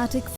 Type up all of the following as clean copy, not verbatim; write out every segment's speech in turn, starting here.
democratic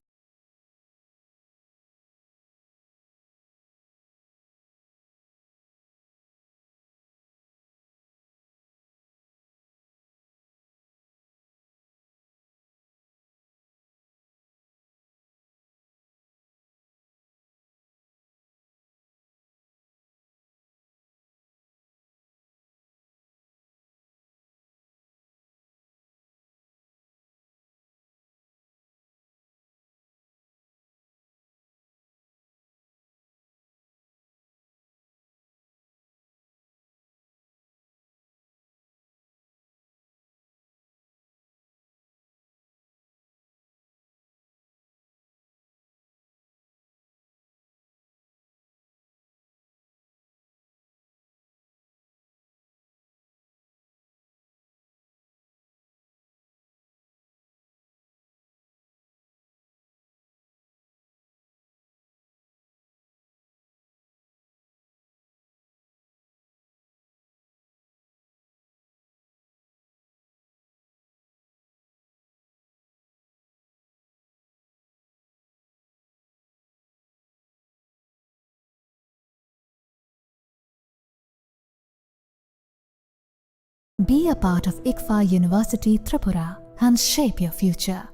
Be a part of ICFA University Tripura and shape your future.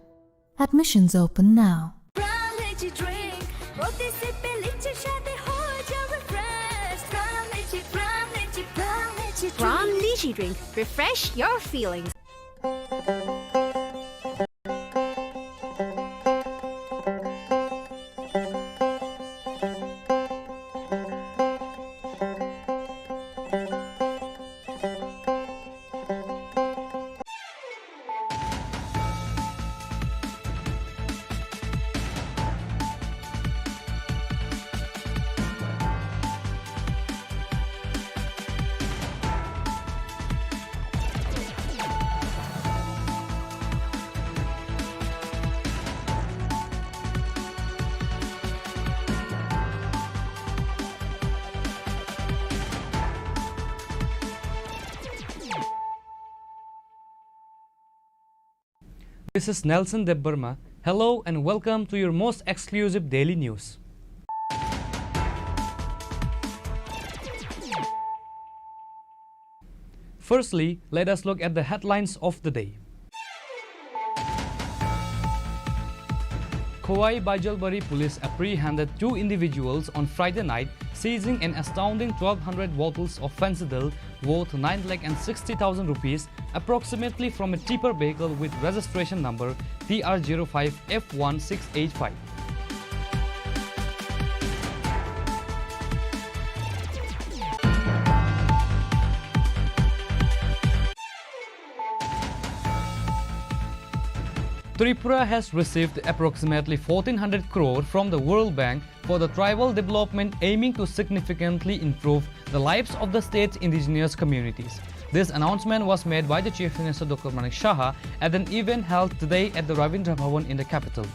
Admissions open now. Prom Lychee Drink. Refresh your feelings. This is Nelson Debbarma. Hello and welcome to your most exclusive daily news. Firstly, let us look at the headlines of the day. Khowai Bajalbari police apprehended 2 individuals on Friday night, seizing an astounding 1,200 bottles of fentanyl worth 9,60,000 rupees, approximately from a tipper vehicle with registration number TR05F1685. Tripura has received approximately 1,400 crore from the World Bank for the tribal development, aiming to significantly improve the lives of the state's indigenous communities. This announcement was made by the Chief Minister Dr. Manik Shah at an event held today at the Ravindra Bhavan in the capital.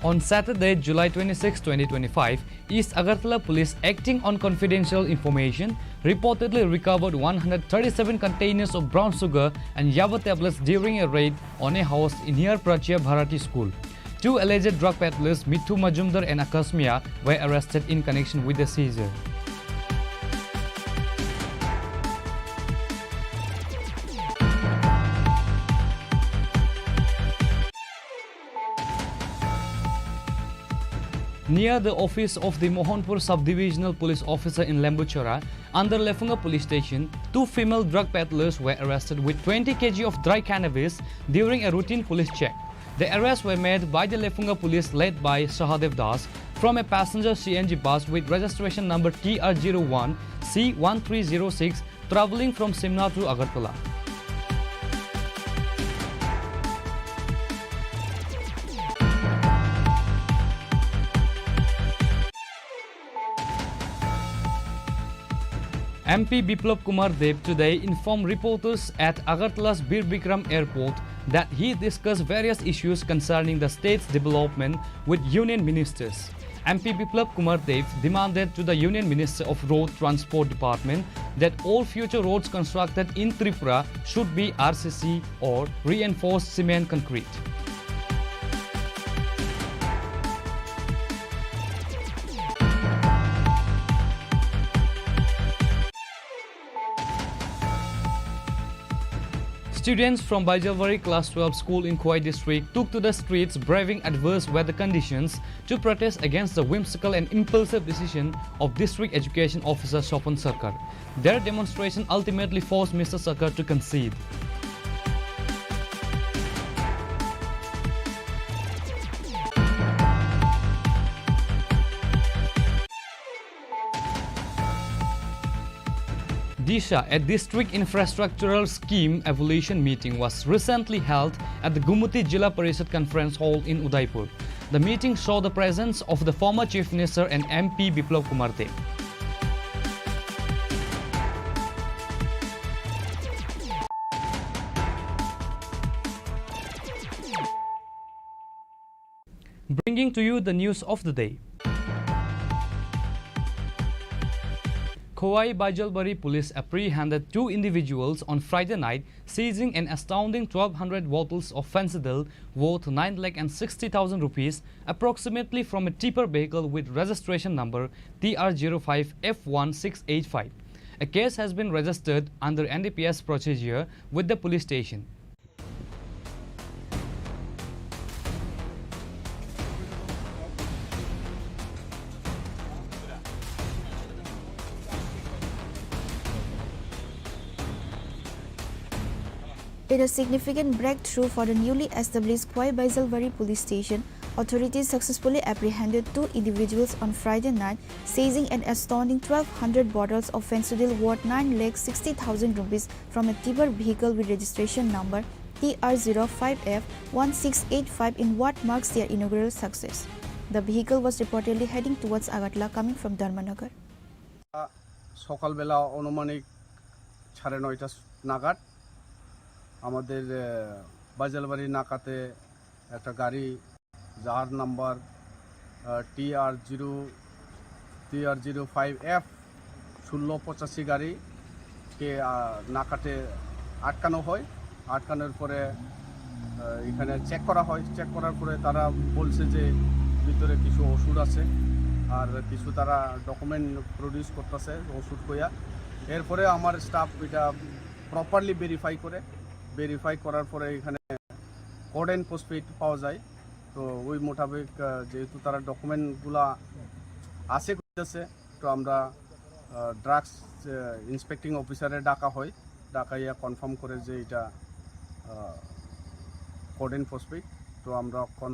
On Saturday, July 26, 2025, East Agartala Police, acting on confidential information, reportedly recovered 137 containers of brown sugar and Yaba tablets during a raid on a house near Prachya Bharati School. 2 alleged drug peddlers, Mithu Majumdar and Akasmia, were arrested in connection with the seizure. Near the office of the Mohanpur Subdivisional Police Officer in Lembuchara, under Lefunga Police Station, 2 female drug peddlers were arrested with 20 kg of dry cannabis during a routine police check. The arrests were made by the Lefunga Police led by Sahadev Das from a passenger CNG bus with registration number TR01 C1306 travelling from Simla to Agartala. MP Biplab Kumar Dev today informed reporters at Agartala's Bir Bikram Airport that he discussed various issues concerning the state's development with union ministers. MP Biplab Kumar Dev demanded to the Union Minister of Road Transport Department that all future roads constructed in Tripura should be RCC or reinforced cement concrete. Students from Baijalwari Class 12 school in Khowai district took to the streets braving adverse weather conditions to protest against the whimsical and impulsive decision of District Education Officer Sopan Sarkar. Their demonstration ultimately forced Mr. Sarkar to concede. Disha, a district infrastructural scheme evaluation meeting was recently held at the Gumuti Jilla Parishad Conference Hall in Udaipur. The meeting saw the presence of the former Chief Minister and MP Biplab Kumar Dev. Bringing to you the news of the day. Khowai Baijalwari police apprehended 2 individuals on Friday night, seizing an astounding 1,200 bottles of fentanyl worth 9,60,000 rupees, approximately from a tipper vehicle with registration number TR05F1685. A case has been registered under NDPS procedure with the police station. In a significant breakthrough for the newly established Khowai Baijalwari police station, authorities successfully apprehended 2 individuals on Friday night, seizing an astounding 1,200 bottles of fentanyl worth 9,60,000 rupees from a tipper vehicle with registration number TR05F1685 in what marks their inaugural success. The vehicle was reportedly heading towards Agartala, coming from Dharmanagar. সকালবেলা অনুমানিক 9:30 নাগাদ আমাদের বাজালবাড়ি নাকাতে একটা গাড়ি যার number TR05F1685 গাড়িকে নাকাতে আটকানো হয়। আটকানোর পরে এখানে চেক করা হয়। চেক করার পরে তারা বলছে যে ভিতরে কিছু ওষুধ আছে আর কিছু তারা ডকুমেন্ট প্রডিউস করতেছে ওষুধ কইয়া। এরপরে আমার স্টাফ এটা প্রপারলি ভেরিফাই করার পরে এখানে কোড অ্যান্ড পোস্টপেড পাওয়া যায়। তো ওই মোতাবেক যেহেতু তারা ডকুমেন্টগুলো আছে করতেছে, তো আমরা ড্রাগস ইন্সপেক্টিং অফিসারে ডাকাইয়া কনফার্ম করে যে এটা কোড অ্যান্ড পোস্টপেড। তো আমরা এখন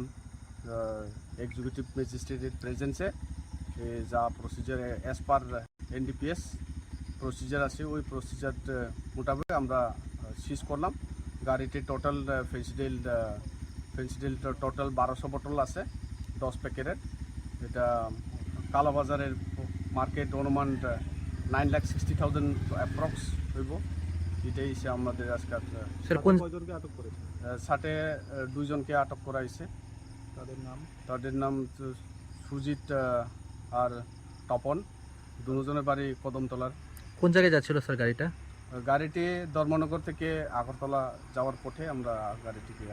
এক্সিকিউটিভ ম্যাজিস্ট্রেটের প্রেজেন্সে যা procedure as per NDPS procedure আছে ওই প্রসিজার মোতাবেক আমরা সিজ করলাম। গাড়িতে টোটাল ফেন্সিডিল টোটাল 1200 বোতল আছে 10 প্যাকেটের। এটা কালোবাজারের মার্কেট অনুমান 9,60,000 অ্যাপ্রক্স হইব। এটাই সে আমাদের আজকাল কয়জনকে আটক করেছে? সাথে 2 জনকে আটক করা হয়েছে। তাদের নাম সুজিত আর তপন, দুজনের বাড়ি কদমতলার। কোন জায়গায় যাচ্ছিল স্যার গাড়িটা? গাড়িটি ধর্মনগর থেকে আগরতলা যাওয়ার পথে আমরা গাড়িটিকে।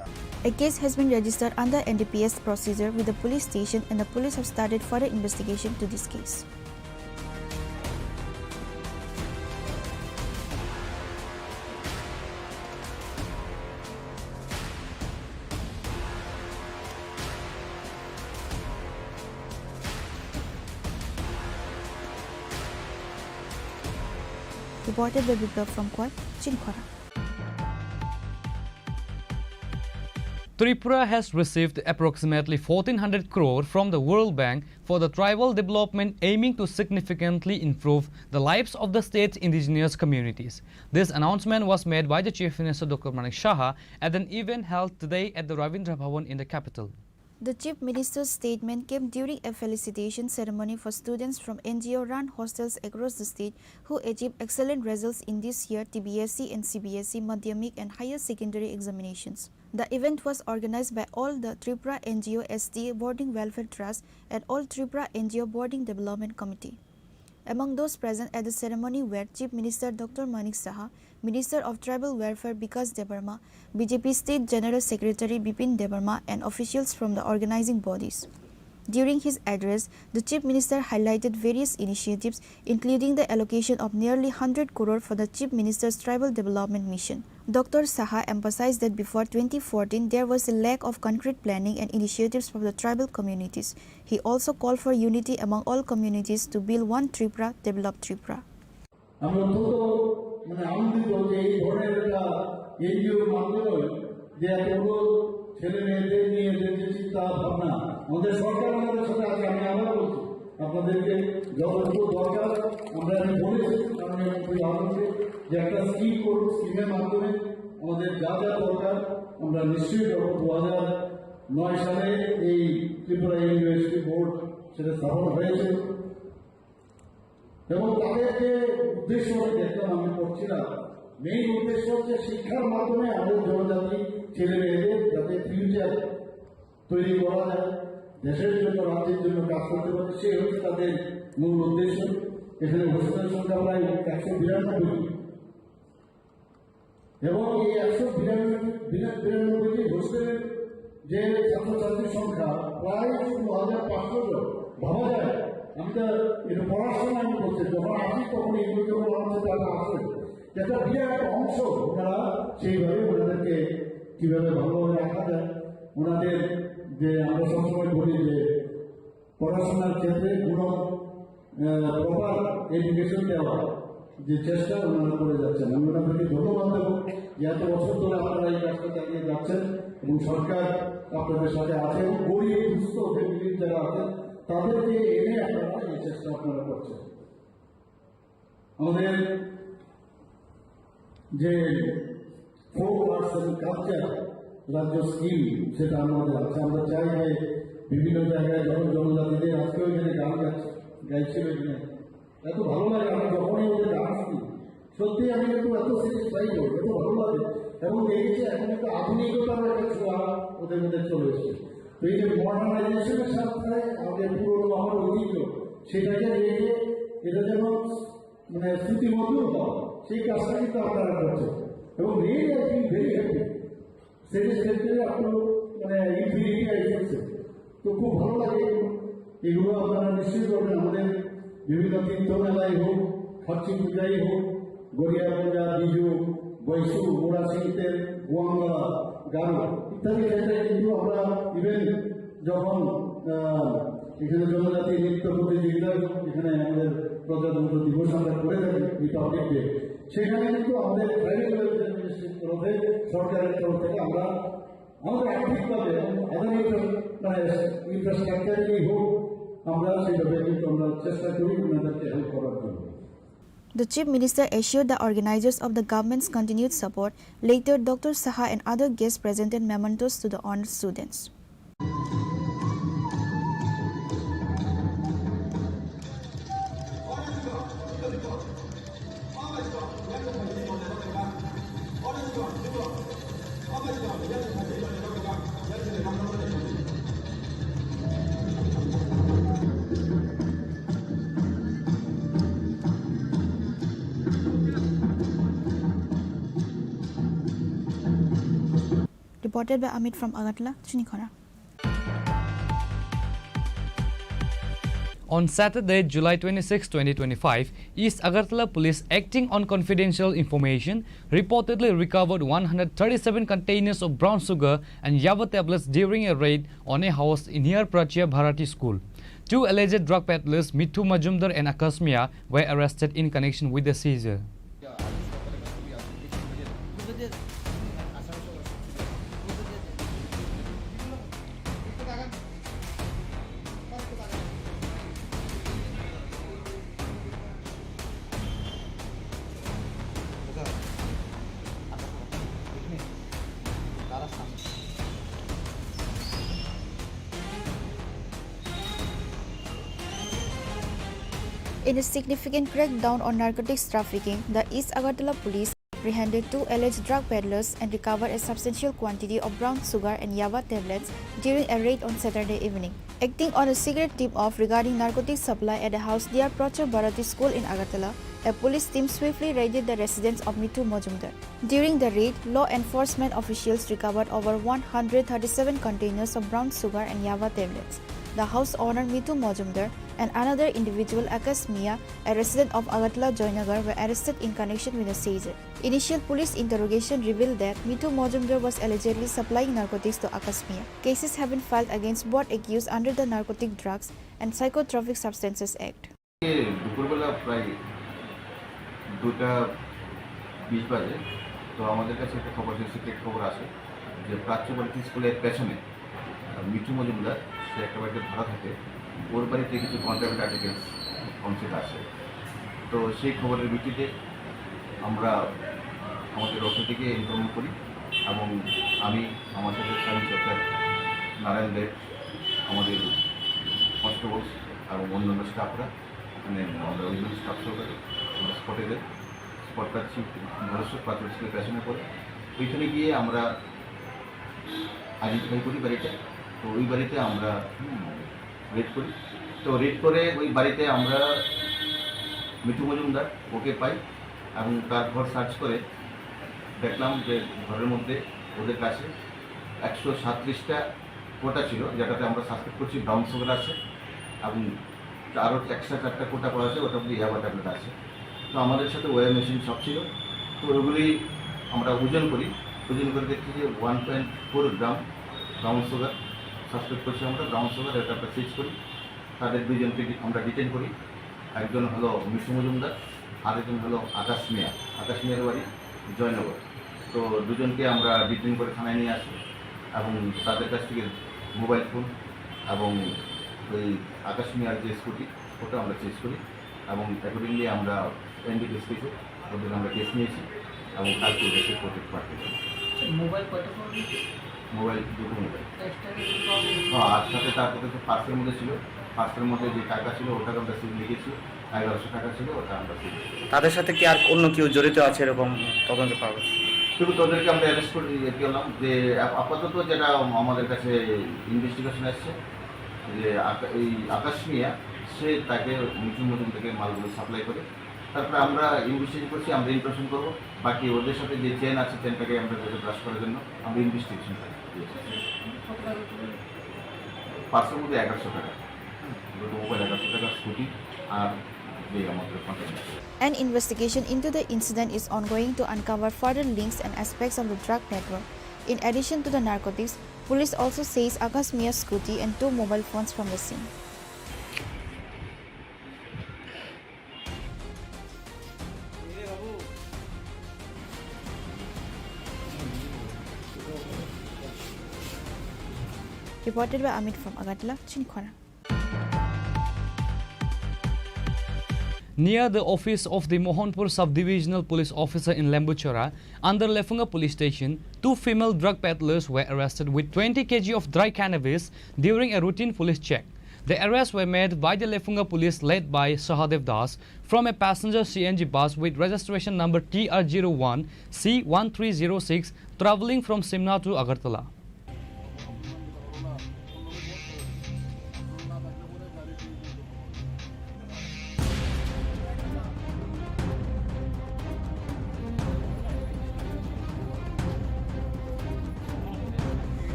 A case has been registered under NDPS procedure with the police station, and the police have started further investigation to this case. Reported by Biplab from Khowai, Chini Khorang. Tripura has received approximately 1,400 crore from the World Bank for the tribal development, aiming to significantly improve the lives of the state's indigenous communities. This announcement was made by the Chief Minister Dr. Manik Saha at an event held today at the Ravindra Bhavan in the capital. The Chief Minister's statement came during a felicitation ceremony for students from NGO-run hostels across the state who achieved excellent results in this year TBSC and CBSE Madhyamik and higher secondary examinations. The event was organized by all the Tripura NGO STA Boarding Welfare Trust and all Tripura NGO Boarding Development Committee. Among those present at the ceremony were Chief Minister Dr. Manik Saha, Minister of Tribal Welfare Bikas Debarma, BJP State General Secretary Bipin Debarma and officials from the organizing bodies. During his address, the Chief Minister highlighted various initiatives including the allocation of nearly 100 crore for the Chief Minister's Tribal Development Mission. Dr. Saha emphasized that before 2014 there was a lack of concrete planning and initiatives from the tribal communities. He also called for unity among all communities to build one Tripura, develop Tripura. আমরা তো আনন্দিত যে এই ধরনের একটা এনজিওর মাধ্যমে যে এতগুলো ছেলে মেয়েদের নিয়ে যে চিন্তা ভাবনা আমাদের সরকার আমাদের সাথে আছে। আমি আবার বলছি আপনাদেরকে যতটুকু দরকার আমরা বলেছি আমাদের যে একটা স্কিম করুন, স্কিমের মাধ্যমে আমাদের যা যা দরকার আমরা নিশ্চয়ই করব। 2009 সালে এই ত্রিপুরা ইউনিভার্সিটি বোর্ড সেটা স্থাপন হয়েছে এবং তাদের যে উদ্দেশ্য দেখলাম আমি পড়ছিলাম, মেইন উদ্দেশ্য হচ্ছে শিক্ষার মাধ্যমে আমাদের জনজাতি ছেলে মেয়েদের যাতে ফিউচার তৈরি করা যায়, দেশের জন্য রাজ্যের জন্য কাজ করতে পারে, সেই হচ্ছে তাদের মূল উদ্দেশ্য। এখানে হোস্টেলের সংখ্যা প্রায় 192 এবং এই 192টি হোস্টেলের যে ছাত্রছাত্রীর সংখ্যা প্রায় 1500 জন। ভাবা যায়, আমি তো এটা পড়াশোনা আমি করছি, যখন আসি তখন এগুলো যখন আমাদের তারা আসে একটা বিরাট অংশ ওনারা সেইভাবে ওনাদেরকে কিভাবে ভালোভাবে রাখা যায়, ওনাদের যে আমরা সবসময় বলি যে পড়াশোনার ক্ষেত্রে কোনো প্রপার এডুকেশন দেওয়া যে চেষ্টা ওনারা করে যাচ্ছেন। আমি ওনাদেরকে ধন্যবাদ দেব যে এত বছর ধরে আপনারা এই কাজটা চালিয়ে যাচ্ছেন এবং সরকার আপনাদের সাথে আছেন। গরিব দুস্থ ফ্যামিলি যারা আছেন তাদেরকে এনে আপনারা এই চেষ্টা আপনারা করছেন। আমাদের যে ফোক আর্টস এবং কালচার রাজ্য স্কিম সেটা আমাদের আছে। আমরা চাই যে বিভিন্ন জায়গায় যখন জনজাতিদের আজকেও এখানে গান গাইছিল, এখানে এত ভালো লাগে। আমি যখনই ওদের গান শুনি সত্যি আমি একটু এত স্যাটিসফাই করি, এত ভালো লাগে এবং দেখেছি এখন একটু আধুনিকতার একটা ছোঁয়া ওদের মধ্যে চলে এসেছে। তো এই যে মডার্নাইজেশনের সাথে আমাদের পুরোনো আমার ঐতিহ্য সেটাকে রেখে এটা যেন শ্রুতিমধুর হয় সেই কাজটা কিন্তু আপনারা করছেন এবং really I feel very happy. Satisfactory আপনার ইনফিনিটি এসেছে, তো খুব ভালো লাগে। এগুলো আপনারা নিশ্চয়ই করবেন। আমাদের বিভিন্ন তীর্থ মেলায় হোক, খার্চি পূজাই হোক, গড়িয়া পূজা, বিজু, বৈশু, মোড়া শীতের, গোয়াঙ্গা, গারো ইত্যাদি ক্ষেত্রে কিন্তু আমরা ইভেন যখন এখানে জনজাতি নৃত্য প্রতিযোগিতা, এখানে আমাদের প্রজাতন্ত্র দিবস আমরা করে থাকি রিপাবলিক ডে, সেখানে কিন্তু আমাদের ট্রাইবাল ওয়েলফেয়ার মিনিস্ট্রির তরফে সরকারের তরফ থেকে আমরা আমাদের আর্থিকভাবে ইনফ্রাস্ট্রাকচারেই হোক আমরা সেইভাবে কিন্তু আমরা চেষ্টা করি ওনাদেরকে হেল্প করার জন্য। The Chief Minister assured the organizers of the government's continued support. Later, Dr. Saha and other guests presented mementos to the honored students. Reported by Amit from Agartala, Chini Khorang. On Saturday, July 26, 2025, East Agartala Police, acting on confidential information, reportedly recovered 137 containers of brown sugar and Yava tablets during a raid on a house near Prachya Bharati School. Two alleged drug peddlers, Mithu Majumdar and Akasmia, were arrested in connection with the seizure. In a significant crackdown on narcotics trafficking, the East Agartala Police apprehended 2 alleged drug peddlers and recovered a substantial quantity of brown sugar and yaba tablets during a raid on Saturday evening. Acting on a secret tip-off regarding narcotics supply at a house near Procher Bharati School in Agartala, a police team swiftly raided the residence of Mithu Majumdar. During the raid, law enforcement officials recovered over 137 containers of brown sugar and yaba tablets. The house owner Mithu Majumdar and another individual Akash Mia, a resident of Agartala Joynagar, were arrested in connection with the seizure. Initial police interrogation revealed that Mithu Majumdar was allegedly supplying narcotics to Akash Mia. Cases have been filed against both accused under the Narcotic Drugs and Psychotropic Substances Act. দুপুরবেলা প্রায় 2:20 বাজে তো আমাদের কাছে একটা খবর secret খবর আসে যে প্রাচ্য বাড়িতে স্কুলের পেছনে মিঠু মজুমদার সে একটা বাড়িতে ভাড়া থাকে ওর বাড়িতে কিছু কন্ট্রাক্ট আর্টিকেলস কনসেপ্ট আছে তো সেই খবরের ভিত্তিতে আমরা আমাদের অফিস থেকে ইনফর্ম করি এবং আমি আমার সাথে সার্ভিস অফিসার নারায়ণ দেব আমাদের কনস্টেবলস এবং অন্যান্য স্টাফরা মানে আমাদের অরিজিনাল স্টাফ সহকারে আমরা স্পটে যাই স্পট পাচ্ছি ভরসা প্রাথমিক স্কুলের পেছনে পড়ে ওইখানে গিয়ে আমরা আইডেন্টিফাই করি বাড়িটা তো ওই বাড়িতে আমরা রেড করি তো রেড করে ওই বাড়িতে আমরা মিঠু মজুমদার ওকে পাই এবং তার ঘর সার্চ করে দেখলাম যে ঘরের মধ্যে ওদের কাছে 137টা কোটা ছিল যেটাতে আমরা সাসপেক্ট করছি ব্রাউন সুগার আছে এবং আরও এক্সট্রা 4টা কোটা করা আছে ওটার মধ্যে ইয়াবা ট্যাবলেট আছে তো আমাদের সাথে ওয়ার মেশিন সব ছিল তো ওগুলি আমরা ওজন করে দেখছি যে 1.4 গ্রাম ব্রাউন সুগার সাসপেক্ট করছি আমরা ব্রাউন সুগার এটা আমরা সিজ করি তাদের দুইজনকে আমরা ডিটেন করি একজন হলো মিঠু মজুমদার আরেকজন হলো আকাশ মিয়ার বাড়ি জয়নগর তো দুজনকে আমরা ডিটেন করে থানায় নিয়ে আসি এবং তাদের কাছ থেকে মোবাইল ফোন এবং ওই আকাশ মিয়ার যে স্কুটি ওটা আমরা চেজ করি এবং অ্যাকর্ডিংলি আমরা এনডিপিএস থেকে ওদের আমরা কেস নিয়েছি এবং কালকে ওদেরকে প্রোটেক্ট পাঠাতে পারি মোবাইল দুটো মোবাইল আর সাথে তারপরে তো পার্সের মধ্যে ছিল পার্সের মধ্যে যে টাকা ছিল ওটাকে আমরা সিল লিখেছি 1100 টাকা ছিল ওটা আমরা সিল তাদের সাথে কি আর অন্য কেউ জড়িত আছে এরকম তদন্ত পাওয়া গেছে? শুধু তোদেরকে আমরা অ্যারেস্ট করে করলাম যে আপাতত যেটা আমাদের কাছে ইনভেস্টিগেশন আসছে যে এই আকাশ মিয়া সে তাকে মিঠু মজুমদারকে মালগুলো সাপ্লাই করে তারপরে আমরা ইনভেস্টিগেশন করছি আমরা ইনফরমেশন করবো বাকি ওদের সাথে যে চেন আছে চেনটাকে আমরা ব্রাশ করার জন্য আমরা ইনভেস্টিগেশন করি পার্সের মধ্যে 1100 টাকা দুটো মোবাইল 1100 টাকা স্কুটি আর যে আমাদের কন্ট্যাক্ট আছে An investigation into the incident is ongoing to uncover further links and aspects of the drug network. In addition to the narcotics, police also seized Akash Mia's scooty and 2 mobile phones from the scene. Reported by Amit from Agartala, Chini Khorang. Near the office of the Mohanpur Sub-Divisional Police Officer in Lembuchara, under Lefunga Police Station, 2 female drug peddlers were arrested with 20 kg of dry cannabis during a routine police check. The arrests were made by the Lefunga police led by Sahadev Das from a passenger CNG bus with registration number TR01 C1306 travelling from Simla to Agartala.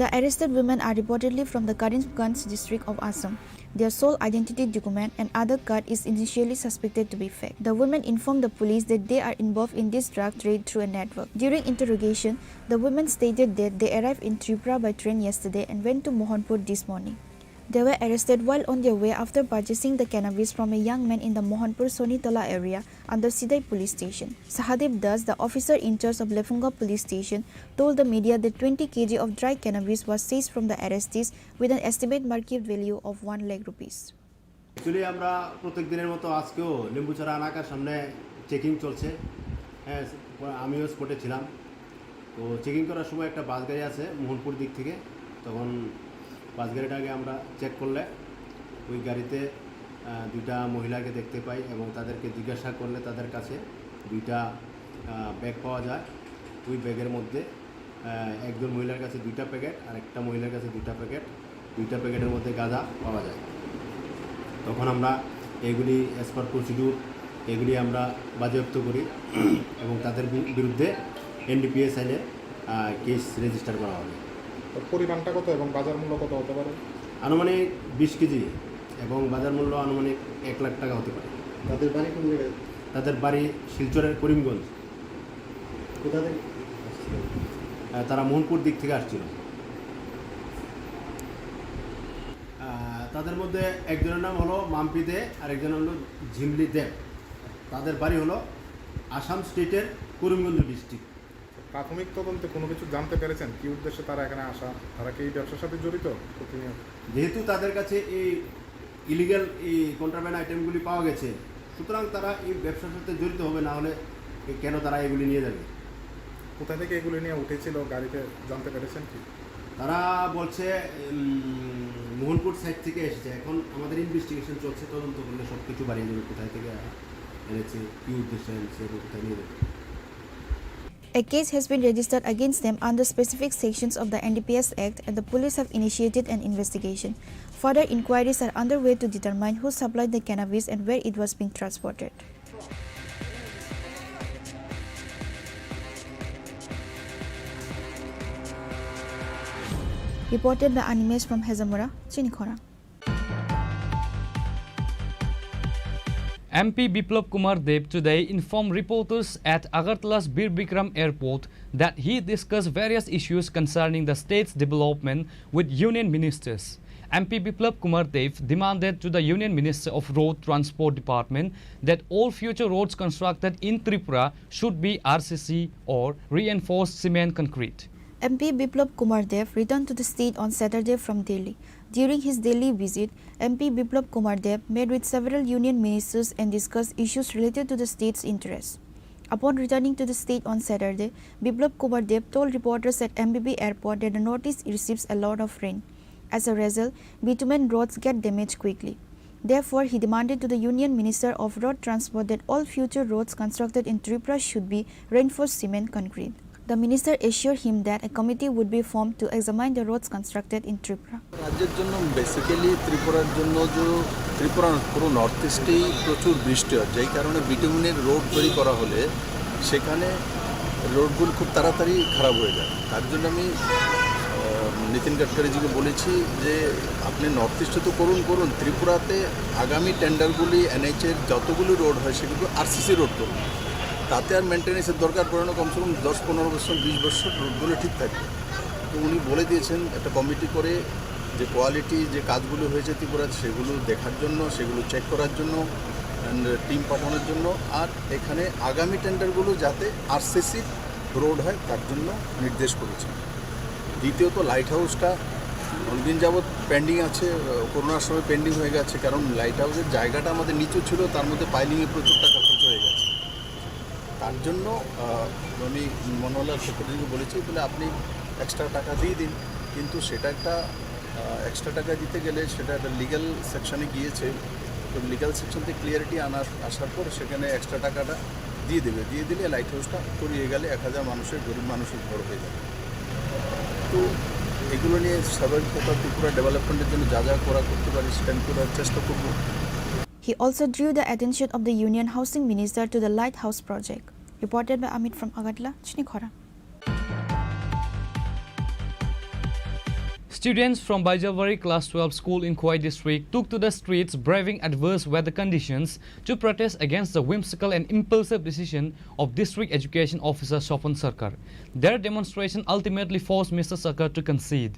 The arrested women are reportedly from the Karimganj district of Assam. Their sole identity document and Aadhaar card is initially suspected to be fake. The women informed the police that they are involved in this drug trade through a network. During interrogation, the women stated that they arrived in Tripura by train yesterday and went to Mohanpur this morning. They were arrested while on their way after purchasing the cannabis from a young man in the Mohanpur Sonitala area under Sidai police station. Sahadev Das, the officer in charge of Lefunga police station, told the media that 20 kg of dry cannabis was seized from the arrestees with an estimated market value of 1 lakh rupees. Actually, আমরা প্রত্যেক দিনের মতো আজকেও লেম্বুছড়া এলাকার সামনে checking চলছে। আমিও স্পটে ছিলাম। তো চেকিং করার সময় একটা বাস গাড়ি আছে মোহনপুর দিক থেকে, তখন বাস গাড়িটাকে আমরা চেক করলে ওই গাড়িতে দুইটা মহিলাকে দেখতে পাই এবং তাদেরকে জিজ্ঞাসা করলে তাদের কাছে দুইটা ব্যাগ পাওয়া যায়। ওই ব্যাগের মধ্যে একজন মহিলার কাছে 2টা প্যাকেট আর একটা মহিলার কাছে 2টা প্যাকেট, 2টা প্যাকেটের মধ্যে গাঁজা পাওয়া যায়। তখন আমরা এগুলি অ্যাজ পার প্রসিডিউর এগুলি আমরা বাজেয়াপ্ত করি এবং তাদের বিরুদ্ধে NDPS আইনে কেস রেজিস্টার করা হবে। পরিমাণটা কত এবং বাজার মূল্য কত হতে পারে? আনুমানিক 20 কেজি এবং বাজার মূল্য আনুমানিক 1 লাখ টাকা হতে পারে। তাদের বাড়ি কোন জায়গায়? তাদের বাড়ি শিলচরের করিমগঞ্জ। কোথা থেকে? তারা মোহনপুর দিক থেকে আসছিল। তাদের মধ্যে একজনের নাম হলো মাম্পি দে আর একজন হলো ঝিমলি দেব। তাদের বাড়ি হলো আসাম স্টেটের করিমগঞ্জ ডিস্ট্রিক্ট। প্রাথমিক তদন্তে কোনো কিছু জানতে পেরেছেন কি উদ্দেশ্যে তারা এখানে আসা? তারা কি এই ব্যবসার সাথে জড়িত? যেহেতু তাদের কাছে এই ইলিগাল এই কন্ট্রাব্যান্ড আইটেমগুলি পাওয়া গেছে, সুতরাং তারা এই ব্যবসার সাথে জড়িত হবে, না হলে কেন তারা এগুলি নিয়ে যাবে? কোথা থেকে এগুলি নিয়ে উঠেছিল গাড়িতে জানতে পেরেছেন কি? তারা বলছে মোহনপুর সাইড থেকে এসেছে। এখন আমাদের ইনভেস্টিগেশন চলছে, তদন্ত করলে সব কিছু বাড়িয়ে যাবে, কোথায় থেকে এনেছে, কী উদ্দেশ্যে এনেছে এবং কোথায় নিয়ে যাবে। A case has been registered against them under specific sections of the NDPS Act, and the police have initiated an investigation. Further inquiries are underway to determine who supplied the cannabis and where it was being transported. Reported by Animesh from Hazamura, Chini Khorang. MP Biplab Kumar Dev today informed reporters at Agartala's Bir Bikram Airport that he discussed various issues concerning the state's development with union ministers. MP Biplab Kumar Dev demanded to the Union Minister of Road Transport Department that all future roads constructed in Tripura should be RCC or reinforced cement concrete. MP Biplab Kumar Dev returned to the state on Saturday from Delhi. During his Delhi visit, MP Biplab Kumar Dev met with several union ministers and discussed issues related to the state's interests. Upon returning to the state on Saturday, Biplab Kumar Dev told reporters at MBB Airport that the northeast receives a lot of rain. As a result, bitumen roads get damaged quickly. Therefore, he demanded to the Union Minister of Road Transport that all future roads constructed in Tripura should be reinforced cement concrete. The minister assured him that a committee would be formed to examine the roads constructed in Tripura. রাজ্যের জন্য basically ত্রিপুরার জন্য যে ত্রিপুরা পুরো north ইস্টেই প্রচুর বৃষ্টি হয়, যেই কারণে বিটুমিনের রোড তৈরি করা হলে সেখানে রোডগুলো খুব তাড়াতাড়ি খারাপ হয়ে যায়। তার জন্য আমি নীতিন গাডকারিজিকে বলেছি যে আপনি নর্থ ইস্টে তো করুন, ত্রিপুরাতে আগামী টেন্ডারগুলি NH-এর যতগুলি রোড হয় সেগুলো RCC রোড করুন, তাতে আর মেনটেন্যান্সের দরকার পড়ে না। কমসে কম 10-15 বছর 20 বছর রোডগুলো ঠিক থাকবে। তো উনি বলে দিয়েছেন একটা কমিটি করে যে কোয়ালিটি যে কাজগুলো হয়েছে ত্রিপুরাতে সেগুলো দেখার জন্য, সেগুলো চেক করার জন্য অ্যান্ড টিম পাঠানোর জন্য, আর এখানে আগামী টেন্ডারগুলো যাতে RCC রোড হয় তার জন্য নির্দেশ করেছেন। দ্বিতীয়ত লাইট হাউসটা অনেকদিন যাবৎ পেন্ডিং আছে, করোনার সময় পেন্ডিং হয়ে গেছে, কারণ লাইট হাউসের জায়গাটা আমাদের নিচু ছিল, তার মধ্যে পাইলিংয়ে প্রচুর টাকা খরচ হয়ে গেছে। তার জন্য আমি মনোহরলাল সেক্রেটারিকে বলেছি, বলে আপনি এক্সট্রা টাকা দিয়ে দিন, কিন্তু সেটা একটা এক্সট্রা টাকা দিতে গেলে সেটা একটা লিগ্যাল সেকশনে গিয়েছে। তো লিগ্যাল সেকশন থেকে ক্লিয়ারিটি আসার পর সেখানে এক্সট্রা টাকাটা দিয়ে দিলে লাইট হাউসটা করিয়ে গেলে 1000 মানুষের, গরিব মানুষের ঘর হয়ে যাবে। তো এগুলো নিয়ে স্বাভাবিকতা ত্রিপুরা ডেভেলপমেন্টের জন্য যা করতে পারি সেটা আমি করার চেষ্টা করব। He also drew the attention of the Union Housing Minister to the Lighthouse project. Reported by Amit from Agartala, Chini Khorang. Students from Baijalwari Class 12 School in Khoi District took to the streets braving adverse weather conditions to protest against the whimsical and impulsive decision of District Education Officer Sopan Sarkar. Their demonstration ultimately forced Mr. Sarkar to concede.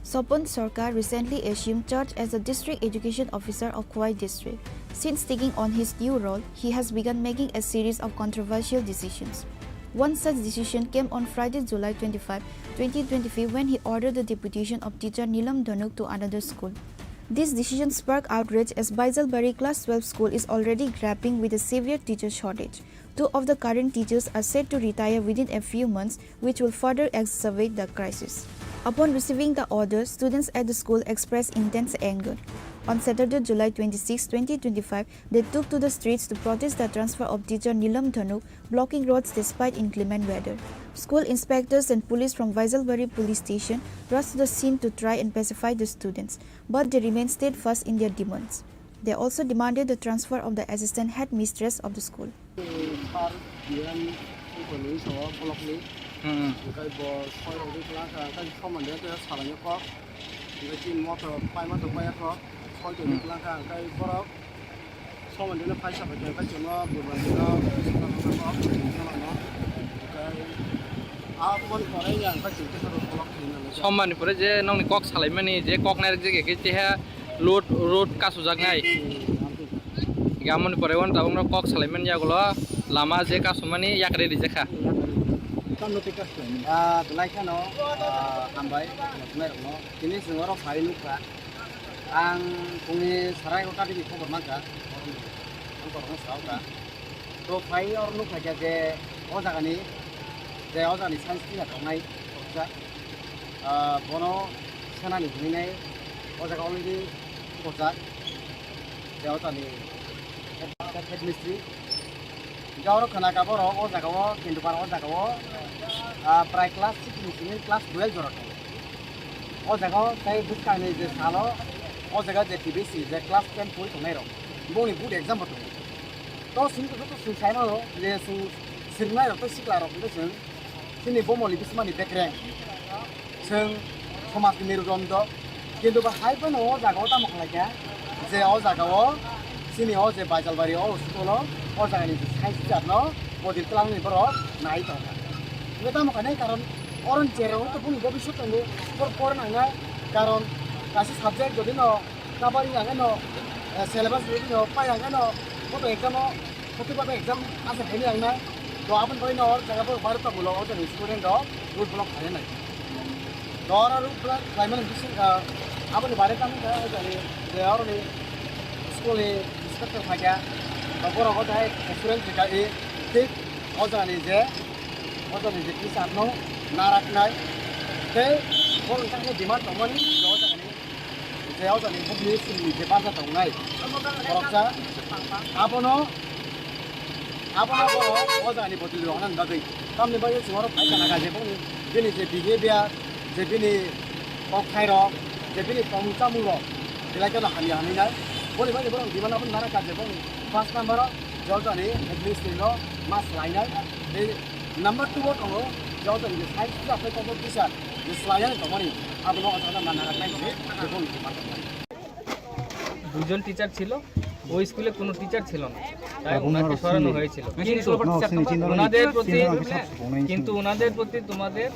Sopon Sarkar recently assumed charge as the District Education Officer of Khwai District. Since taking on his new role, he has begun making a series of controversial decisions. One such decision came on Friday, July 25, 2025 when he ordered the deputation of teacher Nilam Dhanuk to another school. This decision sparked outrage as Baijalbari Class 12 school is already grappling with a severe teacher shortage. 2 of the current teachers are set to retire within a few months, which will further exacerbate the crisis. Upon receiving the order, students at the school expressed intense anger. On Saturday, July 26, 2025, they took to the streets to protest the transfer of teacher Nilam Dhanuk, blocking roads despite inclement weather. School inspectors and police from Baijalbari police station rushed to the scene to try and pacify the students, but they remained steadfast in their demands. They also demanded the transfer of the assistant headmistress of the school. Someone for the non cock salimani, the cockner, load road Kasuzagay. Gammon for one town of cock saliman Yagola, Lama Zeka Sumani, Yakre Zeka. Tulaikano, Ambai, Merno, Kinis, Noro, Harinuka, and Puni Sarayota before Maka, so Pai or look like the Ozagani, the Ozani Sanski at night, Bono, Sanani, Hine, Ozagoni, Ozak, the Ozani headmistress. Gauro Kanakaboro, Ozagawa, Kindubar Ozagawa, Pri class 6, class 12 Joroto. Ozago, say this kind is this hello, Ozaga, the TBC, the class 10 full tomato. Bony good example to me. Those seem to go to Sano, there's Sinai of the Siklar of Listen, Sini Bomo Libismani Becre. Sing Thomas Mirudondo, Kinduba Hypen or Zagota Moklaka, the Ozagawa, Sini Oze Baijalbari, Ozolo. Ozagani High no, or the Clown Bro, night. Without a caron, orange zero to put Bobby Shuttle for Corona, Caron, as a subject, you know, Tabari Agano, syllabus, you know, Payagano, what exam, what exam as a penny, to open point or Tagabo Bartabulo, the student dog, would block Hana. Dora Rupla, Simon, Abu Barakan, they are the school inspector Haga. Before what I experience take Ozan is there, Ozan is the Kisano, Narak, they for demand of money, the Ozan is published in the Pasa tonight. Abono, Ozan is Botilon and Babi. Come the body tomorrow, I can the behavior, the Bini of Cairo, the Bini from Samuro, the like of Hamina. What about the given up Naraka? First number, Jordan, at least you know, mass liner. The number 2 Jordan is high stuff of competition. The slide of money. I don't know দুজন teacher ছিল ওই স্কুলে কোনো teacher ছিল না তাই ওনাকে সরানো হয়েছিল কিন্তু ওনাদের প্রতি তোমাদের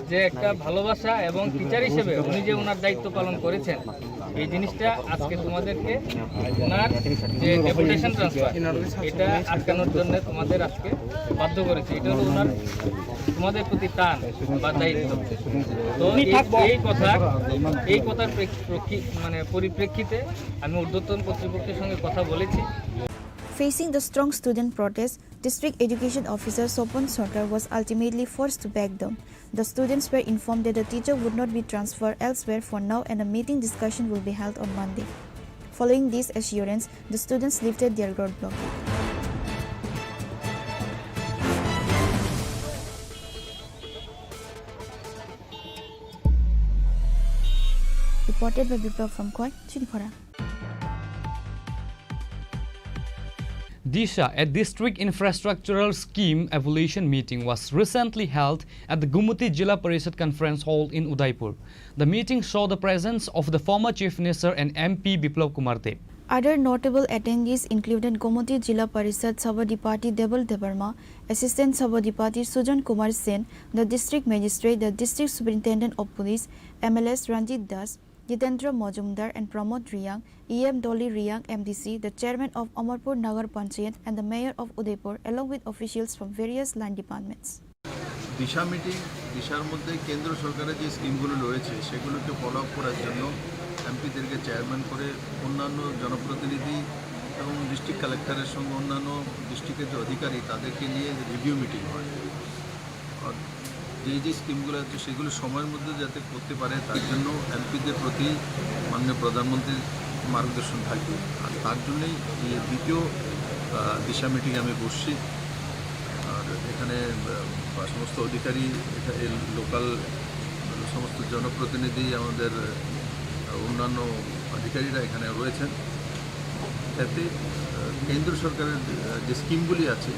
যে একটা ভালোবাসা এবং টিচার হিসেবে উনি যে ওনার দায়িত্ব পালন করেছেন এই জিনিসটা আজকে তোমাদেরকে ওনার যে ডেপুটেশন ট্রান্সফার এটা আটকানোর জন্য তোমাদের আজকে বাধ্য করেছে এটা হলো ওনার তোমাদের প্রতি টান বা দায়িত্ব তো এই কথার মানে পরিপ্রেক্ষিতে আমি ঊর্ধ্বতন কর্তৃপক্ষের সঙ্গে কথা বলেছি Facing the strong student protest, District Education Officer Sopon Sarkar was ultimately forced to back down. The students were informed that the teacher would not be transferred elsewhere for now and a meeting discussion will be held on Monday. Following this assurance, the students lifted their roadblock. Reported by Biplav from Khwai, Chini Khorang. Disha, a district infrastructural scheme evaluation meeting was recently held at the Gumuti Jilla Parishad Conference Hall in Udaipur. The meeting saw the presence of the former Chief Minister and MP Biplav Kumar Deb. Other notable attendees included Gomoti Jilla Parishad Sabadipati Deval Debarma, Assistant Sabadipati Sujan Kumar Sen, the District Magistrate, the District Superintendent of Police, MLS Ranjit Das, Jitendra Majumdar and Pramod Riyang, EM Dolly Riyang MDC, the Chairman of Amarpur Nagar Panchayat and the Mayor of Udaipur, along with officials from various land departments. Disha meeting দিশার মধ্যে কেন্দ্র সরকারের যে স্কিমগুলো রয়েছে সেগুলোকে follow up করার জন্য এমপিদেরকে চেয়ারম্যান করে অন্যান্য জনপ্রতিনিধি এবং ডিস্ট্রিক্ট কালেক্টরের সঙ্গে অন্যান্য ডিস্ট্রিক্টের যে অধিকারী তাদেরকে নিয়ে রিভিউ মিটিং হয়। আর যে স্কিমগুলো আছে সেগুলো সময়ের মধ্যে যাতে করতে পারে তার জন্য এমপিদের প্রতি মাননীয় প্রধানমন্ত্রীর মার্গদর্শন থাকবে। আর তার জন্যই এই দ্বিতীয় দিশা মিটিংয়ে আমি বসছি। আর এখানে সমস্ত অধিকারী লোকাল সমস্ত জনপ্রতিনিধি আমাদের অন্যান্য অধিকারীরা এখানে রয়েছেন। এতে কেন্দ্র সরকারের যে স্কিমগুলি আছে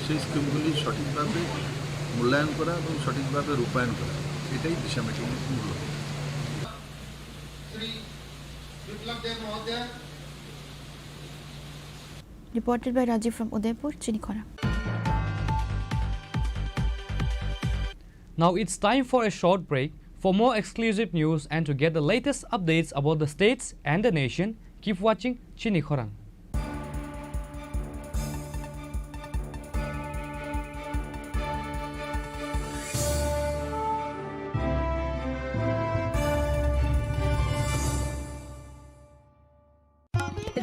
সেই স্কিমগুলি সঠিকভাবে মূল্যায়ন করা এবং সঠিকভাবে রূপায়ণ করা, এটাই দিশা মিটিংয়ের মূল। Reported by Rajiv from Udaipur, Chini Khorang. Now it's time for a short break. For more exclusive news and to get the latest updates about the states and the nation, keep watching Chini Khorang.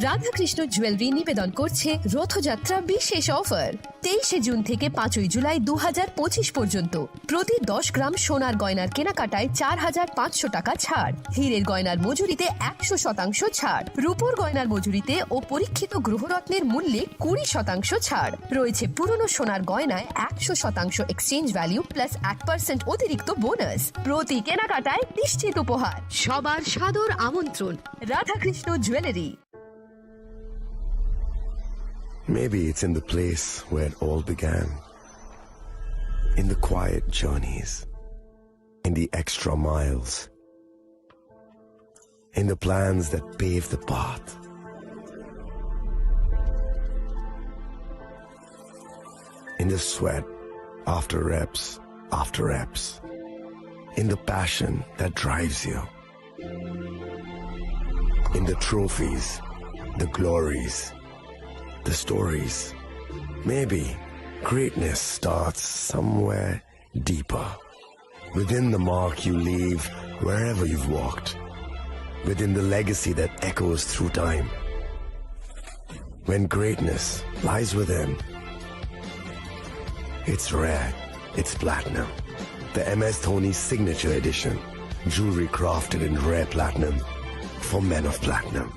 Radhakrishna jewellery নিবেদন করছে রথযাত্রা বিশেষ offer 23 June থেকে 5 জুলাই 2025 পর্যন্ত। প্রতি 10 গ্রাম সোনার গয়নার কেনাকাটায় 4500 টাকা ছাড়, হীরের গয়নার মজুরিতে 100% ছাড়, রূপোর গয়নার মজুরিতে ও পরীক্ষিত গ্রহরত্নের মূল্যে 20% ছাড় রয়েছে। পুরনো সোনার গয়নায় 100% এক্সচেঞ্জ ভ্যালু প্লাস 1% অতিরিক্ত বোনাস। প্রতি কেনাকাটায় নিশ্চিত উপহার। সবার সাদর আমন্ত্রণ Radhakrishna jewellery. Maybe it's in the place where it all began, in the quiet journeys, in the extra miles, in the plans that pave the path. In the sweat after reps, in the passion that drives you, in the trophies, the glories, the stories. Maybe greatness starts somewhere deeper, within the mark you leave wherever you've walked, within the legacy that echoes through time. When greatness lies within, it's rare, it's platinum. The MS Dhoni Signature Edition, jewelry crafted in rare platinum for men of platinum.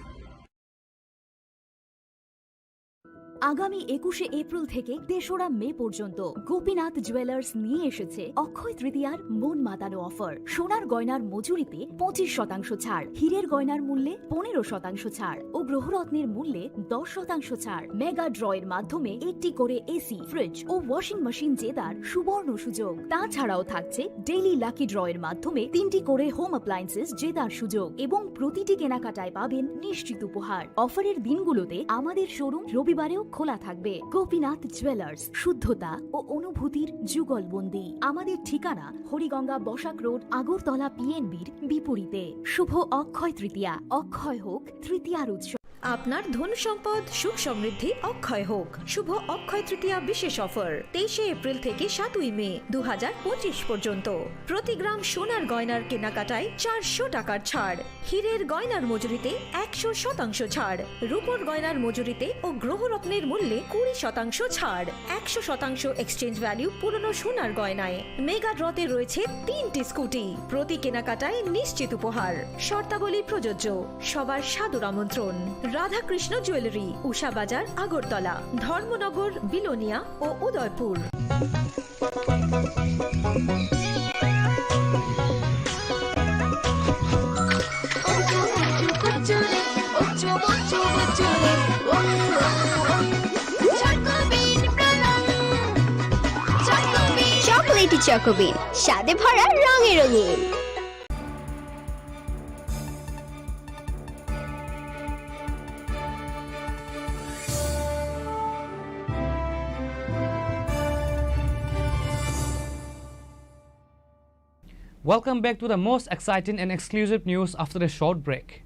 আগামী 21শে April থেকে 3রা মে পর্যন্ত Gopinath jewellers নিয়ে এসেছে অক্ষয় তৃতীয়ার মন মাতানো offer. সোনার গয়নার মজুরিতে 25% ছাড়, হীরের গয়নার মূল্যে 15% ছাড় ও গ্রহরত্নের মূল্যে 10% ছাড়। মেগা ড্রয়ের মাধ্যমে একটি করে এসি, ফ্রিজ ও ওয়াশিং মেশিন জেতার সুবর্ণ সুযোগ। তাছাড়াও থাকছে ডেইলি লাকি ড্রয়ের মাধ্যমে 3টি করে হোম অ্যাপ্লায়েন্সেস জেতার সুযোগ এবং প্রতিটি কেনাকাটায় পাবেন নিশ্চিত উপহার। অফারের দিনগুলোতে আমাদের শোরুম রবিবারেও খোলা থাকবে। গোপীনাথ জুয়েলার্স, শুদ্ধতা ও অনুভূতির যুগলবন্দি। আমাদের ঠিকানা হরিগঙ্গা বসাক রোড, আগরতলা পিএনবির বিপরীতে। শুভ অক্ষয় তৃতীয়া, অক্ষয় হোক তৃতীয়ার উৎসব। আপনার ধন সম্পদ সুখ সমৃদ্ধি অক্ষয় হোক। শুভ অক্ষয় তৃতীয়া বিশেষ অফার 23 এপ্রিল থেকে 7 মে 2025 পর্যন্ত। প্রতি গ্রাম সোনার গয়নার কেনাকাটায় 400 টাকার ছাড়, হীরের গয়নার মজুরিতে 100% ছাড়, রূপোর গয়নার মজুরিতে ও গ্রহরত্নের মূল্যে 20% ছাড়, 100% এক্সচেঞ্জ ভ্যালু পুরনো সোনার গয়নায়। মেগা ড্রতে রয়েছে 3টি স্কুটি, প্রতি কেনাকাটায় নিশ্চিত উপহার। শর্তাবলী প্রযোজ্য। সবার সাদর আমন্ত্রণ রাধাকৃষ্ণ জুয়েলারি, উষা বাজার, আগরতলা, ধর্মনগর, বিলোনিয়া ও উদয়পুর। চকোলেটি চকোবিন, স্বাদে ভরা রঙে রঙিন। Welcome back to the most exciting and exclusive news after a short break.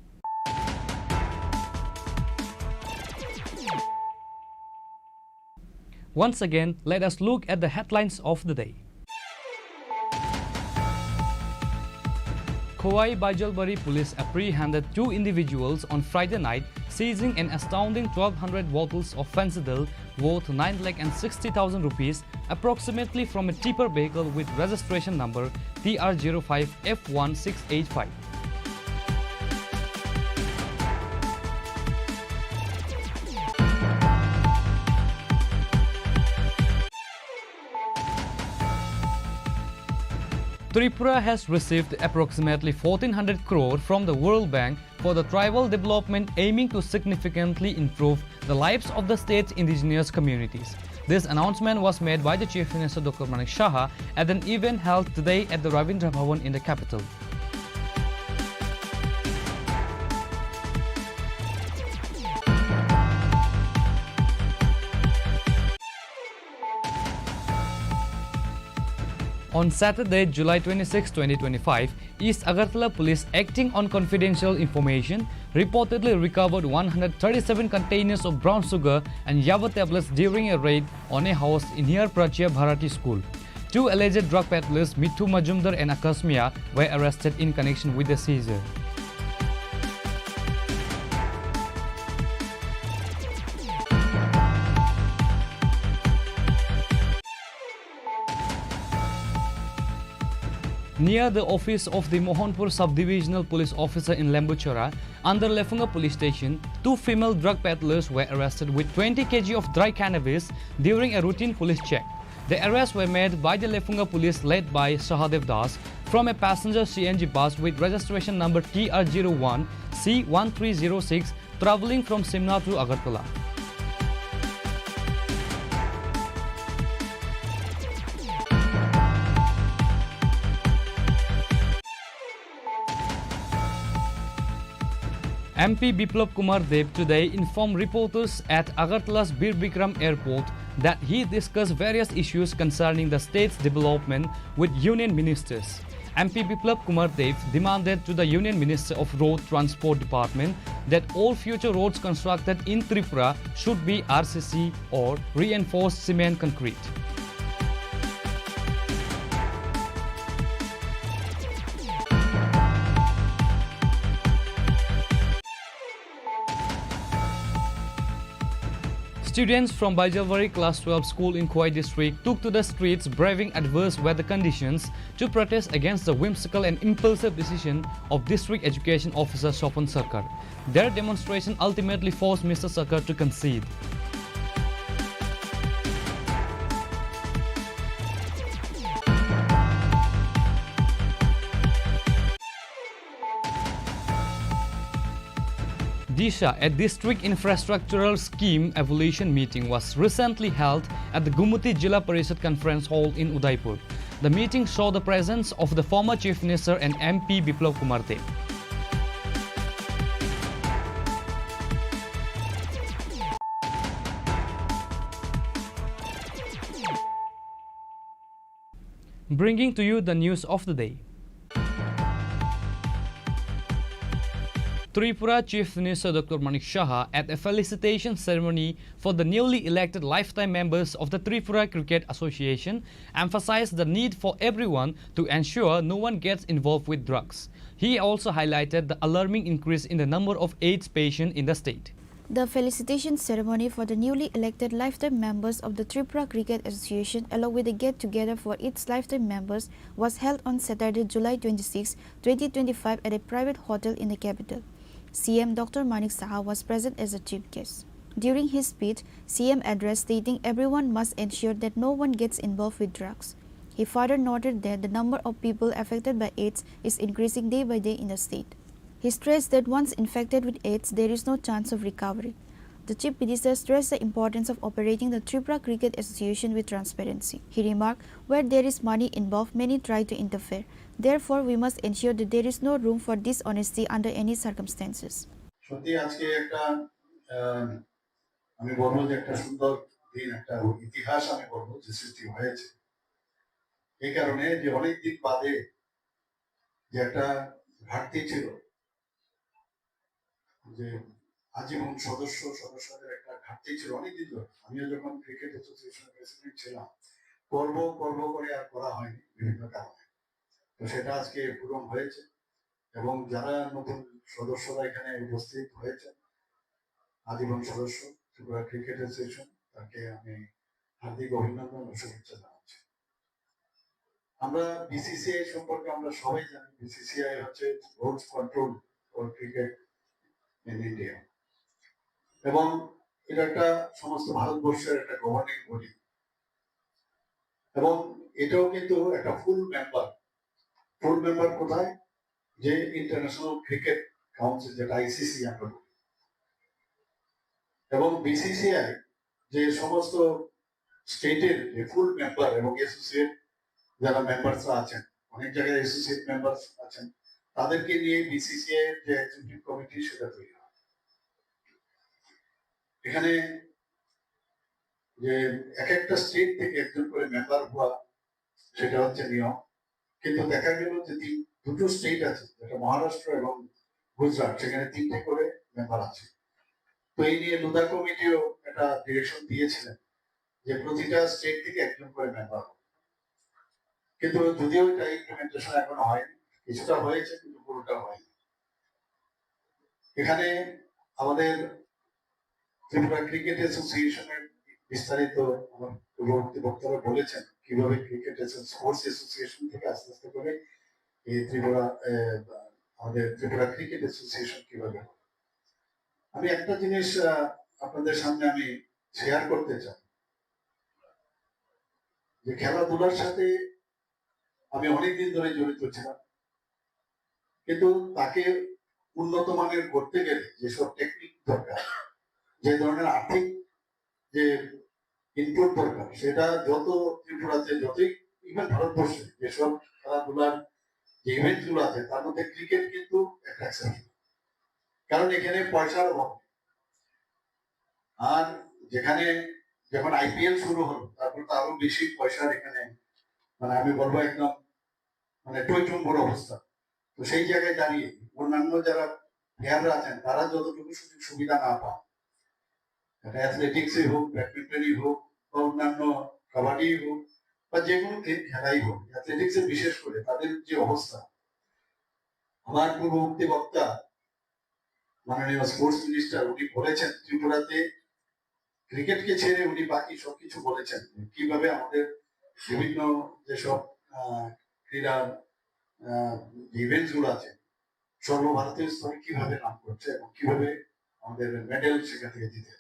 Once again, let us look at the headlines of the day. Khowai Baijalbari police apprehended 2 individuals on Friday night, seizing an astounding 1,200 bottles of fentanyl worth 9,60,000 rupees, approximately from a tipper vehicle with registration number TR05F1685. Tripura has received approximately 1,400 crore from the World Bank for the tribal development, aiming to significantly improve the lives of the state's indigenous communities. This announcement was made by the Chief Minister Dr. Manik Saha at an event held today at the Ravindra Bhavan in the capital. On Saturday, July 26, 2025, East Agartala Police, acting on confidential information, reportedly recovered 137 containers of brown sugar and Yava tablets during a raid on a house near Prachya Bharati School. 2 alleged drug peddlers, Mithu Majumdar and Akash Mia, were arrested in connection with the seizure. Near the office of the Mohanpur Sub-Divisional Police Officer in Lembuchara, under Lefunga Police Station, 2 female drug peddlers were arrested with 20 kg of dry cannabis during a routine police check. The arrests were made by the Lefunga Police led by Sahadev Das from a passenger CNG bus with registration number TR01 C1306 travelling from Simla to Agartala. MP Biplab Kumar Dev today informed reporters at Agartala's Bir Bikram Airport that he discussed various issues concerning the state's development with union ministers. MP Biplab Kumar Dev demanded to the Union Minister of Road Transport Department that all future roads constructed in Tripura should be RCC or reinforced cement concrete. Students from Baijalbari Class 12 School in Khowai District took to the streets braving adverse weather conditions to protest against the whimsical and impulsive decision of District Education Officer Sopan Sarkar. Their demonstration ultimately forced Mr. Sarkar to concede. Disha, a district infrastructural scheme evaluation meeting, was recently held at the Gumuti Jilla Parishad Conference Hall in Udaipur. The meeting saw the presence of the former Chief Minister and MP Biplab Kumar Dev. Bringing to you the news of the day. Tripura Chief Minister Dr. Manik Saha at a felicitation ceremony for the newly elected lifetime members of the Tripura Cricket Association emphasized the need for everyone to ensure no one gets involved with drugs. He also highlighted the alarming increase in the number of AIDS patients in the state. The felicitation ceremony for the newly elected lifetime members of the Tripura Cricket Association, along with a get-together for its lifetime members, was held on Saturday, July 26, 2025 at a private hotel in the capital. CM Dr. Manik Saha was present as a chief guest. During his speech, CM addressed stating everyone must ensure that no one gets involved with drugs. He further noted that the number of people affected by AIDS is increasing day by day in the state. He stressed that once infected with AIDS, there is no chance of recovery. The Chief Minister stressed the importance of operating the Tripura Cricket Association with transparency. He remarked, where there is money involved, many try to interfere. Therefore, we must ensure that there is no room for dishonesty under any circumstances. সত্যি আজকে একটা আমি বলবো যে একটা সুন্দর দিন, একটা ইতিহাস আমি বলবো যে সৃষ্টি হয়েছে। এই কারণে যে অনেক দিন বাদে যে একটা ঘাটতি ছিল, যে আজীবন সদস্যদের একটা ঘাটতি ছিল অনেকদিন ধরে। আমিও যখন ক্রিকেট অ্যাসোসিয়েশনের প্রেসিডেন্ট ছিলাম, করব করে আর করা হয়নি বিভিন্ন কারণে। তো সেটা আজকে পূরণ হয়েছে এবং যারা নতুন সদস্যরা এখানে উপস্থিত হয়েছেন, আজীবন সদস্য ত্রিপুরা ক্রিকেট অ্যাসোসিয়েশন, তাকে আমি হার্দিক অভিনন্দন ও শুভেচ্ছা জানাচ্ছি। আমরা বিসিসিআই সম্পর্কে আমরা সবাই জানি, বিসিসিআই হচ্ছে rules control for cricket in India, এবং এটা একটা সমস্ত ভারতবর্ষের একটা গভর্নিং বডি, এবং এটাও কিন্তু একটা ফুল মেম্বার কোথায়, যে ইন্টারন্যাশনাল ক্রিকেট কাউন্সিল, যেটা আইসিসি আমরা বলি, এবং বিসিসিআই যে সমস্ত স্টেটের যে ফুল মেম্বার এবং অ্যাসোসিয়েট যারা মেম্বারসরা আছেন, অনেক জায়গায় অ্যাসোসিয়েট মেম্বার আছেন, তাদেরকে নিয়ে বিসিসিআই এর যে এক্সিকিউটিভ কমিটি সেটা তৈরি হয়। এখানে যে এক একটা স্টেট থেকে একজন করে মেম্বার হওয়া, সেটা হচ্ছে নিয়ম, কিন্তু দেখা গেল যে দুটো স্টেট আছে, যেটা মহারাষ্ট্র এবং গুজরাট, সেখানে 3টে করে মেম্বার আছে। তো এই নিয়ে লুদা কমিটিও একটা ডিরেকশন দিয়েছিলেন যে প্রতিটা স্টেট থেকে একজন করে মেম্বার হবে, কিন্তু যদিও এটা ইমপ্লিমেন্টেশন এখনো হয়নি, কিছুটা হয়েছে কিন্তু পুরোটা হয়নি। এখানে আমাদের ত্রিপুরা ক্রিকেট অ্যাসোসিয়েশনের বিস্তারিত আমার পূর্ববর্তী বক্তারা বলেছেন কিভাবে ক্রিকেট স্পোর্টস অ্যাসোসিয়েশন থেকে আস্তে আস্তে করে এই আমাদের ত্রিপুরা ক্রিকেট অ্যাসোসিয়েশন কিভাবে। আমি একটা জিনিস আপনাদের সামনে আমি শেয়ার করতে চাই, যে খেলাধুলার সাথে আমি অনেকদিন ধরে জড়িত ছিলাম, কিন্তু তাকে উন্নত মানের করতে গেলে যেসব টেকনিক দরকার, যে ধরনের আর্থিক যে ইনপুট দরকার, সেটা যত ত্রিপুরাতে, যতই ইভেন ভারতবর্ষে যেসব খেলাধুলার যে ইভেন্ট গুলো আছে, তার মধ্যে ক্রিকেট কিন্তু একটা এক্সেপশন, কারণ এখানে পয়সার অভাব। আর যেখানে যখন আইপিএল শুরু হলো, তারপর তো আরো বেশি পয়সার এখানে, মানে আমি বলবো একদম মানে টইটুম্বর অবস্থা। তো সেই জায়গায় দাঁড়িয়ে অন্যান্য যারা প্লেয়াররা আছেন, তারা যতটুকু সুযোগ সুবিধা না পান, অ্যাথলেটিক্সই হোক, ব্যাডমিন্টনই হোক, বা অন্যান্য কাবাডি হোক, বা যে কোনো খেলাই হোক, অ্যাথলেটিক্সে বিশেষ করে তাদের যে অবস্থা, আমার পূর্ববর্তী বক্তা মাননীয় স্পোর্টস মিনিস্টার উনি বলেছেন ত্রিপুরাতে ক্রিকেটকে ছেড়ে উনি বাকি সবকিছু বলেছেন, কিভাবে আমাদের বিভিন্ন যেসব ক্রীড়া ইভেন্টস গুলো আছে সর্বভারতীয় স্তরে কিভাবে নাম করছে এবং কিভাবে আমাদের মেডেল সেখান থেকে জিতে।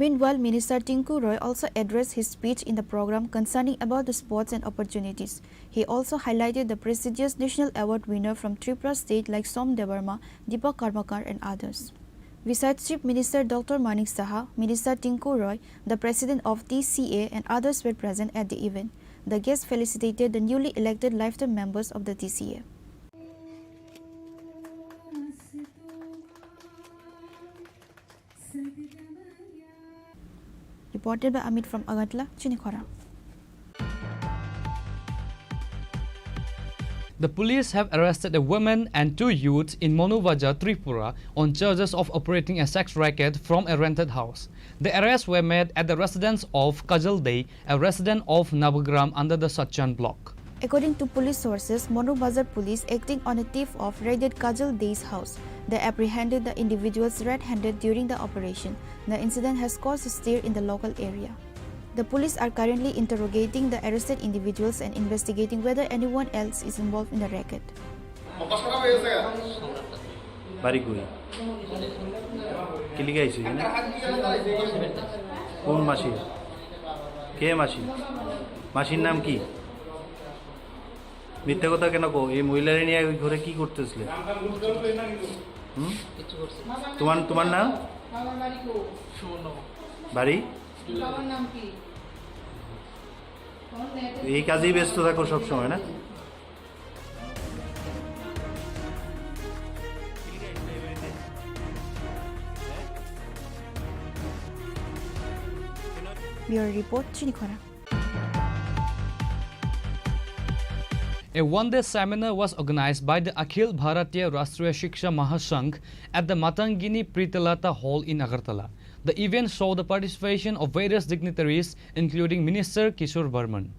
Meanwhile, Minister Tinku Roy also addressed his speech in the program concerning about the sports and opportunities. He also highlighted the prestigious national award winner from Tripura state like Som Devarma, Deepak Karmakar and others. Besides Chief Minister Dr. Manik Saha, Minister Tinku Roy, the President of TCA and others were present at the event. The guests felicitated the newly elected lifetime members of the TCA. Reported by Amit from Agartala, Chini Khorang. The police have arrested a woman and 2 youths in Monubaja, Tripura on charges of operating a sex racket from a rented house. The arrests were made at the residence of Kajal Dey, a resident of Navagram under the Satchan block. According to police sources, Monu Bazar police acting on a tip-off raided Kajal Dey's house. They apprehended the individuals red-handed during the operation. The incident has caused a stir in the local area. The police are currently interrogating the arrested individuals and investigating whether anyone else is involved in the racket. কোন মাসি? কে মাসি? মাসির নাম কি? মিথ্যা কথা কেন কো? এই মহিলারে নিয়ে ওই ঘরে কি করতেছিলে? তোমার নাম? বাড়ি? এই কাজেই ব্যস্ত থাকো সবসময় না? Bureau Report, Chini Khorang. A one-day seminar was organized by the Akhil Bharatiya Rashtriya Shiksha Mahasangh at the Matangini Pritilata Hall in Agartala. The event saw the participation of various dignitaries, including Minister Kishore Burman.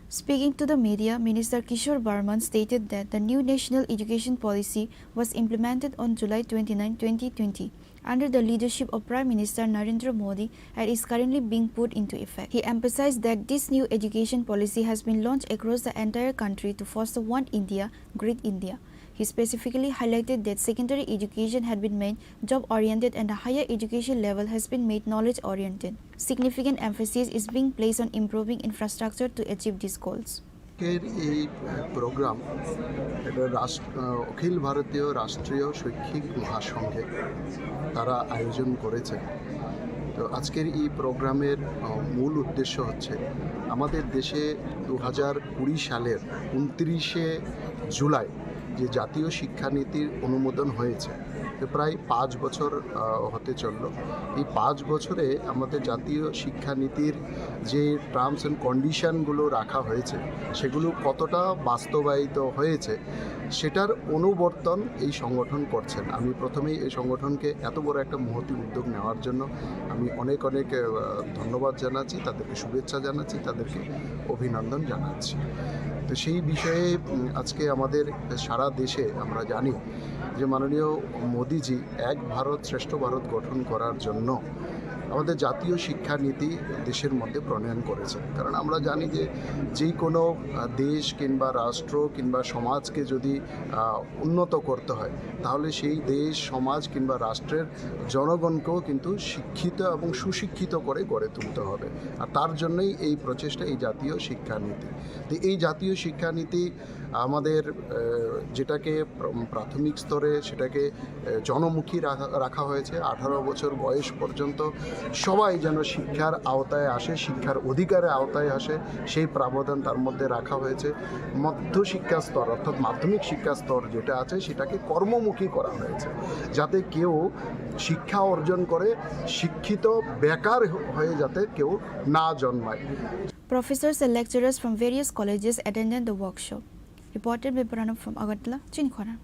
Speaking to the media, Minister Kishore Burman stated that the new national education policy was implemented on July 29, 2020 under the leadership of Prime Minister Narendra Modi and is currently being put into effect. He emphasized that this new education policy has been launched across the entire country to foster One India, Great India. He specifically highlighted that secondary education had been made job-oriented and the higher education level has been made knowledge-oriented. Significant emphasis is being placed on improving infrastructure to achieve these goals. এই programme এটা অখিল ভারতীয় রাষ্ট্রীয় শৈক্ষিক মহাসংঘে তারা আয়োজন করেছে। তো আজকের এই প্রোগ্রামের মূল উদ্দেশ্য হচ্ছে আমাদের দেশে 2020 সালের 29শে জুলাই যে জাতীয় শিক্ষানীতির অনুমোদন হয়েছে, প্রায় 5 বছর হতে চলল। এই 5 বছরে আমাদের জাতীয় শিক্ষানীতির যে টার্মস অ্যান্ড কন্ডিশনগুলো রাখা হয়েছে সেগুলো কতটা বাস্তবায়িত হয়েছে সেটার অনুবর্তন এই সংগঠন করছেন। আমি প্রথমেই এই সংগঠনকে এত বড় একটা মহতী উদ্যোগ নেওয়ার জন্য আমি অনেক ধন্যবাদ জানাচ্ছি, তাদেরকে শুভেচ্ছা জানাচ্ছি, তাদেরকে অভিনন্দন জানাচ্ছি। তো সেই বিষয়ে আজকে আমাদের সারা দেশে আমরা জানি যে মাননীয় মোদিজি এক ভারত শ্রেষ্ঠ ভারত গঠন করার জন্য আমাদের জাতীয় শিক্ষানীতি দেশের মধ্যে প্রণয়ন করেছে। কারণ আমরা জানি যে যে কোনো দেশ কিংবা রাষ্ট্র কিংবা সমাজকে যদি উন্নত করতে হয় তাহলে সেই দেশ সমাজ কিংবা রাষ্ট্রের জনগণকেও কিন্তু শিক্ষিত এবং সুশিক্ষিত করে গড়ে তুলতে হবে। আর তার জন্যই এই প্রচেষ্টা, এই জাতীয় শিক্ষানীতি। তো এই জাতীয় শিক্ষানীতি আমাদের যেটাকে প্রাথমিক স্তরে সেটাকে জনমুখী রাখা হয়েছে। 18 বছর বয়স পর্যন্ত সবাই যেন শিক্ষার আওতায় আসে, শিক্ষার অধিকারের আওতায় আসে, সেই প্রাবধান তার মধ্যে রাখা হয়েছে। মধ্যশিক্ষা স্তর অর্থাৎ মাধ্যমিক শিক্ষা স্তর যেটা আছে সেটাকে কর্মমুখী করা হয়েছে, যাতে কেউ শিক্ষা অর্জন করে শিক্ষিত বেকার হয়ে যাতে কেউ না জন্মায়। Professors and lecturers from various colleges attended the workshop. Reported by Pranab from Agartala, Chini Khorang.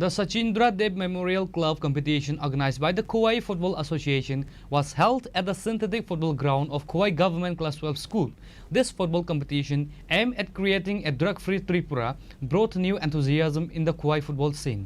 The Sachindra Dev Memorial Club competition organized by the Kuwai Football Association was held at the synthetic football ground of Kuwai Government Class 12 School. This football competition, aimed at creating a drug-free Tripura, brought new enthusiasm in the Kuwai football scene.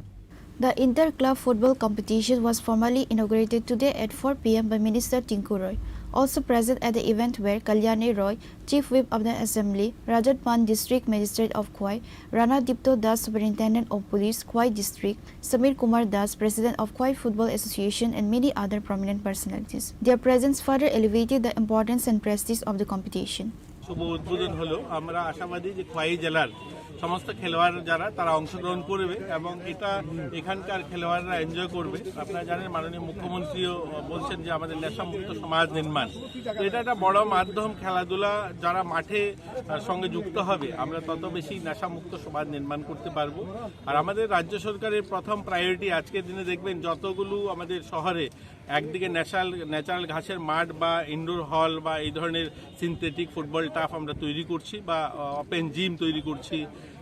The inter-club football competition was formally inaugurated today at 4 p.m. by Minister Tinku Roy. Also present at the event were Kalyani Roy, Chief Whip of the Assembly, Rajat Pan District Magistrate of Kuwai, Rana Dipto Das, Superintendent of Police, Kuwai District, Samir Kumar Das, President of Kuwai Football Association, and many other prominent personalities. Their presence further elevated the importance and prestige of the competition. শুভ উদ্বোধন হলো। আমরা আশাবাদী যে খোয়াই জেলার সমস্ত খেলোয়াড় যারা তারা অংশগ্রহণ করবে এবং এটা এখানকার খেলোয়াড়রা এনজয় করবে। আপনারা জানেন মাননীয় মুখ্যমন্ত্রীও বলছেন যে আমাদের নেশামুক্ত সমাজ নির্মাণ, তো এটা একটা বড় মাধ্যম। খেলাধুলা যারা মাঠে সঙ্গে যুক্ত হবে আমরা তত বেশি নেশামুক্ত সমাজ নির্মাণ করতে পারবো। আর আমাদের রাজ্য সরকারের প্রথম প্রায়োরিটি আজকের দিনে দেখবেন যতগুলো আমাদের শহরে একদিকে ন্যাচারাল ঘাসের মাঠ বা ইনডোর হল বা এই ধরনের সিনথেটিক ফুটবল টাফ আমরা তৈরি করছি বা ওপেন জিম তৈরি করছি।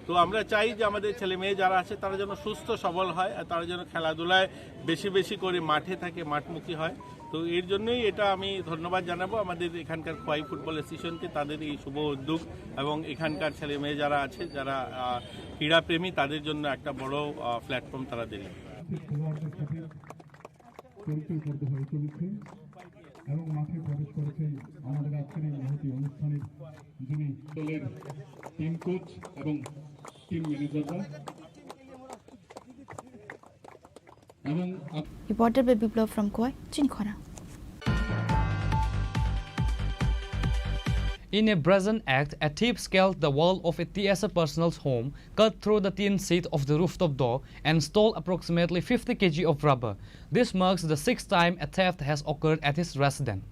তো আমরা চাই যে আমাদের ছেলে মেয়ে যারা আছে তারা যেন সুস্থ সবল হয় আর তারা যেন খেলাধুলায় বেশি বেশি করে মাঠে থাকে, মাঠমুখী হয়। তো এর জন্যই এটা আমি ধন্যবাদ জানাবো আমাদের এখানকার খোয়াই ফুটবল অ্যাসোসিয়েশনকে, তাদের এই শুভ উদ্যোগ এবং এখানকার ছেলে মেয়ে যারা আছে যারা ক্রীড়াপ্রেমী তাদের জন্য একটা বড় প্ল্যাটফর্ম তারা দিলেন। এবং মাঠে প্রবেশ করেছেন আমাদের আজকের এই মহতী অনুষ্ঠানের যিনি দলের টিম কোচ এবং টিম ম্যানেজাররা এবং Reported by Biplav from Kuwai, Chini Khorang. In a brazen act, a thief scaled the wall of a TSA personal's home, cut through the tin sheet of the rooftop door, and stole approximately 50 kg of rubber. This marks the 6th time a theft has occurred at his residence.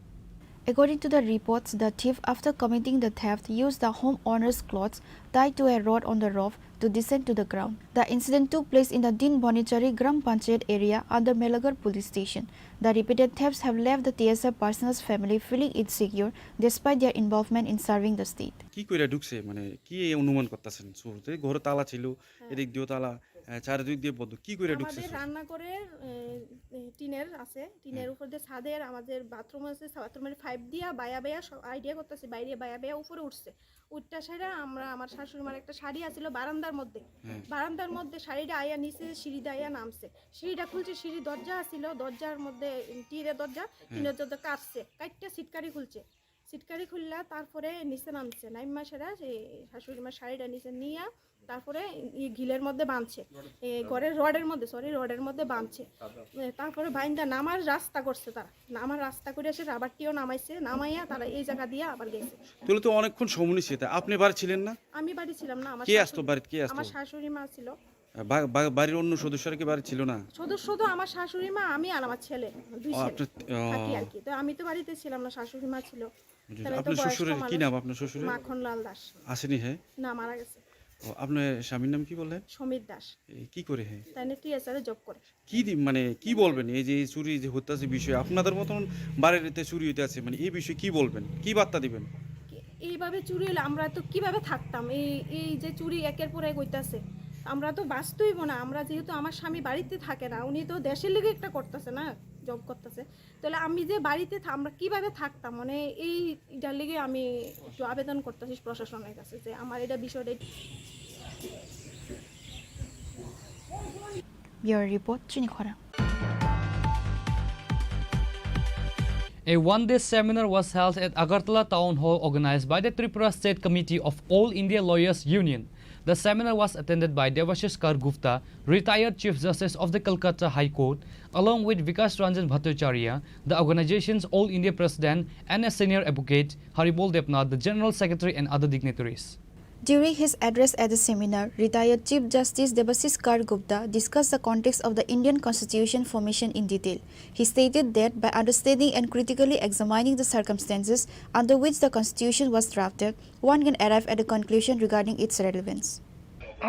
According to the reports, the thief, after committing the theft, used the homeowner's clothes tied to a rod on the roof to descend to the ground. The incident took place in the Din Bonichari Gram Panchayat area under Melagar police station. The repeated thefts have left the TSR personnel's family feeling insecure despite their involvement in serving the state. কি কইরা ঢুকছে মানে কি অনুমান করতেছেন শুরুতে ঘরে তালা ছিল এদিক দিয়ে তালা চারিদিক দিয়ে বন্ধ কি কইরা ঢুকছে আমাদের রান্না করে টিনের আছে টিনের উপর দিয়ে ছাদের আমাদের বাথরুম আছে বাথরুমের পাইপ দিয়া বায়া আইডিয়া করতেছি বাইরে বায়া উপরে উঠছে উঠটা সেরা আমরা আমার শাশুড়িমার একটা শাড়ি আছিল বারান্দার মধ্যে শাড়িটা আয়া নিচে সিঁড়িতে আয়া নামছে সিঁড়িটা খুলছে সিঁড়ি দরজা আছিল দরজার মধ্যে টিনের দরজা কাটছে কাটটা সিটকারি খুলছে সিটকারি খুললা তারপরে নিচে নামছে নাইমা সেরা শাশুড়িমার শাড়িটা নিচে নিয়ে তারপরে গিলের মধ্যে বাঁধছে ঘরের রডের মধ্যে বাঁধছে তারপরে বাইন্দা নামার রাস্তা করছে তারা নামার রাস্তা করে এসে রাবারটিও নামাইছে নামাইয়া তারা এই জায়গা দিয়ে আবার গেছে তাহলে তো অনেকক্ষণ সময় নিছে আপনি বাড়ি ছিলেন না আমি বাড়ি ছিলাম না কে আসতো বাড়িতে কে আসতো আমার শাশুড়ি মা ছিল বাড়ির অন্য সদস্যরা কি বাড়ি ছিল না শুধু আমার শাশুড়ি মা আমি আর আমার ছেলে দুই ছেলে থাকি আর কি তো আমি তো বাড়িতে ছিলাম না শাশুড়ি মা ছিল আপনার শ্বশুরের কি নাম আপনার শ্বশুরের মাখনলাল দাস আসেনি হ্যাঁ না মারা গেছে আপনার স্বামীর নাম কি বললেন সমীর দাস কি করে হ্যাঁ তাই না টিএসআর জব করে কি মানে কি বলবেন এই যে চুরি যে হত্যাছে বিষয় আপনাদের মতন বাড়িতে চুরি হইতে আছে মানে এই বিষয়ে কি বলবেন কি বার্তা দিবেন এইভাবে চুরি হলে আমরা তো কিভাবে থাকতাম এই যে চুরি একের পর এক হইতাছে আমরা তো বাঁচতেইব না আমরা যেহেতু আমার স্বামী বাড়িতে থাকে না উনি তো দেশের লিগে একটা করতেছে না জব করতেছে তাহলে আমি যে বাড়িতে আমরা কিভাবে থাকতাম মানে এইটার লিগে আমি একটু আবেদন করতেছি প্রশাসনের কাছে যে আমার এটা বিষয়টা Bureau Report, Chini Khorang. A one-day seminar was held at Agartala Town Hall organized by the Tripura State Committee of All India Lawyers Union. The seminar was attended by Devashish Kar Gupta, retired Chief Justice of the Calcutta High Court, along with Vikas Ranjan Bhattacharya, the organization's All India President, and a senior advocate, Haribol Depnath, the General Secretary, and other dignitaries. During his address at the seminar, retired Chief Justice Devashish Kar Gupta discussed the context of the Indian Constitution formation in detail. He stated that by understanding and critically examining the circumstances under which the Constitution was drafted, one can arrive at a conclusion regarding its relevance.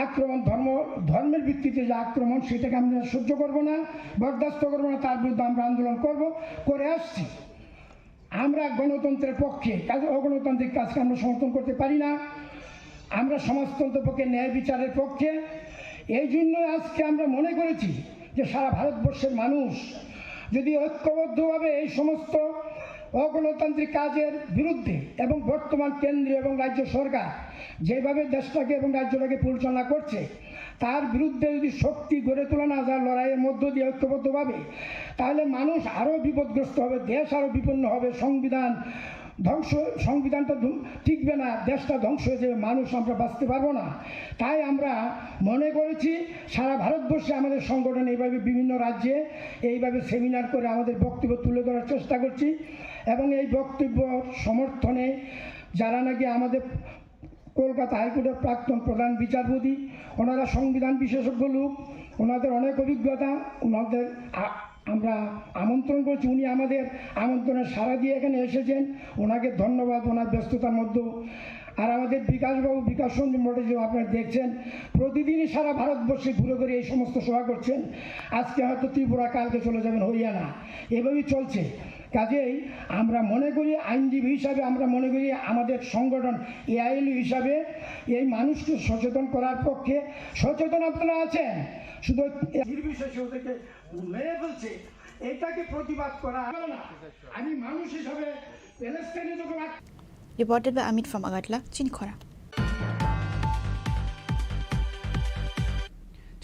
আক্রমণ ধর্মের ভিত্তিতে যে আক্রমণ সেটাকে আমরা সহ্য করব না বরদাস্ত করব না তার বিরুদ্ধে আমরা আন্দোলন করে আসছি আমরা গণতন্ত্রের পক্ষে কাজে অগণতান্ত্রিক কাজকে আমরা সমর্থন করতে পারি না আমরা সমাজতন্ত্রের পক্ষে ন্যায় বিচারের পক্ষে এই জন্য আজকে আমরা মনে করেছি যে সারা ভারতবর্ষের মানুষ যদি ঐক্যবদ্ধভাবে এই সমস্ত অগণতান্ত্রিক কাজের বিরুদ্ধে এবং বর্তমান কেন্দ্রীয় এবং রাজ্য সরকার যেভাবে দেশটাকে এবং রাজ্যটাকে পরিচালনা করছে তার বিরুদ্ধে যদি শক্তি গড়ে তোলা না যায় লড়াইয়ের মধ্য দিয়ে ঐক্যবদ্ধভাবে তাহলে মানুষ আরও বিপদগ্রস্ত হবে দেশ আরও বিপন্ন হবে সংবিধানটা টিকবে না দেশটা ধ্বংস হয়ে যাবে মানুষ আমরা বাঁচতে পারবো না তাই আমরা মনে করেছি সারা ভারতবর্ষে আমাদের সংগঠন এইভাবে বিভিন্ন রাজ্যে এইভাবে সেমিনার করে আমাদের বক্তব্য তুলে ধরার চেষ্টা করছি এবং এই বক্তব্য সমর্থনে যারা নাকি আমাদের কলকাতা হাইকোর্টের প্রাক্তন প্রধান বিচারপতি ওনারা সংবিধান বিশেষজ্ঞ লোক ওনাদের অনেক অভিজ্ঞতা ওনাদের আমরা আমন্ত্রণ করছি উনি আমাদের আমন্ত্রণে সাড়া দিয়ে এখানে এসেছেন ওনাকে ধন্যবাদ ওনার ব্যস্ততার মধ্যেও আর আমাদের বিকাশবাবু বিকাশ রঞ্জন ভট্টাচার্য আপনারা দেখছেন প্রতিদিনই সারা ভারতবর্ষে ঘুরে ঘুরে এই সমস্ত সভা করছেন আজকে হয়তো ত্রিপুরা কালকে চলে যাবেন হরিয়ানা এভাবেই চলছে কাজেই আমরা মনে করি আইনজীবী হিসাবে আমরা মনে করি আমাদের সংগঠন এআইএলইউ হিসাবে এই মানুষকে সচেতন করার পক্ষে সচেতন আপনারা আছেন শুধু নির্বিশেষে ওদেরকে মেরে ফেলছে এটাকে প্রতিবাদ করা না আমি মানুষ হিসাবে প্যালেস্টাইনে যখন Reported by Amit from Agartala, Chini Khorang.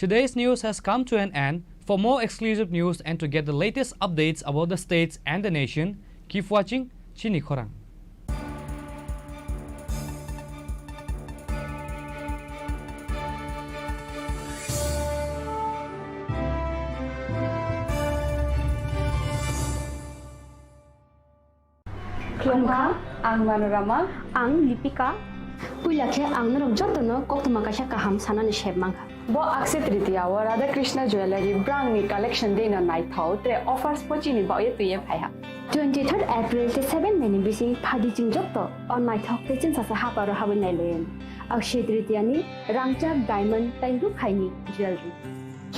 Today's news has come to an end. For more exclusive news and to get the latest updates about the states and the nation, keep watching Chini Khorang. Klongka, ang Manorama, ang Lipika. Puilakhe ang narok jotono koktuma kasha kaham sanani sheb mangka. Bo Akshaya Tritiya wa Radha Krishna Jewelry brand ni collection dena nai thau tre offers pochini ba ye tuye phaiha. 23rd April te 7 May ni bisi phadi ching jok to on my thok te chin sa sa haparo hawen nai len akshay tritiya ni rangchak diamond tai ru khaini jewelry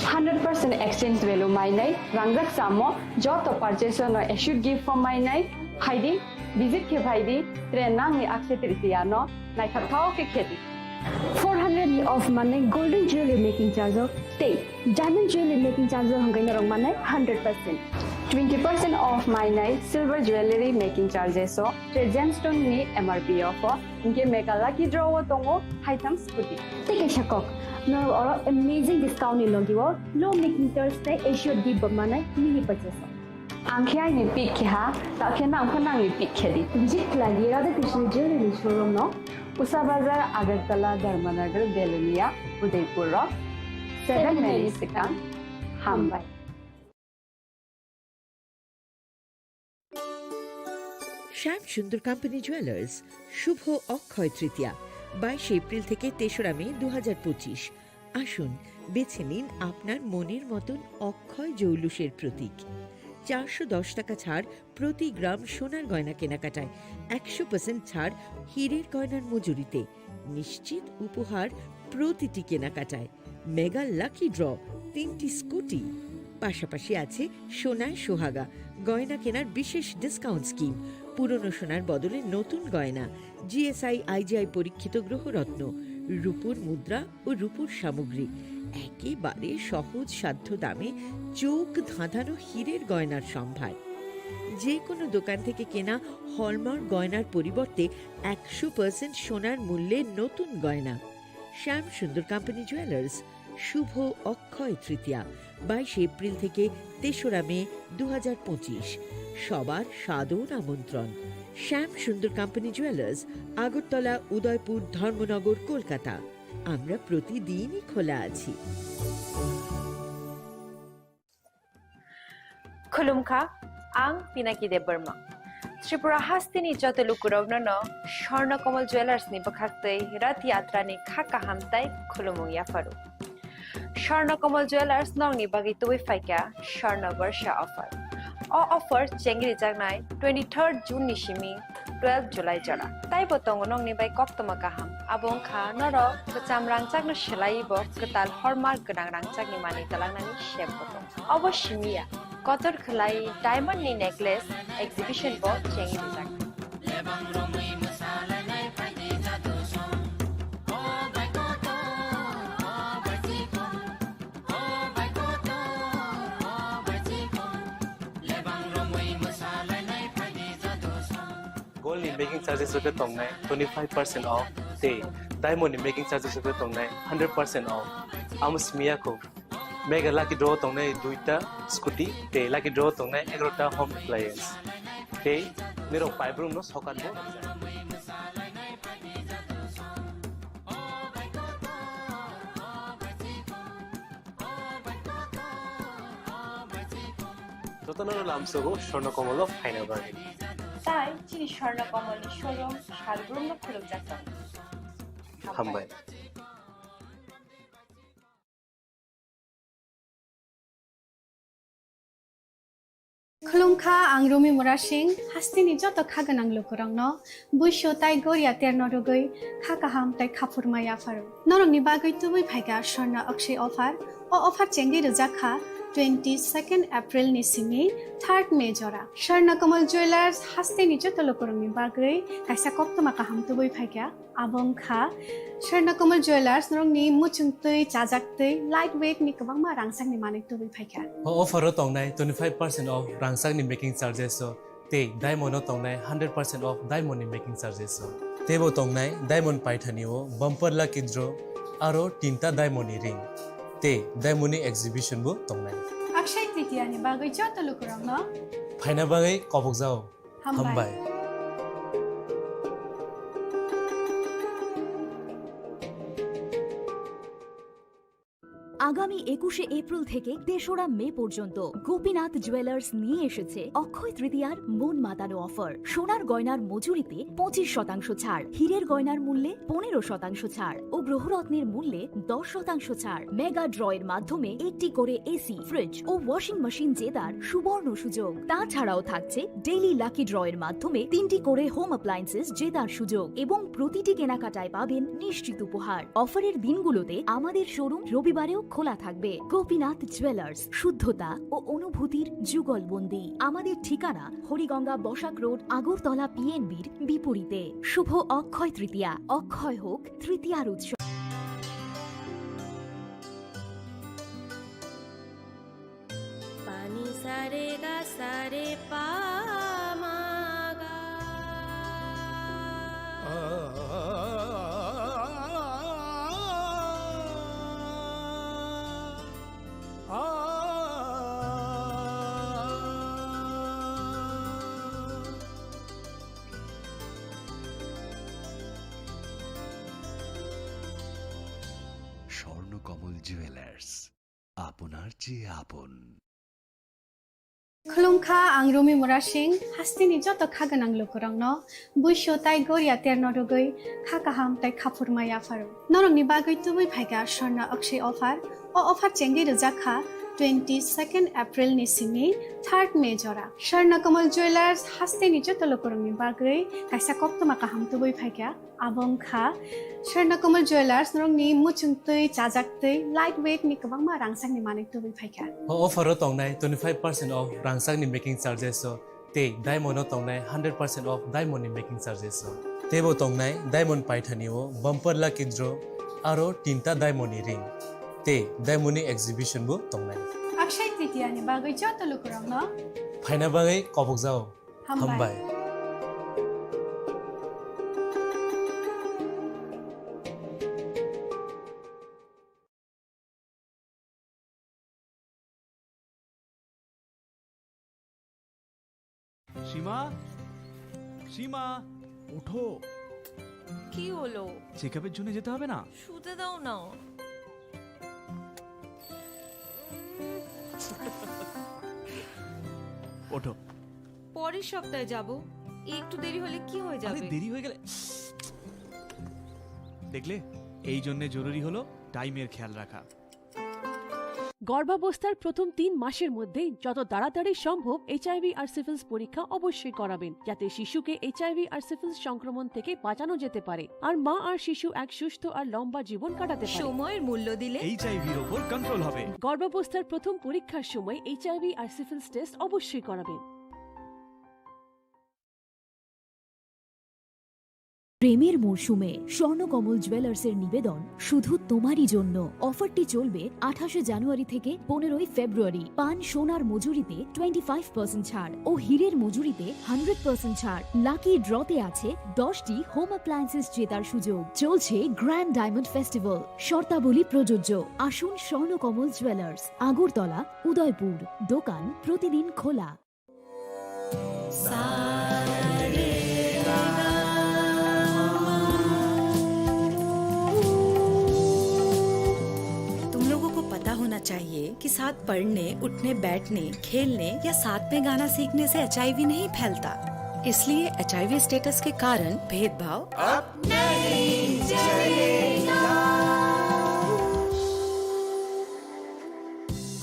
100% exchange value mai nai rangjak samo joto purchase no should give for mai nai phaidi visit ke phaidi train nang ni akshay tritiya no nai thak ke kheti 400 of money golden jewelry making charge of te diamond jewelry making charge hangai na rong manai 100% 20% off my night silver jewelry making charges so gemstone ni MRP offer inke mega lucky draw tongo item scooty take a shakok no or amazing discount ni logiwo low making charge te should give manai mini purchase angkhya ni pick kha ta khena angkhana ni pick khedi jit lagi radha krishna jewelry showroom no Usa Bazar Agartala Dharmanagar Belunia Udaipur 7 May Sikang Hambai Shyam Sundar company jewellers Shubho Akshaya Tritiya 22 April থেকে 3রা মে 2025 আসুন বেছে নিন আপনার মনের মতন অক্ষয় জৌলুসের প্রতীক 410 টাকা ছাড় প্রতি গ্রাম সোনার গয়না কেনাকাটায় 100% ছাড় হীরের গয়নার মজুরিতে নিশ্চিত উপহার প্রতিটি কেনাকাটায় মেগা লাকি ড্র 3টি স্কুটি পাশাপাশি আছে সোনায় সোহাগা গয়না কেনার বিশেষ ডিসকাউন্ট স্কিম পুরনো সোনার বদলে নতুন গয়না জিএসআই আইজিআই পরীক্ষিত গ্রহরত্ন রূপোর মুদ্রা ও রূপোর সামগ্রী একেবারে সহজ সাধ্য দামে চোখ ধাঁধানো হীরের গয়নার সম্ভার যে কোনো দোকান থেকে কেনা হলমার্ক গয়নার পরিবর্তে 100% সোনার মূল্যে নতুন গয়না শ্যাম সুন্দর কোম্পানি জুয়েলার্স শুভ অক্ষয় তৃতীয়া 22 এপ্রিল থেকে 3রা মে 2025 সবার সাদর আমন্ত্রণ শ্যাম সুন্দর কোম্পানি জুয়েলার্স আগরতলা উদয়পুর ধর্মনগর কলকাতা আমরা প্রতিদিনই খোলা আছি খুলুমখা আং পিনাকি দেব বর্মা ত্রিপুরা হাস্তিনি যত লুকুরগ্ন স্বর্ণকমল জুয়েলার্স নি বখাক্তই রথ যাত্রা নি খাকা হামতাই খুলুমু ইয়াফারু স্বর্ণকমল জুয়েলার্স নংনি বাগি তুই ফাইকা স্বর্ণ বর্ষা অফার অফার চেঙ্গি জাগনাই 23rd জুন নিশিমি 12 জুলাই জরা তাই বতং নংনি বাই কক্তমা কাহাম আবং খা নর বচাম রাংচাক ন সেলাইব কতাল হরমার্ক গনাং রাংচাক নি মানি তালাংনানি শেপ বতং অবশ্যমিয়া কতর খলাই ডায়মন্ড নি নেকলেস এক্সিবিশন ব Changi jug Gold in making charges of the tongnai 25% off. Day diamond in making charges of the tongnai 100% off. Amus miyako mega lucky draw tongnai duita scooty. Day lucky draw tongnai 11ta home appliance. Day niro pipe room no sokan bo. Totanoro lamsogo shornokomolo final bargain. তাই চিনি স্বর্ণকমলের showroom সারগুণ খুলুক যাত্রা হামবাই খুলুমখা আং রুমি মুরা সিং হাস্তিনি যত খাগানাং লুকুরংনো বুইশো তাই গরিয়া তের নরগৈ খাকাহাম তাই খাফুরমাই আফারু নরংনি বাগৈ তুবুই ফাইকা স্বর্ণ অক্ষয় অফার ও অফার চেঙ্গি রুজাখা 22nd April ni simi 3rd May jora Swarnakamal jewellers হাস্তিনি যত লুকুরংনি বাগৈ কাইসা কক্তমা কাহাম তুবুই ফাইকা আবং খা স্বর্ণকমল জুয়েলার্স নরংনি মুচুংতৈ চাজাকতৈ light weight ni kwbangma rangchakni manui tubai phaika offer tongnai 25% off rangsak ni making charges so te diamond tongnai 100% off diamond ni making charges so tebo tongnai diamond paithani o bumper lucky draw aro tinta diamond ni ring te diamond ni exhibition bo tongnai akshay tritiya ni bagoi joto lukurangno phaina bagai kobok jao hambai আগামী 21শে April থেকে 3রা মে পর্যন্ত Gopinath jewellers নিয়ে এসেছে অক্ষয় তৃতীয়ার মন মাতানো offer. সোনার গয়নার মজুরিতে 25% ছাড়, হীরের গয়নার মূল্যে 15% ছাড় ও গ্রহরত্নের মূল্যে 10% ছাড়। মেগা ড্রয়ের মাধ্যমে একটি করে এসি, ফ্রিজ ও ওয়াশিং মেশিন জেতার সুবর্ণ সুযোগ। তাছাড়াও থাকছে ডেইলি লাকি ড্রয়ের মাধ্যমে 3টি করে হোম অ্যাপ্লায়েন্সেস জেতার সুযোগ এবং প্রতিটি কেনাকাটায় পাবেন নিশ্চিত উপহার। অফারের দিনগুলোতে আমাদের শোরুম রবিবারেও খোলা থাকবে। গোপীনাথ জুয়েলার্স, শুদ্ধতা ও অনুভূতির যুগলবন্দি। আমাদের ঠিকানা হরিগঙ্গা বসাক রোড, আগরতলা পিএনবির বিপরীতে। শুভ অক্ষয় তৃতীয়া, অক্ষয় হোক তৃতীয়ার উৎসব। पानी सारे गा सारे पा मा गा স্বর্ণকমল জুয়েলার্স, আপনার চেয়ে আপন। खुलुमखा आं रमि मुरा सिंह हास्तिनि जत खागोनां लोगोरांनो बैसो ताइ गरिया तेरनो रगै खाकाहाम ताइ खाफुरमाय आफारो नरंनि बागै तुबै फाइगा स्वर्ण अक्षय ऑफर ओ ऑफर चेंगि रजाखा 22 एप्रिल नि सिमि 3 मे जरा स्वर्णकमल ज्वेलर्स हास्तिनि जत लोगोरांनि बागै काइसा कप्तमा काहाम तुबै फाइगा आबंखा स्वर्णकमल ज्वेलर्स नरंनि मुचुंतै जाजाक्तै लाइट वेट नि गोबांमा रांसांनि माने तुबै फाइगा ऑफर तंनाय 25% ऑफ रांसांनि मेकिंग चार्जेस ते डायमंड तंनाय 100% ऑफ डायमंड मेकिंग चार्जेस तेबो तंनाय डायमंड पाइथानिओ बम्पर लाकी ड्र आरो 3टा डायमंड रिंग ते डायमंड एग्जिबिशन बो तंनाय अक्षय तृतीया नि बागै जत लोगोरांनो फाइना बागै कबक जाओ हामबाय সীমা, সীমা ওঠো। কি হলো? চেকআপের জন্য যেতে হবে না? শুতে দাও না। ওঠো। পরের সপ্তাহে যাব। একটু দেরি হলে কি হয়ে যাবে? আরে দেরি হয়ে গেলে দেখলে, এই জন্য জরুরি হলো টাইমের খেয়াল রাখা। গর্ভাবস্থার প্রথম 3 মাসের মধ্যে যত তাড়াতাড়ি সম্ভব এইচআইভি আর সিফিলিস পরীক্ষা অবশ্যই করাবেন, যাতে শিশুকে এইচআইভি আর সিফিলিস সংক্রমণ থেকে বাঁচানো যেতে পারে আর মা আর শিশু এক সুস্থ আর লম্বা জীবন কাটাতে পারে। সময়ের মূল্য দিলে এইচআইভির উপর কন্ট্রোল হবে। গর্ভাবস্থার প্রথম পরীক্ষার সময় এইচআইভি আর সিফিলিস টেস্ট অবশ্যই করাবেন। প্রেমের মরশুমে স্বর্ণকমল জুয়েলার্সের নিবেদন শুধু তোমারই জন্য। অফারটি চলবে 28 জানুয়ারি থেকে 15 ফেব্রুয়ারি। পান সোনার মজুরিতে 25% ছাড় ও হীরের মজুরিতে 100% ছাড়। লাকি ড্রতে আছে 10টি হোম অ্যাপ্লায়েন্সেস জেতার সুযোগ। চলছে গ্র্যান্ড ডায়মন্ড ফেস্টিভ্যাল, শর্তাবলী প্রযোজ্য। আসুন স্বর্ণকমল জুয়েলার্স, আগরতলা, উদয়পুর। দোকান প্রতিদিন খোলা। होना चाहिए कि साथ पढ़ने, उठने, बैठने, खेलने या साथ में गाना सीखने से एचआईवी नहीं फैलता। इसलिए एचआईवी स्टेटस के कारण भेदभाव अब नहीं चलेगा।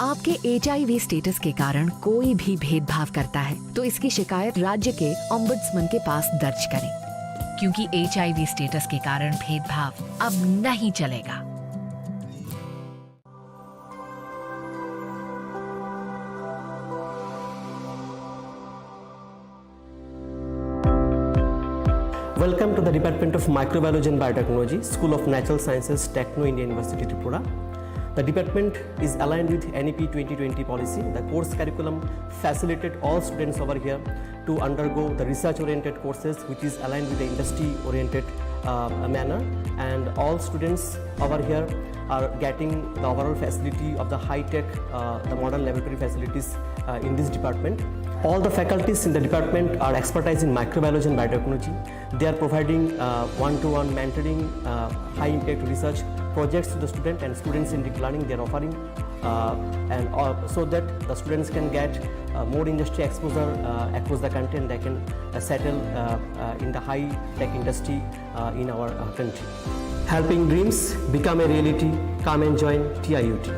आपके एचआईवी स्टेटस के कारण कोई भी भेदभाव करता है तो इसकी शिकायत राज्य के ओम्बुड्समैन के पास दर्ज करें, क्योंकि एचआईवी स्टेटस के कारण भेदभाव अब नहीं चलेगा। Welcome to the Department of Microbiology and Biotechnology, School of Natural Sciences, Techno India University, Tripura. The department is aligned with NEP 2020 policy. The course curriculum facilitated all students over here to undergo the research-oriented courses, which is aligned with the industry-oriented manner. And all students over here are getting the overall facility of the high-tech, the modern laboratory facilities in this department. All the faculties in the department are expertise in microbiology and biotechnology. They are providing one-to-one mentoring, high-impact research projects to the student and students in deep learning. They are offering so that the students can get more industry exposure across the country and they can settle in the high-tech industry in our country. Helping dreams become a reality. Come and join TIUT.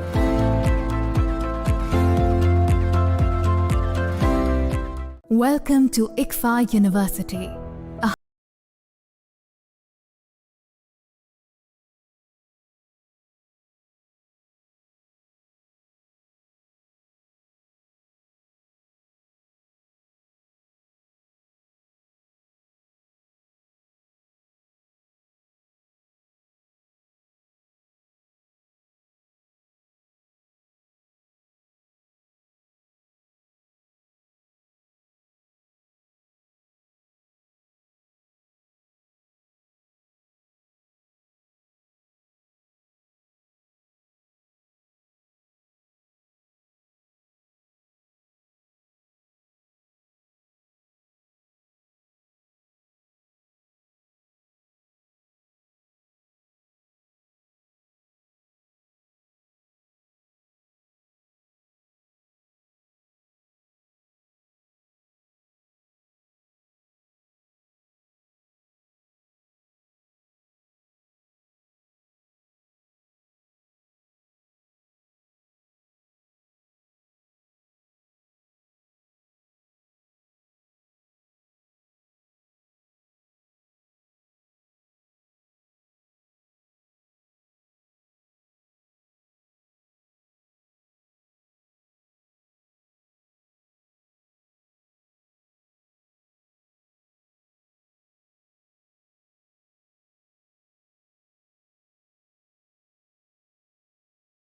Welcome to ICFA University.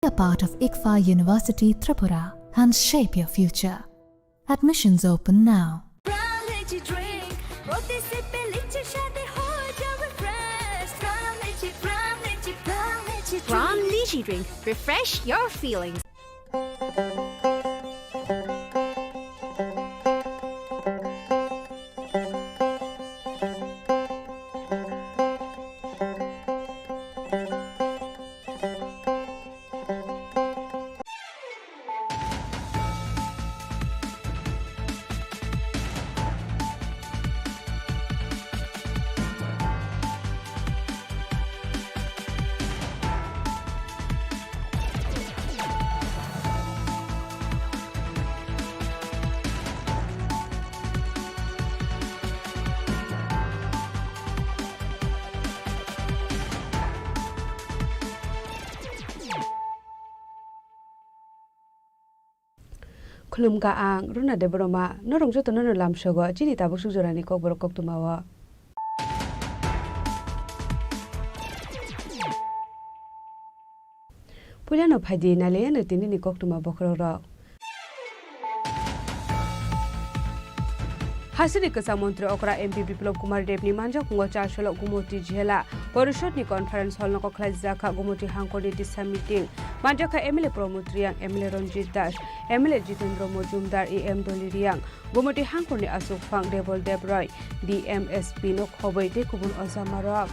Be a part of ICFA University Tripura and shape your future. Admissions open now. Ram Lychee Drink. Refresh your feelings. Khulum ka ang runa de broma no rong joto no lam shogo chini ta busu jorani kok bor kok tumawa Pulano phadi na le na tini ni kok tuma bokro ro Hasini Kasa Mantri Okra MP Biplop Kumar Debni Manja Kungo Chasholo Gumoti Jela Porishot ni conference hall noko Zaka Gumoti Hankodi Disa meeting Manja ka MLA Promotriang MLA Ronjit Dash MLA Jitendra Mojumdar EM Doliriang Gumoti Hankoni Asuk Fang Debol Debroy DMSP no Khoboi te Kubun Osamarok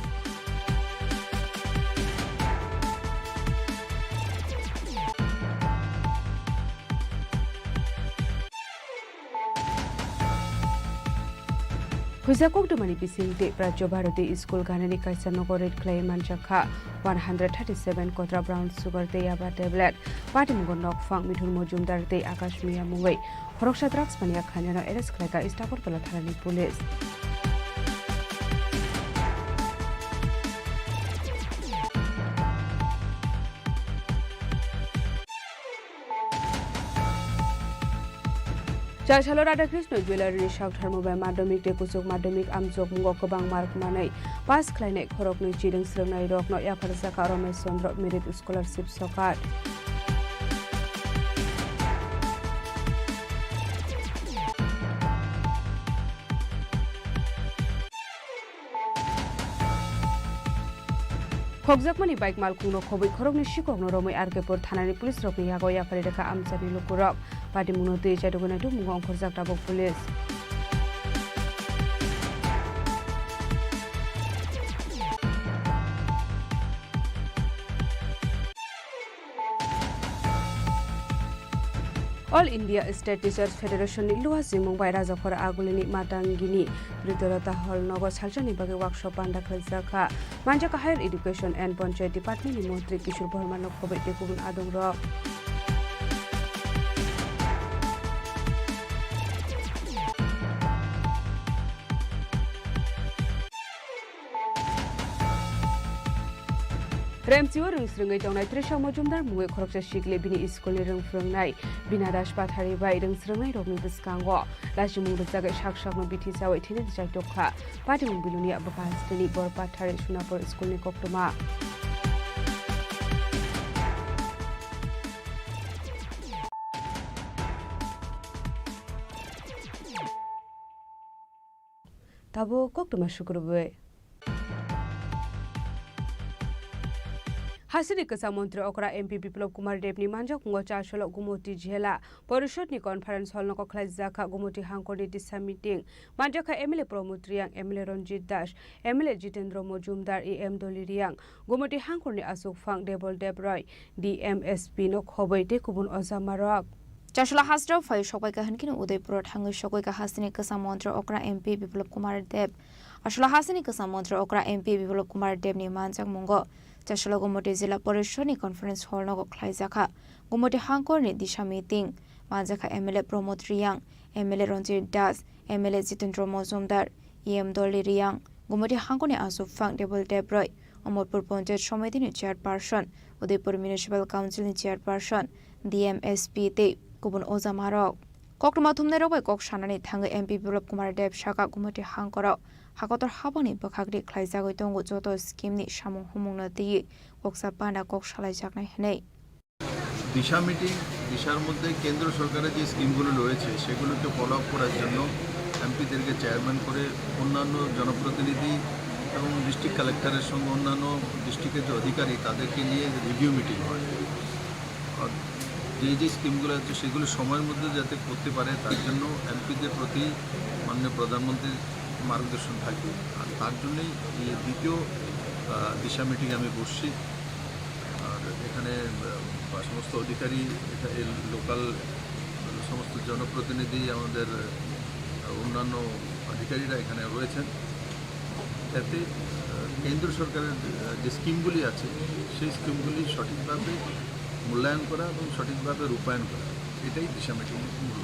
Huizakok dumani bising de Prajo Bharati School Ganani Kaisa Nogoret Clay Manchakha 137 Kotra Brown Sugar de Yaba Tablet Patim Gonok Fang Mithun Mojumdar de Akashmiya Mumbai Horoksha Drugs Mania Khanyano Eres Kleka Istapur Tola Tharani Police Chashalo Radha Krishna Jewelry Shop Thermobile Madamik de Kusuk Madamik Amjok Mungo Kobang Mark Manai Pas Kleine Khorok ni Chiding Srnai Rok no Yafarsa Karome Sondro Merit Scholarship Sokat Khokjakmani bike malkung no khobai khorok ni shikok no romoi arkepur thanani police rok ni yago yafari reka amchani lukurok Party Munote Chatugunatu Mungong Tabok Police. All India State Teachers Federation ni luas jimung baira jakhor agulini matangini Britorata Hall Nogo Salchani bage workshop anda khalsakha Manjaka Higher Education and Panchayat Department ni Mantri Kishore Bharma Lokhobe tekubun adong ro Remsiwa rungsrungai tongnai Trisha Mojumdar mungai khoroksa shikle bini school ni rungfrungnai Binadas Pathari bai rungsrungai rokni biskango lajimung rukjagai sakshakno bithi jawai thine jai tokha Patimung biluni abapasteni bor Pathari Sunapur school ni koktoma Tabo koktoma shukurbe Hasini Kasa Mantri Okra MP Biplop Kumar Dev ni Manjak Ngocha Sholo Gumoti Jela Porishod ni conference hall noko khlai jaka Gumoti Hangkor Disa meeting Manjaka MLA Promotriang MLA Ranjit Das MLA Jitendra Mojumdar EM Doliriang Gumoti Hangkor ni Asuk Phang Debol Debroy DMSP nok hobai te kubun ozamarok Chashla Hasra Fai Shokai Kahankin Udaipur Hangu Shokai Hasini Kasa Mantri Okra MP Biplop Kumar Dev Ashla Hasini Kasa Mantri Okra MP Biplop Kumar Dev ni Manjak Mungo Chashla Gumoti Zilla Porishoni Conference Hall Nogo Klaizaka, Gumoti Hangkor ni Disha meeting, Manjaka MLA Promotriang, MLA Ranjit Das, MLA Jitendra Mojumdar, EM Doliriang, Gumoti Hangkor ni Asuk Phang Debol Debroy, Omodpur Panchayat Samiti ni Chairperson, Udaipur Municipal Council ni Chairperson, DMSP te Kubun Ozamarok. Koktuma Thumnerok Kok Shanani Thanga MP Biplop Kumar Dev Shaka Gumoti Hangkorok. Hakotor Habani Bakagri Klaizagoi Tongo Joto Scheme ni Shamung Humungna Di Koksa Panda Kok Shalai Jaknai Hene Disha meeting দিশার মধ্যে কেন্দ্র সরকারের যে স্কিমগুলো রয়েছে সেগুলোকে follow up করার জন্য এমপিদেরকে চেয়ারম্যান করে অন্যান্য জনপ্রতিনিধি এবং ডিস্ট্রিক্ট কালেক্টরের সঙ্গে অন্যান্য ডিস্ট্রিক্টের যে অধিকারী তাদেরকে নিয়ে রিভিউ মিটিং হয় আর যে স্কিমগুলো আছে সেগুলো সময়ের মধ্যে যাতে করতে পারে তার জন্য এমপিদের প্রতি মাননীয় প্রধানমন্ত্রীর মার্গদর্শন থাকে আর তার জন্যই এই দ্বিতীয় দিশা মিটিং আমি বসছি আর এখানে সমস্ত অধিকারী লোকাল সমস্ত জনপ্রতিনিধি আমাদের অন্যান্য অধিকারীরা এখানে রয়েছেন এতে কেন্দ্র সরকারের যে স্কিমগুলি আছে সেই স্কিমগুলি সঠিকভাবে মূল্যায়ন করা এবং সঠিকভাবে রূপায়ণ করা এটাই দিশা মিটিং মূল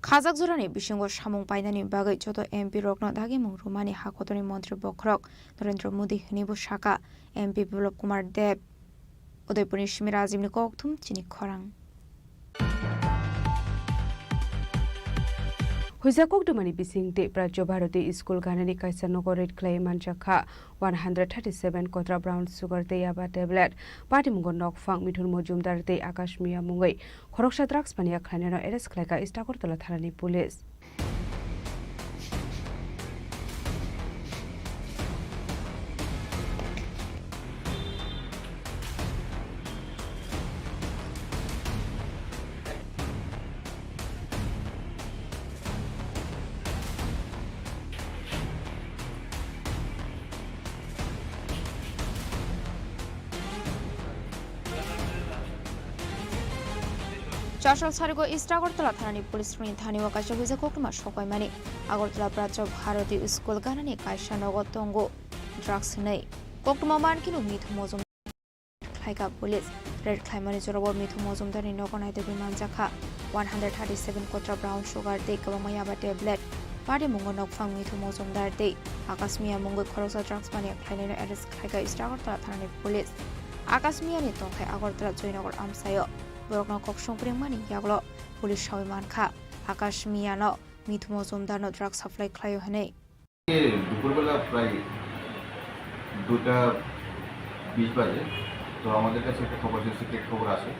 Khazak Zurani Bishingo Shamung Painani Bagai Joto MP Rokno Dagimung Rumani Hakotoni Montri Bokrok Narendra Modi Hnibu Shaka MP Biplop Kumar Dev Udaipur Shimirazim Nikoktum Chini Khorang Huizakok Dumani Bising Te Prajo Bharati School Ganani Kaisa Nogoret Clay Manchakha 137 Kotra Brown Sugar Te Yaba Tablet Party Mungo Nok Phang Mithun Mojumdar Te Akashmiya Mungai Khoroksha Drugs Pania Khanera Eres Klaika Istakortola Tharani Police Chashal Sarigo Istakortola Tharani Police Rin Thani Wakasha Huiza Koktuma Shokai Mani Agortola Prajo Bharati School Ganani Kaisha Nogo Tongo Drugs Nei Koktuma Mankinu Mithu Mozum Klaika Police Red Klaimani Jorobo Mithu Mozumdar ni Nogonai Devi Manjaka 137 Kotra Brown Sugar Day Kawamayaba Tablet Party Mungo Nok Phang Mithu Mozumdar Day Akasmiya Mungo Khorosa Drugs Pania Klainero Eres Klaika Istakortola Tharani Police Akasmiya ni Tongkai Agortola Joinagor Amsayo Borokno Kokshong Primani Yaglo Police Shawi Mankha Akashmiyano Mithu Mozumdar no drug supply Klayo Hane দুপুরবেলা প্রায় 2:20 বাজে তো আমাদের কাছে একটা খবর secret খবর আসে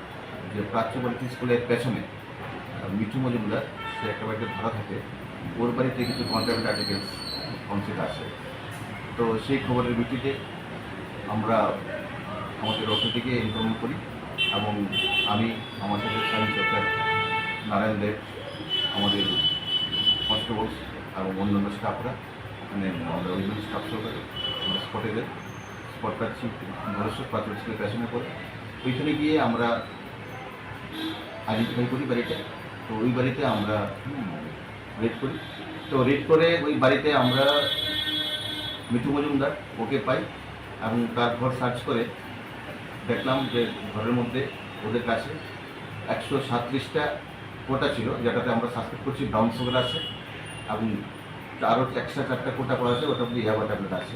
যে প্রাচ্যবাড়ি স্কুলের পেছনে মিঠু মজুমদার সে একটা বাড়িতে ধরা থাকে ওর বাড়িতে কিছু কন্ট্রাক্ট আর্টিকেলস কনসিড আছে তো সেই খবরের ভিত্তিতে আমরা আমাদের অফিস থেকে ইনফর্ম করি এবং আমি আমার সাথে সাইন্স অফিসার নারায়ণ দেব, আমাদের কনস্টেবলস এবং অন্যান্য স্টাফরা, ওখানে আমরা অন্যান্য স্টাফ সহকারে আমরা স্পটে যাই। স্পট পাচ্ছি ভরসা পাথর ছিল পেছনে পড়ে, ওইখানে গিয়ে আমরা আইডেন্টিফাই করি বাড়িটা। তো ওই বাড়িতে আমরা রেড করি। তো রেড করে ওই বাড়িতে আমরা মিঠু মজুমদার ওকে পাই এবং তার ঘর সার্চ করে দেখলাম যে ঘরের মধ্যে ওদের কাছে 137টা কোটা ছিল, যেটাতে আমরা সাসপেক্ট করছি ব্রাউন সুগার আছে এবং আরও এক্সট্রা 4টা কোটা করা আছে, ওটা মধ্যে ইয়াবা ট্যাবলেট আছে।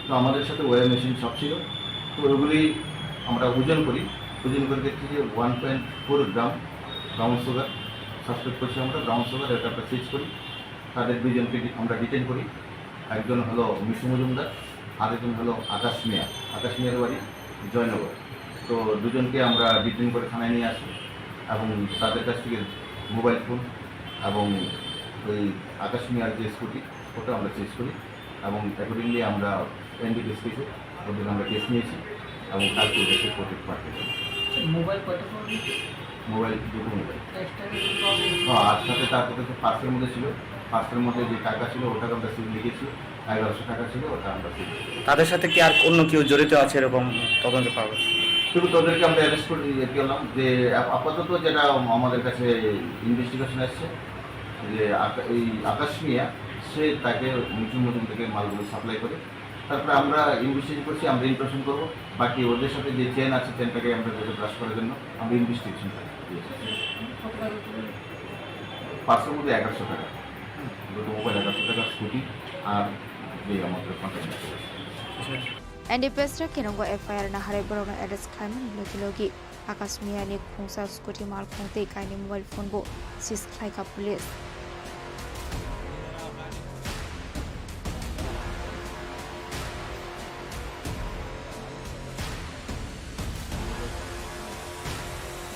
তো আমাদের সাথে ওয়ার মেশিন সব ছিল। তো ওগুলি আমরা ওজন করি, ওজন করে দেখছি যে 1.4 গ্রাম ব্রাউন সুগার সাসপেক্ট করছি আমরা। ব্রাউন সুগার এটা আমরা সিজ করি। তাদের দুজনকে আমরা ডিটেন করি। একজন হলো মিঠু মজুমদার, আরেকজন হলো আকাশ মিয়া। আকাশ মিয়ার বাড়ি জয়নগর। তো দুজনকে আমরা ডিটেন করে থানায় নিয়ে আসি এবং তাদের কাছ থেকে মোবাইল ফোন এবং ওই আকাশ মিয়ার যে স্কুটি ওটা আমরা চেঞ্জ করি এবং অ্যাকর্ডিংলি আমরা এনডিপিএস কেসে ওদের আমরা কেস নিয়েছি এবং কালকে ওদেরকে প্রোটেক্ট পাঠিয়েছি। মোবাইল দুটো মোবাইল, হ্যাঁ, আর সাথে তার কাছে পার্সের মধ্যে ছিল। পার্সের মধ্যে যে টাকা ছিল ওটাকে আমরা সিল লিখেছি, 1100 টাকা ছিল, ওটা আমরা সিল। তাদের সাথে কি আর অন্য কেউ জড়িত আছে এরকম তদন্ত পাবো? শুধু তাদেরকে আমরা অ্যারেস্ট করে গেলাম। যে আপাতত যেটা আমাদের কাছে ইনভেস্টিগেশন আসছে যে এই আকাশ মিয়া সে তাকে মিঠু মজুম থেকে মালগুলো সাপ্লাই করে। তারপরে আমরা ইনভেস্টিগেশন করছি, আমরা ইনভেস্টিগেশন করবো। বাকি ওদের সাথে যে চেন আছে চেনটাকে আমরা ব্রাশ করার জন্য আমরা ইনভেস্টিগেশন দিয়েছি। পার্সের মধ্যে 1100 টাকা, দুটো মোবাইল, 1100 টাকা স্কুটি আর যে আমাদের contact. NDPS kenonggo FIR na hare borokno arrest khlaimani logi Akash Mia ni khungsa scooty mal khungtei kaini mobile phone bo seize khlaika police.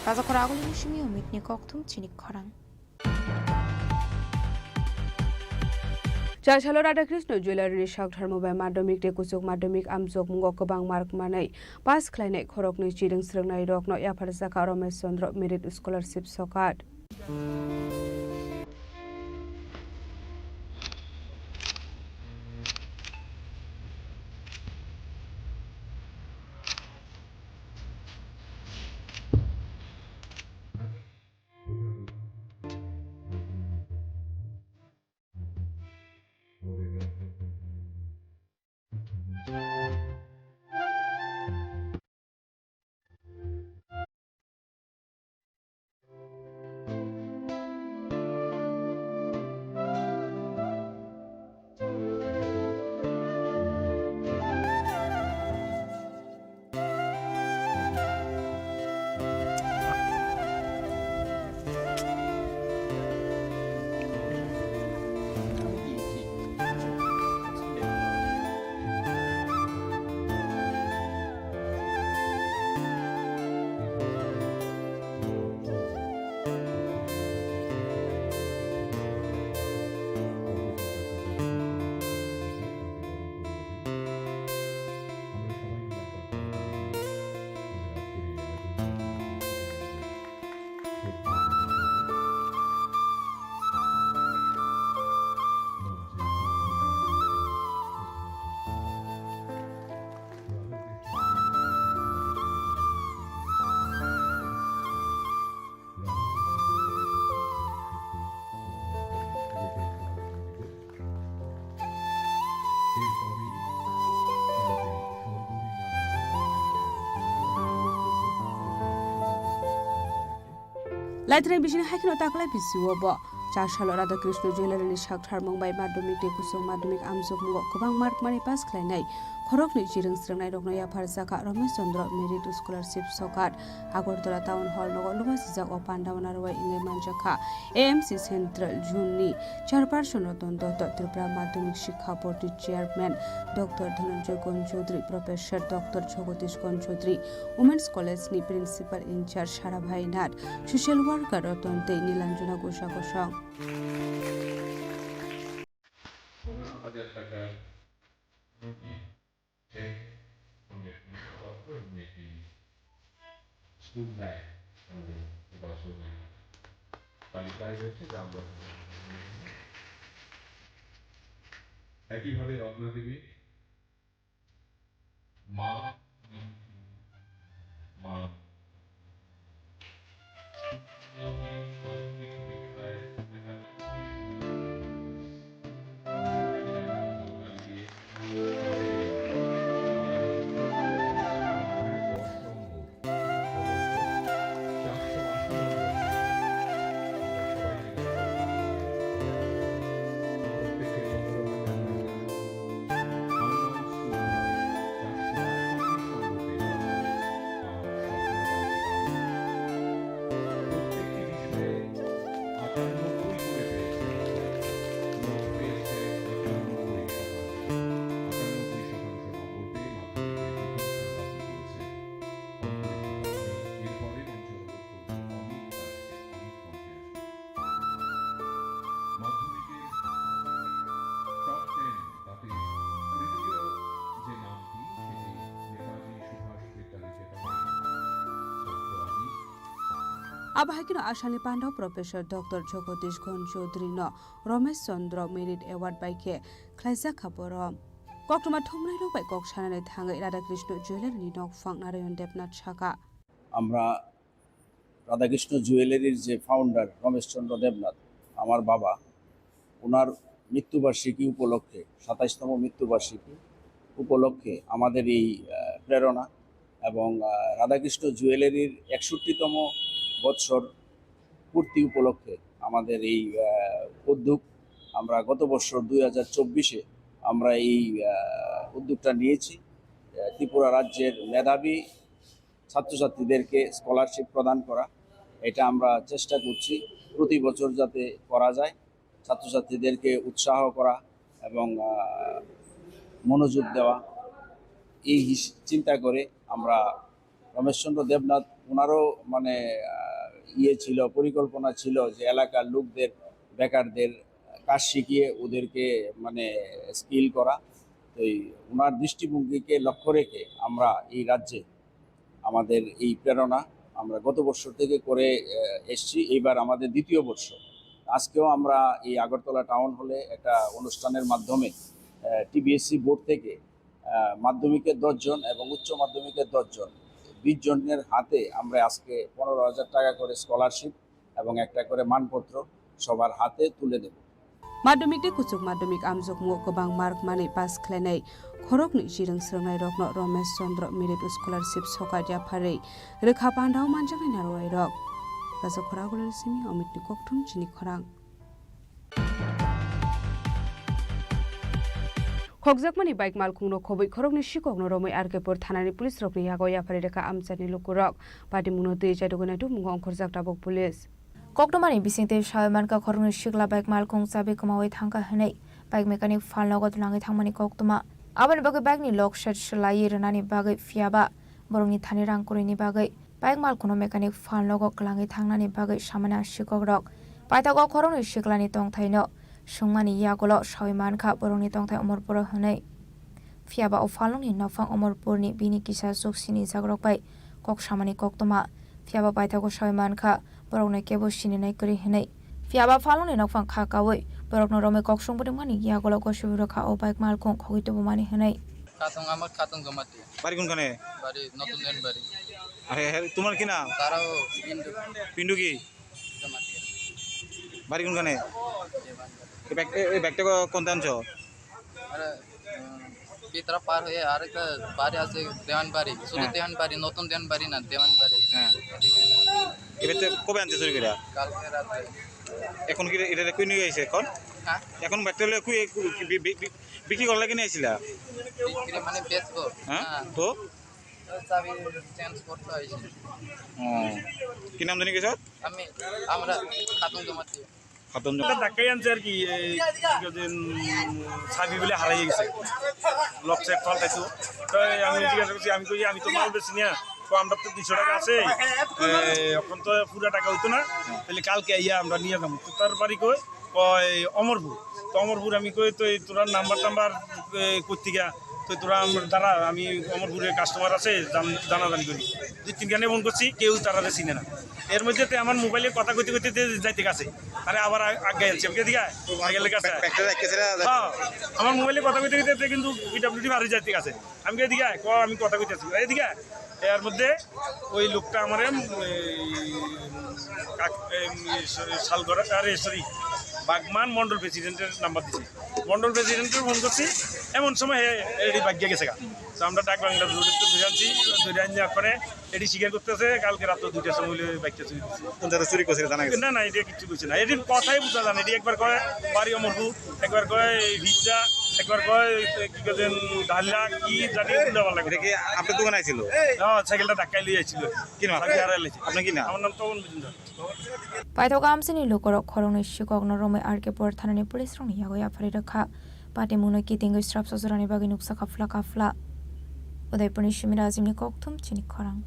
Raja Khorang Tripura mitni kokthum Chini Khorang. চারশাল Radhakrishna jewellery শাক ধর্মবাই মাধ্যমিক টেকুচুক মাধ্যমিক আমজক মুঙ্গ गोबां mark मानै पास खालायनाय खरकनि चिरिं स्रोंनाय रकनो याफार जाका रमेश चंद्र मेरिट स्कलारशिप सकाट लाइथ्राय बिसिनि हाइखनो ताकलाय बिसिवबो चारशाल राधाकृष्ण जयलारिनि सागथार मंबाय माध्यमिक टेकुसुं माध्यमिक आमजक मुंग गोबां मार्क मानि पास खालायनाय खरकनि चिरिं स्रोंनाय रकनो याफार जाका रमेश चंद्र मेरिट स्कलारशिप सकाट आगरतला टाउन हल नग लुमा सिजाक अ पान्डावना रवाय इंगे मानजाखा एएमसी सेंट्रल जूननि चेयारपारसन रतन दत्त त्रिपुरा माध्यमिक शिक्षा बोर्डनि चेयारमैन डॉक्टर धनंजय गण Chaudhary professor doctor Jagdish Gan Chowdhury women's कलेजनि principal in charge Sarabhai Nath social worker Ratan ते नीलांजना गोसा गोसं তালিকায় রয়েছে গ্রাম একইভাবে রত্নাদেবী মা মা আবাহাকিনো আশানি পান্ডাও প্রফেসর ডক্টর জগদীশ ঘন চৌধুরী ন রমেশ চন্দ্র মেরিট এওয়ার্ড বাইকে খ্লাইজা খাবর কক্টমা থমনাই রক বাই কক সানাनै থাङै রাধাকৃষ্ণ জুয়েলারি নক ফাং নারায়ণ দেবনাথ শাখা আমরা রাধাকৃষ্ণ জুয়েলারির যে ফাউন্ডার রমেশ চন্দ্র দেবনাথ আমার বাবা ওনার মৃত্যুবার্ষিকী উপলক্ষে ২৭তম মৃত্যুবার্ষিকী উপলক্ষে আমাদের এই প্রেরণা এবং রাধাকৃষ্ণ জুয়েলারির ৬১তম বৎসর পূর্তি উপলক্ষে আমাদের এই উদ্যোগ আমরা গত বছর ২০২৪-এ আমরা এই উদ্যোগটা নিয়েছি ত্রিপুরা রাজ্যের মেধাবী ছাত্রছাত্রীদেরকে স্কলারশিপ প্রদান করা এটা আমরা চেষ্টা করছি প্রতি বছর যাতে করা যায় ছাত্রছাত্রীদেরকে উৎসাহ করা এবং মনোযোগ দেওয়া এই চিন্তা করে আমরা রমেশচন্দ্র দেবনাথ ওনারও মানে ছিল পরিকল্পনা ছিল যে এলাকার লোকদের বেকারদের কাজ শিখিয়ে ওদেরকে মানে স্কিল করা তো ওনার দৃষ্টিভঙ্গিকে লক্ষ্য রেখে আমরা এই রাজ্যে আমাদের এই প্রেরণা আমরা গত বছর থেকে করে এসেছি এইবার আমাদের দ্বিতীয় বর্ষ আজকেও আমরা এই আগরতলা টাউন হলে একটা অনুষ্ঠানের মাধ্যমে টিবিএসসি বোর্ড থেকে মাধ্যমিকের 10 জন এবং উচ্চ মাধ্যমিকের 10 জন 20 জনের হাতে আমরা আজকে 15,000 টাকা করে স্কলারশিপ এবং একটা করে মানপত্র সবার হাতে তুলে দেব মাধ্যমিকটি কুচুক মাধ্যমিক আমজক মু গোबां मार्क माने पास खालायनाय खरकनि जिरों स्रोंनाय रकन रमेश चंद्र मेरिट स्कलारशिप सकाया फारै रोखा पान्डाव मानजानाय नारवाय रक राजा खरागुलर सिमी अमितनि कक्थुम चिनि खरां खगजाकमानि बाइक मालकुंनो खबै खरकनि सिकगनो रमै आरकेपुर थानानि पुलिस रकनि यागय याफारि रेखा आमचानि लुकुरक पाटिमुनो दै जादुगनायदु मुंग अंखरजाक दाबक पुलिस कक्टमानि बिसिंते सायमानका खरंनि सिगला बाइक मालकुं चाबि कमावै थांका हनै बाइक मेकानिक फालनगत लाङै थांमानि कक्टमा आबानि बागै बाइकनि लक सेट सलायै रनानि बागै फियाबा बरंनि थानि रांकुरिनि बागै बाइक मालकुनो मेकानिक फालनगक लाङै थांनानि बागै सामाना सिकगरक पाइतागो खरंनि सिगलानि तंथायनो सुंमानि यागलो सायमानका बरंनि तंथाय अमरपुर हनै फियाबा ओ फालंनि नफां अमरपुरनि बिनि किसा जक्सिनि जागरक बाइ कक सामानि कक्टमा फियाबा पाइतागो सायमानका बरकनो केबो सिनिनाय करि हनै फियाबा फालंनि नफां खाकावै बरकनो रमे कक्सुंबुदि मानि यागलो गसुबिरखा ओ बाइक मालकुं खगितबो मानि हनै खातंग আমার খাতং জমাতি বাড়ি কোনখানে বাড়ি নতুন দেন বাড়ি আরে তোমার কি নাম তারাও পিন্ডু পিন্ডু কি জমাতি বাড়ি কোনখানে এই ব্যাগটা কোনটা আনছো আরে পিতরা পার হয়ে আরেকটা বাড়ি আছে দেওয়ান বাড়ি শুধু দেওয়ান বাড়ি নতুন দেওয়ান বাড়ি না দেওয়ান বাড়ি হ্যাঁ এবার তো কবে আনছে চুরি করে কালকে রাতে এখন কি এটা কই নিয়ে আইছে এখন হ্যাঁ এখন ব্যাগটা লয়ে কই বিক্রি করলা কিনে আইছিলা বিক্রি মানে বেচবো হ্যাঁ তো চাবি চেঞ্জ করতে আইছি কি নাম জানি গেছ আমরা খাতং জমাতি খাতং জমাতি ধাক্কাই আনছে আর কি চাবি বলে হারাই গেছে লক সেট ফালতাইছো তো আমি জিজ্ঞাসা করছি আমি কই আমি তো মাল বেচি না তো আমরা তো 200 টাকা আছে এখন তো পুরো টাকা হইতো না তাহলে কালকে আইয়া আমরা নিয়ে যাবো তো তার বাড়ি কই অমরপুর তো অমরপুর আমি কই তো তোর নাম্বার কই থেকে তো তোরা তারা আমি অমরপুরের কাস্টমার আছে জানাজানি করি 2-3 গানে ফোন করছি কেউ তারা চিনে না এর মধ্যে আমার মোবাইলে কথা কইতে কইতে যাইতে গেছে আরে আবার আগে যাচ্ছে দিকে আগের কাছে আমার মোবাইলে কথা কইতে কইতে কিন্তু পিডব্লিউডি বাড়ি যাইতে গেছে আমি এদিকে আমি কথা কইতেছি এদিকে এর মধ্যে ওই লোকটা আমার শালগড়া আরে সরি বাগমান মন্ডল প্রেসিডেন্টের নাম্বার দিচ্ছে মন্ডল প্রেসিডেন্টের ফোন করছি এমন সময় এটি বাগিয়ে গেছে গা তো আমরা ডাক বাংলা ধরে আনছি ধরে আনি পরে এটি স্বীকার করতেছে কালকে রাত 2টার সময় বাইকটা চুরি করছে জানা গেছে না এটা কিছু করছে না এটির কথাই বোঝা যায় না এটি একবার কয় বাড়ি অমরপুর একবার কয় রিচা একবার কয় কি করছেন ডাল্লা কি জানি ভালো লাগে কি আপনার দোকানে ছিল হ্যাঁ সাইকেলটা ধাক্কাই লিয়ে আসছিল কি নাম আপনার কি নাম আমার নাম তখন বুঝুন Paithoga amsini lokorok khorong shikogno romai arke por thanani police rong yago ya phari rakha pate muno ki tingo strap sosrani bagi nuksa kafla Udaipur ni shimira azimni kokthum Chini Khorang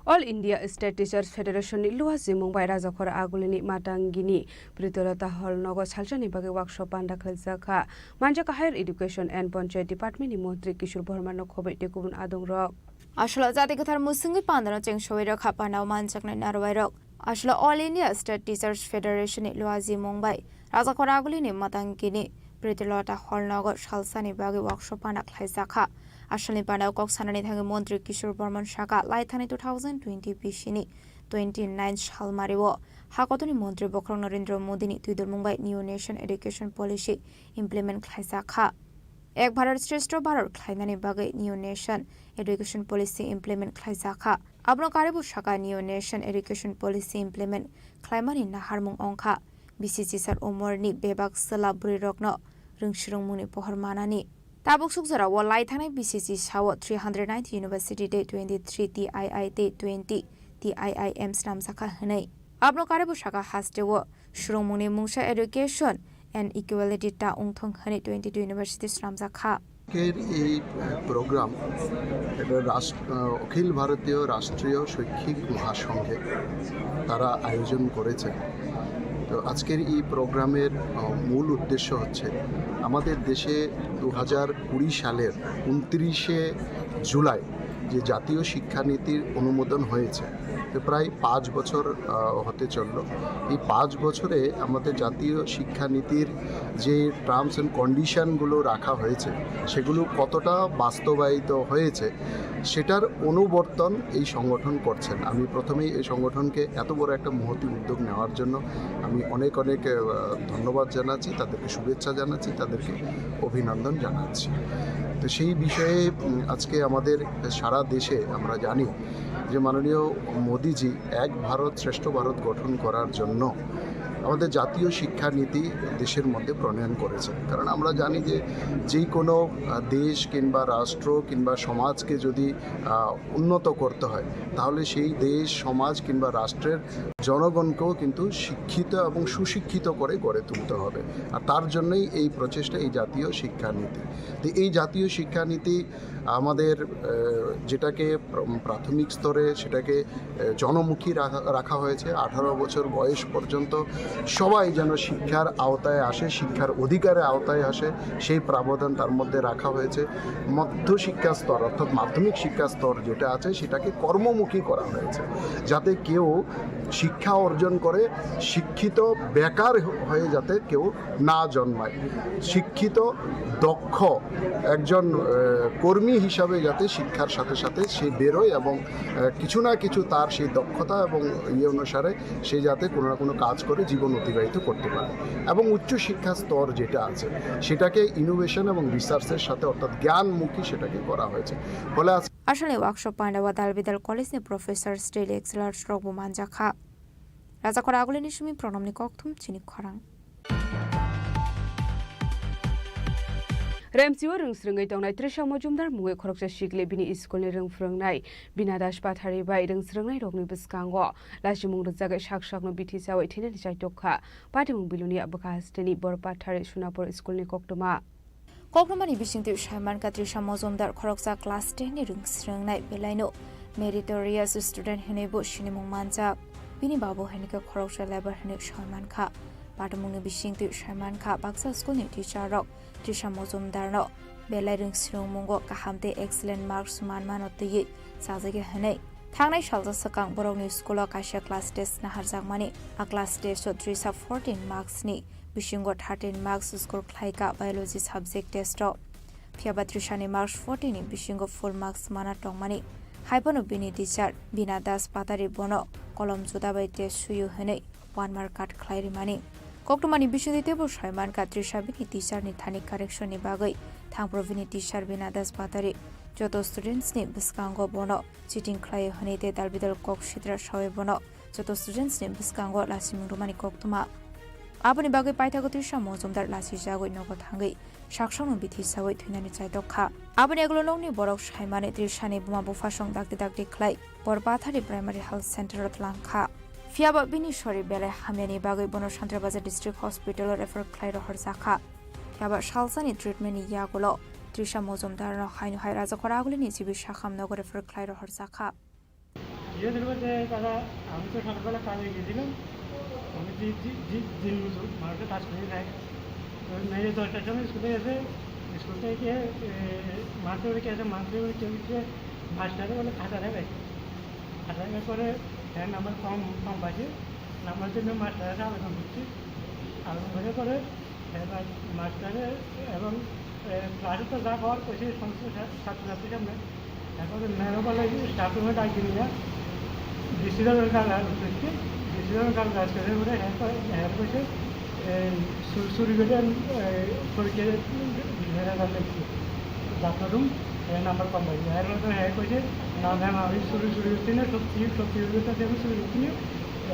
All India State Teachers Federation ni luasi Mumbai Rajakhor agulini matangini Pritorata Hall Nogo Salchani bagi workshop anda khalsakha Manjaka Higher Education and Panchayat Department ni Montri Kishore Bharma no khobe tekubun adong rok Ashla Zatikathar Musingi Pandana Cheng Shoira Khapana Manchakna Narwairok Ashla All India State Teachers Federation ni luasi Mumbai Rajakhor agulini matangini Pritorata Hall Nogo Salsani bagi workshop anda khalsakha Ashali Panau Kok Sanani Thangi Montri Kishore Bharman Shaka Laithani 2020 Pishini 29 Shalmariwo Hakotoni Montri Bokrong Narendra Modi ni Tuidor Mumbai New Nation Education Policy Implement Khaisakha Ek Bharat Shrestha Bharat Khainani Bagai New Nation Education Policy Implement Khaisakha Abno Karibu Shaka New Nation Education Policy Implement Klaimani Naharmung Ongkha BCC Sar Omorni Bebak Sala Burirokno Rungshirung Muni Pohor Manani Tabuk Sukzara Walai Thana BCC Shawo 390 University Day 23 TII Day 20 TIIM Snam Saka Hanai Abno Karibu Shaka Hastewo Shrumuni Mungsha Education and Equality Ta Ungthong Hanai 22 University Snam Saka এই programme এটা অখিল ভারতীয় রাষ্ট্রীয় শৈক্ষিক মহাসংঘে তারা আয়োজন করেছে তো আজকের এই প্রোগ্রামের মূল উদ্দেশ্য হচ্ছে আমাদের দেশে 2020 সালের 29শে জুলাই যে জাতীয় শিক্ষানীতির অনুমোদন হয়েছে তো প্রায় 5 বছর হতে চলল এই 5 বছরে আমাদের জাতীয় শিক্ষানীতির যে টার্মস এন্ড কন্ডিশনগুলো রাখা হয়েছে সেগুলো কতটা বাস্তবায়িত হয়েছে সেটার অনুবর্তন এই সংগঠন করছেন আমি প্রথমেই এই সংগঠনকে এত বড় একটা মহতি উদ্যোগ নেওয়ার জন্য আমি অনেক ধন্যবাদ জানাচ্ছি তাদেরকে শুভেচ্ছা জানাচ্ছি তাদেরকে অভিনন্দন জানাচ্ছি তো সেই বিষয়ে আজকে আমাদের সারা দেশে আমরা জানি যে মাননীয় মোদিজি এক ভারত শ্রেষ্ঠ ভারত গঠন করার জন্য আমাদের জাতীয় শিক্ষানীতি দেশের মধ্যে প্রণয়ন করেছে কারণ আমরা জানি যে কোনো দেশ কিংবা রাষ্ট্র কিংবা সমাজকে যদি উন্নত করতে হয় তাহলে সেই দেশ সমাজ কিংবা রাষ্ট্রের জনগণকেও কিন্তু শিক্ষিত এবং সুশিক্ষিত করে গড়ে তুলতে হবে আর তার জন্যই এই প্রচেষ্টা এই জাতীয় শিক্ষানীতি তো এই জাতীয় শিক্ষানীতি আমাদের যেটাকে প্রাথমিক স্তরে সেটাকে জনমুখী রাখা হয়েছে 18 বছর বয়স পর্যন্ত সবাই যেন শিক্ষার আওতায় আসে শিক্ষার অধিকারের আওতায় আসে সেই প্রাবধান তার মধ্যে রাখা হয়েছে মধ্যশিক্ষা স্তর অর্থাৎ মাধ্যমিক শিক্ষা স্তর যেটা আছে সেটাকে কর্মমুখী করা হয়েছে যাতে কেউ শিক্ষা অর্জন করে শিক্ষিত বেকার হয়ে যাতে কেউ না জন্মায় শিক্ষিত দক্ষ একজন কর্মী হিসাবে যাতে শিক্ষার সাথে সাথে সে বেরোয় এবং কিছু না কিছু তার সেই দক্ষতা এবং অনুসারে সে যাতে কোনো না কোনো কাজ করে জীবন অতিবাহিত করতে পারে এবং উচ্চ শিক্ষা স্তর যেটা আছে সেটাকে ইনোভেশন এবং রিসার্চের সাথে অর্থাৎ জ্ঞানমুখী সেটাকে করা হয়েছে ফলে আসলে ওয়ার্কশপ পান্ডাওয়া দালবিদাল কলেজ নে প্রফেসর স্টেল এক্সেলার শ্রগু মানজাখা রাজাখর আগলিনি সুমি প্রণমনি ককথুম চিনি খরাং Remsiwa rungsrungai tongnai Trisha Mojumdar mungai khoroksa shikle bini school ni rungfrungnai binadas pathari bai rungsrungnai rokni biskango lashimung rjaga shakshakno bithi saw ithina ni chaitokha patimung biluni abaka hasteni bor pathari sunapur school ni koktoma Koknomani bisingti Shaiman ka Trisha Mojumdar khoroksa class 10 ni rungsrungnai belaino meritorious student hene bo shinimung manjak bini babu hanika khoroksa labor hene Shaiman kha Patamuni Bishing to Shaman Ka Baksa School ni teacher rock Trisha Mozum Darno Belaring Srung Mungo Kahamte excellent marks man of the year Sazaki Hane Tangnai Shalza Sakang Borong School Kasha class test Naharzak Mani a class test of 14 marks ni Bishing got 13 marks score Klaika biology subject test of Fiaba Trishani marks 14 ni Bishing of full marks mana tongmani Hypono Bini teacher Bina Das Patari Bono Kolom Zudabai test Suyu Hene 1 mark cut Clary Mani Koktumani Bishing the table Shaiman Katrisha Bini teacher ni Thani correction ni Bagai Tang Provini teacher Bina Das Patari Joto students ni Biskango Bono cheating Clay Honete Dalbidal Kok Shidra Shawe Bono Joto students ni Biskango Lasim Rumani Koktuma Abani Bagai Paitago Trisha Mozumdar Lasi Jago Nogo Tangi Shakshon Biti Sawi Tunani Chaitoka Abani Agloni Borok Shaimani Trishani Buma Bufashong Dakti Clay Borbatari Primary Health Center at Lanka Fiaba Bini Shori Bele Hamani Bagai Bono Shantrabaza District Hospital refer Clay Horzaka Fiaba Shalsani treatment Yagulo Trisha Mozumdar no Hainu Hairaza Koragulini Sibi Shakam Nogo refer Clay Horzaka दिन मार्के पास नहीं रहे तो मेरे तो station में school ऐसे school से कि मारते हुए कैसे क्योंकि मास्टर बोले खाता रहे पर है नंबर कम बाजे नंबर से मैं मास्टर से आवेदन करती आवेदन करे मास्टर एवं क्लास तो जा और कोई संस्था छात्र छात्री में এখন মেরো বলে স্টাফ রুমে ডাকি নিয়ে ডিসিশন কাজ করতে ডিসিশন কাজ করে বলে হ্যাঁ কইছে সুরি করে পরীক্ষা দিলে লাগছে ডাক্তার রুম নাম্বার কম হয় এর মধ্যে হ্যাঁ কইছে না ম্যাম আমি সুরি করতে না সত্যি করতে আমি সুরি করতে না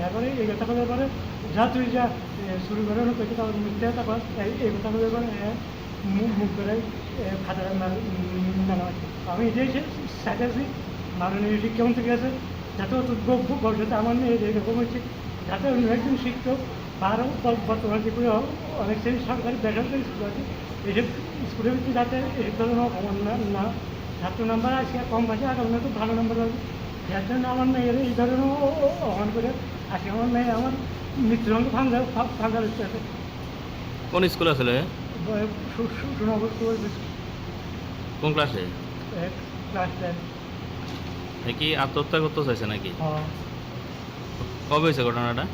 এবারে এই কথা বলার পরে যা তুই যা শুরু করে কইতে তার মিথ্যা তারপর এই কথা বলার পরে হ্যাঁ মুখ করে খাতাটা নানা আমি এটাই চাইতেছি মাননীয় শিক্ষামন্ত্রীর কাছে যাতে ভবিষ্যতে আমার মেয়ে এরকম হচ্ছে যাতে অন্য একজন শিক্ষক আরও বর্তমান যে করে অনেক সেই সরকারি বেসরকারি স্কুল আছে এইসব স্কুলের ভিতরে যাতে এই ধরনের না ছাত্র নাম্বার আসে কম আছে আর অন্য তো ভালো নাম্বার আছে যার জন্য আমার মেয়ের এই ধরনের অহন করে আসে আমার মেয়ে আমার মৃত্যুর সঙ্গে ভাঙ্গা আছে কোন স্কুল আসলে কোন ক্লাসে ক্লাস 10 কি আত্মহত্যা করতে চাইছে নাকি কবে হয়েছে ঘটনাটা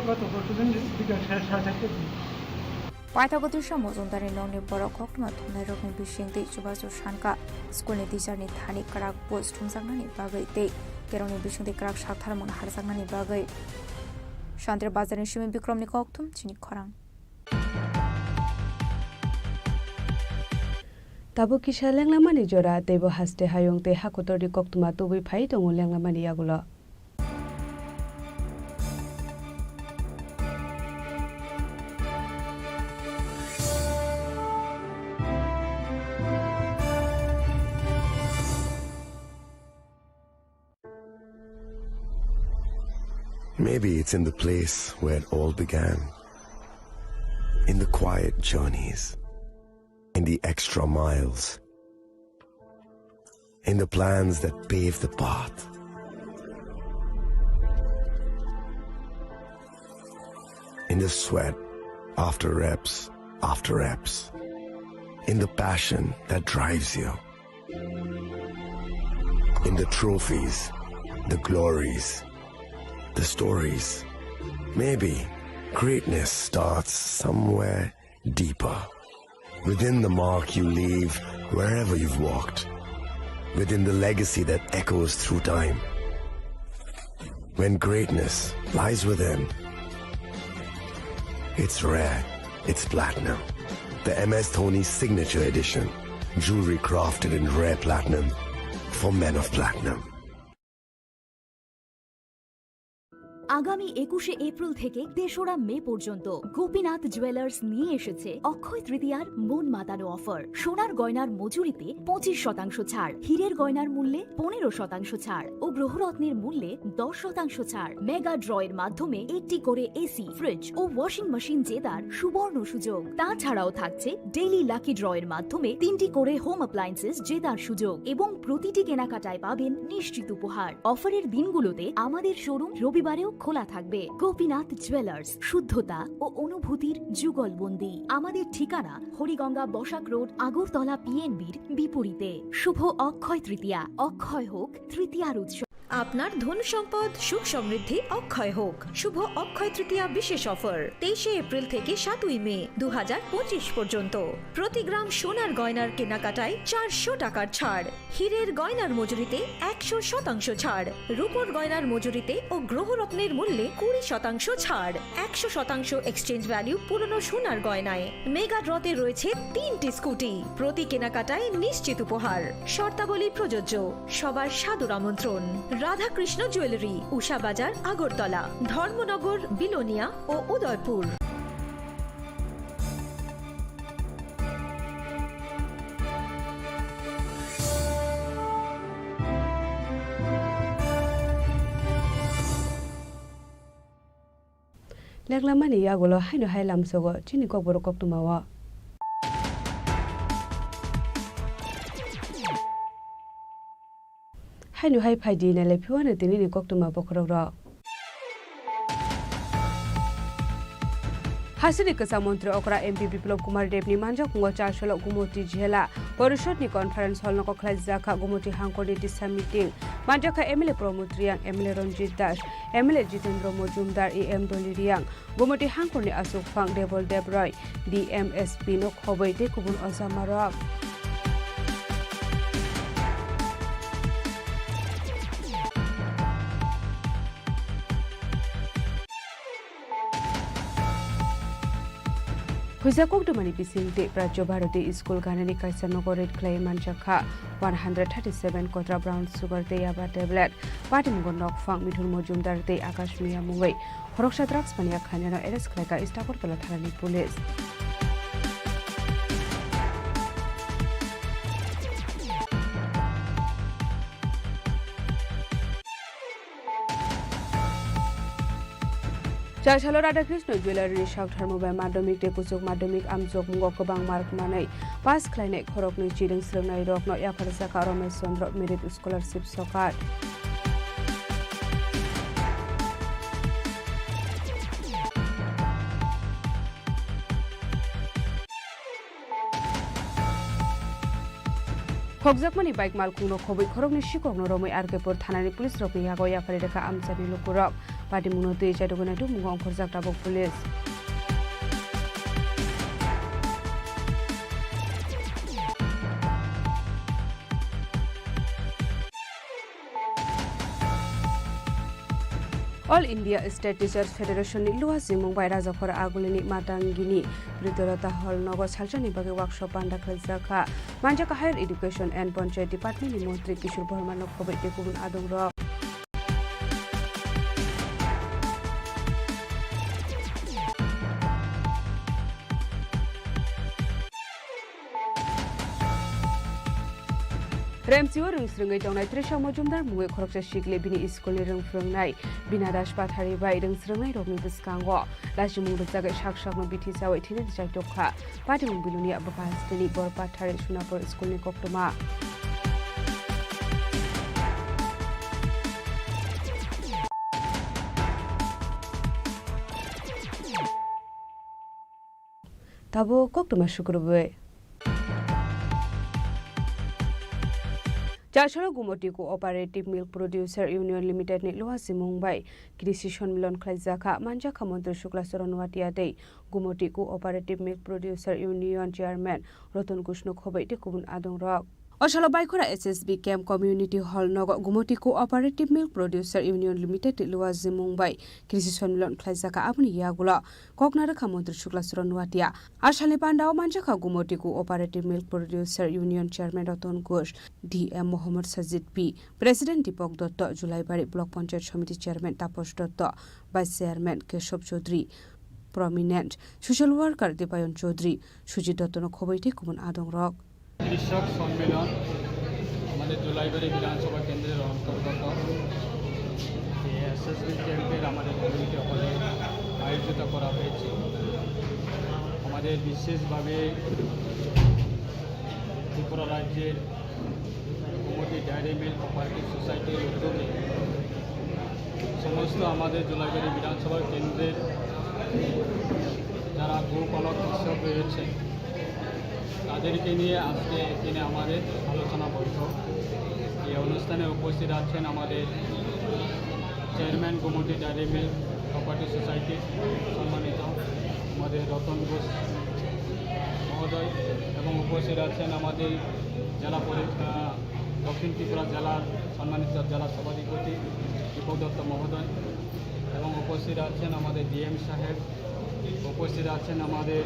গত পরশুদিন বিকাল 7:30 Paithagotisha Mozundari Noni Borok Hokma Tunai Rokni Bishing Te Chubaso Shanka School ni teacher ni Thani Karak Post Tumsangani Bagai Te Keroni Bishing Te Karak Shathar Mon Harsangani Bagai Shantre Bazari Shimi Bikrom ni Koktum Chini Khorang Tabu kisha lenglamani jora tebo haste hayong te hakotori koktuma tubi phai tongo lenglamani yagulo Maybe it's in the place where it all began, in the quiet journeys, in the extra miles, in the plans that pave the path. In the sweat after reps, in the passion that drives you, in the trophies, the glories, the stories. Maybe greatness starts somewhere deeper, within the mark you leave wherever you've walked, within the legacy that echoes through time. When greatness lies within, it's rare, it's platinum. The MS Dhoni Signature Edition, jewelry crafted in rare platinum for men of platinum. আগামী 21শে April থেকে 3রা মে পর্যন্ত Gopinath jewellers নিয়ে এসেছে অক্ষয় তৃতীয়ার মন মাতানো offer. সোনার গয়নার মজুরিতে 25% ছাড়, হীরের গয়নার মূল্যে 15% ছাড় ও গ্রহরত্নের মূল্যে 10% ছাড়। মেগা ড্রয়ের মাধ্যমে একটি করে এসি, ফ্রিজ ও ওয়াশিং মেশিন জেতার সুবর্ণ সুযোগ। তাছাড়াও থাকছে ডেইলি লাকি ড্রয়ের মাধ্যমে 3টি করে হোম অ্যাপ্লায়েন্সেস জেতার সুযোগ এবং প্রতিটি কেনাকাটায় পাবেন নিশ্চিত উপহার। অফারের দিনগুলোতে আমাদের শোরুম রবিবারেও খোলা থাকবে। গোপীনাথ জুয়েলার্স, শুদ্ধতা ও অনুভূতির যুগলবন্দি। আমাদের ঠিকানা হরিগঙ্গা বসাক রোড, আগরতলা পিএনবির বিপরীতে। শুভ অক্ষয় তৃতীয়া। অক্ষয় হোক তৃতীয়ার উৎসব। আপনার ধন সম্পদ সুখ সমৃদ্ধি অক্ষয় হোক। শুভ অক্ষয় তৃতীয়া বিশেষ অফার 23 এপ্রিল থেকে 7 মে 2025 পর্যন্ত। প্রতি গ্রাম সোনার গয়নার কেনাকাটায় 400 টাকার ছাড়। হীরের গয়নার মজুরিতে 100% ছাড়। রূপোর গয়নার মজুরিতে ও গ্রহরত্নের মূল্যে 20% ছাড়। 100% এক্সচেঞ্জ ভ্যালু পুরনো সোনার গয়নায়। মেগা ড্রতে রয়েছে 3টি স্কুটি। প্রতি কেনাকাটায় নিশ্চিত উপহার। শর্তাবলী প্রযোজ্য। সবার সাদর আমন্ত্রণ। রাধাকৃষ্ণ জুয়েলারি, উষা বাজার, আগরতলা, ধর্মনগর, বিলোনিয়া ও উদয়পুর। লেগলামানি ইয়াগুলো হাইনো হাইলাম সগো চিনি কবর কক্তুমাওয়া হাইনো হাই ফাইদি নালে ফিওয়ানে তিনি কক্তুমা বখররা हासिनी कसा मंत्री ओकरा एमपी विप्लव कुमार देवनी मांजा कुंगा चारशल गुमोटी झेला परिषद नि कॉन्फ्रेंस हॉल न कखलाई जाखा गुमोटी हांकोनी दिसा मीटिंग मांजा का एमएलए प्रमोद रियांग एमएलए रंजीत दास एमएलए जितेंद्र मजुमदार एम डोली रियांग गुमोटी हांकोनी अशोक फांग देवल देवराय डीएमएसपी नो खबै ते कुबुन असामारक Huizakok dumani bisingde Rajya Bharati School Ganani Kaisanogo Red Clay Manchakha 137 Kotra Brown Sugar Day Aba Tablet Patimgo Nok Fang Mithun Mojumdar Day Akash Miya Mungwei Horoksha Drugs Mania Khanyano Eres Klaika Istakor Tola Tharani Police Chashalo Radhakrishna Jewelry Shakthar Mobile Madhyamik Tekusuk Madhyamik Amjok Mungok Kobang Mark Manai Pas Klainek Khorokni Chireng Sremnai Rokno Yafarsaka Romesh Chandra Merit Scholarship Sokat Hokjakmani bike malkungno khobai khorokni sikokno romai arkepor thanani police rokni yago yafari rekha amchani lukurok pati mungno tei chaidogona tu mungong khorjak tabok police All India State Teachers Federation ni luas jimung bai rajakhor agulini matangini Pritorata Hall Nogo Salchani bage workshop anda khalsakha Manjaka Higher Education and Panchayat Department ni Mantri Kishore Bharma no khobai te kubun adongra Remsiwa rungsrungai tongnai Trisha Mojumdar mungwe khoroksa shikle bini school ni rungfrungnai Binadas Pathari bai rungsrungai rokni biskango Lajimung rukjagai shakshakno bithi sawai thine dijai tokha Patimung Bilunia Bapasteni Bor Pathari Sunapur school ni koktuma Tabo koktuma shukurwe Chashalo Gumoti Cooperative Milk Producer Union Limited ni luasi Mumbai Krisi সম্মিলন Khlaijaka Manjaka Mantri Shukla Saran Watiate Gumoti Cooperative Milk Producer Union Chairman Rotan Kushno Khobai te kubun adongrok Ashalo Baikora SSB Camp Community Hall Nogo Gumoti Cooperative Milk Producer Union Limited luasi Mumbai Krisi সম্মিলন Khlaijaka apni yagula Koknara Mantri Shukla Saran Watia Ashale Pandao Manjaka Gumoti Cooperative Milk Producer Union Chairman Rotan Kush DM Mohammad Sajid P President Deepak Dotto Julaibari Block Panchayat Committee Chairman Taposh Dotto Vice Chairman Keshav Chaudhary Prominent Social Worker Debayon Chaudhary Sujit Dotto no khobai te kubun adongrok কৃষক সম্মেলন আমাদের জুলাইবাড়ি বিধানসভা কেন্দ্রের অন্তর্গত SSB ক্যাম্পের আমাদের committee হলে আয়োজিত করা হয়েছে আমাদের বিশেষভাবে ত্রিপুরা রাজ্যের গুমটি ডায়েরি মিল্ক কোঅপারেটিভ সোসাইটির উদ্যোগে সমস্ত আমাদের জোলাইবাড়ি বিধানসভা কেন্দ্রের যারা গোপালক কৃষক রয়েছে তাদেরকে নিয়ে আজকে এখানে আমাদের আলোচনা বৈঠক। এই অনুষ্ঠানে উপস্থিত আছেন আমাদের chairman Gomati dairy milk cooperative society সম্মানিত আমাদের রতন ঘোষ মহোদয়, এবং উপস্থিত আছেন আমাদের জেলা দক্ষিণ ত্রিপুরা জেলার সম্মানিত জেলা সভাধিপতি দীপক দত্ত মহোদয়, এবং উপস্থিত আছেন আমাদের ডিএম সাহেব, উপস্থিত আছেন আমাদের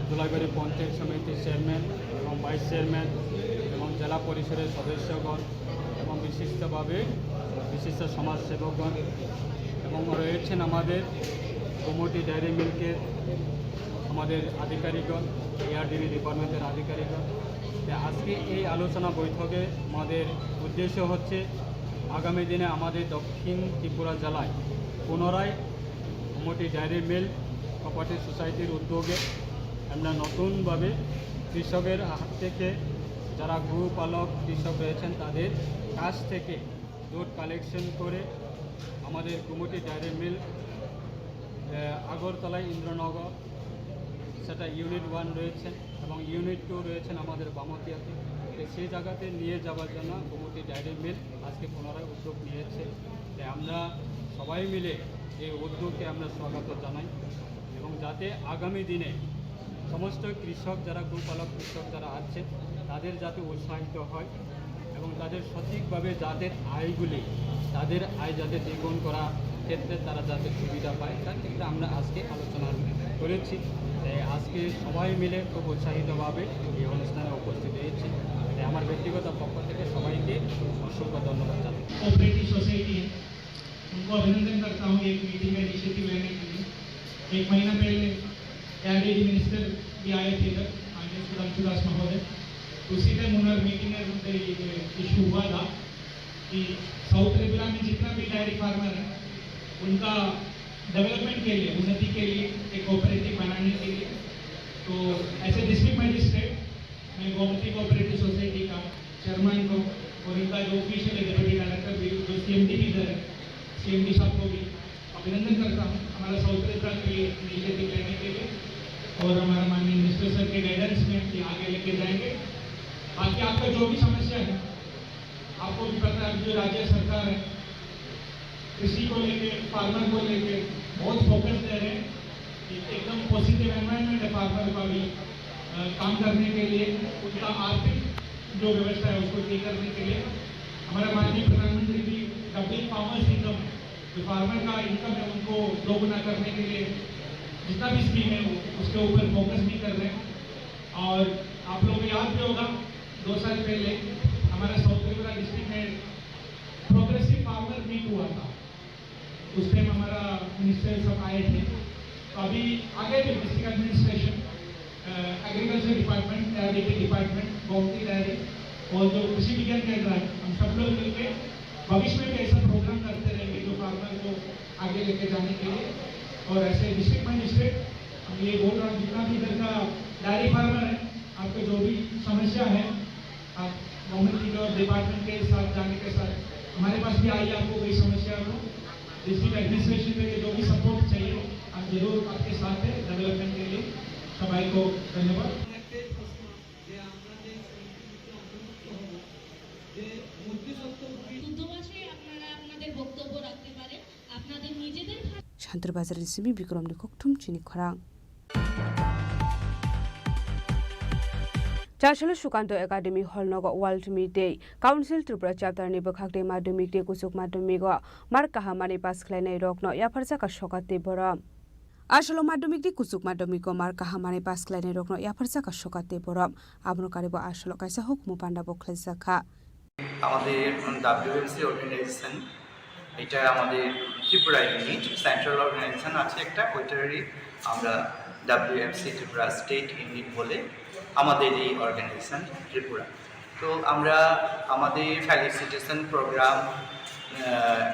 জোলাইবাড়ি পঞ্চায়েত সমিতির চেয়ারম্যান এবং ভাইস চেয়ারম্যান এবং জেলা পরিষদের সদস্যগণ এবং বিশিষ্ট সমাজসেবকগণ, এবং রয়েছেন আমাদের গোমতী ডায়েরি মিল্কের আমাদের আধিকারিকগণ, এআরডিবি ডিপার্টমেন্টের আধিকারিকগণ। আজকে এই আলোচনা বৈঠকে আমাদের উদ্দেশ্য হচ্ছে আগামী দিনে আমাদের দক্ষিণ ত্রিপুরা জেলায় পুনরায় গোমতী ডায়েরি মিল্ক কোঅপারেটিভ সোসাইটির উদ্যোগে আমরা নতুনভাবে কৃষকের হাত থেকে যারা গোপালক কৃষক রয়েছেন তাদের কাছ থেকে দুধ কালেকশন করে আমাদের গোমতী ডায়েরি মিল্ক আগরতলায় ইন্দ্রনগর সেটা ইউনিট 1 রয়েছেন এবং ইউনিট 2 রয়েছেন আমাদের বামতিয়াতে। সেই জায়গাতে নিয়ে যাওয়ার জন্য গোমতী ডায়েরি মিল্ক আজকে পুনরায় উদ্যোগ নিয়েছে। আমরা সবাই মিলে এই উদ্যোগকে আমরা স্বাগত জানাই, এবং যাতে আগামী দিনে সমস্ত কৃষক যারা গোপালক কৃষক যারা আছে তাদের যাতে উৎসাহিত হয় এবং তাদের সঠিকভাবে যাদের তাদের আয় যাতে দ্বিগুণ করা ক্ষেত্রে তারা যাতে সুবিধা পায় তার ক্ষেত্রে আমরা আজকে আলোচনা করেছি। আজকে সবাই মিলে খুব উৎসাহিতভাবে এই অনুষ্ঠানে উপস্থিত হয়েছি। আমার ব্যক্তিগত পক্ষ থেকে সবাইকে অসংখ্য ধন্যবাদ জানাই। कोऑपरेटिव सोसाइटी है, उनको अभिनंदन करता हूँ एक मीटिंग का इनिशिएटिव लेने के लिए। एक महीना पहले एआरडीबी मिनिस्टर भी आए थे इधर, माननीय सुधांशु दास महोदय। उसी टाइम उन्होंने मीटिंग में इशू हुआ था कि साउथ त्रिपुरा में जितना भी डायरी फार्मर है उनका डेवलपमेंट के लिए, उन्नति के लिए एक कोऑपरेटिव बनाने के लिए, तो ऐसे डिस्ट्रिक्ट मजिस्ट्रेट मैं गोमती कोऑपरेटिव सोसाइटी का चेयरमैन को और इनका जो ऑफिशियल डेप्यूटी डायरेक्टर भी जो सीएमडी भी इधर है, सीएमडी साहब को भी अभिनंदन करता हूँ हमारा साउथ त्रिपुरा के लिए इनिशिएटिव लेने के लिए, और हमारा माननीय मिनिस्टर सर के गाइडेंस में कि आगे लेके जाएंगे। बाकी आपका जो भी समस्या है, आपको भी पता है जो राज्य सरकार है कृषि को लेके, फार्मर को लेके बहुत फोकस दे रहे हैं। एकदम पॉजिटिव एनवायरनमेंट है फार्मर का भी काम करने के लिए, उनका आर्थिक जो व्यवस्था है उसको ठीक करने के लिए हमारा माननीय प्रधानमंत्री भी डबलिंग फार्मर्स इनकम, जो फार्मर का इनकम है उनको दोगुना करने के लिए जितना भी स्कीम है उसके ऊपर फोकस भी कर रहे हैं। और आप लोगों को याद भी होगा 2 साल पहले हमारा साउथ त्रिपुरा डिस्ट्रिक्ट में प्रोग्रेसिव फार्मर मीट हुआ था, उस टाइम हमारा मिनिस्टर सब आए थे। तो अभी आगे भी district administration, agriculture department, ARDB department, Gomati dairy और जो कृषि विज्ञान केंद्र है, हम सब लोग मिलकर भविष्य में भी ऐसा प्रोग्राम करते रहेंगे जो फार्मर को आगे लेके जाने के लिए। और ऐसे डिस्ट्रिक्ट मजिस्ट्रेट हम ये बोल रहा हूँ जितना भी इधर का डायरी फार्मर है, आपको जो भी समस्या है आप गवर्नमेंट डिपार्टमेंट के साथ जाने के साथ हमारे पास भी आइए, आपको कोई समस्या हो डिस्ट्रिक्ट एडमिनिस्ट्रेशन में जो भी सपोर्ट चाहिए हम जरूर आपके साथ है डेवलपमेंट के लिए। सबाई को धन्यवाद। শান্তবাজার রেসিপি বিক্রম নিকটুম চিনি খরাং। চারশাল সুকান্ত একাডেমি হলনগ world meat day council Tripura chapter नि बखाकते माध्यमिक डे कुसुक माध्यमिक मार्क काहामानि पास खलायनाय रकनो याफारसा का सकाते बरम आसलो माध्यमिक डे कुसुक माध्यमिक मार्क काहामानि पास खलायनाय रकनो याफारसा का सकाते बरम आबनो कारिबो आसलो कायसा हुकमु पांडा बखलायजाखा আমাদের WMC অর্গানাইজেশন এটা আমাদের ত্রিপুরা ইউনিট সেন্ট্রাল অর্গানাইজেশন আছে একটা, ওইটারই আমরা WMC ত্রিপুরা স্টেট ইউনিট বলে আমাদের এই অর্গানাইজেশন ত্রিপুরা। তো আমরা আমাদের ফেলিসিটেশন প্রোগ্রাম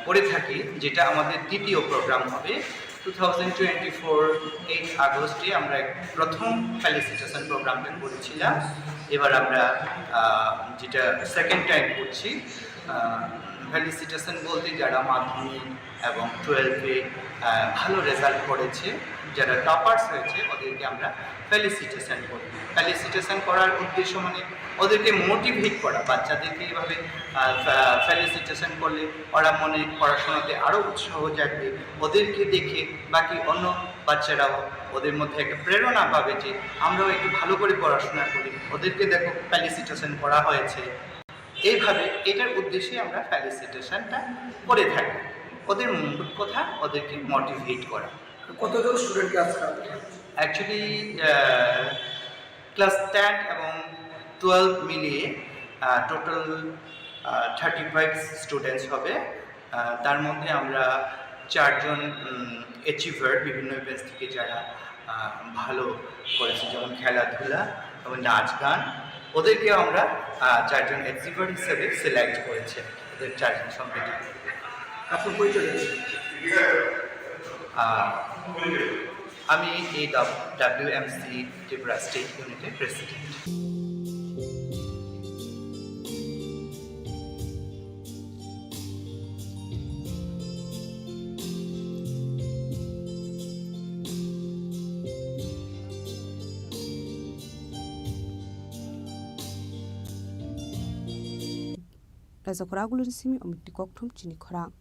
করে থাকি, যেটা আমাদের দ্বিতীয় প্রোগ্রাম হবে 2024 8 আগস্টে আমরা প্রথম ফেলিসিটেশন প্রোগ্রামটা করেছিলাম। এবার আমরা যেটা সেকেন্ড টাইম করছি ফেলিসিটেশন বলতে যারা মাধ্যমিক এবং 12-এ ভালো রেজাল্ট করেছে, যারা টপার্স হয়েছে ওদেরকে আমরা ফেলিসিটেশন করি। ফেলিসিটেশন করার উদ্দেশ্য মানে ওদেরকে মোটিভেট করা। বাচ্চাদেরকে এইভাবে ফেলিসিটেশন করলে ওরা মনে পড়াশোনাতে আরও উৎসাহ জাগবে। ওদেরকে দেখে বাকি অন্য বাচ্চারাও ওদের মধ্যে একটা প্রেরণা পাবে যে আমরাও একটু ভালো করে পড়াশোনা করি, ওদেরকে দেখো ফেলিসিটেশন করা হয়েছে। এইভাবে এটার উদ্দেশ্যে আমরা ফেলিসিটেশনটা করে থাকি। ওদের মূল কথা ওদেরকে মোটিভেট করা। কতজন স্টুডেন্ট ক্লাস অ্যাকচুয়ালি ক্লাস 10 এবং 12 মিলিয়ে টোটাল 35 স্টুডেন্টস হবে। তার মধ্যে আমরা 4 জন অ্যাচিভার বিভিন্ন ইভেন্টস থেকে যারা ভালো করেছে, যেমন খেলাধুলা এবং নাচ গান, ওদেরকে আমরা 4 জন অ্যাচিভার হিসেবে সিলেক্ট করেছে। ওদের 4 জন সম্পর্কে আপনার পরিচয় আমি এই WMC ত্রিপুরা স্টেট ইউনিটের president. Raza Khorang Simi Omiti Kokthum Chini Khorang.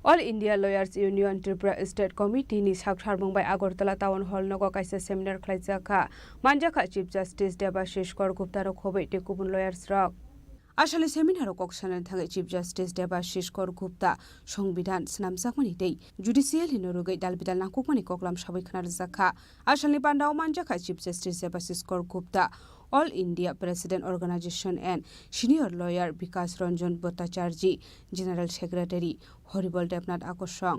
All India Lawyers Union Tripura State Committee ni Sakthar Mumbai Agartala Town Hall Nogo Kaisa Seminar Khlaijaka Manjaka Chief Justice Debashish Kaur Gupta ro khobai te kubun lawyers rok আসলে সেমিনারও কক্সনের থাকে chief justice Debashis Kar Gupta সংবিধান স্নামজাকমানি দেই judicial হিনরুগৈ দালবিদাল নাকুকমানি ককলাম সবাই খানার জাখা আসলে বান্দাও মানজাখা chief justice Debashis Kar Gupta All India President Organization and Senior Lawyer Vikas Ranjan Bhattacharya, General Secretary Horrible Debnath Akosong.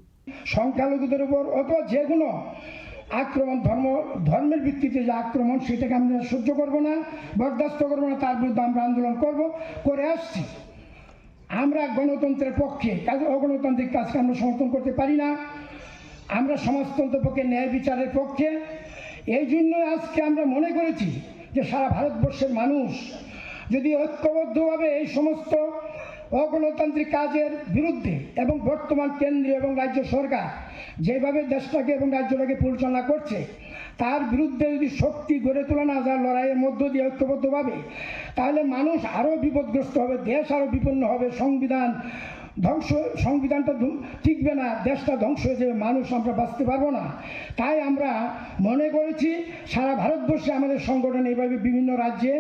সংখ্যালঘুদের উপর অথবা যে কোনো আক্রমণ ধর্মের ভিত্তিতে যে আক্রমণ সেটাকে আমরা সহ্য করব না, বরদাস্ত করব না, তার বিরুদ্ধে আমরা আন্দোলন করে আসছি। আমরা গণতন্ত্রের পক্ষে, কাজে অগণতান্ত্রিক কাজকে আমরা সমর্থন করতে পারি না। আমরা সমাজতন্ত্রের পক্ষে, ন্যায় বিচারের পক্ষে। এই জন্য আজকে আমরা মনে করেছি যে সারা ভারতবর্ষের মানুষ যদি ঐক্যবদ্ধভাবে এই সমস্ত অগণতান্ত্রিক কাজের বিরুদ্ধে এবং বর্তমান কেন্দ্রীয় এবং রাজ্য সরকার যেভাবে দেশটাকে এবং রাজ্যটাকে পরিচালনা করছে তার বিরুদ্ধে যদি শক্তি গড়ে তোলা না যায় লড়াইয়ের মধ্য দিয়ে ঐক্যবদ্ধভাবে, তাহলে মানুষ আরও বিপদগ্রস্ত হবে, দেশ আরও বিপন্ন হবে, সংবিধানটা টিকবে না, দেশটা ধ্বংস হয়ে যাবে, মানুষ আমরা বাঁচতে পারবো না। তাই আমরা মনে করেছি সারা ভারতবর্ষে আমাদের সংগঠন এইভাবে বিভিন্ন রাজ্যে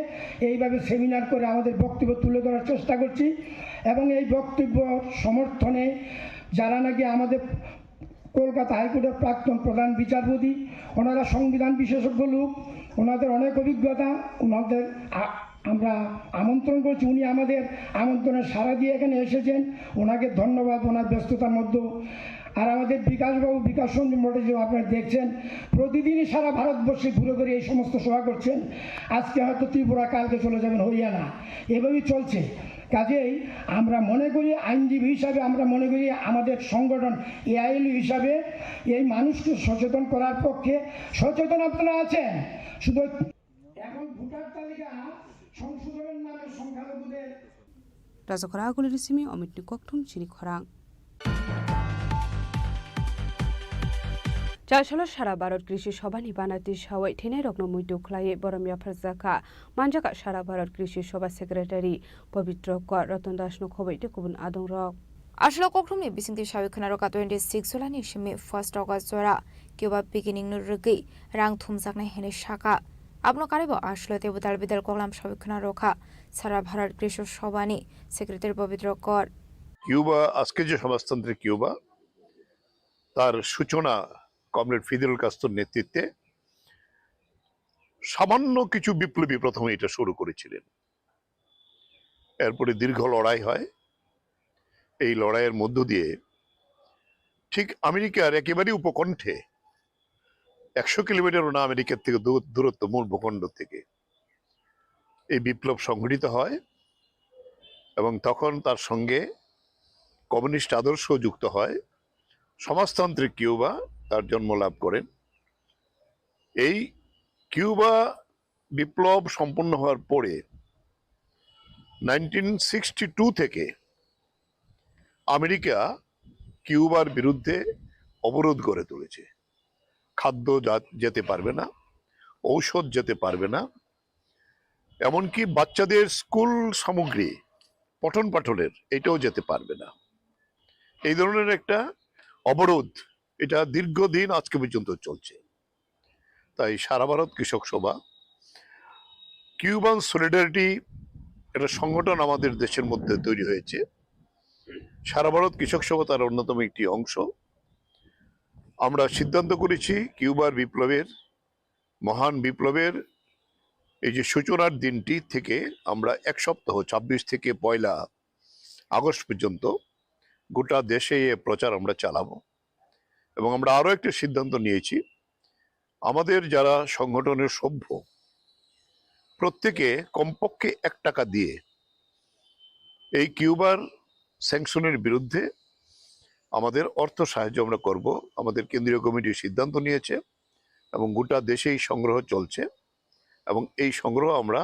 এইভাবে সেমিনার করে আমাদের বক্তব্য তুলে ধরার চেষ্টা করছি এবং এই বক্তব্য সমর্থনে যারা নাকি আমাদের কলকাতা হাইকোর্টের প্রাক্তন প্রধান বিচারপতি, ওনারা সংবিধান বিশেষজ্ঞ লোক, ওনাদের অনেক অভিজ্ঞতা, ওনাদের আমরা আমন্ত্রণ করছি। উনি আমাদের আমন্ত্রণে সাড়া দিয়ে এখানে এসেছেন, ওনাকে ধন্যবাদ ওনার ব্যস্ততার মধ্যেও। আর আমাদের বিকাশবাবু, বিকাশ রঞ্জন ভট্টাচার্য আপনারা দেখছেন প্রতিদিনই সারা ভারতবর্ষে ঘুরে ঘুরে এই সমস্ত সভা করছেন। আজকে হয়তো ত্রিপুরা, কালকে চলে যাবেন হরিয়ানা, এভাবেই চলছে। কাজেই আমরা মনে করি আইনজীবী হিসাবে, আমরা মনে করি আমাদের সংগঠন এআইএলইউ হিসাবে এই মানুষকে সচেতন করার পক্ষে। সচেতন আপনারা আছেন, শুধু এখন ভোটার তালিকা সংশোধনের নামে সংখ্যালঘুদের Raza Khorang Simi Omiti Kokthum Chini Khorang. চালসালো সারা ভারত কৃষি সভা নিবানাতি সাওয়াই ঠেনে রগ্ন মুইটু খ্লায়ে বরমিয়া ফারজাকা মানজাকা সারা ভারত কৃষি সভা সেক্রেটারি পবিত্র কর রতন দাস নো খবৈতে কুবুন আদং রক আসলে কখরমনি বিসিংতি সাবিখনা রকা 26 জুলাইনি সিমি 1 অগাস্ট জরা কিউবা বিগিনিং নো রগৈ রাং থুমজাকনাই হেনে শাকা আপনো কারিব আসলে তেবু দালবিদাল কগলাম সাবিখনা রকা সারা ভারত কৃষি সভানি সেক্রেটারি পবিত্র কর কিউবা আজকে যে সমাজতন্ত্রের কিউবা তার সূচনা কমরেড ফিদেল কাস্ত্রোর নেতৃত্বে সামান্য কিছু বিপ্লবী প্রথমে এটা শুরু করেছিলেন। এরপরে দীর্ঘ লড়াই হয়। এই লড়াইয়ের মধ্য দিয়ে ঠিক আমেরিকার একেবারে উপকণ্ঠে 100 কিলোমিটারও না আমেরিকার থেকে দূরত্ব মূল ভূখণ্ড থেকে এই বিপ্লব সংঘটিত হয় এবং তখন তার সঙ্গে কমিউনিস্ট আদর্শ যুক্ত হয়। সমাজতান্ত্রিক কিউবা তার জন্ম লাভ করেন। এই কিউবা বিপ্লব সম্পন্ন হওয়ার পরে 1962 থেকে আমেরিকা কিউবার বিরুদ্ধে অবরোধ গড়ে তুলেছে। খাদ্য যেতে পারবে না, ঔষধ যেতে পারবে না, এমনকি বাচ্চাদের স্কুল সামগ্রী পঠন পাঠনের এটাও যেতে পারবে না। এই ধরনের একটা অবরোধ এটা দীর্ঘদিন আজকে পর্যন্ত চলছে। তাই সারা ভারত কৃষক সভা কিউবান সলিডারিটি একটা সংগঠন আমাদের দেশের মধ্যে তৈরি হয়েছে। সারা ভারত কৃষক সভা তার অন্যতম একটি অংশ। আমরা সিদ্ধান্ত করেছি কিউবার বিপ্লবের, মহান বিপ্লবের এই যে সূচনার দিনটি থেকে আমরা এক সপ্তাহ 26 থেকে 1 আগস্ট পর্যন্ত গোটা দেশে এ প্রচার আমরা চালাবো। এবং আমরা আরো একটা সিদ্ধান্ত নিয়েছি, আমাদের যারা সংগঠনের সভ্য প্রত্যেকে কমপক্ষে 1 টাকা দিয়ে এই কিউবার স্যাংশনের বিরুদ্ধে আমাদের অর্থ সাহায্য আমরা করব। আমাদের কেন্দ্রীয় কমিটি সিদ্ধান্ত নিয়েছে এবং গোটা দেশেই সংগ্রহ চলছে এবং এই সংগ্রহ আমরা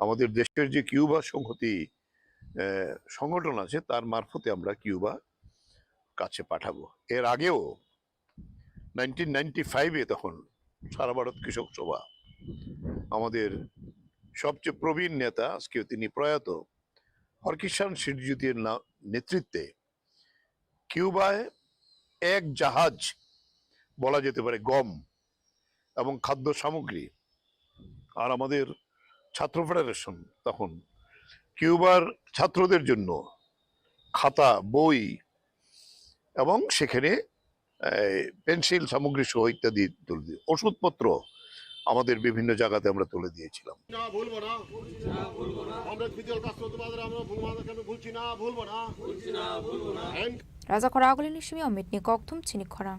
আমাদের দেশের যে কিউবা সংহতি সংগঠন আছে তার মারফতে আমরা কিউবা কাছে পাঠাবো। এর আগেও 1995-এ তখন সারা ভারত কৃষক সভা আমাদের সবচেয়ে প্রবীণ নেতা, আজকে তিনি প্রয়াত, হরকিষাণ সিরজিতের নেতৃত্বে কিউবায় 1 জাহাজ বলা যেতে পারে গম এবং খাদ্য সামগ্রী, আর আমাদের ছাত্র ফেডারেশন তখন কিউবার ছাত্রদের জন্য খাতা, বই এবং সেখানে পেন্সিল সামগ্রী সহ ইত্যাদি তুলে দিয়ে ওষুধপত্র আমাদের বিভিন্ন জায়গাতে আমরা তুলে দিয়েছিলাম। রাজা খরা আগলিনি সিমি অমিতনি ককথুম চিনি খরাং।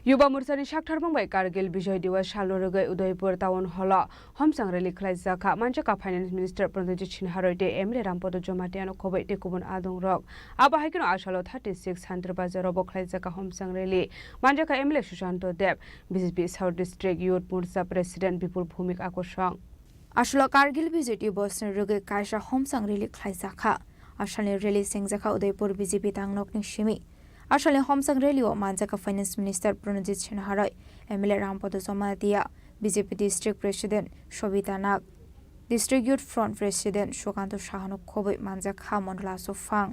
युवा मोर्चानि सागथार बुंबाय कारगिल विजय दिवस सालुरुगै उदयपुर टाउन हल हमसां रेली खलाइजाखा मानजाका फाइनेन्स मिनिस्टार प्रनजित सिन्हारयते एमले रामपद जमातियानो खबै टेकुबन आदं रक आबाहायकिनो आसालो 36 सान्त्र बाजाराव बखलाइजाखा हमसां रेली मानजाका MLA Sushant Deb BJP south district youth Morcha president Bipul Bhowmik आकर्षण आसालो कारगिल विजय दिवस रुगै कायसा हमसां रेली खलाइजाखा आसालनि रेली सेंजाखा उदयपुर बीजेपी तांनकनि सिमी आसालनि हमसां रेलिओ मानजाका finance minister Pranjit सिन्हारय MLA Rampada Jamatia BJP district president Sabita Nag district youth front president Sukanta साहानु खबै मानजाखा मंडला सोफां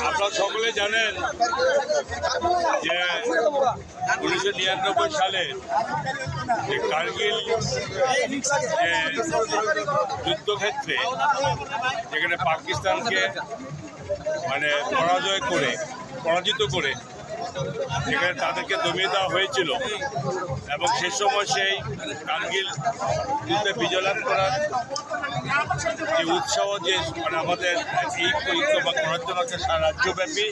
আপনারা সকলে জানেন যে 1999 সালে যে কার্গিল যুদ্ধক্ষেত্রে যেখানে পাকিস্তানকে মানে পরাজিত করে যেখানে তাদেরকে দমিয়ে দেওয়া হয়েছিল এবং সে সময় সেই কার্গিল যুদ্ধে বিজয় লাভ করার যে উৎসাহ যে মানে আমাদের এই পরিক্রমা করার জন্য সারা রাজ্যব্যাপী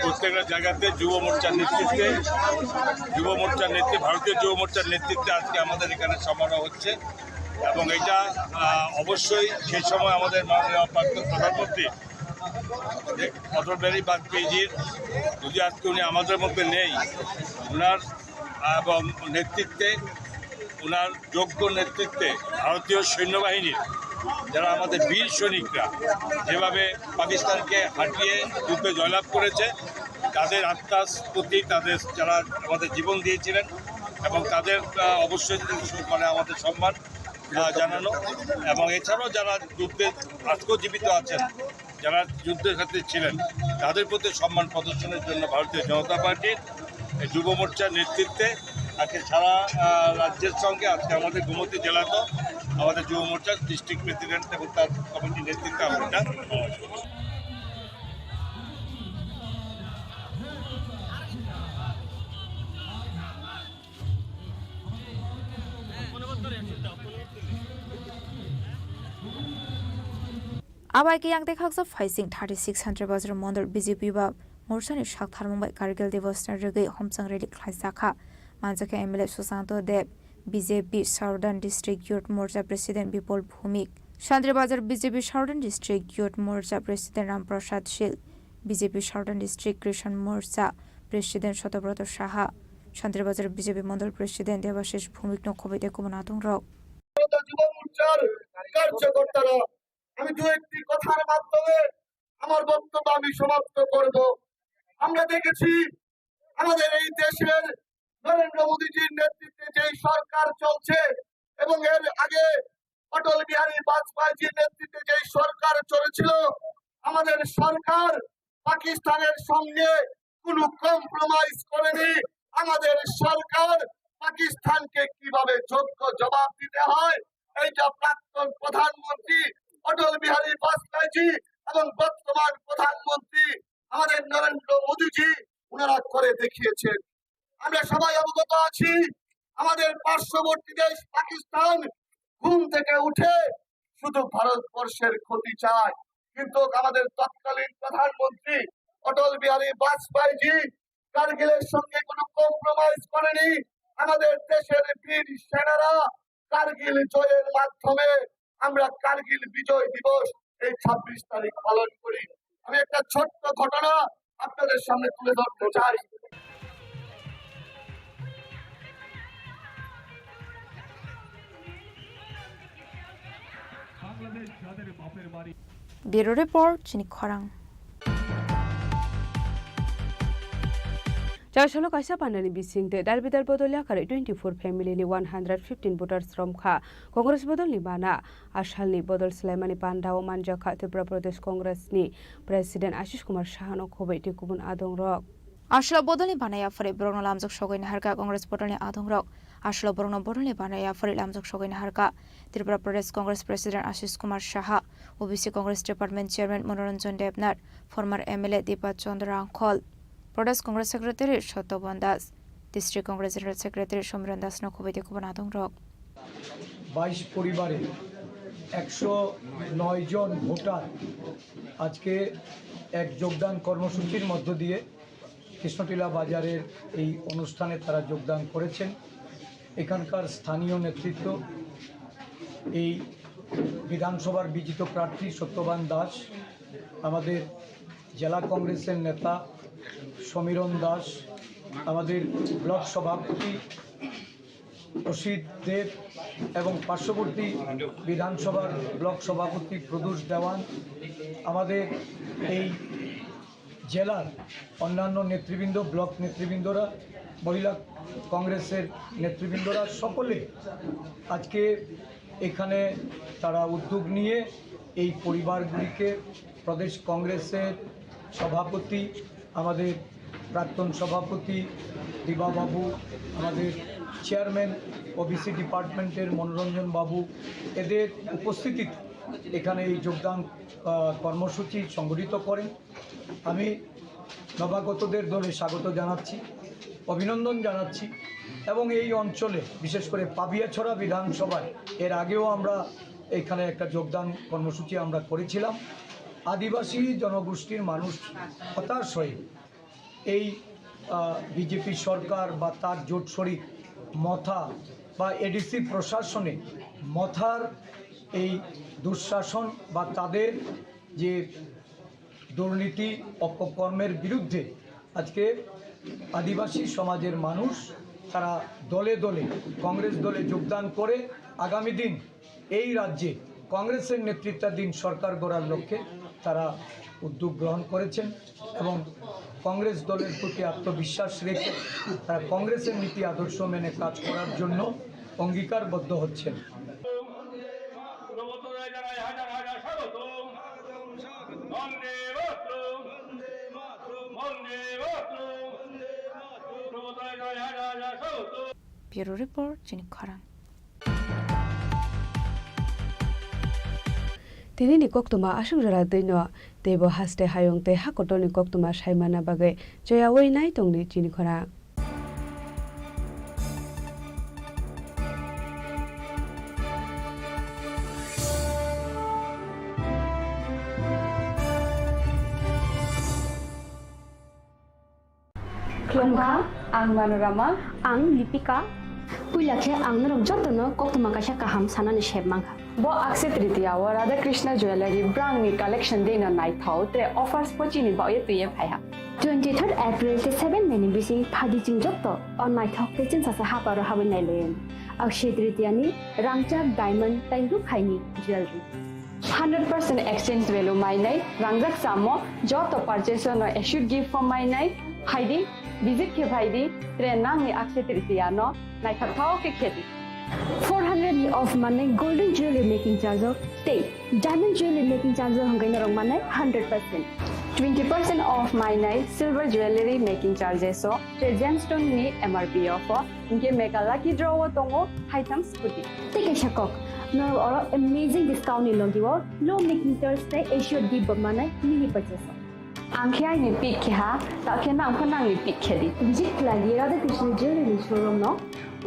প্রত্যেকটা জায়গাতে যুব মোর্চার নেতৃত্বে ভারতীয় যুব মোর্চার নেতৃত্বে আজকে আমাদের এখানে সমারোহ হচ্ছে এবং এটা অবশ্যই সেই সময় আমাদের মাননীয় প্রধানমন্ত্রী অটল বিহারী বাজপেয়ীজির যদি আজকে উনি আমাদের মধ্যে নেই, ওনার এবং নেতৃত্বে ওনার যোগ্য নেতৃত্বে ভারতীয় সৈন্যবাহিনীর যারা আমাদের বীর সৈনিকরা যেভাবে পাকিস্তানকে হাঁটিয়ে যুদ্ধে জয়লাভ করেছে, তাদের আত্মার প্রতি তাদের যারা আমাদের জীবন দিয়েছিলেন এবং তাদের অবশ্যই মানে আমাদের সম্মান জানানো এবং এছাড়াও যারা যুদ্ধে আজকেও জীবিত আছেন, যারা যুদ্ধের ক্ষেত্রে ছিলেন, তাদের প্রতি সম্মান প্রদর্শনের জন্য ভারতীয় জনতা পার্টির যুব মোর্চার নেতৃত্বে আজকে সারা রাজ্যের সঙ্গে আজকে আমাদের গোমতী জেলাতেও আমাদের যুব মোর্চার ডিস্ট্রিক্ট প্রেসিডেন্ট এবং তার কমিটির নেতৃত্বে আমরা आबाइके यांग देखा फाइसिंग 3600 बाजार मंदर बीजेपी बा मोर्चानि सागथार मुंबाई कारगिल दिवस रुगै हमसां रेली खलाइजाखा मानजाका MLA Sushant Deb BJP southern district youth Morcha president Bipul Bhowmik Shanti Bazar BJP southern district youth Morcha president Ramprasad Shil BJP southern district Krishak Morcha president Shatabrata Saha Shantirbazar BJP Mondal president Debashis Bhowmik নক্ষবিতে কুমন আতং রক যুব মোর্চার কার্যকর্তারা আমি দু একটি কথার মাধ্যমে আমার বক্তব্য আমি সমাপ্ত করব। আমরা দেখেছি আমাদের এই দেশের নরেন্দ্র মোদীজির নেতৃত্বে যে সরকার চলছে এবং এর আগে অটল বিহারী বাজপেয়ীজির নেতৃত্বে যে সরকার চলেছিল, আমাদের সরকার পাকিস্তানের সঙ্গে কোনো কম্প্রোমাইজ করেনি। আমাদের সরকার পাকিস্তানকে কিভাবে যোগ্য জবাব দিতে হয় এইটা প্রাক্তন প্রধানমন্ত্রী অটল বিহারী বাজপেয়ীজি এবং বর্তমান প্রধানমন্ত্রী আমাদের নরেন্দ্র মোদীজি ওনারা করে দেখিয়েছেন। আমরা সবাই অবগত আছি আমাদের পার্শ্ববর্তী দেশ পাকিস্তান ঘুম থেকে উঠে শুধু ভারতবর্ষের ক্ষতি চায়, কিন্তু আমাদের তৎকালীন প্রধানমন্ত্রী অটল বিহারী বাজপেয়ীজি কারগিলের সঙ্গে কোনো কম্প্রোমাইজ করেনি। আমাদের দেশের বীর সেনারা কারগিল জয়ের মাধ্যমে আমরা কারগিল বিজয় দিবস এই 26 তারিখ পালন করি। আমি একটা ছোট্ট ঘটনা আপনাদের সামনে তুলে ধরতে চাই। Bureau Report, Chini Khorang. Charshalo kaisa panani bising de dalbidal bodolya kare 24 family ni 115 voters from kha Congress bodol ni bana ashalni bodol Sulaimani Pandao Manjakha Tripura Pradesh Congress ni President Ashish Kumar Shahano khobai ti kubun adong rok Ashla bodolni banaya fare Brono lamjok sogoin harka Congress bodolni adong rok Ashla Brono bodolni banaya fare lamjok sogoin harka Tripura Pradesh Congress President Ashish Kumar Shaha OBC Congress Department Chairman Manoranjan Debnath former MLA Deepa Chandra Angkhol Pradesh Congress Secretary Shotoban Das, District Congress General Secretary Shomran Das Nokhobaite Kuban Adong Rok 22 পরিবারে 109 জন voter আজকে এক যোগদান কর্মসূচির মধ্য দিয়ে কৃষ্ণটিলা বাজারের এই অনুষ্ঠানে তারা যোগদান করেছেন। এখানকার স্থানীয় নেতৃত্ব এই বিধানসভার বিজিত প্রার্থী সত্যবান দাস, আমাদের জেলা কংগ্রেসের নেতা সমীরণ দাস, আমাদের ব্লক সভাপতি অসিত দেব এবং পার্শ্ববর্তী বিধানসভার ব্লক সভাপতি প্রদোষ দেওয়ান, আমাদের এই জেলার অন্যান্য নেতৃবৃন্দ, ব্লক নেতৃবৃন্দরা, মহিলা কংগ্রেসের নেতৃবৃন্দরা সকলে আজকে এখানে তারা উদ্যোগ নিয়ে এই পরিবারগুলিকে প্রদেশ কংগ্রেসের সভাপতি, আমাদের প্রাক্তন সভাপতি দিবাবাবু, আমাদের চেয়ারম্যান ওবিসি ডিপার্টমেন্টের মনোরঞ্জন বাবু, এদের উপস্থিতিতে এখানে এই যোগদান কর্মসূচি সংগঠিত করেন। আমি নবাগতদের দলে স্বাগত জানাচ্ছি, অভিনন্দন জানাচ্ছি এবং এই অঞ্চলে বিশেষ করে পাবিয়াছড়া বিধানসভায় এর আগেও আমরা এখানে একটা যোগদান কর্মসূচি আমরা করেছিলাম। আদিবাসী জনগোষ্ঠীর মানুষ হতাশ হয়ে এই বিজেপি সরকার বা তার জোট শরিক মথা বা এডিসি প্রশাসনে মথার এই দুঃশাসন বা তাদের যে দুর্নীতি অপকর্মের বিরুদ্ধে আজকে আদিবাসী সমাজের মানুষ তারা দলে দলে কংগ্রেস দলে যোগদান করে আগামী দিন এই রাজ্যে কংগ্রেসের নেতৃত্বাধীন সরকার গড়ার লক্ষ্যে তারা উদ্যোগ গ্রহণ করেছেন এবং কংগ্রেস দলের প্রতি আত্মবিশ্বাস রেখে তারা কংগ্রেসের নীতি আদর্শ মেনে কাজ করার জন্য অঙ্গীকারবদ্ধ হচ্ছেন। Bureau Report, Chini Khorang. Tini ni koktuma asung jara dino tebo haste hayong te hakoto ni koktuma saimana bagai joya wei nai tong ni Chini Khorang. Klongha, ang Manorama, ang Lipika. Puilakhe ang narong jotono koktuma kaisa kaham sanani shebmangha. Bo akse tritiya wa Radha Krishna Jewelry brand ni collection dena nai thau te offers pochini ba ye tuye phaiha. 23rd April te 7 meni bisi phadi jingjok to on my thok te chin sa ha paro hawin nai len akshay tritiani rangchak diamond tai ru khaini jewelry 100% exchange value my nai rangjak samo joto purchase no should give for my nai haidi visit ke bhaidi trenang ni akshay tritiano nai thao ke kheti 400 ni of money golden jewelry making charge of stay diamond jewelry making charge hangai na rong manai 100% 20% off my night silver jewelry making charges so gemstone ni MRP offer inke mega lucky draw tongo item scooty take a shakok no amazing discount ni logi wo low making thursday should give manai mini purchase angkhya ni pick kha ta khena angkhana ni pick khedi visit lagi radha krishna jewelry showroom no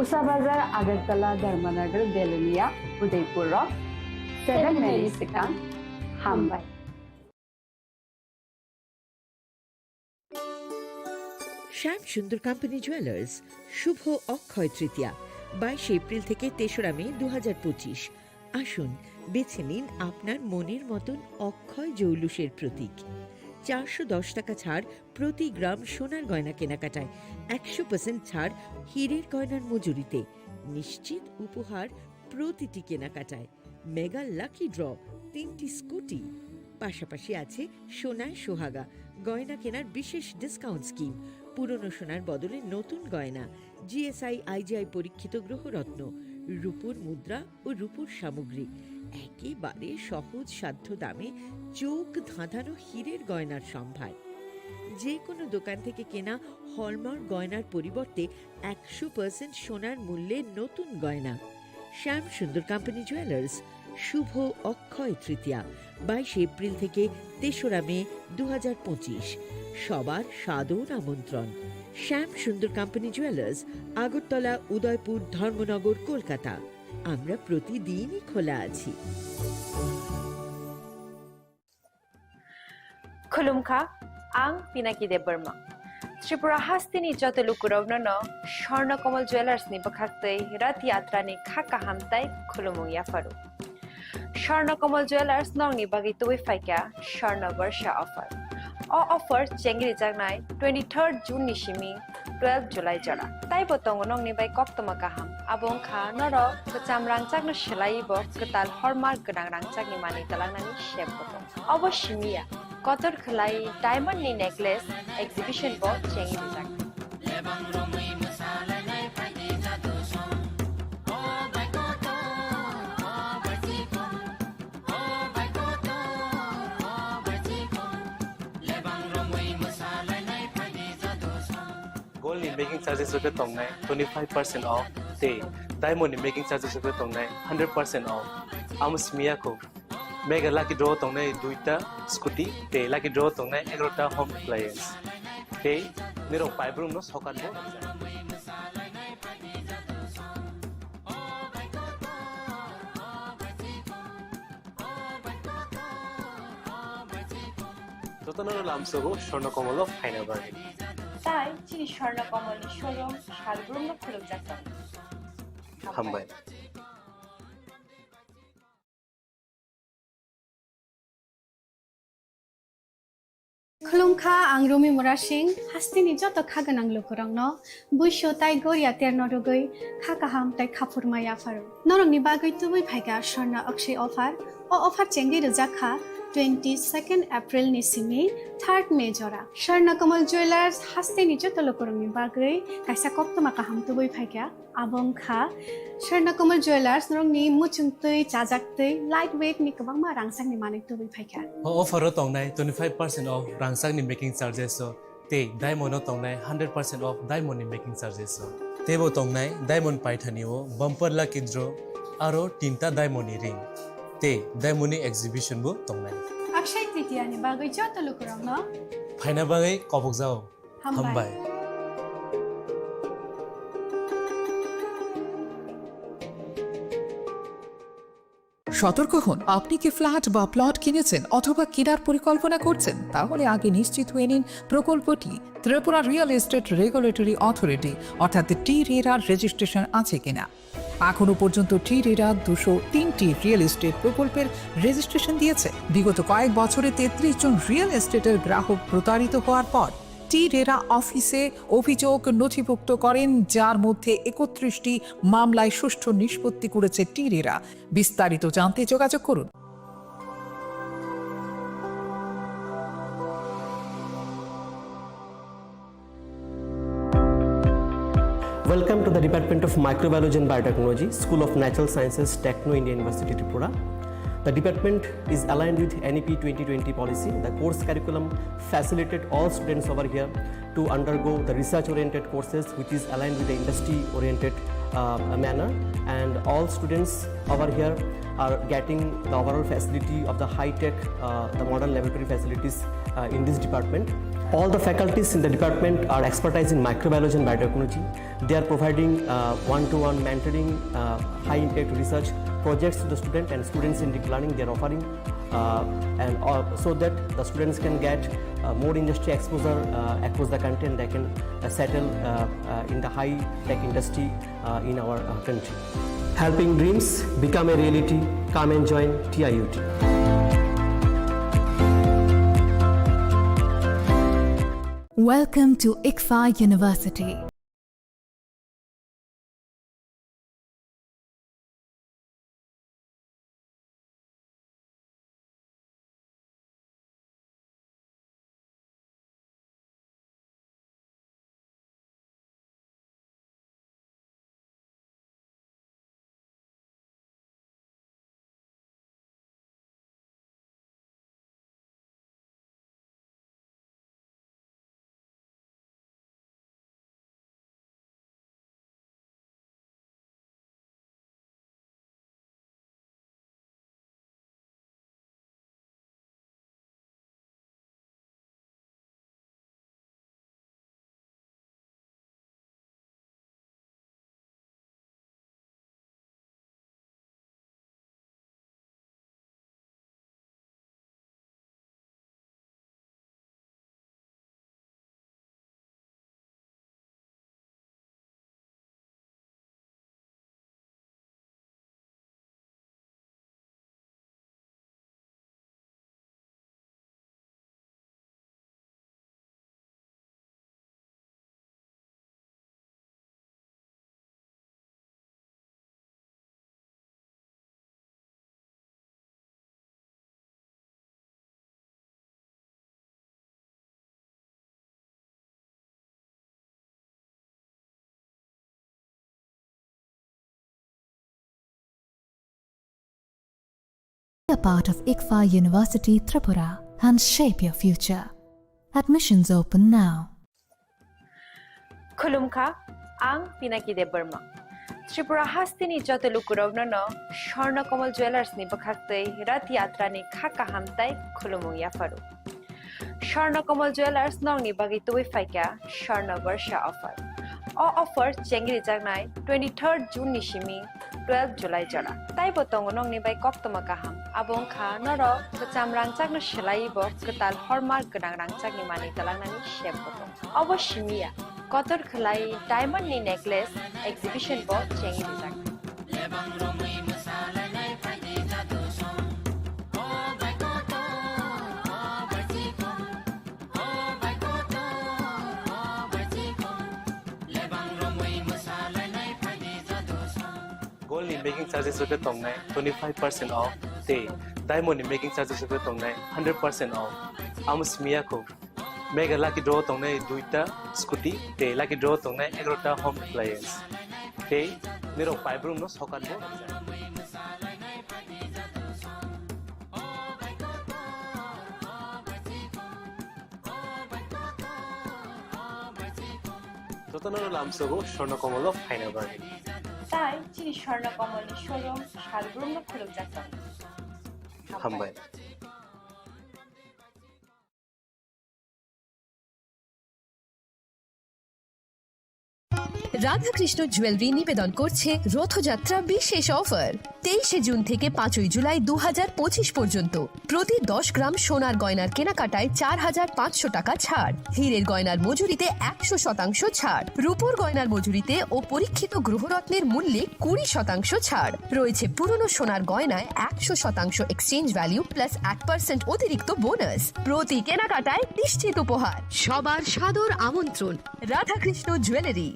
Usa Bazar Agartala Dharmanagar Belunia Udaipur Rock 7 Mexican Hambai Shyam Sundar company jewellers Shubho Akshaya Tritiya 22 April থেকে 3রা মে 2025 আসুন বেছে নিন আপনার মনের মতন অক্ষয় জৌলুসের প্রতীক 410 টাকা ছাড় প্রতি গ্রাম সোনার গয়না কেনাকাটায় 100% ছাড় হীরের গয়নার মজুরিতে নিশ্চিত উপহার প্রতিটি কেনাকাটায় মেগা লাকি ড্র 3টি স্কুটি পাশাপাশি আছে সোনায় সোহাগা গয়না কেনার বিশেষ ডিসকাউন্ট স্কিম পুরনো সোনার বদলে নতুন গয়না জিএসআই আইজিআই পরীক্ষিত গ্রহরত্ন রূপোর মুদ্রা ও রূপোর সামগ্রী একেবারে সহজ সাধ্য দামে চোখ ধাঁধানো হীরের গয়নার সম্ভার যে কোনো দোকান থেকে কেনা হলমার্ক গয়নার পরিবর্তে 100% সোনার মূল্যে নতুন গয়না শ্যাম সুন্দর কোম্পানি জুয়েলার্স শুভ অক্ষয় তৃতীয়া 22 এপ্রিল থেকে 3রা মে 2025 সবার সাদর আমন্ত্রণ শ্যাম সুন্দর কোম্পানি জুয়েলার্স আগরতলা উদয়পুর ধর্মনগর কলকাতা আমরা প্রতিদিনই খোলা আছি খুলুমখা আং পিনাকি দেববর্মা ত্রিপুরা হাস্তিনি যত লুকুরগ্ন স্বর্ণকমল জুয়েলার্স নি বখাক্তৈ রথ यात्रा नि खाका हामताय खुलुमु याफारु স্বর্ণকমল জুয়েলার্স নংনি বাগি তুই ফাইকা স্বর্ণ বর্ষা অফার অফার চেঙ্গিরি জাগনাই 23rd জুন নিশিমি 12 জুলাই জরা তাই বতং নংনি বাই কক্তমা কাহাম আবং খা নর কচাম রাংচাকনো সেলাইব কতাল হরমার্ক গনাং রাংচাকনি মানি তালাংনানি শেপ বতং অবশ্যমিয়া কতর খলাই ডায়মন্ড নি নেকলেস এক্সিবিশন ব চেঙ্গিরি জাগ Gold in making charges of the tong 25% off. Day diamond in making charges of the tong 100% off. Amos miyako mega lucky draw tong 2ta scooty. Day lucky draw tong 11ta home appliance. Day nirong pipe room no sokat mo. Totanaro lamsogo Swarnakamal final bargain তাই চিনি Swarnakamal showroom শালগ্রাম খুলুক যাচ্ছে হামবাই খুলুমখা আং রুমি মুরা সিং হাস্তিনি যত খাগানাং লুকুরং ন বুইশো তাই গরিয়া তের নরগৈ খাকাহাম তাই খাফুরমাই আফারু নরংনি বাগৈ তুবুই ফাইগা স্বর্ণ অক্ষয় অফার ও অফার চেঙ্গি রজাখা 22nd April ni simi 3rd May jora Swarnakamal jewellers হাস্তিনি যত লুকুরংনি বাগৈ কাইসা কক্তমা কাহাম তুবুই ফাইগা আবং খা স্বর্ণকমল জুয়েলার্স নরংনি মুচুংতৈ চাজাকতৈ light weight ni kabangma rangsak ni manik tubai phaika offer tongnai 25% off rangsak ni making charges so te diamond tongnai 100% off diamond ni making charges so tebo tongnai diamond paithani o bumper lucky draw aro tinta diamond ni ring te diamond ni exhibition bo tongnai akshay tritiya ni bagoi joto lukurang no phaina bagai kopok jao hambai সতর্ক হন আপনি কি flat বা plot কিনেছেন অথবা কেনার পরিকল্পনা করছেন তাহলে আগে নিশ্চিত হয়ে নিন প্রকল্পটি Tripura real estate regulatory authority অর্থাৎ টি-রেরা রেজিস্ট্রেশন আছে কিনা এখনো পর্যন্ত টি-রেরা 203টি রিয়েল এস্টেট প্রকল্পের রেজিস্ট্রেশন দিয়েছে বিগত কয়েক বছরে 33 জন রিয়েল এস্টেটের গ্রাহক প্রতারিত হওয়ার পর টি রেরা অফিসে অভিযোগ নথিভুক্ত করেন, যার মধ্যে 31টি মামলায় সুষ্ঠু নিষ্পত্তি করেছে টি রেরা। বিস্তারিত জানতে যোগাযোগ করুন। Welcome to the Department of Microbiology and Biotechnology, School of Natural Sciences, Techno India University, Tripura. The department is aligned with NEP 2020 policy. The course curriculum facilitated all students over here to undergo the research-oriented courses, which is aligned with the industry-oriented manner. And all students over here are getting the overall facility of the high-tech, the modern laboratory facilities in this department. All the faculties in the department are expertise in microbiology and biotechnology. They are providing one-to-one mentoring, high-impact research projects to the student and student-centric learning they are offering, and so that the students can get more industry exposure across the country, and they can settle in the high-tech industry in our country. Helping dreams become a reality. Come and join TIUT. Welcome to ICFA University. Be a part of ICFA University, Tripura, and shape your future. Admissions open now. Khulumkha, ang Pinaki de Burma. Tripura hastini joto lukurovno no Shorna Komal Jewelers ni bakhaktei rat yatra ni khaka hamtai khulumung yafaru. Shorna Komal Jewelers nong ni bagi tuwi faika Shorna Varsha offer. All offer chengri jagnai 23rd June nishimi 12 July jara. Tai botong nong ni bai koktoma kaham. Abong kha noro bacham rangchak no shelai bo ketal hallmark genang rangchak ni mani talangnani shep botong. Oboshimiya kotor khlai diamond ni necklace exhibition bo chengri jag. Gold in making charges with the tongnai 25% off. Day diamond in making charges with the tongnai 100% off. Amus miyako mega lucky draw tongnai duita scooty. Day lucky draw tongnai 11ta home appliance. Day niro five room no sokan bo. Totanoro lamsogo shorna komolo final bargain. Tai Chini Khorang Tripura showroom Shalbrum no khuluk jakta. Hambai. Radhakrishna jewellery নিবেদন করছে রথযাত্রা বিশেষ offer 23 June থেকে 5 জুলাই 2025 পর্যন্ত প্রতি 10 গ্রাম সোনার গয়নার কেনাকাটায় 4,500 টাকা ছাড়, হীরের গয়নার মজুরিতে 100% ছাড়, রূপোর গয়নার মজুরিতে ও পরীক্ষিত গ্রহরত্নের মূল্যে 20% ছাড় রয়েছে। পুরনো সোনার গয়নায় 100% এক্সচেঞ্জ ভ্যালু প্লাস 1% অতিরিক্ত বোনাস। প্রতি কেনাকাটায় নিশ্চিত উপহার। সবার সাদর আমন্ত্রণ রাধাকৃষ্ণ জুয়েলারি।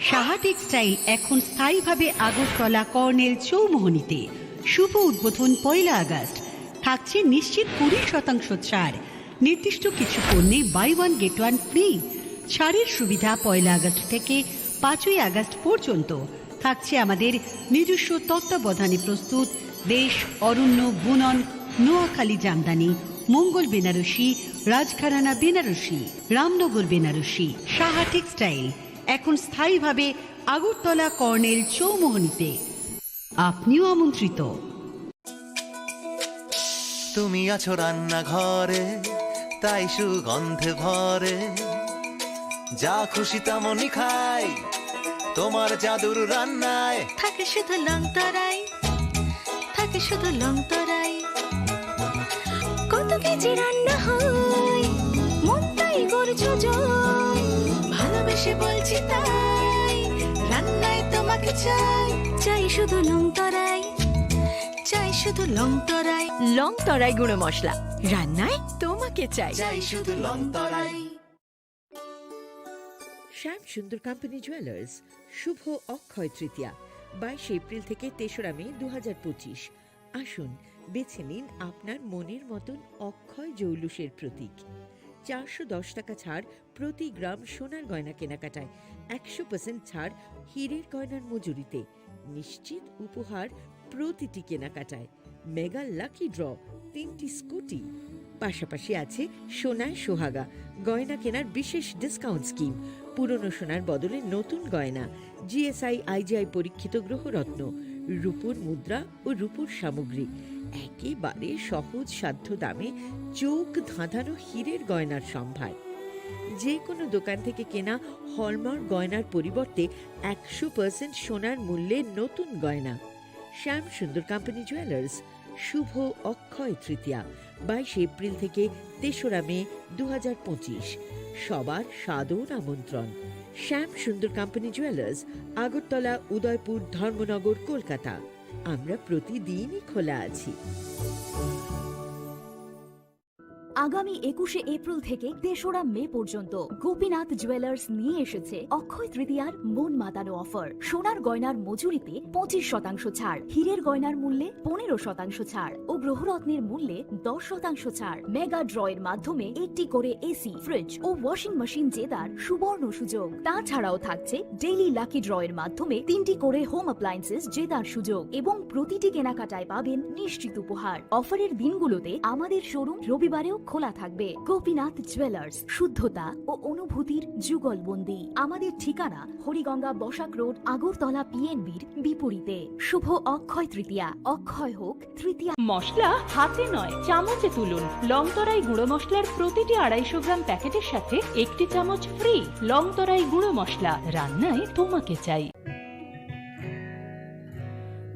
সাহা টেক্সটাইল এখন স্থায়ীভাবে আগরতলা কর্নেল চৌমোহনীতে। শুভ উদ্বোধন 1 আগস্ট। থাকছে নিশ্চিত 20% ছাড়। নির্দিষ্ট কিছু পণ্যে বাই 1 গেট 1 ফ্রি। ছাড়ের সুবিধা 1 আগস্ট থেকে 5 আগস্ট পর্যন্ত। থাকছে আমাদের নিজস্ব তত্ত্বাবধানে প্রস্তুত দেশ, অরণ্য, বুনন, নোয়াখালী জামদানি, মঙ্গল বেনারসি, রাজঘরানা বেনারসি, রামনগর বেনারসি। সাহা টেক্সটাইল এখন স্থায়ীভাবে আগরতলা কর্নেল চৌমোহনীতে। আপনিও আমন্ত্রিত। তুমি আছো রান্নাঘরে, তাই সুগন্ধে ভরে, যা খুশি তেমনই খাই তোমার জাদুর রান্নায়। থাকে শুধু লং তরাই, থাকে শুধু লং তরাই, কত কেজি রান্না হয় মন তাই করছো জয়। ভালোবেসে বলছি তাই, রান্নায় তোমাকে চাই, চাই শুধু লং তরাই, চাই শুধু লং তরাই। লং তরাই গুঁড়ো মশলা, রান্নায় তোমাকে চাই, চাই শুধু লং তরাই। শ্যাম সুন্দর কোম্পানি জুয়েলার্স শুভ অক্ষয় তৃতীয়া 22 এপ্রিল থেকে 3রা মে 2025। আসুন বেছে নিন আপনার মনের মতন অক্ষয় জৌলুসের প্রতীক। 410 টাকা ছাড় প্রতি গ্রাম সোনার গয়না কেনাকাটায়, 100% ছাড় হীরের গয়নার মজুরিতে, নিশ্চিত উপহার প্রতিটি কেনাকাটায়, মেগা লাকি ড্র 3টি স্কুটি। পাশাপাশি আছে সোনায় সোহাগা গয়না কেনার বিশেষ ডিসকাউন্ট স্কিম, পুরনো সোনার বদলে নতুন গয়না, জিএসআই আইজিআই পরীক্ষিত গ্রহরত্ন, রূপোর মুদ্রা ও রূপোর সামগ্রী, একেবারে সহজ সাধ্য দামে চোখ ধাঁধানো হীরের গয়নার সম্ভার। যে কোনো দোকান থেকে কেনা হলমার্ক গয়নার পরিবর্তে 100% সোনার মূল্যে নতুন গয়না। শ্যাম সুন্দর কোম্পানি জুয়েলার্স শুভ অক্ষয় তৃতীয়া 22 এপ্রিল থেকে 3রা মে 2025। সবার সাদর আমন্ত্রণ। শ্যাম সুন্দর কোম্পানি জুয়েলার্স, আগরতলা, উদয়পুর, ধর্মনগর, কলকাতা। আমরা প্রতিদিনই খোলা আছি। আগামী 21 এপ্রিল থেকে 3রা মে পর্যন্ত গোপীনাথ জুয়েলার্স নিয়ে এসেছে অক্ষয় তৃতীয়ার মন মাতানো অফার। সোনার গয়নার মজুরিতে 25% ছাড়, হীরের গয়নার মূল্যে 15% ছাড় ও গ্রহরত্নের মূল্যে 10% ছাড়। মেগা ড্রয়ের মাধ্যমে একটি করে এসি, ফ্রিজ ও ওয়াশিং মেশিন জেতার সুবর্ণ সুযোগ। তাছাড়াও থাকছে ডেইলি লাকি ড্রয়ের মাধ্যমে 3টি করে হোম অ্যাপ্লায়েন্সেস জেতার সুযোগ এবং প্রতিটি কেনাকাটায় পাবেন নিশ্চিত উপহার। অফারের দিনগুলোতে আমাদের শোরুম রবিবারেও খোলা থাকবে। গোপীনাথ জুয়েলার্স, শুদ্ধতা ও অনুভূতির যুগলবন্দি। আমাদের ঠিকানা হরিগঙ্গা বসাক রোড, আগরতলা পিএনবির বিপরীতে। শুভ অক্ষয় তৃতীয়া, অক্ষয় হোক তৃতীয়া। মশলা হাতে নয় চামচে তুলুন। লংতরাই গুঁড়ো মশলার প্রতিটি 250 গ্রাম প্যাকেটের সাথে 1টি চামচ ফ্রি। লংতরাই গুঁড়ো মশলা, রান্নায় তোমাকে চাই।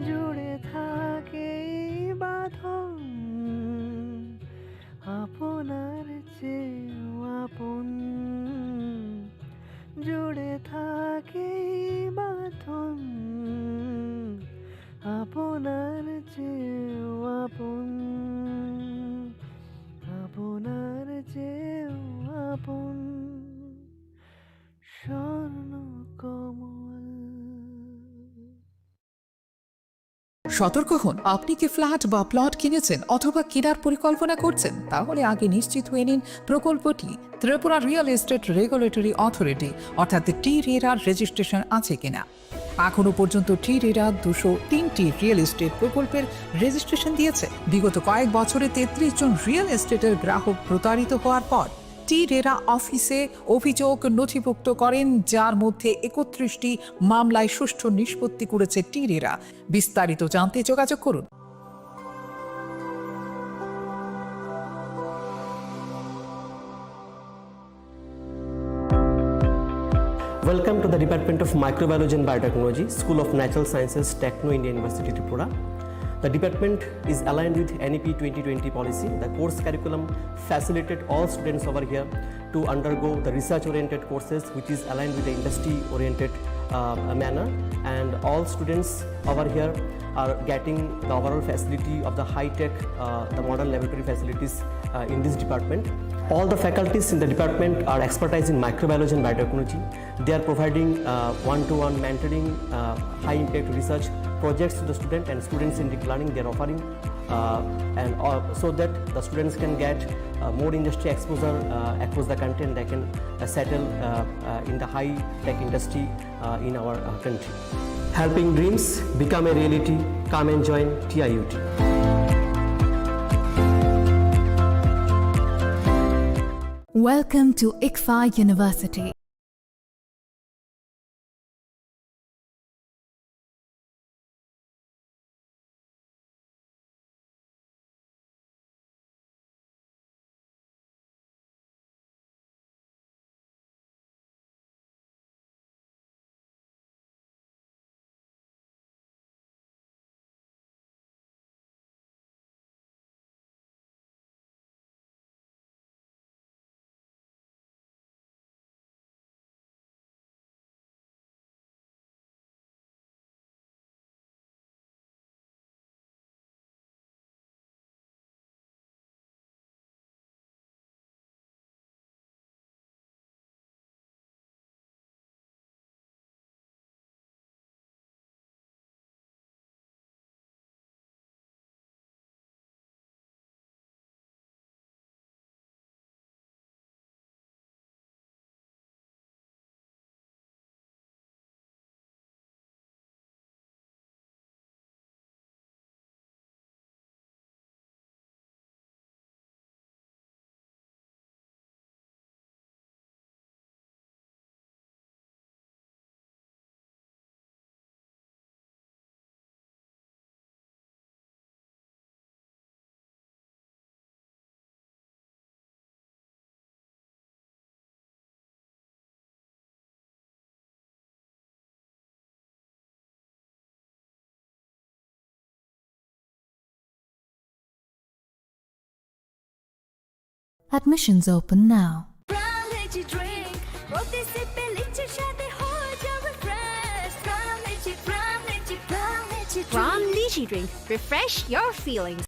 জুড়ে থাকে বাঁধন আপনার চেয়েও আপন, জুড়ে থাকে বাঁধন আপনার চেয়েও আপন, আপনার চেয়েও আপন স্বর্ণ কমল। সতর্ক হন, আপনি কি ফ্ল্যাট বা প্লট কিনেছেন অথবা কেনার পরিকল্পনা করছেন, তাহলে আগে নিশ্চিত হয়ে নিন প্রকল্পটি Tripura real estate regulatory authority অর্থাৎ টি-রেরার রেজিস্ট্রেশন আছে কিনা। এখনো পর্যন্ত টি-রেরা 203টি রিয়েল এস্টেট প্রকল্পের রেজিস্ট্রেশন দিয়েছে। বিগত কয়েক বছরে 33 জন রিয়েল এস্টেটের গ্রাহক প্রতারিত হওয়ার পর টি-রেরা অফিসে অভিযোগ নথিভুক্ত করেন, যার মধ্যে 31টি মামলায় সুষ্ঠু নিষ্পত্তি করেছে টি-রেরা। বিস্তারিত জানতে যোগাযোগ করুন। the Department of Microbiology and Biotechnology, School of Natural Sciences, Techno India University Tripura. The department is aligned with NEP 2020 policy. The course curriculum facilitated all students over here to undergo the research-oriented courses, which is aligned with the industry-oriented manner, and all students over here are getting the overall facility of the high-tech, the modern laboratory facilities in this department. All the faculties in the department are expertise in microbiology and biotechnology. They are providing one-to-one mentoring, high-impact research projects to the student, and students in deep learning they are offering, so that the students can get more industry exposure across the country, and they can settle in the high-tech industry in our country. Helping dreams become a reality. Come and join TIUT. Welcome to ICFA University. Admissions open now. Ram Lychee Drink. Refresh your feelings.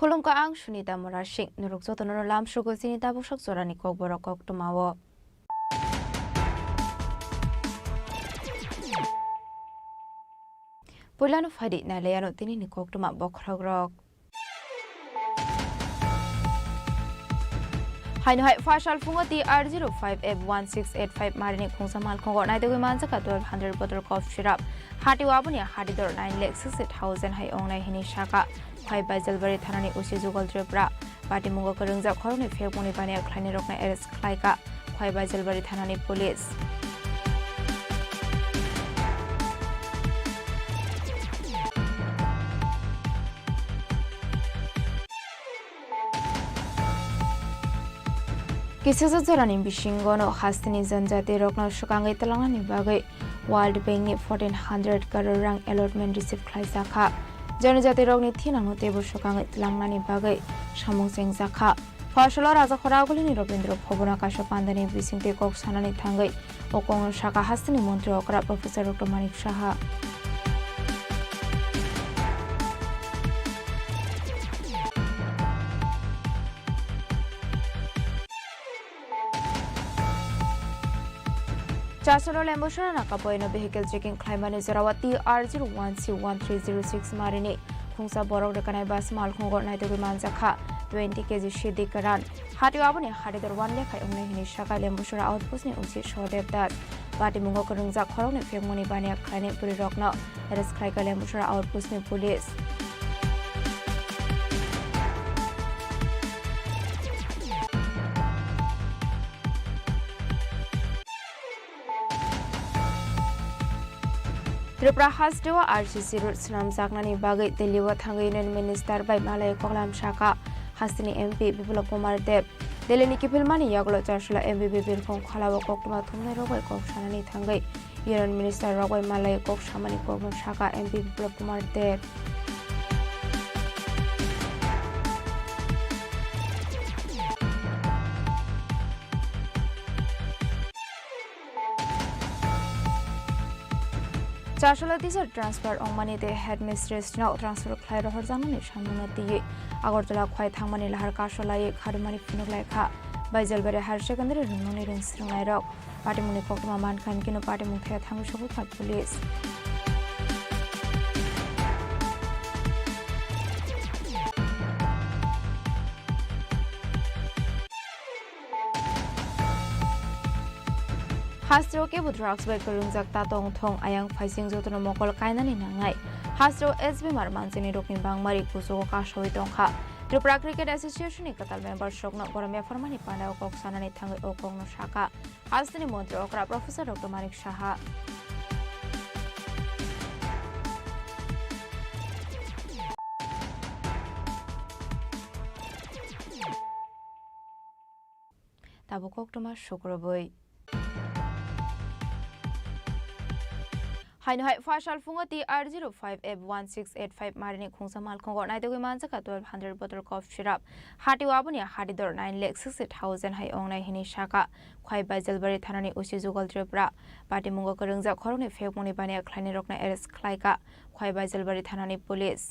Kolom ka ang Sunita Morashik, Nurukso to Noram Sugo Sinita Bushok Sorani Kok Borokok Tumawo. Pulan of Hadit na Leano Tini Kok Tuma Bokragrok. Hainhai Fashal Fungoti R05F1685 Marini Kungsamal Kongo Night Wimansaka 1200 bottle cough syrup. Hati Wabunia Hadidor 9,68,000 Hai Onai Hini Shaka. Hai Bajalbari Thanani Usi Zugal Tripura. Party Mungo Karungza Koroni Fairponi Pania Kleine Rokna Eres Klaika. Hai Bajalbari Thanani Police. Kisasa Zorani Bishingono Hastini Zanjati Rokna Shukangai Talangani Bagai World Bank 1400 Karurang allotment received Klaisaka. Janajati Rogni Tinano Table Shukangai Talangani Bagai Shamung Seng Zaka. Fashola Raza Horagulini Robindro Pobona Kashapandani Visinte Kok Sanani Tangai Okong Shaka Hastini Montre Okra Professor Dr. Manik Shaha. চারশোর লেম্বসরা নাকাপয়নো vehicle checking খাইমানি জরাওয়াতি R01C1306 মারিনি খুংসা বরক রেকানাই bus মালখুঙ্গর নাইতগি মানজাখা 20 kg সিদি কারান হাটিও আবনি হাটিদর ওয়ান লেখাই উংনে হিনি শাখা লেম্বসরা আউটপোস্টনি উচিত সহদেব দাস পার্টি মুঙ্গ করুংজা খরংনি ফেমনি বানিয়া খাইনি পুরি রকনা এরেস খাইকা লেম্বসরা আউটপোস্টনি পুলিশ त्रिपुरा हास्टेवा RCC रोड स्नाम जागनानि बागै दिल्लीवा थांगै इउनियन मिनिस्टार बाय मालाय कगलाम शाखा हास्तिनि MP बिप्लब कुमार देव दिल्लीनि किफिलमानि यागलो चारसला MP बिबिरखं खलाव कक्टमा थुमनाय रबाय कक्सानानि थांगै इउनियन मिनिस्टार रबाय मालाय कक्सामानि कगलाम शाखा MP बिप्लब कुमार देव চারশোলা টিচার ট্রান্সফার অংমানি দে হেডমিস্ট্রেস নাও ট্রান্সফার খাই রহর জানানি সামুনাতি আগরতলা খয় থাংমানি লাহার কাশলাই খারুমানি ফুনুগলাইখা বাইজালবারে হায়ার সেকেন্ডারি রুমনি রিংস্রংনাই রক পাটিমুনি কক্টমা মানখান কিনো পাটিমুখ থেকে থাঙ্গু সবু খা পুলিশ हास्ट्रो के बुद्राक्स बाय करंगजाक तातों थों आयांग फाइसिंग जोतनो मकल कायनानि नांगाय हास्ट्रो एसबी मारमानसिनि रोकनि बांमारि कुसो काशोय तंखा त्रिपुरा क्रिकेट एसोसिएशन नि कताल मेंबर शकनो गरमे फरमानि पानाव कक्सानानि थांगै ओकंनो शाखा हास्तिनि मन्त्री अकरा प्रोफेसर डॉक्टर मानिक साहा ताबो कक्टमा शुक्रबय हाइनहाय फाशाल फुंगति R05F1685 मारिनि खुंसा मालखंगो नाइदगै मानजाका 1200 बटल कफ सिराप हाटी वाबनि हाटीदर 9,60,000 हाय अंगनाय हिनि शाखा खय बाइजलबारि थानानि उसि जुगल त्रिपुरा पार्टी मुंगो करंजा खरंनि फेकमनि बानिया ख्लाइनि रकना एरेस्ट ख्लाइका खय बाइजलबारि थानानि पुलिस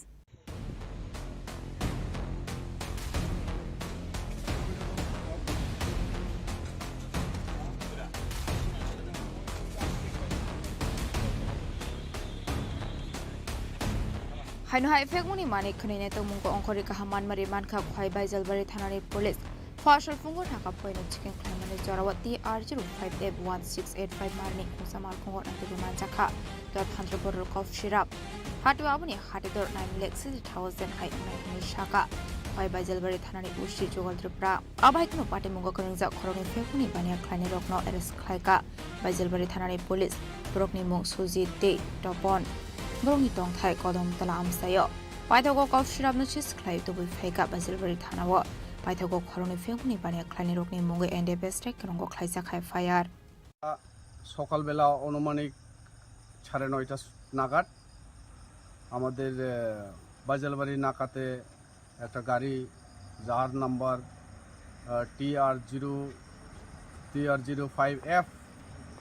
हाइनहाय फेकमुनि मानिक खनैने तो मुंगो अंखरि काहामान मारि मानखा खय बाइजलबारि थानानि पुलिस फाशल फुंगो थाका फयनो चिकेन ख्लाइमानि जरावती R05F1685 मारिनि खुंसा मालखंगो नांगै मानजाखा 1200 बटल कफ सिराप हाटिवाबनि हाटिदर 9,60,000 हाय नायनि शाखा खय बाइजलबारि थानानि उसि जुगल त्रिपुरा आबाइकनो पार्टी मुंगो करंजा खरंनि फेकमुनि बानिया ख्लाइनि रकनो एरेस्ट ख्लाइका बाइजलबारि थानानि पुलिस ब्रकनि मुं सुजित दे टपन बरंनि तंथाय कदम तला आमसायो पाइथागो कफ सिरापनो चिस ख्लाइ दुबुइ फाइका बाइजलबारि थानाव पाइथागो खरंनि फेकमुनि बानिया ख्लाइनि रकनि मुंगै एन्डे बेस्ट्रेक रंगो ख्लाइजाखाय फायार সকালবেলা অনুমানিক 9:30টা নাগাদ আমাদের বাজালবাড়ি নাকাতে একটা গাড়ি যার নাম্বার TR05F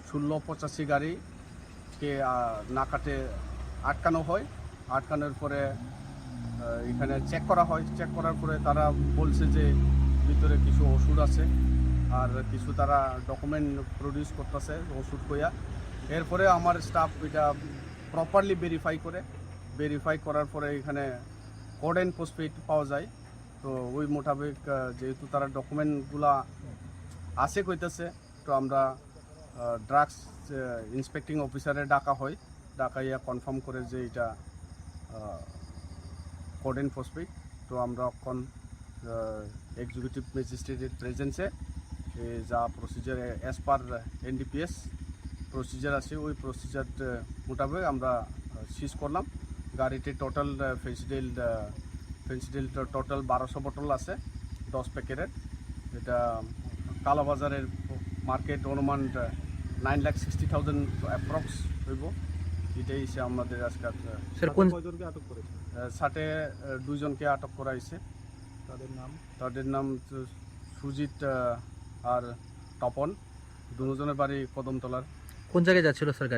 1685 গাড়িকে নাকাতে আটকানো হয় আটকানোর পরে এখানে চেক করা হয় চেক করার পরে তারা বলছে যে ভিতরে কিছু ওষুধ আছে আর কিছু তারা ডকুমেন্ট প্রডিউস করতেছে ওষুধ কইয়া এরপরে আমার স্টাফ এটা প্রপারলি ভেরিফাই করার পরে এখানে কোডেন ফসফেট পাওয়া যায় তো ওই মোতাবেক যেহেতু তারা ডকুমেন্টগুলা আছে কইতেছে তো আমরা ড্রাগস ইন্সপেক্টিং অফিসারে ডাকা হয় ডাকাইয়া কনফার্ম করে যে এটা কোডেন ফসফেট তো আমরা এক্সিকিউটিভ ম্যাজিস্ট্রেটের প্রেজেন্সে যা procedure as per NDPS procedure আছে ওই প্রসিজার মোতাবেক আমরা সিজ করলাম গাড়িতে টোটাল ফেন্সিডিল টোটাল 1200 বোতল আছে 10 প্যাকেটের এটা কালোবাজারের মার্কেট অনুমান 9,60,000 অ্যাপ্রক্স হইব এটাই সে আমাদের আজকাল স্যার কোন কয়জনকে আটক করেছে সাথে দুইজনকে আটক করা হয়েছে তাদের নাম সুজিত আর তপন দুজনের বাড়ি কদমতলার কোন জায়গায় যাচ্ছিল স্যার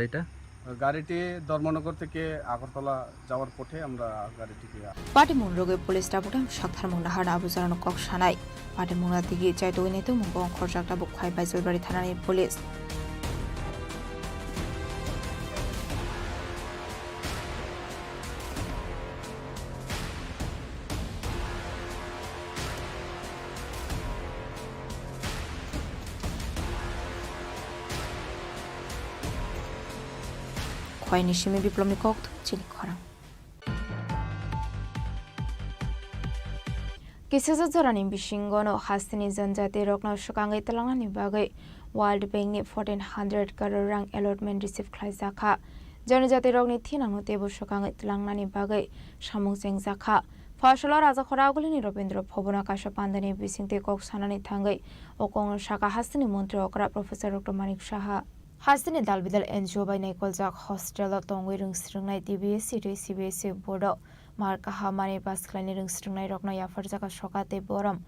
গাড়িটি ধর্মনগর থেকে আগরতলা যাওয়ার পথে আমরা গাড়িটিকে পাটি মুনরোগে পুলিশ টাবুটাম সাকথার মুন্ডাহার আবুজারানো কক সানাই পাটি মুনা দিগি চাইতো নেতো মুঙ্গ খরজাকটা বুকখাই বাইজলবাড়ি থানানি পুলিশ খয়নি সিমি বিপ্লবী কক চিনি খরাং Kisasa Zorani Bishingono Hastini Zanjati Rokno Shokangai Talangani Bagai World Bank 1400 crore rang allotment receive Klaisaka Janajati Rogni Tinang Tebo Shokangai Talangani Bagai Shamung Seng Zaka Fashala Raza Khoragulini Robindro Pobona Kasha Pandani Bisingte Kok Sanani Tangai Okong Shaka Hastini Montri Okra Professor Dr. Manik Shaha Hastini Dalbidal NGO by Nikolzak Hostel Tongwi Rung Stringnai DBSC CBSC Bodo Marka Hamani Basklani Rung Stringnai Rokno Yafarzaka Shokate Boram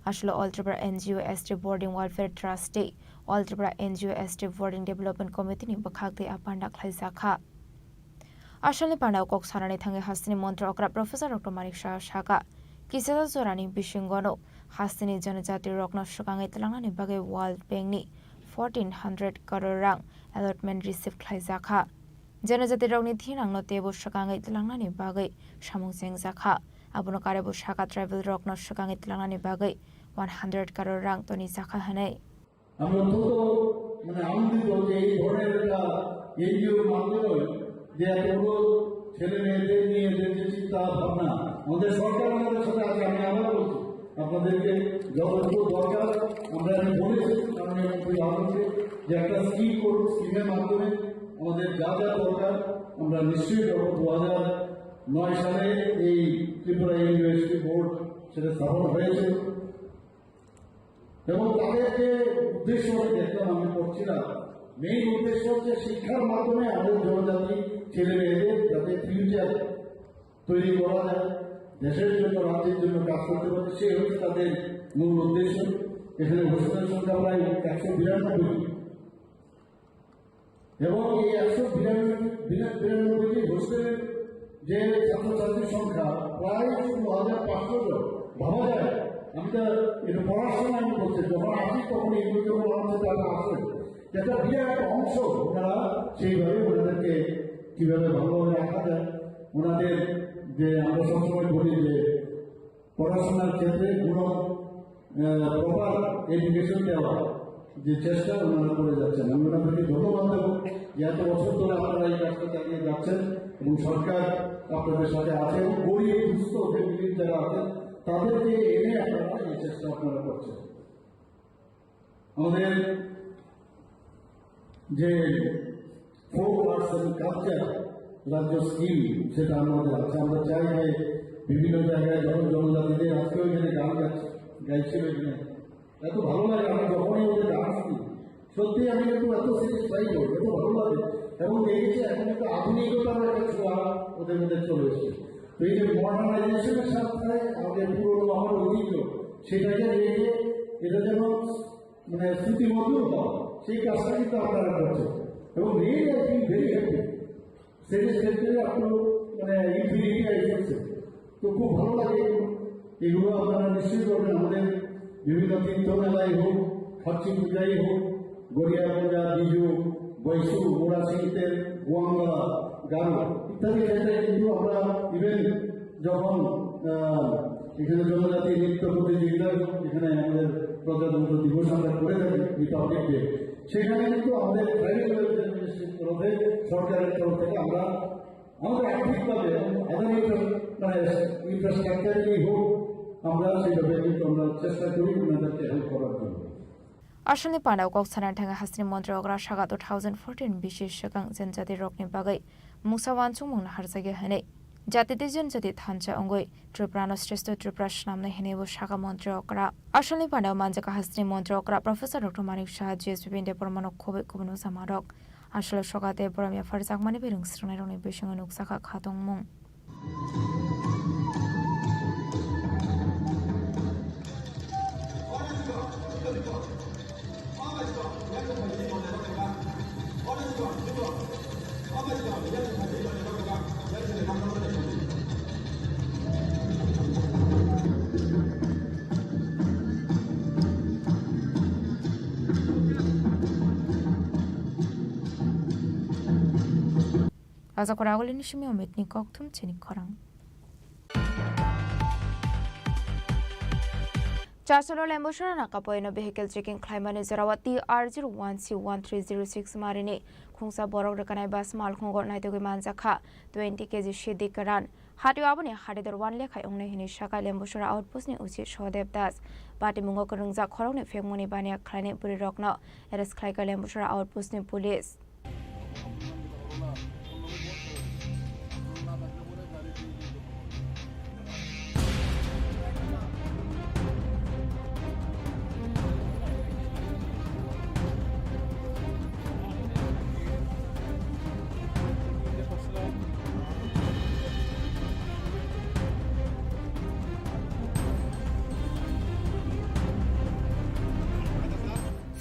Ashlo Algebra NGO ST Boarding Welfare Trustee Algebra NGO ST Boarding Development Committee ni Bakhagde Apanda Klaisaka Ashali Panda Kok Sanani Tangi Hastini Montra Okra Professor Dr. Manik Shaka Kisasa Zorani Bishingono Hastini Janajati Rokno Shokangai Talangani Bagai World Bank ni 1400 crore rang allotment receive Klaisaka Janajati Rogni Thinang no Tebo Shokangai Talangani Bagai Shamung Seng Zaka Abuno Karebo Shaka Travel Rock no Shokangai Talangani Bagai 100 crore rang Toni Zaka Hanai আমরা অত্যন্ত আনন্দিত যে এই ধরনের একটা এনজিওর মাধ্যমে যে এতগুলো ছেলে মেয়েদের নিয়ে যে চিন্তা ভাবনা আমাদের সরকার আমাদের সাথে আছে আমি আবার বলছি আপনাদেরকে যথেষ্ট দরকার আমরা বলেছি মাননীয় মন্ত্রী মহোদয়কে যে একটা স্কিম করুন স্কিমের মাধ্যমে আমাদের যা যা দরকার আমরা নিশ্চয়ই 2009 সালে এই ত্রিপুরা ইউনিভার্সিটি বোর্ড সেটা স্থাপন হয়েছে এবং তাদের যে উদ্দেশ্য দেখলাম আমি করছিলাম মেইন উদ্দেশ্য হচ্ছে শিক্ষার মাধ্যমে আমাদের জনজাতি ছেলে মেয়েদের যাতে ফিউচার তৈরি করা যায় দেশের জন্য রাজ্যের জন্য কাজ করতে পারে সেই হচ্ছে তাদের মূল উদ্দেশ্য এখানে হোস্টেলের সংখ্যা প্রায় 192 এবং এই 192টি হোস্টেলের যে ছাত্রছাত্রীর সংখ্যা প্রায় 1500 জন ভাবা যায় আমি তো এটা পড়াশোনা আমি করছি যখন আসি তখন এগুলো যখন আমাদের তারা আসে এটা বিরাট অংশ ওনারা সেইভাবে ওনাদেরকে কীভাবে ভালোভাবে রাখা যায় ওনাদের যে আমরা সবসময় বলি যে পড়াশোনার ক্ষেত্রে কোনো প্রপার এডুকেশন দেওয়া যে চেষ্টা ওনারা করে যাচ্ছেন আমি ওনাদেরকে ধন্যবাদ দেবো যে এত বছর ধরে আপনারা এই কাজটা চালিয়ে যাচ্ছেন এবং সরকার আপনাদের সাথে আছে গরিব দুস্থ যে গরিব যারা আছেন তাদেরকে এনে আপনারা এই চেষ্টা আপনারা করছেন আমাদের যে ফোক আর্টস এবং কালচার রাজ্য স্কিম সেটা আমাদের আছে আমরা চাই যে বিভিন্ন জায়গায় যখন জনজাতিদের আজকেও এখানে গান গাইছিল এখানে এত ভালো লাগে আমি যখনই ওদের গান শুনি সত্যি আমি একটু এত স্যাটিসফাইড হই এত ভালো লাগে এবং দেখেছি এখন একটা আধুনিকতার একটা ছোঁয়া ওদের মধ্যে চলে এসেছে তো এই যে মডার্নাইজেশনের সাথে আমাদের পুরোনো আমার ঐতিহ্য সেটাকে রেখে এটা যেন মানে স্মৃতিমধুর হয় সেই কাজটা কিন্তু আপনারা করছেন এবং really I feel very happy satisfactory আপনার মানে ইনফিনিটি এসেছে তো খুব ভালো লাগে এগুলো আপনারা নিশ্চয়ই করবেন আমাদের বিভিন্ন তীর্থ মেলায় হোক খরচি পূজাই হোক গড়িয়া পূজা বিজু বৈশু মোড়া শীতের গোয়াঙ্গা গারো ইত্যাদি ক্ষেত্রে কিন্তু আমরা ইভেন যখন এখানে জনজাতি নৃত্য প্রতিযোগিতা এখানে আমাদের প্রজাতন্ত্র দিবস আমরা করে থাকি রিপাবলিক ডে সেখানে কিন্তু আমাদের ট্রাইবাল ওয়েলফেয়ার মিনিস্ট্রির তরফে সরকারের তরফ থেকে আমরা আমাদের আর্থিকভাবে আদার মানে ইনফ্রাস্ট্রাকচারেই হোক আমরা সেইভাবে কিন্তু আমরা চেষ্টা করি ওনাদেরকে হেল্প করার জন্য Ashani Pandau Kok Sanan Tanga Hasni Montra Ogra Shaga 2014 Bishish Shakang Zanjati Rokni Bagai Musawan Chumung Harzage Hane Jatiti Janjati Thancha Ongoi Triprano Stresto Triprash Namne Henevo Shaka Montra Okra Ashani Pandau Manjaka Hasni Montra Okra Professor Dr. Manik Shah GSB in Department of Kobe Kubunu Samarok Ashla Shokate Boramia Farzak Mani Birung Stranaroni Bishing and Uksaka Katong Mung Aza Khoragul Nishimi Omitni Koktum Chini Khorang Chasolo Lemboshana Nakapoino vehicle checking Climate Zarawati R01C1306 Marine খুংসা বরক রকানাই বাস মাল খুঙ্গ নাইতোগি মানজাখা 20 KG Siddique কারান হাটিও আবনি হাটিদর ওয়ান লেখাই অংনে হিনি সাকা লেম্বুসরা আউটপোস্টনি উচি সদেব দাস পাটি মুঙ্গ করংজা খরংনি ফেকমনি বানিয়া খ্লাইনি বুরি রকন erase খ্লাইকা লেম্বুসরা আউটপোস্টনি police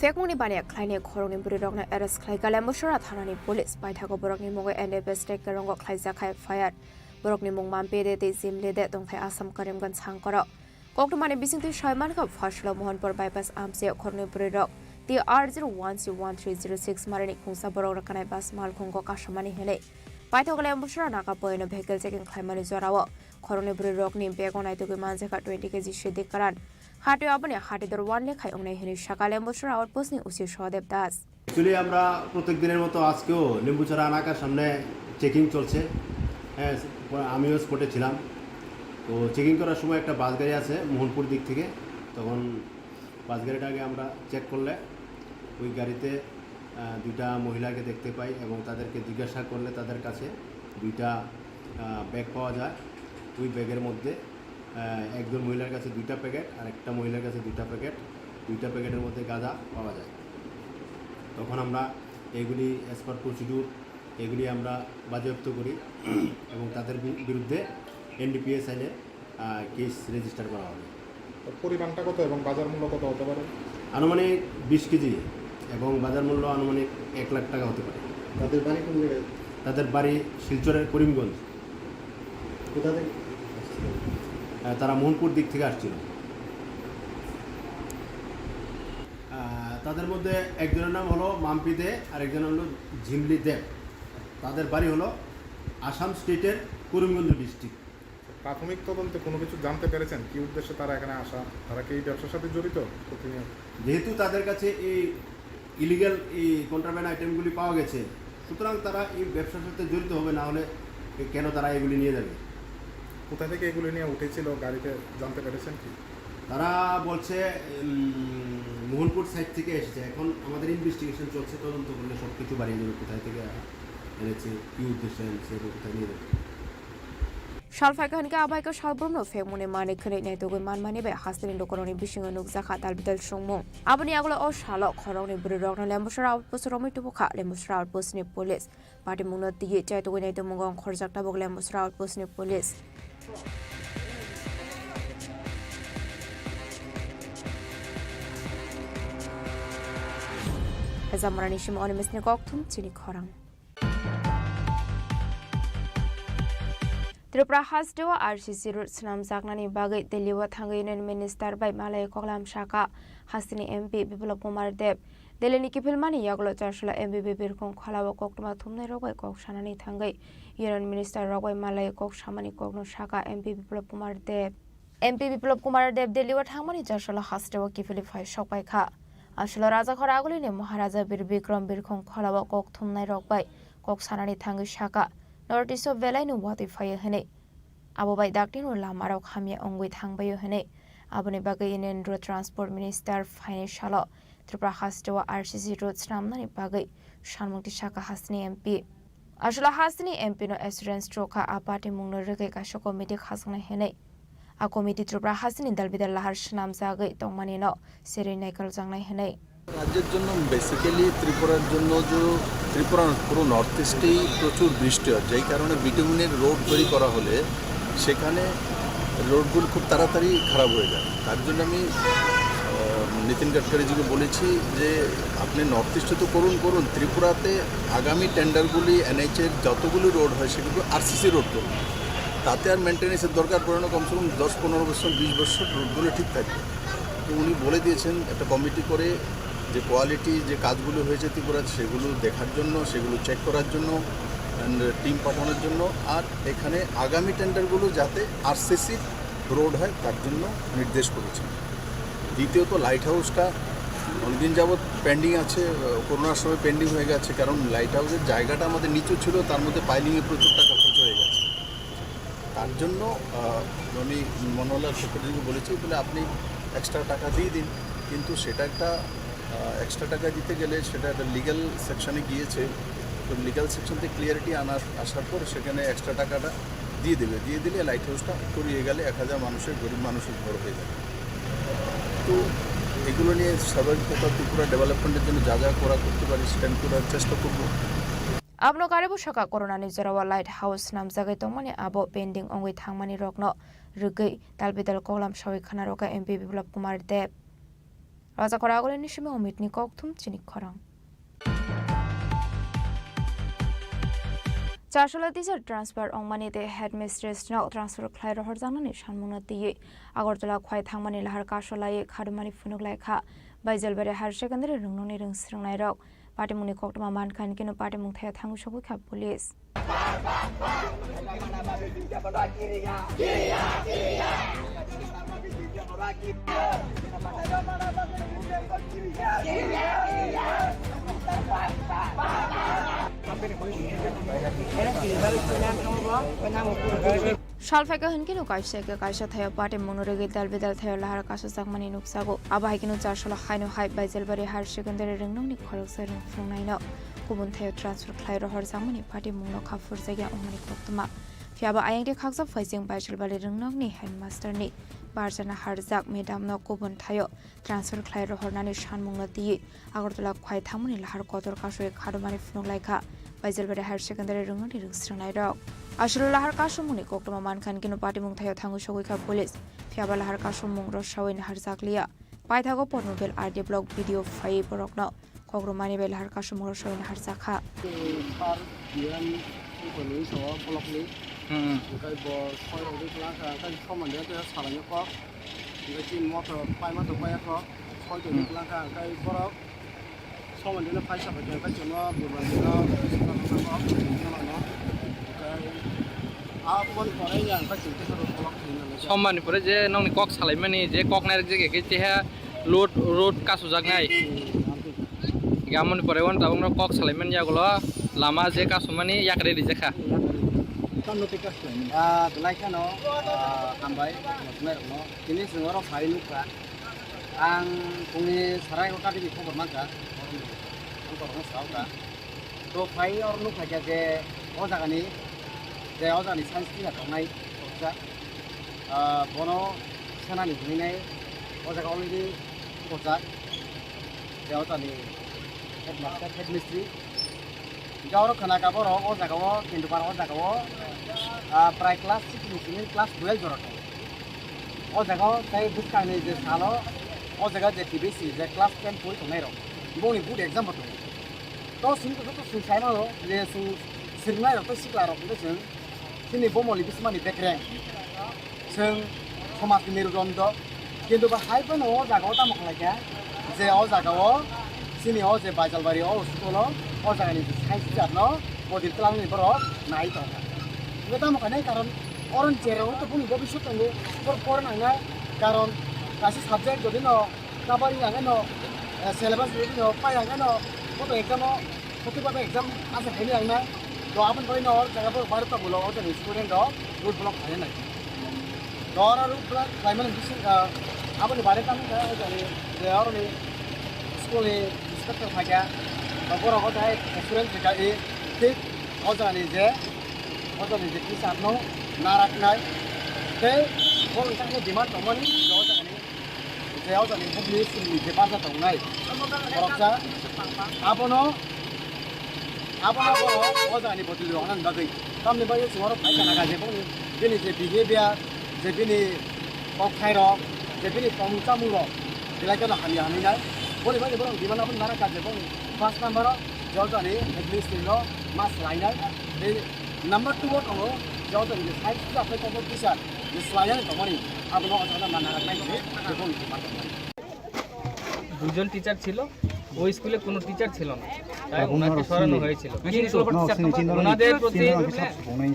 ফেকমনি বানিয়া খ্লাইনি খরংনি বুরি রকন erase খ্লাইকা লেম্বুসরা থানানি police পাইথাগো বরকনি মুঙ্গ NFS take রঙ্গ খ্লাইজাখাই fire বরকনি মুং মামপেদে তে জিমলেদে দংথাই Assam Karimganj সাংকর কক্টমানি বিসিংতি সয়মানকা ফাসলা Mohanpur bypass আমসে খরংনি বুরি rock টি R01C1306 মারিনি খুংসা বরক রকানাই বাস মাল খুঙ্গ কাশমানি হেলে পাইথাগো লেম্বুসরা নাকা পয়নো ভেহিকল চেকিং খ্লাইমানি জরাও খরংনি বুরি রকনি বেগনাইতোগি মানজাকা 20 কেজি সিদ্দিক কারান হাটিও আবনি হাটিদর ওয়ান লেখাই অংনে হিনি সাকা লেম্বুসরা আউটপোস্টনি উচি সদেব দাস অ্যাকচুয়ালি আমরা প্রত্যেক দিনের মতো আজকেও লেম্বুচড়া এলাকার সামনে চেকিং চলছে হ্যাঁ আমিও স্পটে ছিলাম তো চেকিং করার সময় একটা বাস গাড়ি আছে মোহনপুর দিক থেকে তখন বাস গাড়িটাকে আমরা চেক করলে ওই গাড়িতে দুইটা মহিলাকে দেখতে পাই এবং তাদেরকে জিজ্ঞাসা করলে তাদের কাছে দুইটা ব্যাগ পাওয়া যায় ওই ব্যাগের মধ্যে একজন মহিলার কাছে 2টা প্যাকেট আর একটা মহিলার কাছে 2টা প্যাকেটের মধ্যে গাঁজা পাওয়া যায় তখন আমরা এগুলি অ্যাজ পার প্রসিডিউর এগুলি আমরা বাজেয়াপ্ত করি এবং তাদের বিরুদ্ধে NDPS আইনে কেস রেজিস্টার করা হবে। পরিমাণটা কত এবং বাজার মূল্য কত হতে পারে? আনুমানিক 20 কেজি এবং বাজার মূল্য আনুমানিক 1 লাখ টাকা হতে পারে। তাদের বাড়ি কোন জায়গায়? তাদের বাড়ি শিলচরের করিমগঞ্জ। কোথা থেকে? তারা মোহনপুর দিক থেকে আসছিল। তাদের মধ্যে একজনের নাম হলো মাম্পি দে আর একজনের হলো ঝিমলি দেব। তাদের বাড়ি হলো আসাম স্টেটের করিমগঞ্জ ডিস্ট্রিক্ট। প্রাথমিক তদন্তে কোনো কিছু জানতে পেরেছেন কি উদ্দেশ্যে তারা এখানে আসা? তারা কি এই ব্যবসার সাথে জড়িত? যেহেতু তাদের কাছে এই ইলিগাল এই কন্ট্রাব্যান্ড আইটেমগুলি পাওয়া গেছে সুতরাং তারা এই ব্যবসার সাথে জড়িত হবে, না হলে কেন তারা এগুলি নিয়ে যাবে? কোথা থেকে এগুলি নিয়ে উঠেছিল গাড়িতে জানতে পেরেছেন কি? তারা বলছে মোহনপুর সাইড থেকে এসেছে। এখন আমাদের ইনভেস্টিগেশন চলছে, তদন্ত করলে সব কিছু বাড়িয়ে যাবে, কোথায় থেকে এনেছে, কী উদ্দেশ্যে এনেছে এবং কোথায় নিয়ে যাবে। সালফাইকাহানকে আবাইকা সালব্রমনো ফেমুনে মানিক খনে নেতোগৈ মানমানিবে হাস্তিনি দকরনি বিশিঙ্গ নুকজাখা তালবিদাল সংমু আবনি আগলো ও শালো খরংনি বুরি রকন লেম্বুসরা আউটপোস্ট রমিটুবুখা লেম্বুসরা আউটপোস্টনি পুলিশ পার্টি মুনো দিয়ে চাইতোগৈ নেতো মুগং খরজাকটা বগ লেম্বুসরা আউটপোস্টনি police Zamrani shim onimisni koktum Chini Khorang Tripura has do RCC route snam zaknani bagai deliwa thangai union minister by Malay Koklam Shaka Hastini MP Biplop Kumar Deb Delini Kipilmani Yaglo Chashla MP Birkon Khalawa Koktuma Thumne Rogoi Kok Shanani Thangai Union Minister Rogoi Malay Kok Shamani Kokno Shaka MP Biplop Kumar Deb MP Biplop Kumar Deb deliwa thangmani Chashla Hastewa Kipilify Shopai Kha আসলে রাজা ঘর আগলিনে মহারাজা বীর বিক্রম বীরখং খলাবা কক থুমনাই রকবাই কক সানানি থাঙ্গি শাকা নর্টিসো বেলাইনো ওয়াতি ফাইयो হেনে আবুবাই দাকটিনো লামারাও খামিয়া অঙ্গই থাংবাयो হেনে আবনি বাগै union road transport minister financial Tripura হাস্টেওয়া আরসিসি রোড স্নামনানি বাগै সানমুক্তি শাকা হাসনি এমপি আসলে হাসনি এমপি নো এসুরেন্স ট্রোকা আপাটি মুংনো রেগে কাশো কমিটি খাসংনা হেনে A committee Tripura Hasini Dalbidal Lahar Shnam Zagai Tongmanino Seri Naikal Zangnai Henei রাজ্যের জন্য বেসিক্যালি ত্রিপুরার জন্য যে ত্রিপুরার পুরো নর্থ ইস্টেই প্রচুর বৃষ্টি হয়, যেই কারণে বিটুমিনের রোড তৈরি করা হলে সেখানে রোডগুলো খুব তাড়াতাড়ি খারাপ হয়ে যায়। তার জন্য আমি নীতিন গাডকারিজিকে বলেছি যে আপনি নর্থ ইস্টে তো করুন ত্রিপুরাতে আগামী টেন্ডারগুলি এনএইচের যতগুলি রোড হয় সেগুলো আরসিসি রোড করুন, তাতে আর মেনটেন্যান্সের দরকার পড়ে না, কমসে কম 10-15 বছর 20 বছর রোডগুলো ঠিক থাকবে। তো উনি বলে দিয়েছেন একটা কমিটি করে যে কোয়ালিটি যে কাজগুলো হয়েছে ত্রিপুরাতে সেগুলো দেখার জন্য, সেগুলো চেক করার জন্য টিম পাঠানোর জন্য, আর এখানে আগামী টেন্ডারগুলো যাতে আরসিসি রোড হয় তার জন্য নির্দেশ করেছেন। দ্বিতীয়ত লাইট হাউসটা অনেকদিন যাবৎ পেন্ডিং আছে, করোনার সময় পেন্ডিং হয়ে গেছে, কারণ লাইট হাউসের জায়গাটা আমাদের নিচু ছিল, তার মধ্যে পাইলিংয়ে প্রচুর টাকা খরচ হয়ে গেছে। তার জন্য আমি মনোহরলাল সেক্রেটারিকে বলেছি বলে আপনি এক্সট্রা টাকা দিয়ে দিন, কিন্তু সেটা একটা এক্সট্রা টাকা দিতে গেলে সেটা একটা লিগ্যাল সেকশনে গিয়েছে, তো লিগ্যাল সেকশন থেকে ক্লিয়ারিটি আসার পর সেখানে এক্সট্রা টাকাটা দিয়ে দিলে লাইট হাউসটা করিয়ে গেলে 1000 মানুষের, গরিব মানুষের ঘর হয়ে যাবে। তো এগুলো নিয়ে স্বাভাবিকতা ত্রিপুরা ডেভেলপমেন্টের জন্য যা যা করতে পারি সেটা আমি করার চেষ্টা করব। Abno karibu shaka corona ni jarawa lighthouse nam jagai tongmani abo pending ongoi thangmani rokno rugai dalbidal kolam shawi khana roka MP Biplop Kumar Deb Raja Koragole ni shime omit ni kokthum Chini Khorang Chashola teacher transfer ongmani de headmistress now transfer khlai rohor janani shanmuna tiye Agortala khwai thangmani lahar kasholai khadumani funuk lai kha Baijalbare har secondary rungnoni rung sringnai rok Party muni koktama man kan kino party mung thaya thangu shoku kha police Shalfaka hinkino kaisha kaisha thaya party monorege dalbedal thaya lahar kaso sakmani nuksago abahikino charshola khaino hype by zelbari har secondary ringnong ni khorok sarung flungnaino kubun thaya transfer khlai rohor sakmani party mungno khafur jagya ongmani koktuma fiaba ayangde khaksa faising by zelbari ringnong ni headmaster ni barjana harjak madam no kubun thayo transfer khlai rohor nani shanmungno ti agortala khwai thamuni lahar kotor kaso khadumani flunglai kha by zelbari har secondary ringnong ni rungsringnai rok Ashul lahar kasumuni koktama man kan kino party mung thayo thangu shogoi kha police fiaba lahar kasumung ro shawin harjaklia paithago pornobel RD blog video fai borokno kogromani bel lahar kasumung ro shawin harjakha par dian ko so blog ni kai bo soi ro kla ka kai soman de ta salanya ko ngai tin motor pai ma to pai ko soi to kla ka kai borok soman de na pai sa ba ka chono bu ba no সম্মানি পরে যে নংনি cock সালাইমানি যে cock Nair যে কে তেহা load road Kasu জাগনাই গামনি পরে on তাবং cock Solaiman ইয়াগুলো Lama যে কাসুমানি ইয়াকরে রিজেখা Sampai telaikano tambai merno kini sengoro hari luka ang kuni sarai ko kadi ko bermaka untuk orang sauka to pai or luka je oja kani je oja ni sanski ya tonai oja bono sana ni hinai oja ka already oja je oja ni headmaster headmistress Jauh kena kabur oh jagawo kintu par oh jagawo prai kelas 6 ini kelas 12 jorok oh jagawo saya bukan ini je salo oh jaga je TBC je kelas 10 pun tu nairo boni good exam betul to sing saya malo je sing nairo to siklar aku tu sini bomo libis mani background sing thomas niru rondo kintu par hai pun oh jagawo tamak lagi je oh jagawo sini oh je bajalbari oh sekolah oh jangan itu saya sejak no model kelang ini bro naik toh kita mau kena karena orang cerewet itu pun juga bisa tunggu perporan aja karena kasih subjek jadi no kabar yang no syllabus jadi no apa yang no foto exam no foto pada exam asal ini yang na तो अपन कोई ना और जगह पर बाहर तक बोलो और तो स्टूडेंट हो रूट ब्लॉक है ना तो और रूट ब्लॉक प्राइमरी डिस्ट्रिक्ट अपन बाहर काम कर रहे हैं और ने स्कूल में इंस्पेक्टर था क्या Boro ko dai student ka e tik ojani je kisar no narak nai te bol ta ko demand to mani ojani je ojani bubli sini je basa to nai boroksa abono boro ojani botli onan bagai tamni bagai singoro pai kana ga je boni bini je behavior je bini kok khairo je bini pamchamu ro dilai ka na hani nai boli bagai boro demand apun narak ka je boni First number jauh ni English ni mas liner. Number 2 kalau jauh ni saya sudah apply competition. Di liner itu mana? Aku nak asal mana nak main ni? Aku ni. দুজন teacher ছিল ওই স্কুলে কোনো teacher ছিল না তাই ওনাকে সরানো হয়েছিল,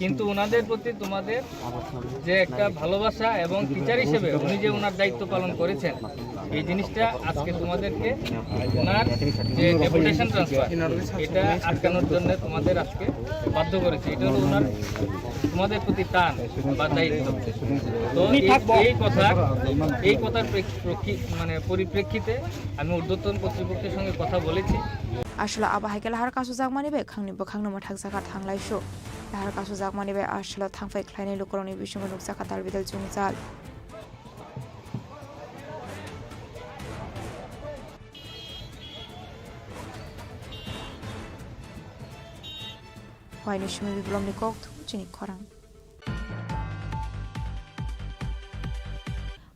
কিন্তু ওনাদের প্রতি তোমাদের যে একটা ভালোবাসা এবং টিচার হিসেবে উনি যে ওনার দায়িত্ব পালন করেছেন, এই জিনিসটা আজকে তোমাদেরকে ওনার যে ডেপুটেশন ট্রান্সফার এটা আটকানোর জন্য তোমাদের আজকে বাধ্য করেছে। এটা হলো ওনার তোমাদের প্রতি টান বা দায়িত্ব। তো এই কথার মানে পরিপ্রেক্ষিতে আমি ঊর্ধ্বতন কর্তৃপক্ষের সঙ্গে কথা বলেছি। আসলে আবাহাইকে লাহার কাসু জাগমানিবে খাंनिबो खांनो थाग जागा थांलायसो लाहार कासु जागमानिबे আসলে थांफाय ख्लायनाय लुकरनि बिसुंग नुकजाखा दालबिदल जुंजाल Why Shumi Biblomni Kokt, Chini Khorang.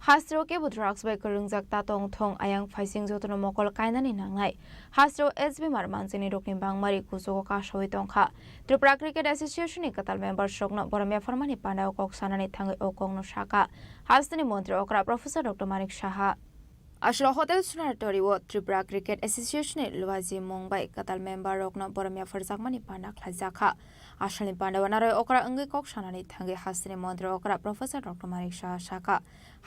Hastro ke bu drugs by Kurungzak Tatong Tong Ayang Faising Zotono Mokol Kainani Nangai. Hastro SB Marmansini Rokni Bangmari Kuso Kashoy Tongka. Tripura Cricket Association Katal member Shokno Boromia Formani Panda Okok Sanani Tangi Okong no Shaka. Hastani Montri Okra Professor Dr. Manik Shaha. Ashlo Hotel Sunatori wo Tripura Cricket Association Luazi Mumbai Katal member Rokno Boromia Farzakmani Panda Klazaka. Ashali Pandawanaro Okra Ungi Kok Shanani Tangi Hastani Montri Okra Professor Dr. Manik Shaha Shaka.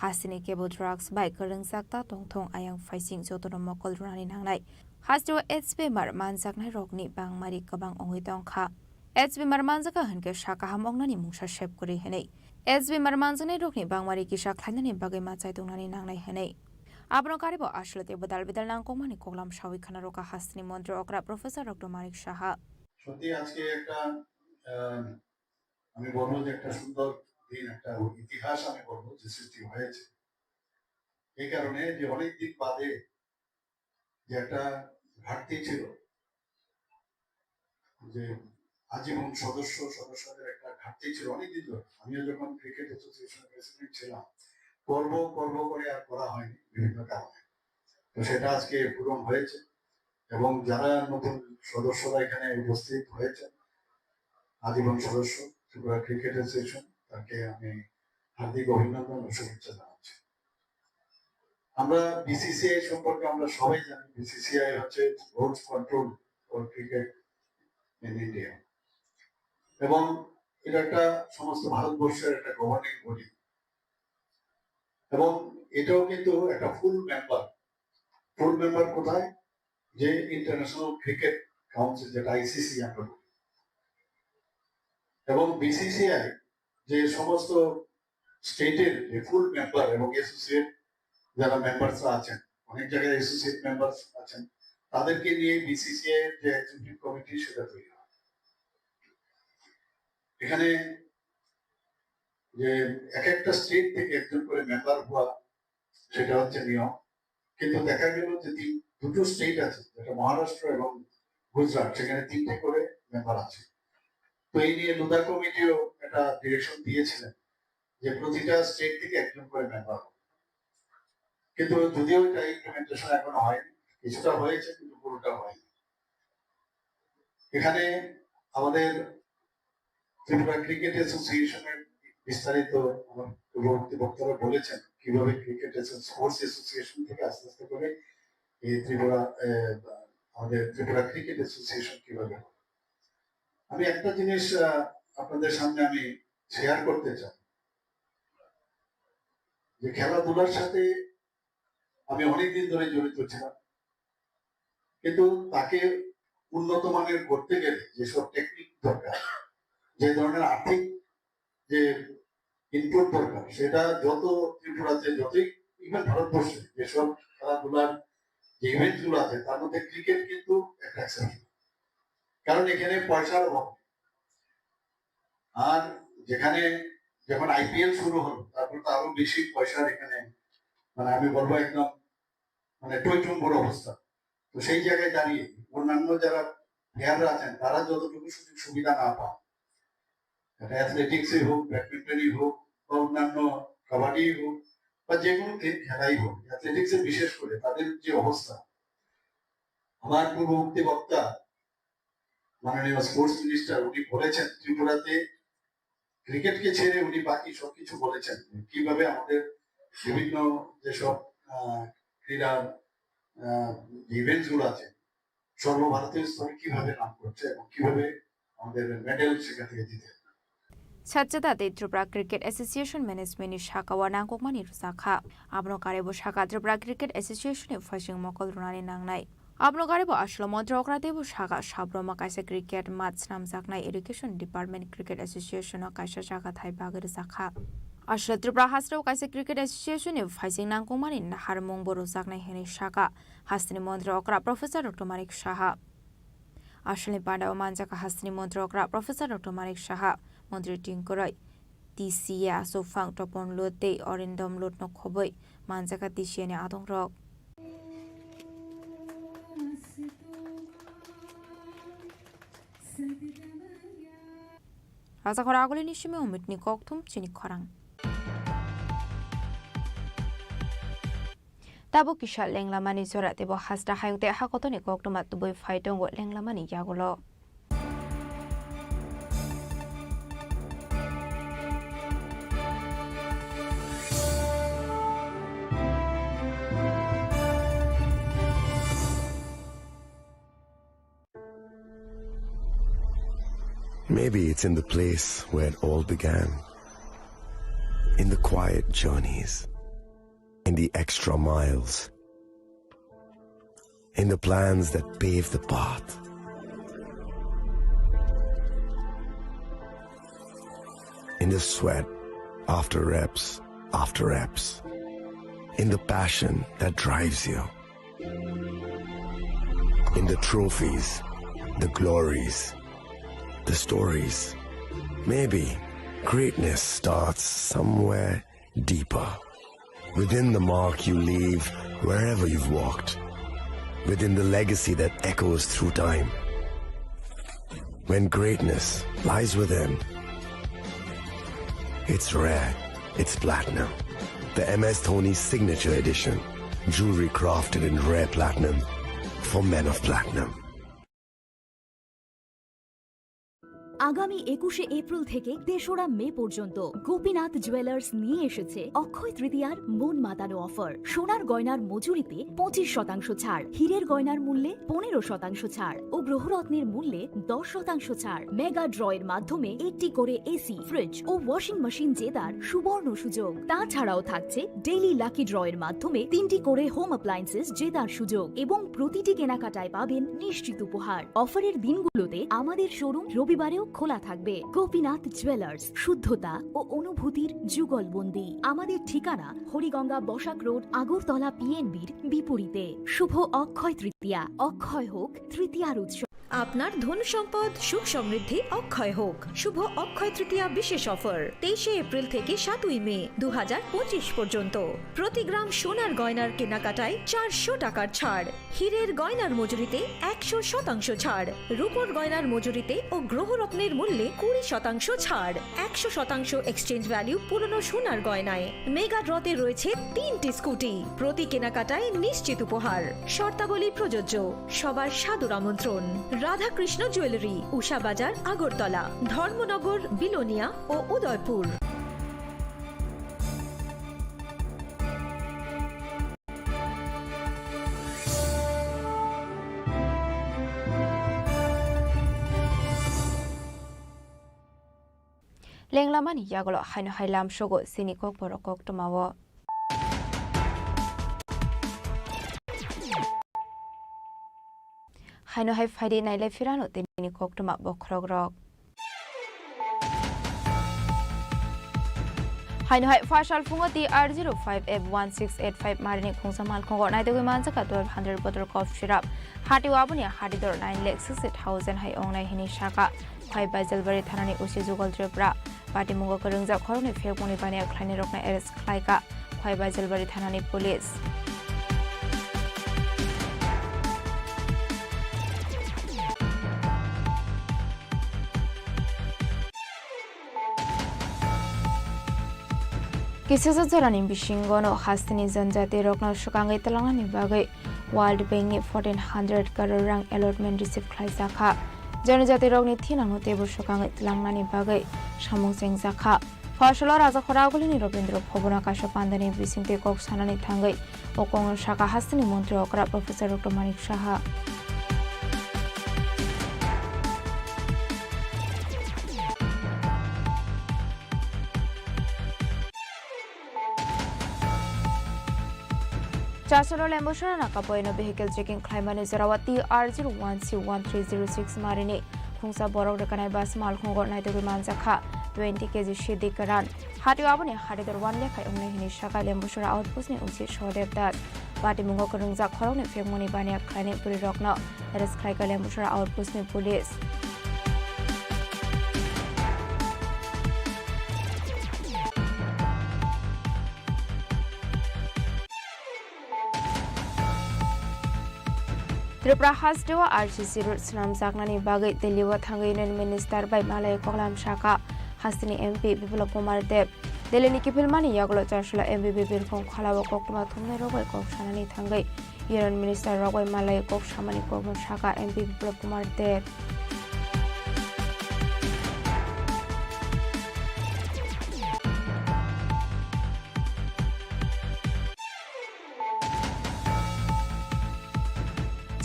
Hasini Cable Drugs by Kurung Sakta Tong Tong Ayang Faising Zotono Mokol Runani Nangnai. Hastro SB Mar Manzaknai Rokni Bang Mari Kabang Ongi Tongka. SB Mar Manzaka Hanke Shaka Hamongnani Mungsha Shep Kuri Hene. SB Mar Manzane Rokni Bang Mari Kisha Klanani Bagay Matsai Tunani Nangnai Hene. Abno Karibo Ashlete Badal Bidal Nangkomani Koglam Shawi Kanaroka Hasini Montri Okra Professor Dr. Manik Shaha. সত্যি আজকে একটা আমি বলবো যে একটা সুন্দর দিন, একটা ইতিহাস আমি বলবো যে সৃষ্টি হয়েছে এই কারণে যে অনেক দিন বাদে যে একটা ঘাটতি ছিল, যে আজীবন সদস্যদের একটা ঘাটতি ছিল অনেকদিন ধরে। আমিও যখন ক্রিকেট অ্যাসোসিয়েশনের প্রেসিডেন্ট ছিলাম করব করে আর করা হয়নি বিভিন্ন কারণে, তো সেটা আজকে পূরণ হয়েছে এবং যারা নতুন সদস্যরা এখানে উপস্থিত হয়েছে আজীবন সদস্য ত্রিপুরা ক্রিকেট অ্যাসোসিয়েশন, তাকে আমি হার্দিক অভিনন্দন ও শুভেচ্ছা জানাচ্ছি। আমরা বিসিসিআই সম্পর্কে আমরা সবাই জানি, বিসিসিআই হচ্ছে rules control for cricket in India এবং এটা একটা সমস্ত ভারতবর্ষের একটা গভর্নিং বডি এবং এটাও কিন্তু একটা ফুল মেম্বার কোথায়, যে ইন্টারন্যাশনাল ক্রিকেট কাউন্সিল যেটা আইসিসি আমরা বলি, এবং বিসিসিআই যে সমস্ত স্টেটের যে ফুল মেম্বার এবং অ্যাসোসিয়েট যারা মেম্বারসরা আছেন, অনেক জায়গায় অ্যাসোসিয়েট মেম্বার আছেন, তাদেরকে নিয়ে বিসিসিআই এর যে এক্সিকিউটিভ কমিটি সেটা তৈরি হয়। এখানে যে এক একটা স্টেট থেকে একজন করে মেম্বার হওয়া সেটা হচ্ছে নিয়ম, কিন্তু দেখা গেল যে দুটো স্টেট আছে, যেটা মহারাষ্ট্র এবং গুজরাট, সেখানে 3টে করে মেম্বার আছে। তো এই নিয়ে লুদা কমিটিও একটা ডিরেকশন দিয়েছিলেন যে প্রতিটা স্টেট থেকে একজন করে মেম্বার হবে, কিন্তু যদিও এটা ইমপ্লিমেন্টেশন এখনো হয়নি, কিছুটা হয়েছে কিন্তু পুরোটা হয়নি। এখানে আমাদের ত্রিপুরা ক্রিকেট অ্যাসোসিয়েশনের বিস্তারিত আমার পূর্ববর্তী বক্তারা বলেছেন কিভাবে ক্রিকেট স্পোর্টস অ্যাসোসিয়েশন থেকে আস্তে আস্তে করে এই আমাদের ত্রিপুরা ক্রিকেট অ্যাসোসিয়েশন কিভাবে হবে। আমি একটা জিনিস আপনাদের সামনে আমি শেয়ার করতে চাই, যে খেলাধুলার সাথে আমি অনেকদিন ধরে জড়িত ছিলাম, কিন্তু তাকে উন্নত মানের করতে গেলে যেসব টেকনিক দরকার, যে ধরনের আর্থিক যে ইনপুট দরকার, সেটা যত ত্রিপুরাতে যতই ইভেন ভারতবর্ষে যেসব খেলাধুলার যে ইভেন্ট গুলো আছে তার মধ্যে ক্রিকেট কিন্তু একটা এক্সেপশন, কারণ এখানে পয়সার অভাব। আর যেখানে যখন আইপিএল শুরু হলো তারপর তো আরো বেশি পয়সার এখানে, মানে আমি বলবো একদম মানে টইটুম্বুর অবস্থা। তো সেই জায়গায় দাঁড়িয়ে অন্যান্য যারা প্লেয়াররা আছেন তারা যতটুকু সুযোগ সুবিধা না পান, অ্যাথলেটিক্সই হোক, ব্যাডমিন্টনই হোক, বা অন্যান্য কাবাডি হোক, বা যে কোনো খেলাই হোক, অ্যাথলেটিক্সে বিশেষ করে তাদের যে অবস্থা, আমার পূর্ববর্তী বক্তা মাননীয় স্পোর্টস মিনিস্টার উনি বলেছেন ত্রিপুরাতে ক্রিকেটকে ছেড়ে উনি বাকি সবকিছু বলেছেন, কিভাবে আমাদের বিভিন্ন যেসব ক্রীড়া ইভেন্টস গুলো আছে সর্বভারতীয় স্তরে কিভাবে কাজ করছে এবং কিভাবে আমাদের মেডেল সেখান থেকে জিতে। Chachata de Tripura Cricket Association Management ni Shaka wa nangkokmani rusakha. Abno karebo Shaka Tripura Cricket Association ni fashing mokol runani nangnai. Abno karebo ashlo montrokra debo Shaka Shabroma kaisa cricket match namjaknai Education Department Cricket Association o kaisa jaga thai bagir zakha. Ashlo Tripura hasro kaisa Cricket Association ni fashing nangkokmani nahar mongbo rujaknai heni Shaka. Hastini montrokra Professor Dr. Manik Shaha. Ashli Pandao Manjaka Hastini montrokra Professor Dr. Manik Shaha. Mantri Tingkorai TCA so fang topon lote orindom lot no khoboi manjaka TCA ni adong rok Raja khora agoli nishime umitni kokthum Chini Khorang Tabo kisha lenglamani zora tebo hasda hayute hakotoni koktuma tuboi faitong go lenglamani yagolo Maybe it's in the place where it all began. In the quiet journeys. In the extra miles. In the plans that pave the path. In the sweat after reps. In the passion that drives you. In the trophies, the glories, the stories. Maybe greatness starts somewhere deeper. Within the mark you leave wherever you've walked. Within the legacy that echoes through time. When greatness lies within, it's rare, it's platinum. The MS Dhoni Signature Edition. Jewelry crafted in rare platinum for men of platinum. আগামী 21শে April থেকে 3রা মে পর্যন্ত Gopinath jewellers নিয়ে এসেছে অক্ষয় তৃতীয়ার মন মাতানো offer. সোনার গয়নার মজুরিতে 25% ছাড়, হীরের গয়নার মূল্যে 15% ছাড় ও গ্রহরত্নের মূল্যে 10% ছাড়। মেগা ড্রয়ের মাধ্যমে একটি করে এসি, ফ্রিজ ও ওয়াশিং মেশিন জেতার সুবর্ণ সুযোগ। তাছাড়াও থাকছে ডেইলি লাকি ড্রয়ের মাধ্যমে 3টি করে হোম অ্যাপ্লায়েন্সেস জেতার সুযোগ এবং প্রতিটি কেনাকাটায় পাবেন নিশ্চিত উপহার। অফারের দিনগুলোতে আমাদের শোরুম রবিবারেও খোলা থাকবে। গোপীনাথ জুয়েলার্স, শুদ্ধতা ও অনুভূতির যুগলবন্দি। আমাদের ঠিকানা হরিগঙ্গা বসাক রোড, আগরতলা পিএনবির বিপরীতে। শুভ অক্ষয় তৃতীয়া, অক্ষয় হোক তৃতীয়ার উৎসব। আপনার ধন সম্পদ সুখ সমৃদ্ধি অক্ষয় হোক। শুভ অক্ষয় তৃতীয়া বিশেষ অফার 23শে এপ্রিল থেকে 7ই মে 2025 পর্যন্ত। প্রতি গ্রাম সোনার গয়নার কেনাকাটায় 400 টাকার ছাড়, হীরের গয়নার মজুরিতে 100% ছাড়, রূপোর গয়নার মজুরিতে ও গ্রহরত্নের মূল্যে 20% ছাড়, 100% এক্সচেঞ্জ ভ্যালু পুরনো সোনার গয়নায়। মেগা ড্রতে রয়েছে 3টি স্কুটি, প্রতি কেনাকাটায় নিশ্চিত উপহার। শর্তাবলী প্রযোজ্য। সবার সাদর আমন্ত্রণ। রাধাকৃষ্ণ জুয়েলারি, উষা বাজার, আগরতলা, ধর্মনগর, বিলোনিয়া ও উদয়পুর। লেংলামানি ইয়াগলো হাইনো হাইলাম শোগো সিনি কক বড় কক টমাও হাইনো হাই ফাইডে নাইলাই ফিরানো তেনি কক টমা বখরগ রক হাইনো হাই ফাশাল ফুঙ্গতি R05F1685 মারিনি খুংসামাল খঙ্গ নাইদগৈ মানজাকা 1200 বটল কফ সিরাপ হাটি ওয়াবনি হাটি দর 9,60,000 হাই অংনাই হিনি শাকা ফাই বাজালবারি থানানি উসি जुगल त्रिपुरा पार्टी मुंगो करंजा खरनि फेकमनि बानिया ख्लाइनि रकना एरेस्ट ख्लाइका फाइ बाजालबारि थानानि पुलिस किसेजा जरानि बिशिंगनो हास्तिनि जनजाति रकना सुकांगै तलांगानि बागै वर्ल्ड बैंकनि 1400 करोड़ रां अलॉटमेंट रिसीव ख्लाइजाखा जनजाति रगनि थिनांनो तेबो सुकांगै तलांगानि बागै सामुं जेंजाखा फसला राजा खरागुलिनि रबीन्द्र भवन आकाश पान्दानि बिसिंते कक सानानि थांगै अकंग शाखा हास्तिनि मन्त्री अकरा professor doctor Manik Saha Chasalo Lembosana Nakapoino vehicle checking Climate Zarawati R01C1306 Marini. Kungsa Borok Rekanai Bas Malkongo Naito Manzaka 20 kg Shidi Karan. Hati Abone Hadidor one Leka Umni Shaka Lembosura outpost ni Usi Shodeb that. Party Mungo Kurungza Koroni Femoni Bania Clinic Puri Rockno. That is Kraika Lembosura outpost ni police. Tripura has dewa RCC road slam zaknani bagai deliwa thangainen minister by Malay Koklam Shaka Hastini MP Biplop Kumar Deb Delini Kipilmani Yaglo Chashla MP Bibilkong Khalawa Kokma Thumne Rogai Kokshanani Thangai Yeran Minister Rogai Malay Kok Shamani Kokma Shaka MP Biplop Kumar Deb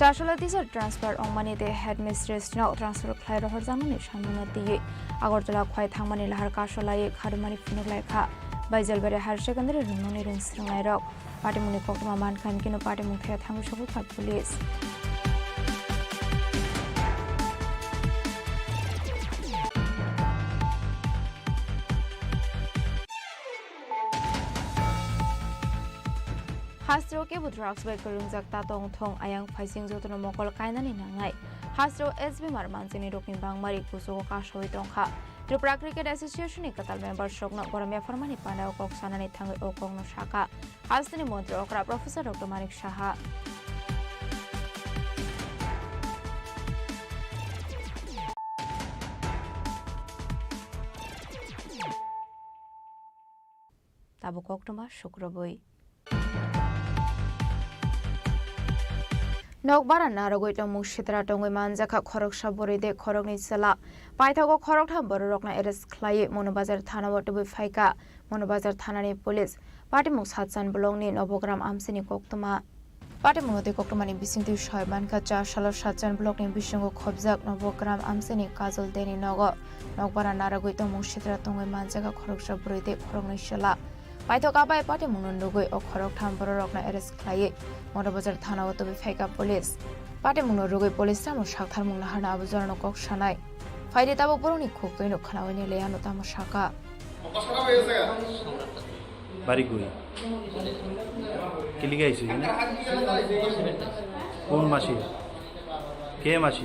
Chashala teacher transfer on money the headmistress now transfer Clyde Horzamani Shanmunati Agortala Quai Thamani Lahar Kashala Kadamani Funulaika by Zelbere Har Secondary Rumoni in Srinairo Patimuni Kokma Man Kankino Patimuka Thamushabu Police. Hastro ke drugs by Kurungzak Tatong Thong Ayang Faising Zotono Mokol Kainani Nangai. Hastro SB Marmansini Rokin Bang Mari Kuso Kasho Tonka. Tripura Cricket Association Katal member Shokno Boromia Formani Panda Okok Sanani Tangi Okong no Shaka. Hastini Montro Okra Professor Dr. Manik Shaha. Tabukoknoma Shukrabui. Nokbara naragoi tong mushitra tongoi manjaka khorok sabori de khorok ni sala paithago khorok tham borokna eres khlai monobazar thana watubui phaika monobazar thana ni police party muk satsan blong ni nobogram amsini koktoma party munote koktoma ni bisingti shoyman ka cha shala satsan blok ni bisingo khobjak nobogram amsini kajol deni nogo nokbara naragoi tong mushitra tongoi manjaka khorok sabori de khorok ni sala Paithoka by party munundugoi o khorok tham borokna eres khlai monobazar thana watubui phaika police party munurugoi police tamo shakthar mungna hana abuzarno kok shanai faide tabo boroni khoktoi no khanawani leyano tamo shaka বাড়ি কই কিলি গাইছি কোন মাসি কে মাসি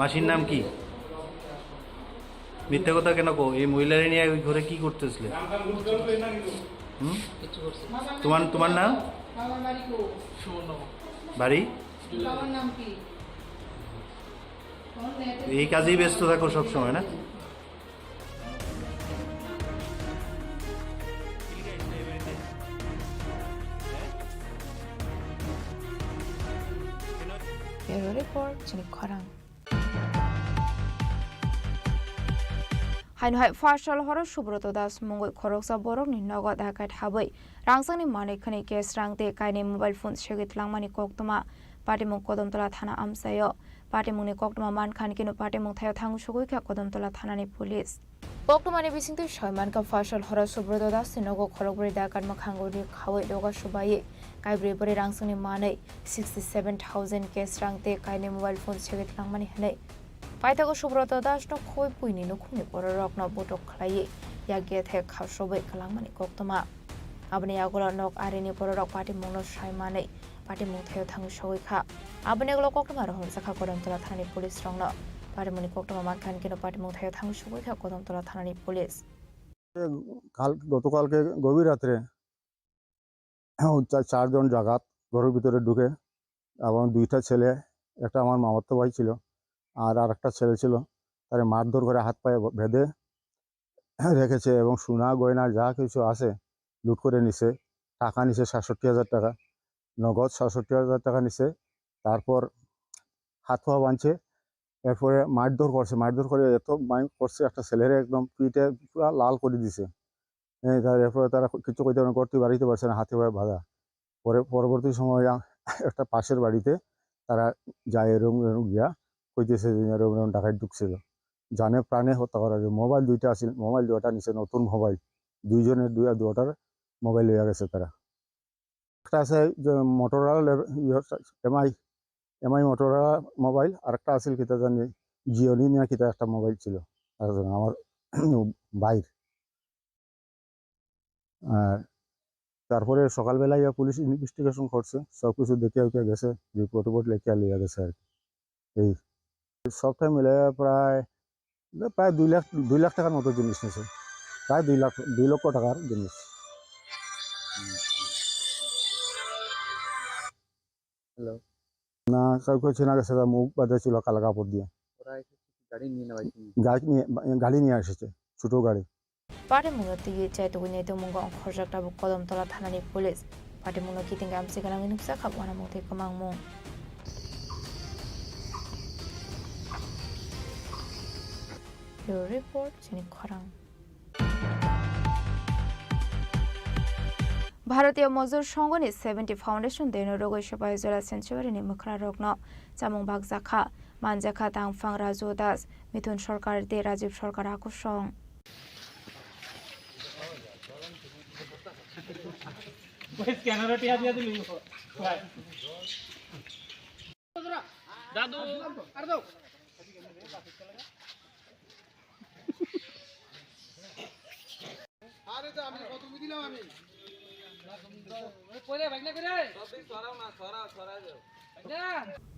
মাসির নাম কি মিথ্যা কথা কেন কো এই মহিলারে নিয়ে ওই ঘরে কি করতেছিলে তোমার তোমার নাম বাড়ি এই কাজেই ব্যস্ত থাকো সব সময় না Bureau Report, Chini Khorang. Hain hai Fashal Horo Subroto Das Mongoi Khoroksa Borok ni Nogot Hakat Habai. Rangsani Mani Kani Kes Rangte Kaine mobile phone Shagit Langmani Koktoma. Patimung Kodom Tola Thana Amsayo. Patimuni Koktoma Man Kankino Patimung Tayo Tangu Shuguka Kodom Tola Thana ni Police. Koktoma ni Bisingti Shoyman ka Fashal Horo Subroto Das Sinogo Khorokburi Dakan Makhangori Khawai Doga Shubaye. Kaibri Buri Rangsani Mane 67,000 Kes Rangte Kaine mobile phone Shagit Langmani Hane. Paithago Subroto Das no Khoi Puini no Kuni Borok no Botok Klaye. Yaget Hek Hashobe Kalangmani Koktoma. Abni Yagola Nok Arini Borok Party Mono Shaimane. Party Muteo Tangu Shoika. Abaneglo Koktoma Honsaka Kodam Tola Thani Police Strongno. Party Muni Koktoma Mankan Kino Party Muteo Tangu Shoika Kodam Tola Thani Police. গতকালকে গভীর রাত্রে চারজন জাগাত ঘরের ভিতরে ঢুকে এবং দুইটা ছেলে একটা আমার মামাতো ভাই ছিল আর আরেকটা ছেলে ছিল তারে মারধর করে হাত পায়ে বেঁধে রেখেছে এবং সোনা গয়না যা কিছু আছে লুট করে নিছে টাকা নিছে ৬৭,০০০ টাকা নগদ ৬৭,০০০ টাকা নিছে তারপর হাত পা বাঁধছে এরপরে মারধর করে এত মাইর করছে একটা ছেলেরে একদম পিঠে পুরো লাল করে দিছে এরপরে তারা কিছু করতে বাড়িতে পারছে না হাতে পায়ে বাঁধা পরে পরবর্তী সময় একটা পাশের বাড়িতে তারা যায় এরম গিয়া কইতেছে যে এরম ডাকাত ঢুকছিল জানে প্রাণে হত্যা করা যায় মোবাইল দুইটা আছে মোবাইল দুটা নিচে নতুন মোবাইল দুইটার মোবাইল হয়ে গেছে তারা একটা আছে মোটরোলা এমআই মোটরোলা মোবাইল, আর একটা আছে কিতা জানি জিওনি নিয়ে কিতা একটা মোবাইল ছিল আমার ভাইয়ের। আর তারপরে সকালবেলায় পুলিশ ইনভেস্টিগেশন করছে, সব কিছু দেখে গেছে, রিপোর্ট লেখিয়া লিয়া গেছে আর কি। এই সবটা মিলে প্রায় 2 লাখ টাকার মতো জিনিস নিয়েছে, প্রায় 2 লক্ষ টাকার জিনিস। হ্যালো, না কাউকে চেনা গেছে, মুখ বাঁধা ছিল কালা কাপড় দিয়ে। গাড়ি নিয়ে এসেছে, ছোট গাড়ি। পাটেমুলতি চাইতগুনি তমুঙ্গ অংখরজাকটাবু কদমতলা থানানি পুলিশ পাটেমুলো কিতিঙ্গা আমসিগানাঙ্গি নুকসা খাবওয়ানা মুথে কমাংমুং। Bureau Report, Chini Khorang. ভারতীয় মজুর সংগঠন 70 ফাউন্ডেশন দেনো রোগই সবাই জোড়া সেঞ্চুয়ারিনি মুখরা রগ্ন চামুং বাগজাখা মানজাখা তাংফাং রাজু দাস মিথুন সরকার দে রাজীব সরকার আকর্ষণ।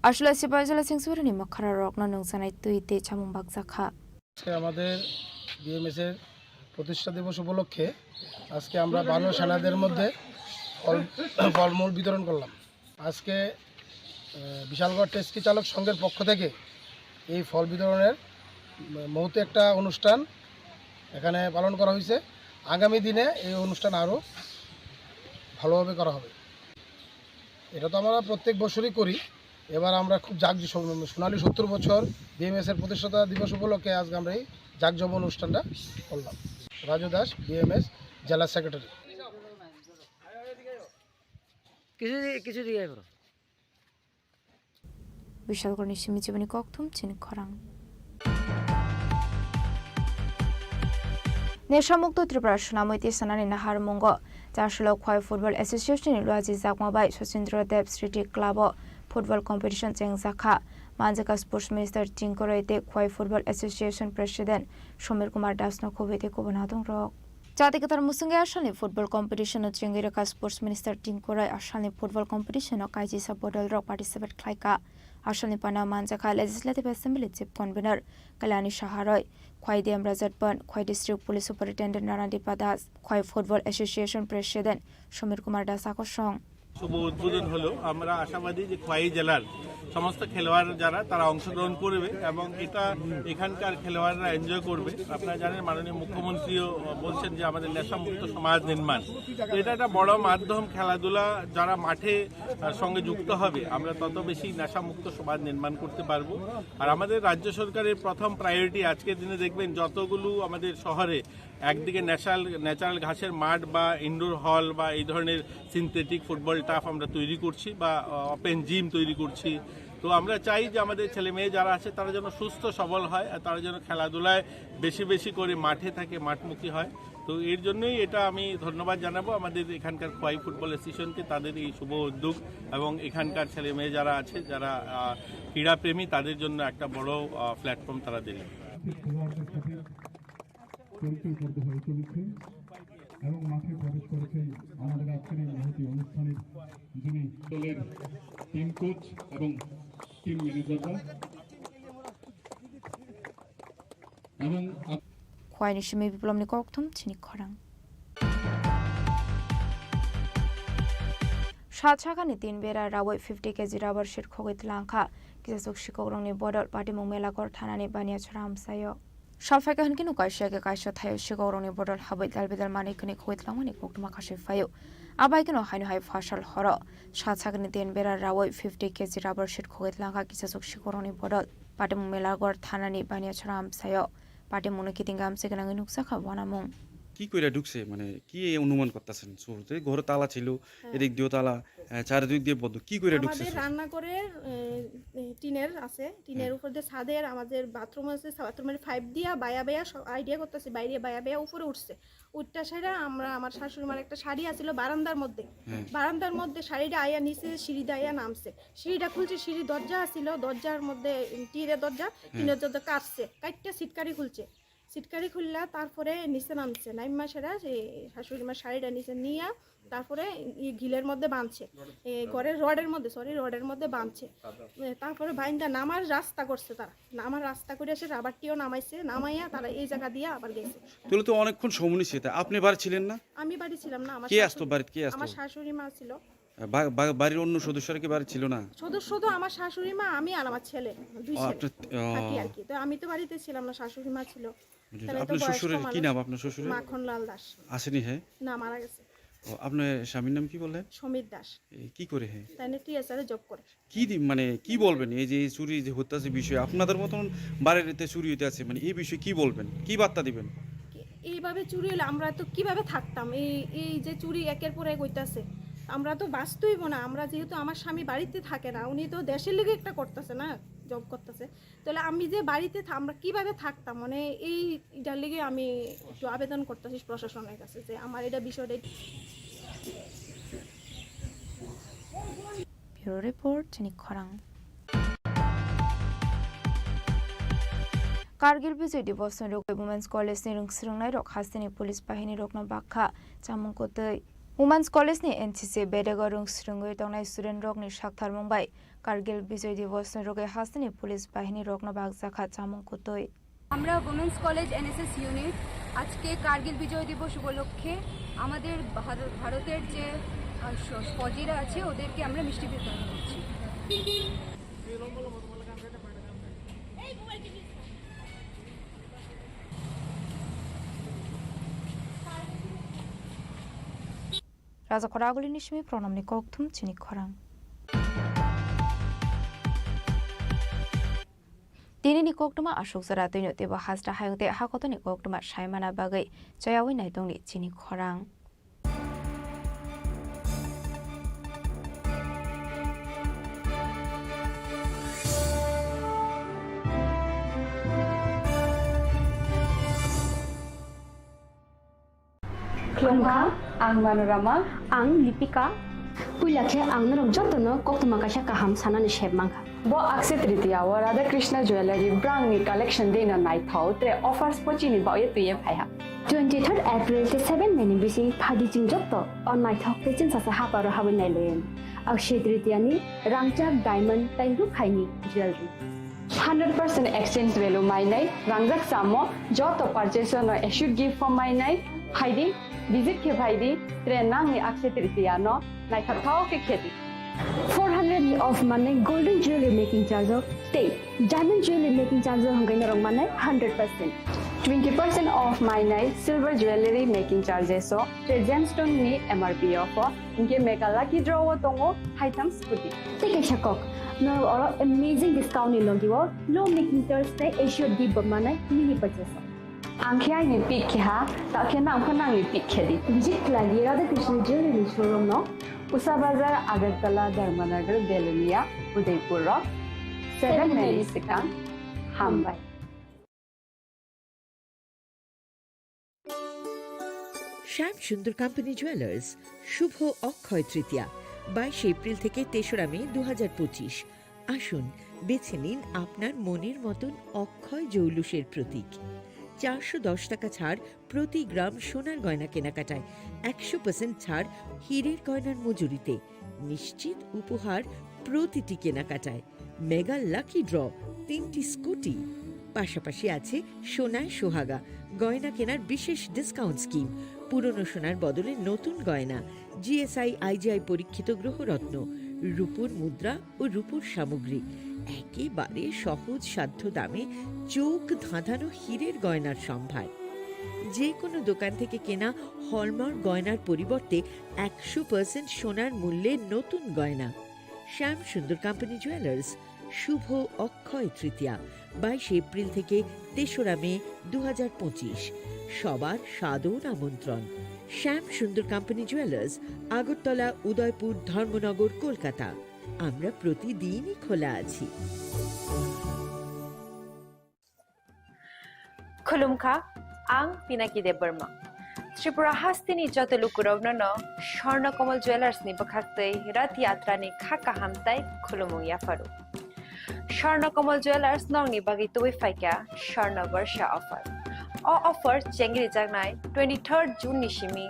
আসলে সিপাহীজলা সেঞ্চুয়ারিনি মুখরা রগ্ন নংসানাই তুইতে চামুং বাগজাখা। আমাদের বিএমএস এর প্রতিষ্ঠা দিবস উপলক্ষে আজকে আমরা বানর সেনাদের মধ্যে ফলমূল বিতরণ করলাম। আজকে বিশালগড় টেস্কি চালক সংঘের পক্ষ থেকে এই ফল বিতরণের মুহূর্তে একটা অনুষ্ঠান এখানে পালন করা হয়েছে। আগামী দিনে এই অনুষ্ঠান আরও ভালোভাবে করা হবে। এটা তো আমরা প্রত্যেক বছরই করি, এবার আমরা খুব সোনালী 70 বছর বিএমএস এর প্রতিষ্ঠাতা দিবস উপলক্ষে আজকে আমরা এই জাঁকজমক অনুষ্ঠানটা করলাম। রাজু দাস, বিএমএস জেলা সেক্রেটারি। বিশালগড় নিশিমি জীবনী ককথুম চিনি খরাং। নেশামুক্ত ত্রিপুরা সুনামৈতি সানানি নাহার মঙ্গ চারশোল খয় ফুটবল এসোসিয়েশন লুয়াজি জাকমাবাই Sachindra Deb Smriti club football competition চেংজাখা মানজাকা স্পোর্টস মিনিস্টার টিংকরাইতে Khowai football association president Samir Kumar Das নখবিতে কুবনাদং রক জাতিগতার মুসঙ্গে আসানি ফুটবল কম্পিটিশন চিঙ্গিরকা স্পোর্টস মিনিস্টার টিংকরাই আসানি ফুটবল কম্পিটিশন কাইজিসা বদল রক পার্টিসিপেট খাইকা আসানি পানা মানজাকা legislative assembly chief convener Kalyani সাহারয় Khowai DM Rajtapan Khowai district police superintendent নারায়ণদীপা Das Khowai football association president Samir Kumar Das আকর্ষণ। শুভ উদ্বোধন হলো। আমরা আশাবাদী যে খোয়াই জেলার সমস্ত খেলোয়াড় যারা তারা অংশগ্রহণ করবে এবং এটা এখানকার খেলোয়াড়রা এনজয় করবে। আপনারা জানেন মাননীয় মুখ্যমন্ত্রীও বলছেন যে আমাদের নেশামুক্ত সমাজ নির্মাণ, এটা একটা বড় মাধ্যম। খেলাধুলা যারা মাঠে সঙ্গে যুক্ত হবে আমরা তত বেশি নেশামুক্ত সমাজ নির্মাণ করতে পারবো। আর আমাদের রাজ্য সরকারের প্রথম প্রায়োরিটি আজকের দিনে দেখবেন যতগুলো আমাদের শহরে একদিকে ন্যাচারাল ঘাসের মাঠ বা ইনডোর হল বা এই ধরনের সিনথেটিক ফুটবল টাফ আমরা তৈরি করছি বা ওপেন জিম তৈরি করছি। তো আমরা চাই যে আমাদের ছেলে মেয়ে যারা আছে তারা যেন সুস্থ সবল হয় আর তারা যেন খেলাধুলায় বেশি বেশি করে মাঠে থাকে, মাঠমুখী হয়। তো এর জন্যই এটা আমি ধন্যবাদ জানাবো আমাদের এখানকার খোয়াই ফুটবল অ্যাসোসিয়েশনকে, তাদের এই শুভ উদ্যোগ এবং এখানকার ছেলে মেয়ে যারা আছে যারা ক্রীড়াপ্রেমী তাদের জন্য একটা বড় প্ল্যাটফর্ম তারা দিলেন। এবং মাঠে প্রবেশ করেছেন আমাদের আজকের এই মহতি অনুষ্ঠানের যিনি দলের টিম কোচ এবং টিম ম্যানেজাররা এবং খোয়াই নিশিমি বিপ্লবনি ককথুম চিনি খরাং। সাতসাগানি 3 বেড়া রাবই 50 কেজি রাবার শিট খগৈত লাংখা কিসাসুক শিকরংনি বদল পাটিমুং মেলাগড় থানানি বানিয়াছড়া হামসায় সালফাইকা হনকিনু কাইশাকে কাইশা থায় শিকরংনি বদল হাবৈ দালবেদাল মানিকনি খগৈত লাংমানি কোকটমা খাসে ফায়ো আবাইকেনো হাইনো হাই ফাশাল হর সাতসাগানি 3 বেড়া রাবই 50 কেজি রাবার শিট খগৈত লাংখা কিসাসুক শিকরংনি বদল পাটিমুং মেলাগড় থানানি বানিয়াছড়া হামসায় পাটিমুং কিতিঙ্গা হামসে গনাঙ্গি নুকসা খাবনামুং কি কইরা ঢুকছে মানে কি অনুমান করতেছেন চোর যে ঘরে তালা ছিল এদিক দিয়েও তালা চারিদিক দিয়ে বন্ধ কি কইরা ঢুকছে আমাদের রান্না করে টিনের আছে টিনের উপর দিয়ে ছাদের আমাদের বাথরুম আছে বাথরুমের 5 দিয়া বায়া আইডিয়া করতেছে বাইরে বায়া উপরে উঠছে উঠটা সেটা আমরা আমার শাশুড়ি মার একটা শাড়ি আছিল বারান্দার মধ্যে শাড়িটা আয়া নিচে সিঁড়ি দাইয়া নামছে সিঁড়িটা খুলছে সিঁড়ি দরজা আছিল দরজার মধ্যে টিনের দরজা কাটটা সিটকারি খুললা তারপরে নিচে নামছে নাইমা সেরা শাশুড়ি মার শাড়িটা নিচে নিয়ে তারপরে ঘিলের মধ্যে বাঁধছে ঘরের রডের মধ্যে বাঁধছে তারপরে বাইন্দা নামার রাস্তা করছে তারা নামার রাস্তা করে এসে রাবারটিও নামাইয়া তারা এই জায়গা দিয়ে আবার গেছে। তাহলে তো অনেকক্ষণ সময় নিছে আপনি বাড়ি ছিলেন না? আমি বাড়ি ছিলাম না, আমার শাশুড়ি মা ছিল। বাড়ির অন্য সদস্যরা কি বাড়ি ছিল না? শুধু আমার শাশুড়ি মা আমি আর আমার ছেলে দুই ছেলে থাকি আর কি। তো আমি তো বাড়িতে ছিলাম না, শাশুড়ি মা ছিল। আপনার শ্বশুরের কি নাম? আপনার শ্বশুরের মাখনলাল দাস। আসেনি? হ্যাঁ না, মারা গেছে। আপনার স্বামীর নাম কি বললেন? সমীর দাস। কি করে? হ্যাঁ তাই টিএসআর এ জব করে। মানে কি বলবেন এই যে চুরি যে হত্যাছে বিষয় আপনাদের মতন বাড়িতে চুরি হইতে আছে মানে এই বিষয়ে কি বলবেন, কি বার্তা দিবেন? এইভাবে চুরি হলে আমরা তো কিভাবে থাকতাম? এই যে চুরি একের পর এক হইতাছে আমরা তো বাঁচতেইব না। আমরা যেহেতু আমার স্বামী বাড়িতে থাকে না, উনি তো দেশের লিগে একটা করতেছে না, জব করতেছে, তাহলে আমি যে বাড়িতে আমরা কিভাবে থাকতাম মানে এইটার লিগে আমি একটু আবেদন করতেছি প্রশাসনের কাছে যে আমার এটা বিষয়টা। ব্যুরো রিপোর্ট চিনি খরাং। कारगिल विजय दिवस वुमेन्स कॉलेज नि रुंस्रुंनाय रक हास्तिनि पुलिस बाहिनी रकना बाखा चामुंको तै वुमेन्स कॉलेज नि एनसीसी बेडेगा रुंस्रुंगै तंनाय स्टुडेंट रकनि साक्थार मुंबाय कारगिल विजय दिवस नि रगे हास्तिनि पुलिस बाहिनी रकना बागजाखा चामुंको तै। আমরা वुमेन्स कॉलेज एनएसएस ইউনিট আজকে কার্গিল বিজয় দিবস উপলক্ষে আমাদের ভারতের যে ফৌজিরা আছে ওদেরকে আমরা মিষ্টি বিতরণ করছি। Raza Khoraguli Nishmi Pronamni Koktum Chini Khorang. Dini ni koktuma ashok zara tino teba hasra hayute hakoto ni koktuma shaimana bagai chayawi naitong ni Chini Khorang. Klongha, ang Manorama, ang Lipika. Pulakhe ang narok jotono koktuma kasha kaham sanani shebmangha. Bo akse tritiya wa Radha Krishna Jewelry brand ni collection dena nai thau te offers pochini ba ye tuye phaiha. 23rd April te 7 meni bisi phadi jing jotto on my thok te chin sa ha paro habin nai len. Akshay tritiya ni rangchak diamond tai ru khaini jewelry. 100% exchange value my nai rangjak samo joto purchase no issued gift from my nai haidi visit ke bhaidi trenang ni akshay tritiya no nai thau ke kheti 400 of money golden jewelry making charge of stay diamond jewelry making charge of hangai narong manai 100% 20% off my night silver jewelry making charges so gemstone ni MRP offer inke mega lucky draw tongo item scooty take a shakok no or amazing discount ni logi wo low making charge te issue di manai mini purchase angkhya ni pick kha ta khena khana ni pick khedi visit lagi Radha Krishna jewelry showroom no Usa Bazar Agartala Dharmanagar Belunia Udaipur Rock 7 Mexican Hambai Shyam Sundar company jewellers Shubho Akshaya Tritiya 22 April থেকে 3রা মে 2025। আসুন বেছে নিন আপনার মনের মতন অক্ষয় জৌলুসের প্রতীক। 410 টাকা ছাড় প্রতি গ্রাম সোনার গয়না কেনাকাটায়, 100% ছাড় হীরের গয়নার মজুরিতে, নিশ্চিত উপহার প্রতিটি কেনাকাটায়, মেগা লাকি ড্র 3টি স্কুটি, পাশাপাশি আছে সোনায় সোহাগা গয়না কেনার বিশেষ ডিসকাউন্ট স্কিম, পুরনো সোনার বদলে নতুন গয়না, জিএসআই আইজিআই পরীক্ষিত গ্রহরত্ন, রূপোর মুদ্রা ও রূপোর সামগ্রী, একেবারে সহজ সাধ্য দামে চোখ ধাঁধানো হীরের গয়নার সম্ভার। যে কোনো দোকান থেকে কেনা হলমার্ক গয়নার পরিবর্তে 100% সোনার মূল্যে নতুন গয়না। শ্যাম সুন্দর কোম্পানি জুয়েলার্স শুভ অক্ষয় তৃতীয়া 22 এপ্রিল থেকে 3রা মে 2025। সবার সাদর আমন্ত্রণ। শ্যাম সুন্দর কোম্পানি জুয়েলার্স, আগরতলা, উদয়পুর, ধর্মনগর, কলকাতা। আমরা প্রতিদিনই খোলা আছি। खुलुमखा आं पिनाकी देब बर्मा त्रिपुरा हास्तिनि जतलुकुरावनो स्वर्णकमल ज्वेलार्स नि बखाक्तै रथ यात्रा नि खाका हामताय खुलुमु याफारु स्वर्णकमल ज्वेलार्स नंगनि बागै तुबै फाइका स्वर्ण वर्ष ऑफर ऑफर चेंगरि जागनाय 23 जून नि सिमी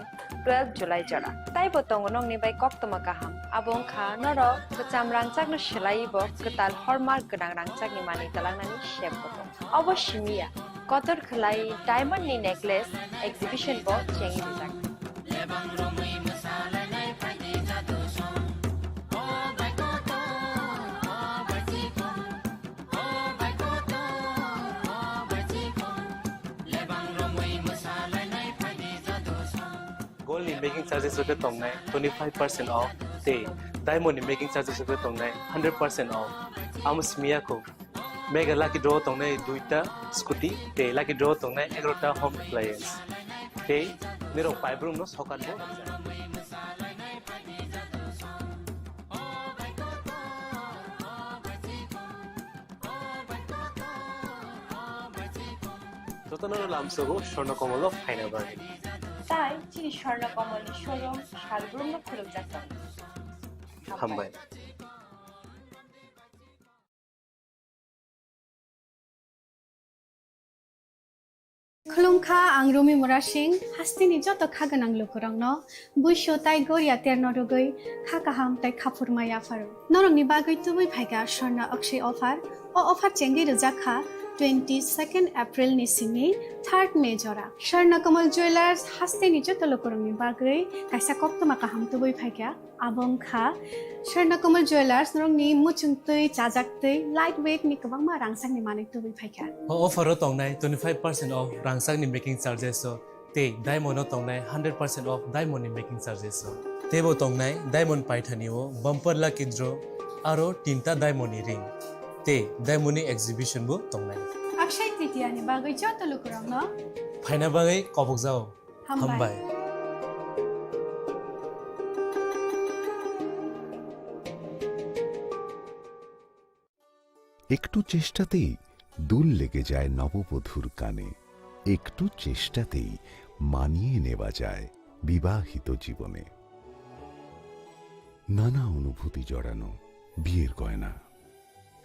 12 जुलाई जरा ताइ बतंग नंगनि बाय कक्तमा काहाम आबं खा नर बचाम रांचागनो सिलाइबो कताल हरमार्क गोनां रांचागनि मानि तलांनानि शेप बतंग अवश्यमिया कतर खलाई डायमंड नि नेकलेस एग्जिबिशन बो चेंगि जाग गोल्ड नि मेकिंग चार्जेस रगे तंगनाय 25% ऑफ ते डायमंड नि मेकिंग चार्जेस रगे तंगनाय 100% ऑफ आमस्मिया को मेगा लाकी ड्रॉ तंगनाय 2टा स्कूटी ते लाकी ड्रॉ तंगनाय 11टा होम अप्लायंस ते निरो पाइब्रूम नो सकानबो যতনার লামসগো স্বর্ণকমল ফাইনা বাগে তাই চিনি স্বর্ণকমল শোরুম শালগ্রাম খুলুম যাচ্ছেন হামবাই खुलुमखा आं रुमि मुरा सिंह हास्तिनि जत खागोनां लोगोरांनो बुइसो ताइ गोरिया तेरनो रगै खाकाहाम ताइ खाफुरमाय आफारु नरंनि बागै तुबै फाइगा स्वर्ण अक्षय ऑफर ओ ऑफर चेंगि रजाखा 22 एप्रिल नि सिमी 3 मे जरा स्वर्णकमल ज्वेलार्स हास्तिनि जत लोगोरांनि बागै काइसा कक्तमा काहाम तुबै फाइगा आबंखा स्वर्णकमल ज्वेलार्स नरंनि मुचुंतै चाजाक्तै लाइट वेट नि गोबांमा रांसांनि माने तुबै फाइगा ऑफर तंगनाय 25% ऑफ रांसांग नि मेकिंग चार्जेस ते डायमंड तंगनाय 100% ऑफ डायमंड नि मेकिंग चार्जेस तेबो तंगनाय डायमंड पाइथानिओ बम्पर लाकी ड्रॉ आरो 3टा डायमंड नि रिंग ते डायमंड नि एग्जिबिशन बो तंगनाय अक्षय तृतीया नि बागै जत लोगोरांनो फाइना बागै कबक जाओ हामबाय একটু চেষ্টাতেই দুল লেগে যায় নববধূর কানে, একটু চেষ্টাতেই মানিয়ে নেওয়া যায় বিবাহিত জীবনে। নানা অনুভূতি জড়ানো বিয়ের গয়না।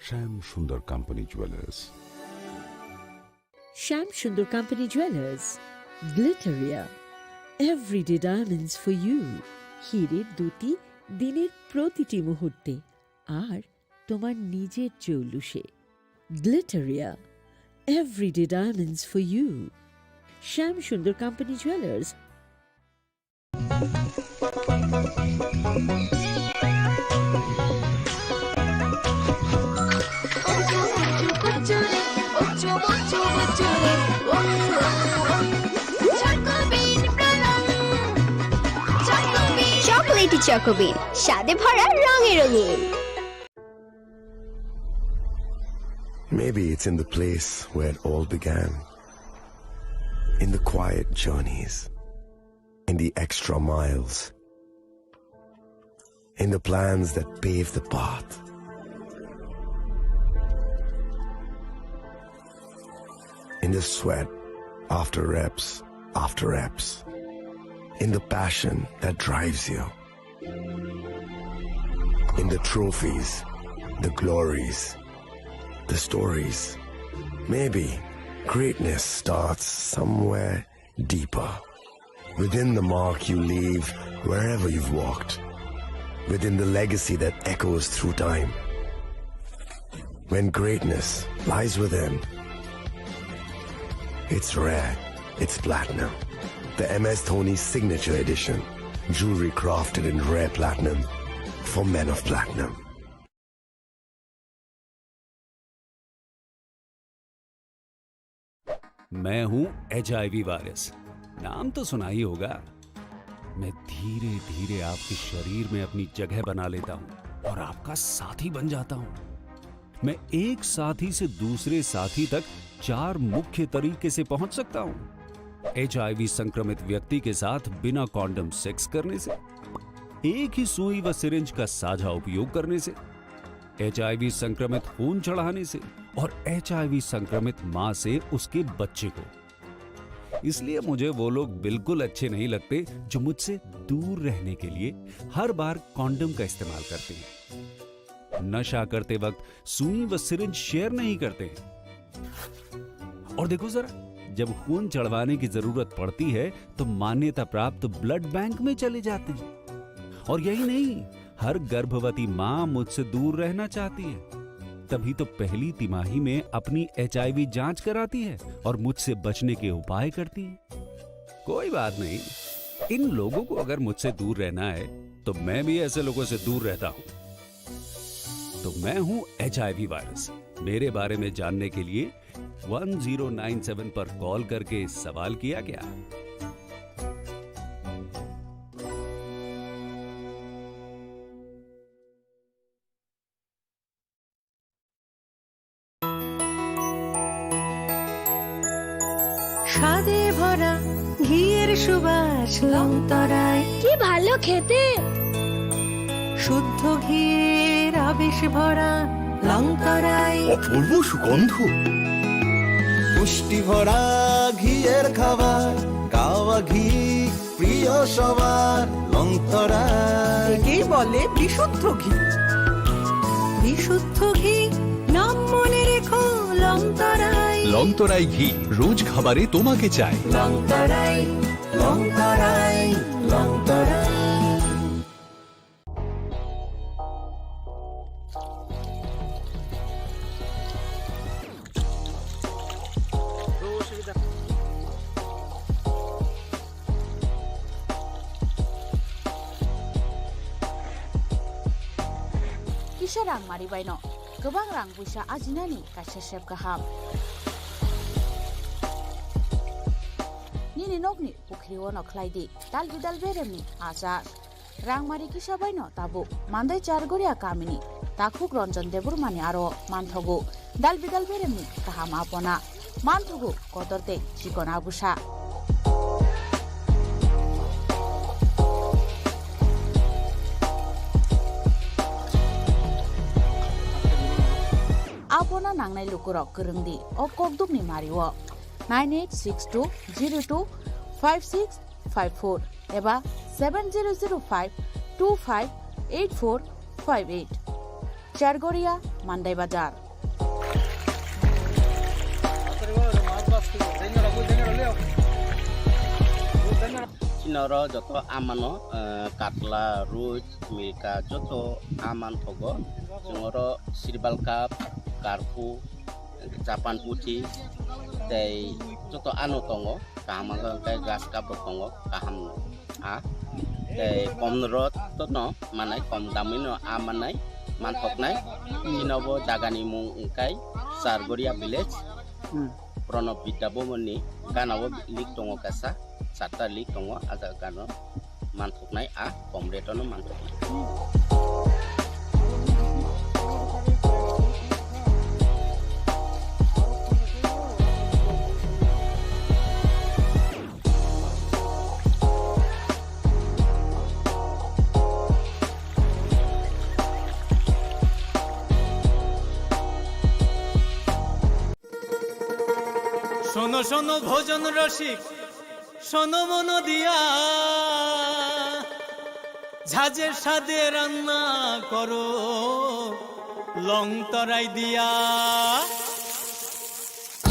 শ্যাম Sundar company jewellers. Shyam Sundar company jewellers, Glitteria, everyday diamonds for you. হীরের দুটি দিনের প্রতিটি মুহূর্তে আর তোমার নিজের জৌলুসে। Glitteria, everyday diamonds for you. Shyam Sundar company jewellers. Chocolatey চকোবিন, স্বাদে ভরা রঙে রঙিন। Maybe it's in the place where it all began. In the quiet journeys. In the extra miles. In the plans that pave the path. In the sweat after reps, after reps. In the passion that drives you. In the trophies, the glories, the stories. Maybe greatness starts somewhere deeper. Within the mark you leave wherever you've walked. Within the legacy that echoes through time. When greatness lies within, it's rare, it's platinum. The MS Dhoni Signature Edition. Jewelry crafted in rare platinum for men of platinum. मैं हूं HIV virus, नाम तो सुना ही होगा। मैं धीरे धीरे आपके शरीर में अपनी जगह बना लेता हूं और आपका साथी बन जाता हूं। मैं एक साथी से दूसरे साथी तक 4 मुख्य तरीके से पहुंच सकता हूं। HIV संक्रमित व्यक्ति के साथ बिना कॉन्डम सेक्स करने से, एक ही सुई व सिरिंज का साझा उपयोग करने से, HIV संक्रमित खून चढ़ाने से और HIV संक्रमित मां से उसके बच्चे को। इसलिए मुझे वो लोग बिल्कुल अच्छे नहीं लगते जो मुझसे दूर रहने के लिए हर बार कॉन्डम का इस्तेमाल करते हैं, नशा करते वक्त सुई व सिरिंज शेयर नहीं करते हैं। और देखो जरा, जब खून चढ़वाने की जरूरत पड़ती है तो मान्यता प्राप्त ब्लड बैंक में चले जाते हैं। और यही नहीं, हर गर्भवती मां मुझसे दूर रहना चाहती है, तभी तो पहली तिमाही में अपनी HIV जांच कराती है और मुझसे बचने के उपाय करती है। कोई बात नहीं, इन लोगों को अगर मुझसे दूर रहना है तो मैं भी ऐसे लोगों से दूर रहता हूं। तो मैं हूं HIV वायरस। मेरे बारे में जानने के लिए 1097 पर कॉल करके सवाल किया गया। স্বাদে ভরা ঘিয়ের সুবাস লংতরায় কি ভালো খেতে, শুদ্ধ ঘিয়ের আবেশ ভরা লংতরায় অপূর্ব সুগন্ধ, পুষ্টি ভরা ঘিয়ের খাবার, গাওয়া ঘি প্রিয় সবার লংতরায়। একেই বলে বিশুদ্ধ ঘি। বিশুদ্ধ ঘি নাম মনে রেখো লংতরায়। লংতরাই ঘি রোজ খাবারে তোমাকে চাই। Longtharai Longtharai Longtharai. Kisah rang mari baino, gobang rang busa ajinani kasesep kaham. Nini nogni pukri wono klaidi, dal bidal beremni azar. Rang mari kisah baino tabu, mandai chargoria kamini, takhuk ronjon debur mani aro manthogu, dal bidal beremni kaham apona, manthogu kotorte chikona busa. Apona nangnai lukurok kerengdi o kokduk ni mariwo 9862025654 eba 7005258458 Chargoria Mandai Bazar. Chinoro joto amano katla ruj milka joto aman thogo jongoro sirbal cup karpu Japan putih tei joto anu tongo kaham kai gas cup tongo kaham a tei komrot to no manai kom damino amanai manthoknai chinobo jagani mung kai Sargoria village Prono Bidabomoni Ganawo lik tongo kasa Sata lik tongo aga gano manthoknai a komretono manthoknai. শোনো শোনো ভোজন রসিক শোনো মন দিয়া ঝাঁঝের স্বাদে রান্না করো লং তরাই দিয়া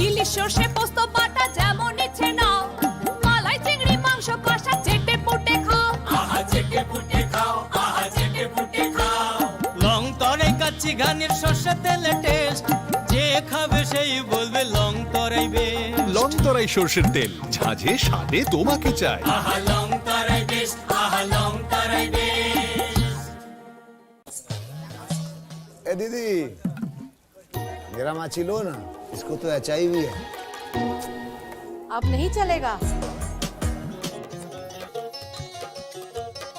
ইলিশ সর্ষে পোস্ত বাটা যেমন ইচ্ছে নাও মালাই চিংড়ি মাংস কষা চেটে পুটে খাও আহা চেটে পুটে খাও আহা চেটে পুটে খাও লং তরাই কাচ্চি ঘানির সর্ষে তেলে টেস্ট যে খাবে সেই বলবে লং তরাই বে লং তরাই সরষের তেল ঝাঁঝে স্বাদে তোমাকে চাই। আহা লং তরাই বেশ আহা লং তরাই বেশ। ए दीदी मेरा माची लो ना, इसको तो HIV है। अब नहीं चलेगा,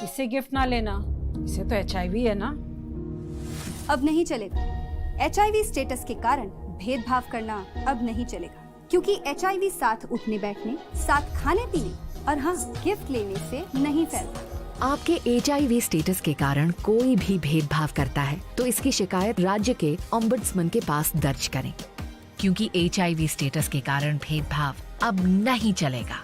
इसे गिफ्ट ना लेना, इसे तो HIV है ना। अब नहीं चलेगा, HIV स्टेटस के कारण भेदभाव करना अब नहीं चलेगा, क्योंकि HIV साथ उठने बैठने, साथ खाने पीने और हाँ गिफ्ट लेने से नहीं फैलता। आपके HIV स्टेटस के कारण कोई भी भेदभाव करता है तो इसकी शिकायत राज्य के ओम्बुड्समैन के पास दर्ज करें, क्योंकि HIV स्टेटस के कारण भेदभाव अब नहीं चलेगा।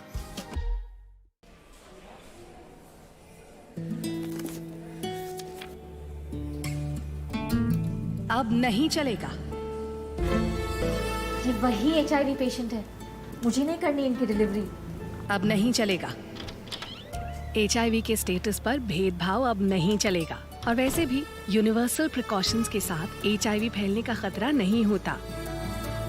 अब नहीं चलेगा। ये वही HIV पेशेंट है, मुझे नहीं करनी इनकी डिलीवरी। अब नहीं चलेगा। HIV के स्टेटस पर भेदभाव अब नहीं चलेगा। और वैसे भी यूनिवर्सल प्रिकॉशंस के साथ HIV फैलने का खतरा नहीं होता।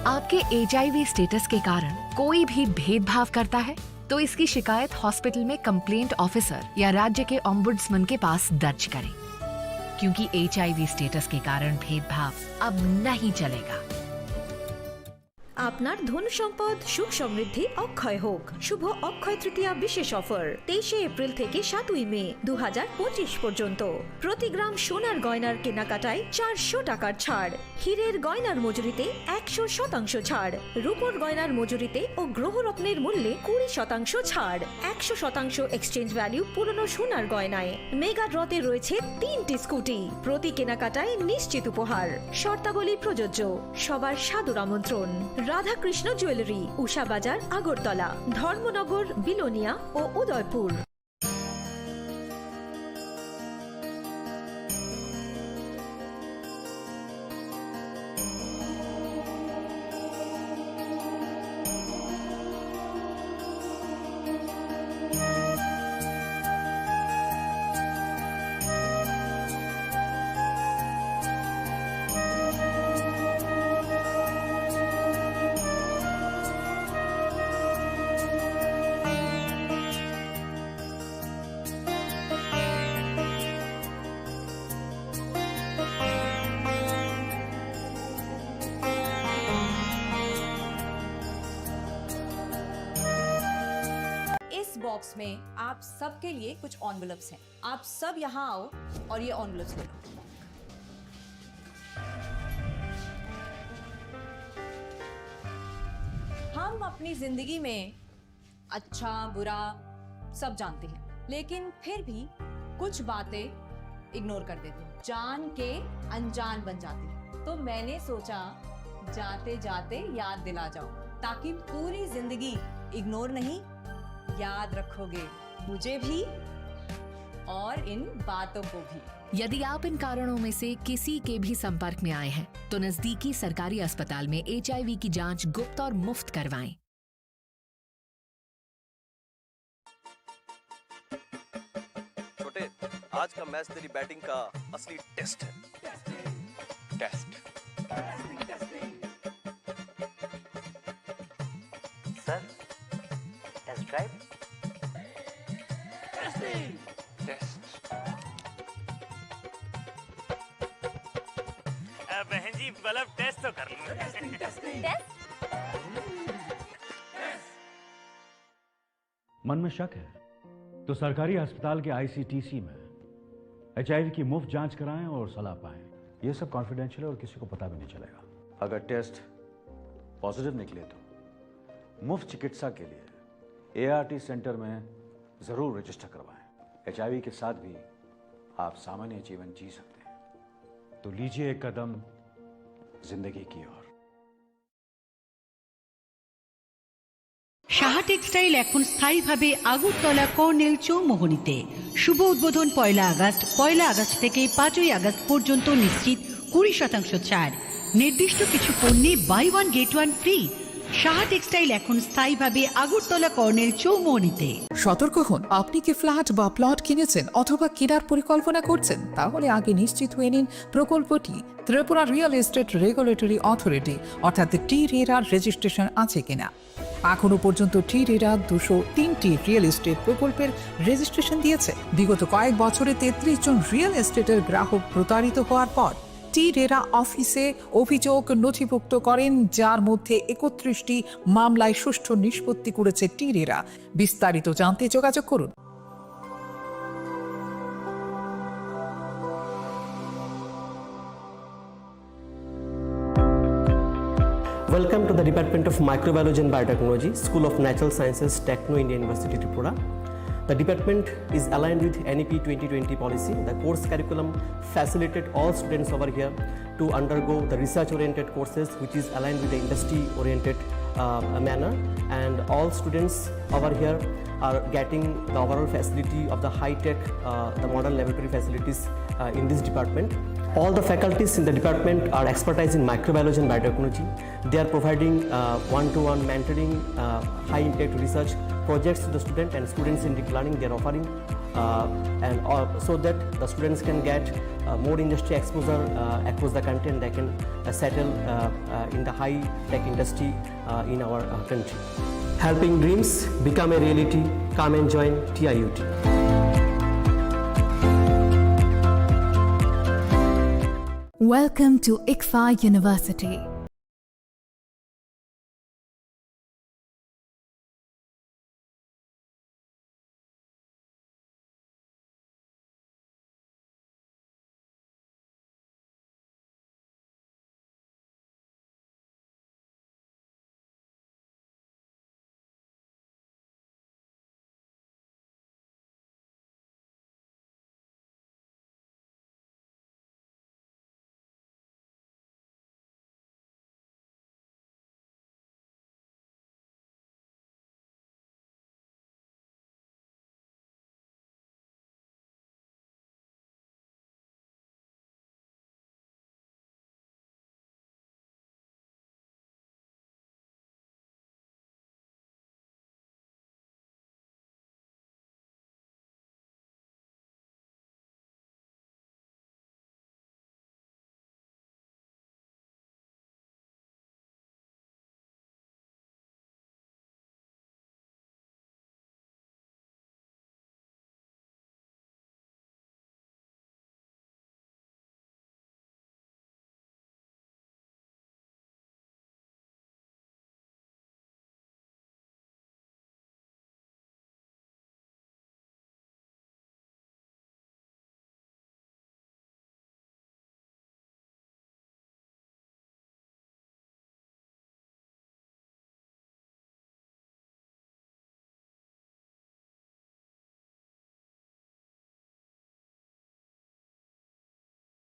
आपके HIV स्टेटस के कारण कोई भी भेदभाव करता है तो इसकी शिकायत हॉस्पिटल में कंप्लेंट ऑफिसर या राज्य के ओम्बुड्समैन के पास दर्ज करें, क्योंकि HIV स्टेटस के कारण भेदभाव अब नहीं चलेगा। আপনার ধন সম্পদ সুখ সমৃদ্ধি অক্ষয় হোক। শুভ অক্ষয় তৃতীয়া বিশেষ অফার 23 এপ্রিল থেকে 7 মে 2025 পর্যন্ত। প্রতি গ্রাম সোনার গয়নার কেনাকাটায় 400 টাকার ছাড়, হীরের গয়নার মজুরিতে 100% ছাড়, রূপোর গয়নার মজুরিতে ও গ্রহরত্নের মূল্যে 20% ছাড়, 100% এক্সচেঞ্জ ভ্যালু পুরনো সোনার গয়নায়। মেগা ড্রতে রয়েছে 3টি স্কুটি, প্রতি কেনাকাটায় নিশ্চিত উপহার। শর্তাবলী প্রযোজ্য। সবার সাদর আমন্ত্রণ। রাধাকৃষ্ণ জুয়েলারি, উষা বাজার, আগরতলা, ধর্মনগর, বিলোনিয়া ও উদয়পুর। बॉक्स में आप सबके लिए कुछ एनवेलप्स हैं। आप सब यहाँ आओ और ये एनवेलप्स ले लो। हम अपनी जिंदगी में अच्छा बुरा सब जानते हैं, लेकिन फिर भी कुछ बातें इग्नोर कर देते हैं, जान के अनजान बन जाती हैं। तो मैंने सोचा जाते जाते याद दिला जाओ, ताकि पूरी जिंदगी इग्नोर नहीं, याद रखोगे मुझे भी और इन बातों को भी। यदि आप इन कारणों में से किसी के भी संपर्क में आए हैं तो नजदीकी सरकारी अस्पताल में HIV की जांच गुप्त और मुफ्त करवाएं। छोटे, आज का मैच तेरी बैटिंग का असली टेस्ट है। टेस्ट। Sir, test drive. बहन जी बल्ब टेस्ट तो कर लो। मन में शक है तो सरकारी अस्पताल के ICTC में HIV की मुफ्त जांच कराएं और सलाह पाएं। ये सब कॉन्फिडेंशियल है और किसी को पता भी नहीं चलेगा। अगर टेस्ट पॉजिटिव निकले तो मुफ्त चिकित्सा के लिए ART सेंटर में जरूर रजिस्टर करवाएं। HIV के साथ भी आप सामान्य जीवन जी सकते हैं, तो लीजिए एक कदम जिंदगी की ओर। সাহা টেক্সটাইল এখন স্থায়ীভাবে আগরতলা কর্নেল চৌমোহনীতে। শুভ উদ্বোধন 1 আগস্ট থেকে 5 আগস্ট পর্যন্ত নিশ্চিত 20% ছাড়। নির্দিষ্ট কিছু পণ্যে buy one get one free. Saha textile এখন স্থায়ীভাবে আগরতলা কর্নেল চৌমোহনীতে। সতর্ক হন, আপনি কি ফ্ল্যাট বা প্লট কিনেছেন অথবা কেনার পরিকল্পনা করছেন, তাহলে আগে নিশ্চিত হয়ে নিন প্রকল্পটি Tripura real estate regulatory authority অর্থাৎ TRERA রেজিস্ট্রেশন আছে কিনা। এখনো পর্যন্ত TRERA 203টি রিয়েল এস্টেট প্রকল্পের রেজিস্ট্রেশন দিয়েছে। বিগত কয়েক বছরে 33 জন রিয়েল এস্টেটের গ্রাহক প্রতারিত হওয়ার পর TRERA অফিসে অভিযোগ নথিভুক্ত করেন, যার মধ্যে 31টি মামলায় সুষ্ঠু নিষ্পত্তি করেছে TRERA। বিস্তারিত জানতে যোগাযোগ করুন। Welcome to the Department of Microbiology and Biotechnology, School of Natural Sciences, Techno India University, Tripura. The department is aligned with NEP 2020 policy. The course curriculum facilitated all students over here to undergo the research-oriented courses, which is aligned with the industry-oriented manner. And all students over here are getting the overall facility of the high-tech, the modern laboratory facilities in this department. All the faculties in the department are expertise in microbiology and biotechnology. They are providing one-to-one mentoring, high-impact research projects to the student, and students in deep learning they are offering, so that the students can get more industry exposure across the country, and they can settle in the high-tech industry in our country. Helping dreams become a reality. Come and join TIUT. Welcome to ICFA University.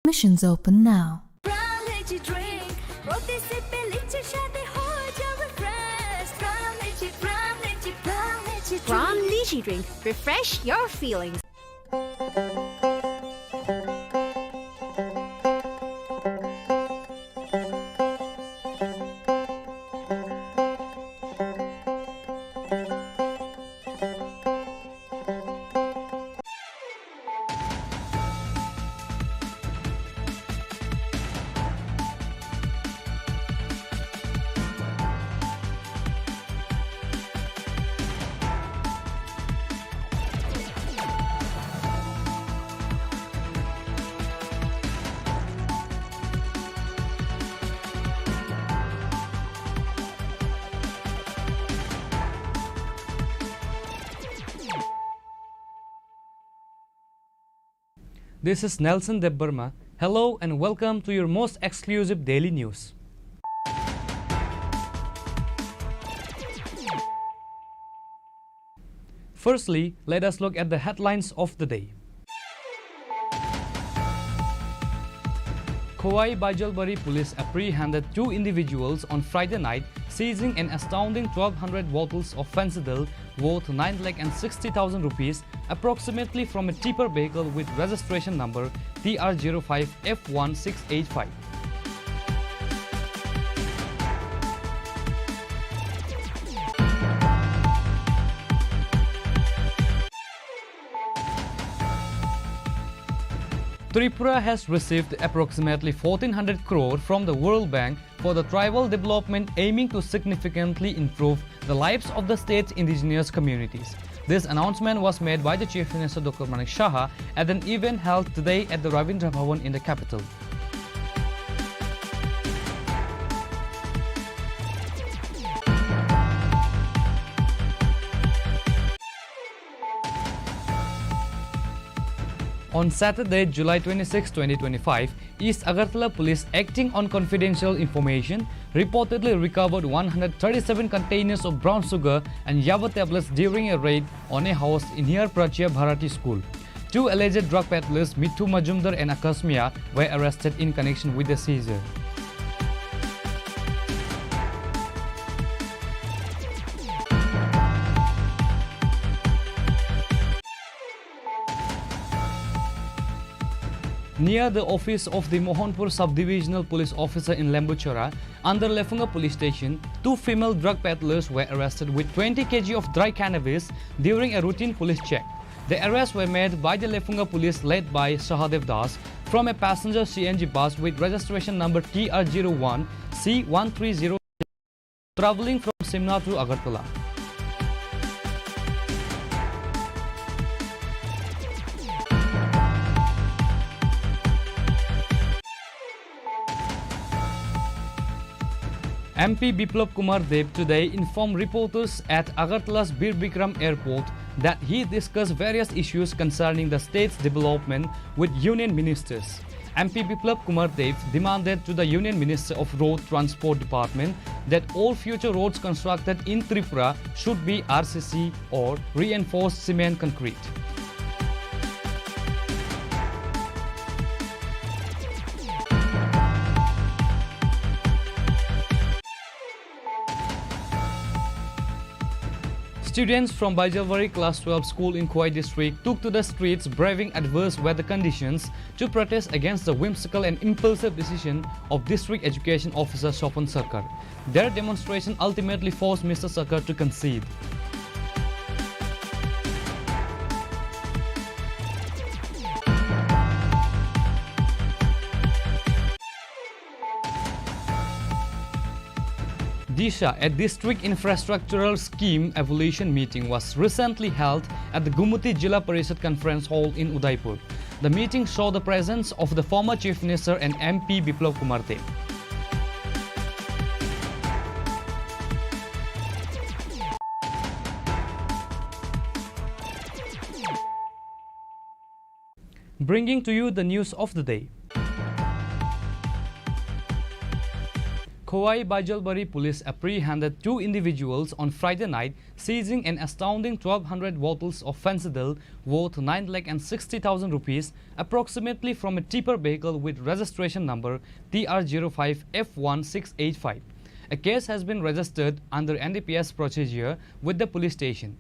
Admissions open now. Brown lychee drink. Refresh your feelings. This is Nelson Debbarma. Hello and welcome to your most exclusive daily news. Firstly, let us look at the headlines of the day. Khowai Baijalbari police apprehended 2 individuals on Friday night, seizing an astounding 1,200 bottles of fentanyl worth 9,60,000 rupees, approximately from a tipper vehicle with registration number TR05F1685. Tripura has received approximately 1,400 crore from the World Bank for the tribal development, aiming to significantly improve the lives of the state's indigenous communities. This announcement was made by the Chief Minister Dr. Manik Saha at an event held today at the Ravindra Bhavan in the capital. On Saturday, July 26, 2025, East Agartala Police, acting on confidential information, reportedly recovered 137 containers of brown sugar and Yaba tablets during a raid on a house near Prachya Bharati School. Two alleged drug peddlers, Mithu Majumdar and Akasmia, were arrested in connection with the seizure. Near the office of the Mohanpur Sub-Divisional Police Officer in Lembuchara, under Lefunga Police Station, two female drug peddlers were arrested with 20 kg of dry cannabis during a routine police check. The arrests were made by the Lefunga Police led by Sahadev Das from a passenger CNG bus with registration number TR01 C130 travelling from Simla to Agartala. MP Biplab Kumar Dev today informed reporters at Agartala's Bir Bikram Airport that he discussed various issues concerning the state's development with union ministers. MP Biplab Kumar Dev demanded to the Union Minister of Road Transport Department that all future roads constructed in Tripura should be RCC or reinforced cement concrete. Students from Baijalwari Class 12 School in Khowai District took to the streets braving adverse weather conditions to protest against the whimsical and impulsive decision of District Education Officer Sopan Sarkar. Their demonstration ultimately forced Mr. Sarkar to concede. Disha, a district infrastructural scheme evaluation meeting, was recently held at the Gumuti Jilla Parishad Conference Hall in Udaipur. The meeting saw the presence of the former Chief Minister and MP Biplab Kumar Dev. Bringing to you the news of the day. Khowai Baijalbari police apprehended two individuals on Friday night, seizing an astounding 1,200 bottles of fentanyl worth 9,60,000 rupees, approximately from a tipper vehicle with registration number TR05F1685. A case has been registered under NDPS procedure with the police station.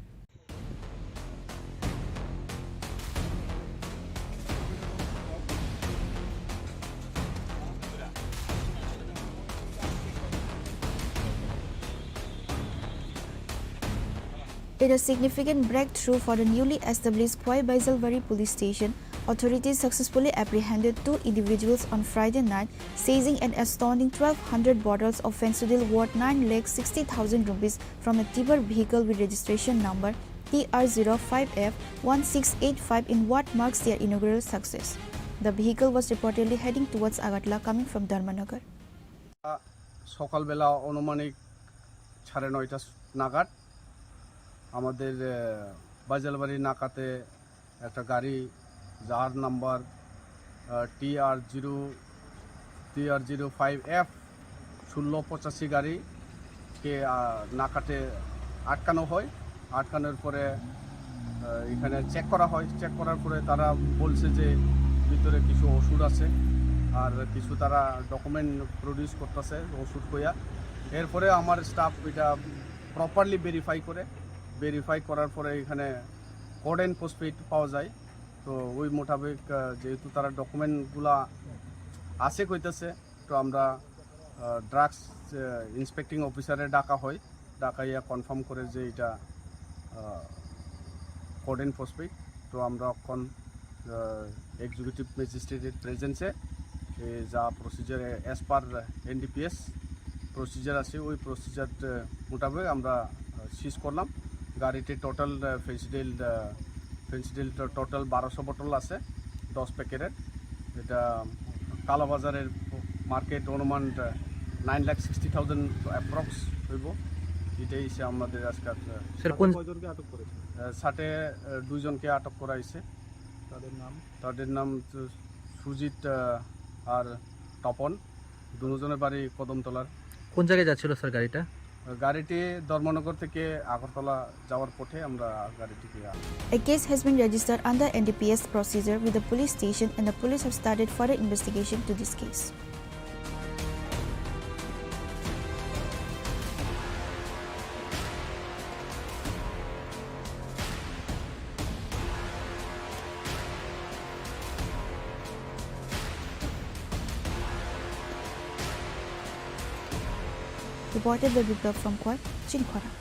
In a significant breakthrough for the newly established Khowai Baijalbari police station, authorities successfully apprehended two individuals on Friday night, seizing an astounding 1,200 bottles of fentanyl worth 9,60,000 rupees from a tipper vehicle with registration number TR05F1685 in what marks their inaugural success. The vehicle was reportedly heading towards Agartala, coming from Dharmanagar. সকালবেলা অনুমানিক 9:30 নাগাদ আমাদের বাজালবাড়ি নাকাতে একটা গাড়ি যার number TR05F1685 গাড়িকে নাকাতে আটকানো হয়। আটকানোর পরে এখানে চেক করা হয়। চেক করার পরে তারা বলছে যে ভিতরে কিছু ওষুধ আছে আর কিছু তারা ডকুমেন্ট প্রডিউস করতেছে ওষুধ কইয়া। এরপরে আমার স্টাফ এটা প্রপারলি ভেরিফাই করার পরে এখানে কোড অ্যান্ড ফসফেট পাওয়া যায়। তো ওই মোতাবেক যেহেতু তারা ডকুমেন্টগুলা আছে কইতেছে, তো আমরা ড্রাগস ইন্সপেক্টিং অফিসারে ডাকা হয়। ডাকাইয়া কনফার্ম করে যে এটা কোড অ্যান্ড ফসফেট। তো আমরা এখন এক্সিকিউটিভ ম্যাজিস্ট্রেটের প্রেজেন্সে যা procedure as per NDPS procedure আছে ওই প্রসিজার মোতাবেক আমরা সিজ করলাম। গাড়িতে টোটাল ফেন্সিডিল টোটাল 1200 বোতল আছে 10 প্যাকেটের। এটা কালাবাজারের মার্কেট অনুমান 9,60,000 অ্যাপ্রক্স হইব। এটাই সে আমাদের আজকাল। সাথে 2জনকে আটক করা হয়েছে। তাদের নাম সুজিত আর তপন, দুজনের বাড়ি কদমতলার। কোন জায়গায় যাচ্ছিল স্যার গাড়িটা? গাড়িটি ধর্মনগর থেকে আগরতলা যাওয়ার পথে আমরা গাড়িটিকে। A case has been registered under NDPS procedure with the police station, and the police have started further investigation to this case. Reported by Biplab from Kwar, Chini Khorang.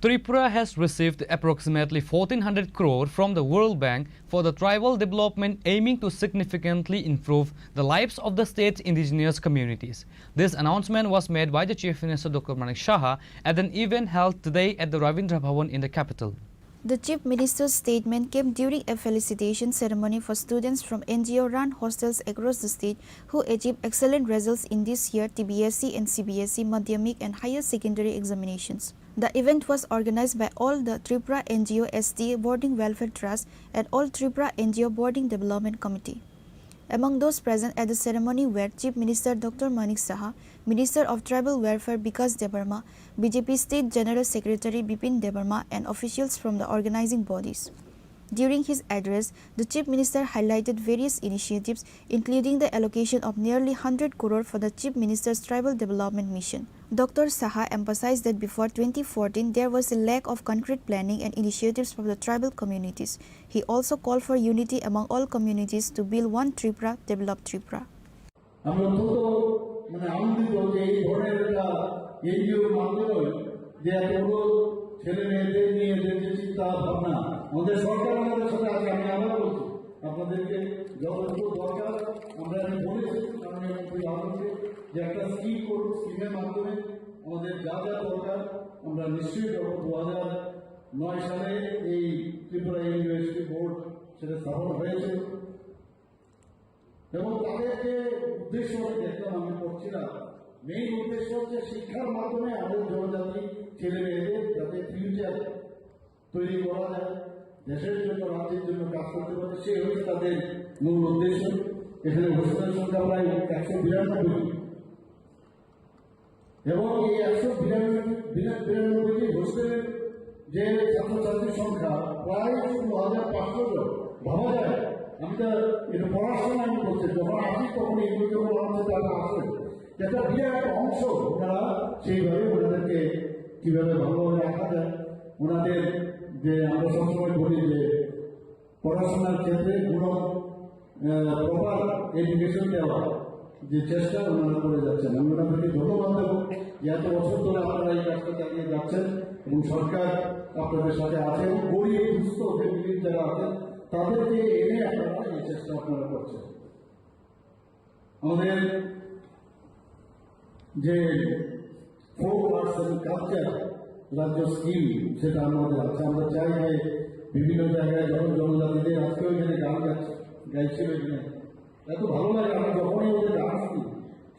Tripura has received approximately 1400 crore from the World Bank for the tribal development, aiming to significantly improve the lives of the state's indigenous communities. This announcement was made by the Chief Minister Dr. Manik Saha at an event held today at the Ravindra Bhavan in the capital. The Chief Minister's statement came during a felicitation ceremony for students from NGO-run hostels across the state who achieved excellent results in this year TBSC and CBSE Madhyamik and higher secondary examinations. The event was organized by all the Tripura NGO STA Boarding Welfare Trust and all Tripura NGO Boarding Development Committee. Among those present at the ceremony were Chief Minister Dr. Manik Saha, Minister of Tribal Welfare Bikas Debarma, BJP State General Secretary Bipin Debarma, and officials from the organizing bodies. During his address, the Chief Minister highlighted various initiatives, including the allocation of nearly 100 crore for the Chief Minister's Tribal Development Mission. Dr. Saha emphasized that before 2014, there was a lack of concrete planning and initiatives from the tribal communities. He also called for unity among all communities to build one Tripura, develop Tripura. ছেলে মেয়েদের নিয়ে যে চিন্তা ভাবনা আমাদের সরকার আমাদের সাথে আছে। আমি আবার বলছি, আপনাদেরকে যতটুকু দরকার আমরা বলেছি মাননীয় মন্ত্রী আমাকে যে একটা স্কিম করুন, স্কিমের মাধ্যমে আমাদের যা যা দরকার আমরা নিশ্চয়ই দেবো। 2009 সালে এই ত্রিপুরা ইউনিভার্সিটি বোর্ড সেটা স্থাপন হয়েছে এবং তাদের যে উদ্দেশ্য দেখলাম আমি পড়ছিলাম, মেইন উদ্দেশ্য হচ্ছে শিক্ষার মাধ্যমে আমাদের জনজাতি ছেলে মেয়েদের যাতে ফিউচার তৈরি করা যায়, দেশের জন্য রাজ্যের জন্য কাজ করতে পারে, সে হচ্ছে তাদের মূল উদ্দেশ্য। এখানে হোস্টেলের সংখ্যা প্রায় 192 এবং এই 192টি হোস্টেলের যে ছাত্রছাত্রীর সংখ্যা প্রায় 1500 জন। ভাবা যায়, আমি তো এটা পড়াশোনা আমি করছি, যখন আসি তখন এগুলো যখন হচ্ছে তারা আসে, একটা বিরাট অংশ ওনারা সেইভাবে ওনাদেরকে কিভাবে ভালোভাবে রাখা যায়, ওনাদের যে আমরা সবসময় বলি যে পড়াশোনার ক্ষেত্রে কোনো প্রপার এডুকেশন দেওয়া যে চেষ্টা ওনারা করে যাচ্ছেন, আমি ওনাদেরকে ধন্যবাদ দেবো। এত বছর ধরে আপনারা এই কাজটা চালিয়ে যাচ্ছেন এবং সরকার আপনাদের সাথে আছে। গরিব দুস্থ ফ্যামিলির যারা আছেন তাদেরকে এনে আপনারা এই চেষ্টা আপনারা করছেন। আমাদের যে ফোক আর্টস এবং কালচার রাজ্য স্কিম সেটা আমাদের আছে। আমরা চাই যে বিভিন্ন জায়গায় যখন জনজাতিদের আজকেও এখানে গান গাইছিল, এখানে এত ভালো লাগে। আমি যখনই ওদের গান শুনি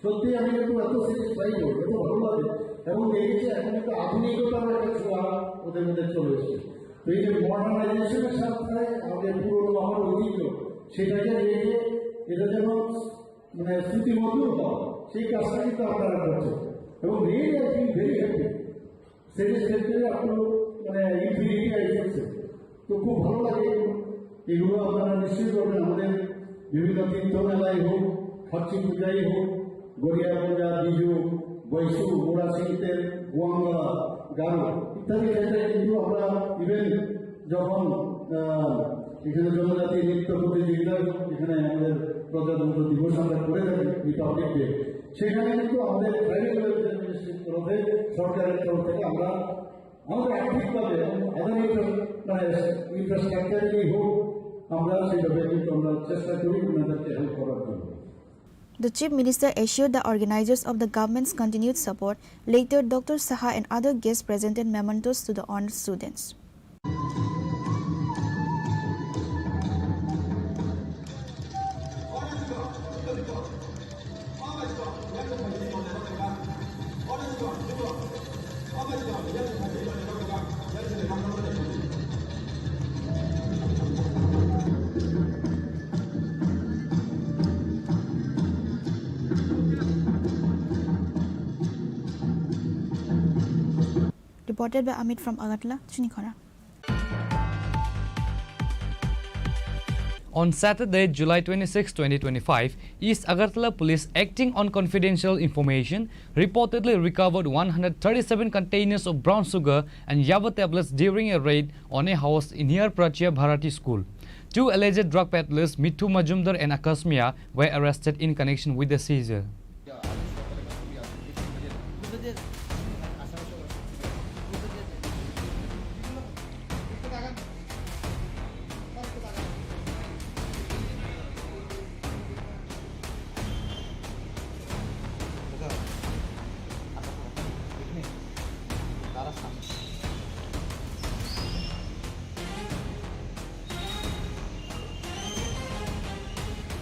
সত্যি আমি একটু এত স্যাটিসফাইড হই, এত ভালো লাগে এবং দেখেছি এখন একটু আধুনিকতার একটা ছোঁয়া ওদের মধ্যে চলে এসেছে। তো এই যে মডার্নাইজেশনের সাথে আমাদের পুরোনো আমার ঐতিহ্য সেটাকে রেখে এটা যেন মানে স্মৃতিমধুর হয়, সেই কাজটা কিন্তু আপনারা করছেন এবং really I feel very happy. Satisfactory আপনার মানে ইনফিনিটি এসেছে, তো খুব ভালো লাগে। এগুলো আপনারা নিশ্চয়ই করবেন। আমাদের বিভিন্ন তীর্থ মেলায় হোক, খাচ্ছি পূজাই হোক, গড়িয়া পূজা, বিজু, বৈশু, মোড়া শীতের, ওয়াঙ্গা, গারো ইত্যাদি ক্ষেত্রে কিন্তু আমরা ইভেন যখন এখানে জনজাতি নৃত্য প্রতিযোগিতা, এখানে আমাদের প্রজাতন্ত্র দিবস আমরা করে থাকি রিপাবলিক ডে, সেখানে কিন্তু আমাদের ট্রাইবাল ওয়েলফেয়ার মিনিস্ট্রির তরফে সরকারের তরফ থেকে আমরা আমাদের আর্থিকভাবে আদার ইনফ্রাস্ট্রাকচারেই হোক আমরা সেইভাবে কিন্তু আমরা চেষ্টা করি ওনাদেরকে হেল্প করার জন্য। The Chief Minister assured the organizers of the government's continued support. Later, Dr. Saha and other guests presented mementos to the honored students. Reported by Amit from Agartala, Chini Khorang. On Saturday, July 26, 2025, East Agartala Police, acting on confidential information, reportedly recovered 137 containers of brown sugar and Yava tablets during a raid on a house near Prachya Bharati School. Two alleged drug peddlers, Mithu Majumdar and Akash Mia, were arrested in connection with the seizure.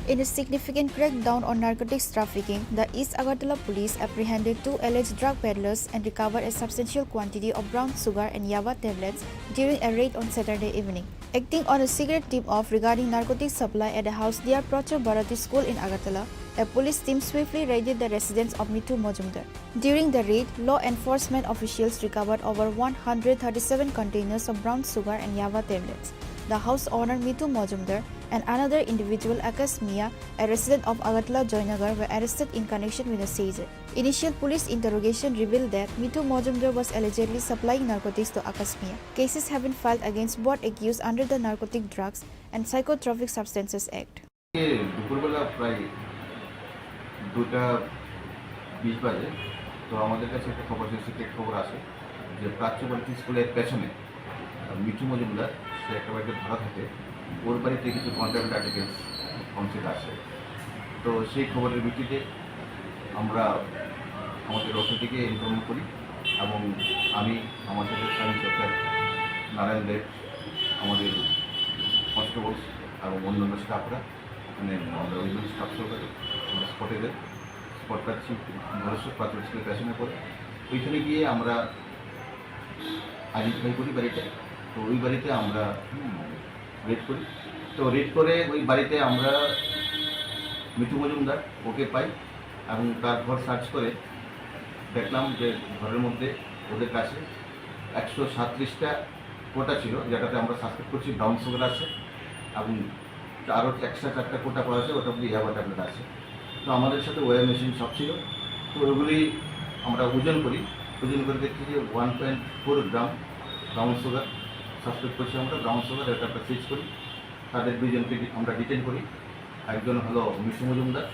In a significant crackdown on narcotics trafficking, the East Agartala police apprehended two alleged drug peddlers and recovered a substantial quantity of brown sugar and Yava tablets during a raid on Saturday evening. Acting on a secret tip-off regarding narcotics supply at a house near Prachya Bharati School in Agartala, a police team swiftly raided the residence of Mithu Majumdar. During the raid, law enforcement officials recovered over 137 containers of brown sugar and Yava tablets. The house owner Mithu Majumdar and another individual, Akash Mia, a resident of Agartala Joynagar, were arrested in connection with the seizure. Initial police interrogation revealed that Mithu Majumdar was allegedly supplying narcotics to Akash Mia. Cases have been filed against both accused under the Narcotic Drugs and Psychotropic Substances Act. দুপুরবেলা প্রায় 2:20 বাজে তো আমাদের কাছে একটা খবর secret খবর আসে যে প্রাচ্য ভারতী স্কুলের পেছনে মিঠু মজুমদার সে একটা বাড়িতে ভাড়া থাকে, ওর বাড়িতে কিছু কন্ট্রাক্ট আর্টিকেলস কনসেপ্ট আছে। তো সেই খবরের ভিত্তিতে আমরা আমাদের অথরিটিকে ইনফর্ম করি এবং আমি আমার সাথে স্বামী সরকার, নারায়ণ দেব, আমাদের কনস্টেবলস এবং অন্যান্য স্টাফরা ওখানে আমরা ওইগুলো স্টাফ সরকারে আমরা স্পটে যাই। স্পট পাচ্ছি প্রাচ্য স্কুলের পেছনে পড়ে ওইখানে গিয়ে আমরা আইডেন্টিফাই করি বাড়িটা। তো ওই বাড়িতে আমরা রেড করি। তো রেড করে ওই বাড়িতে আমরা মিঠু মজুমদার ওকে পাই এবং তার ঘর সার্চ করে দেখলাম যে ঘরের মধ্যে ওদের কাছে 137টা কোটা ছিল, যেটাতে আমরা সাসপেক্ট করছি ব্রাউন সুগার আছে এবং আরও এক্সট্রা 4টা কোটা পাওয়া আছে, ওটা মধ্যে ইয়াবা ট্যাবলেট আছে। তো আমাদের সাথে ওয়ার মেশিন সব ছিল। তো ওগুলি আমরা ওজন করি, ওজন করে দেখছি যে 1.4 গ্রাম ব্রাউন সুগার সাসপেক্ট করছি আমরা। ব্রাউন সুগার এটা আমরা সিজ করি। তাদের দুজনকে আমরা ডিটেন করি। একজন হলো মিঠু মজুমদার,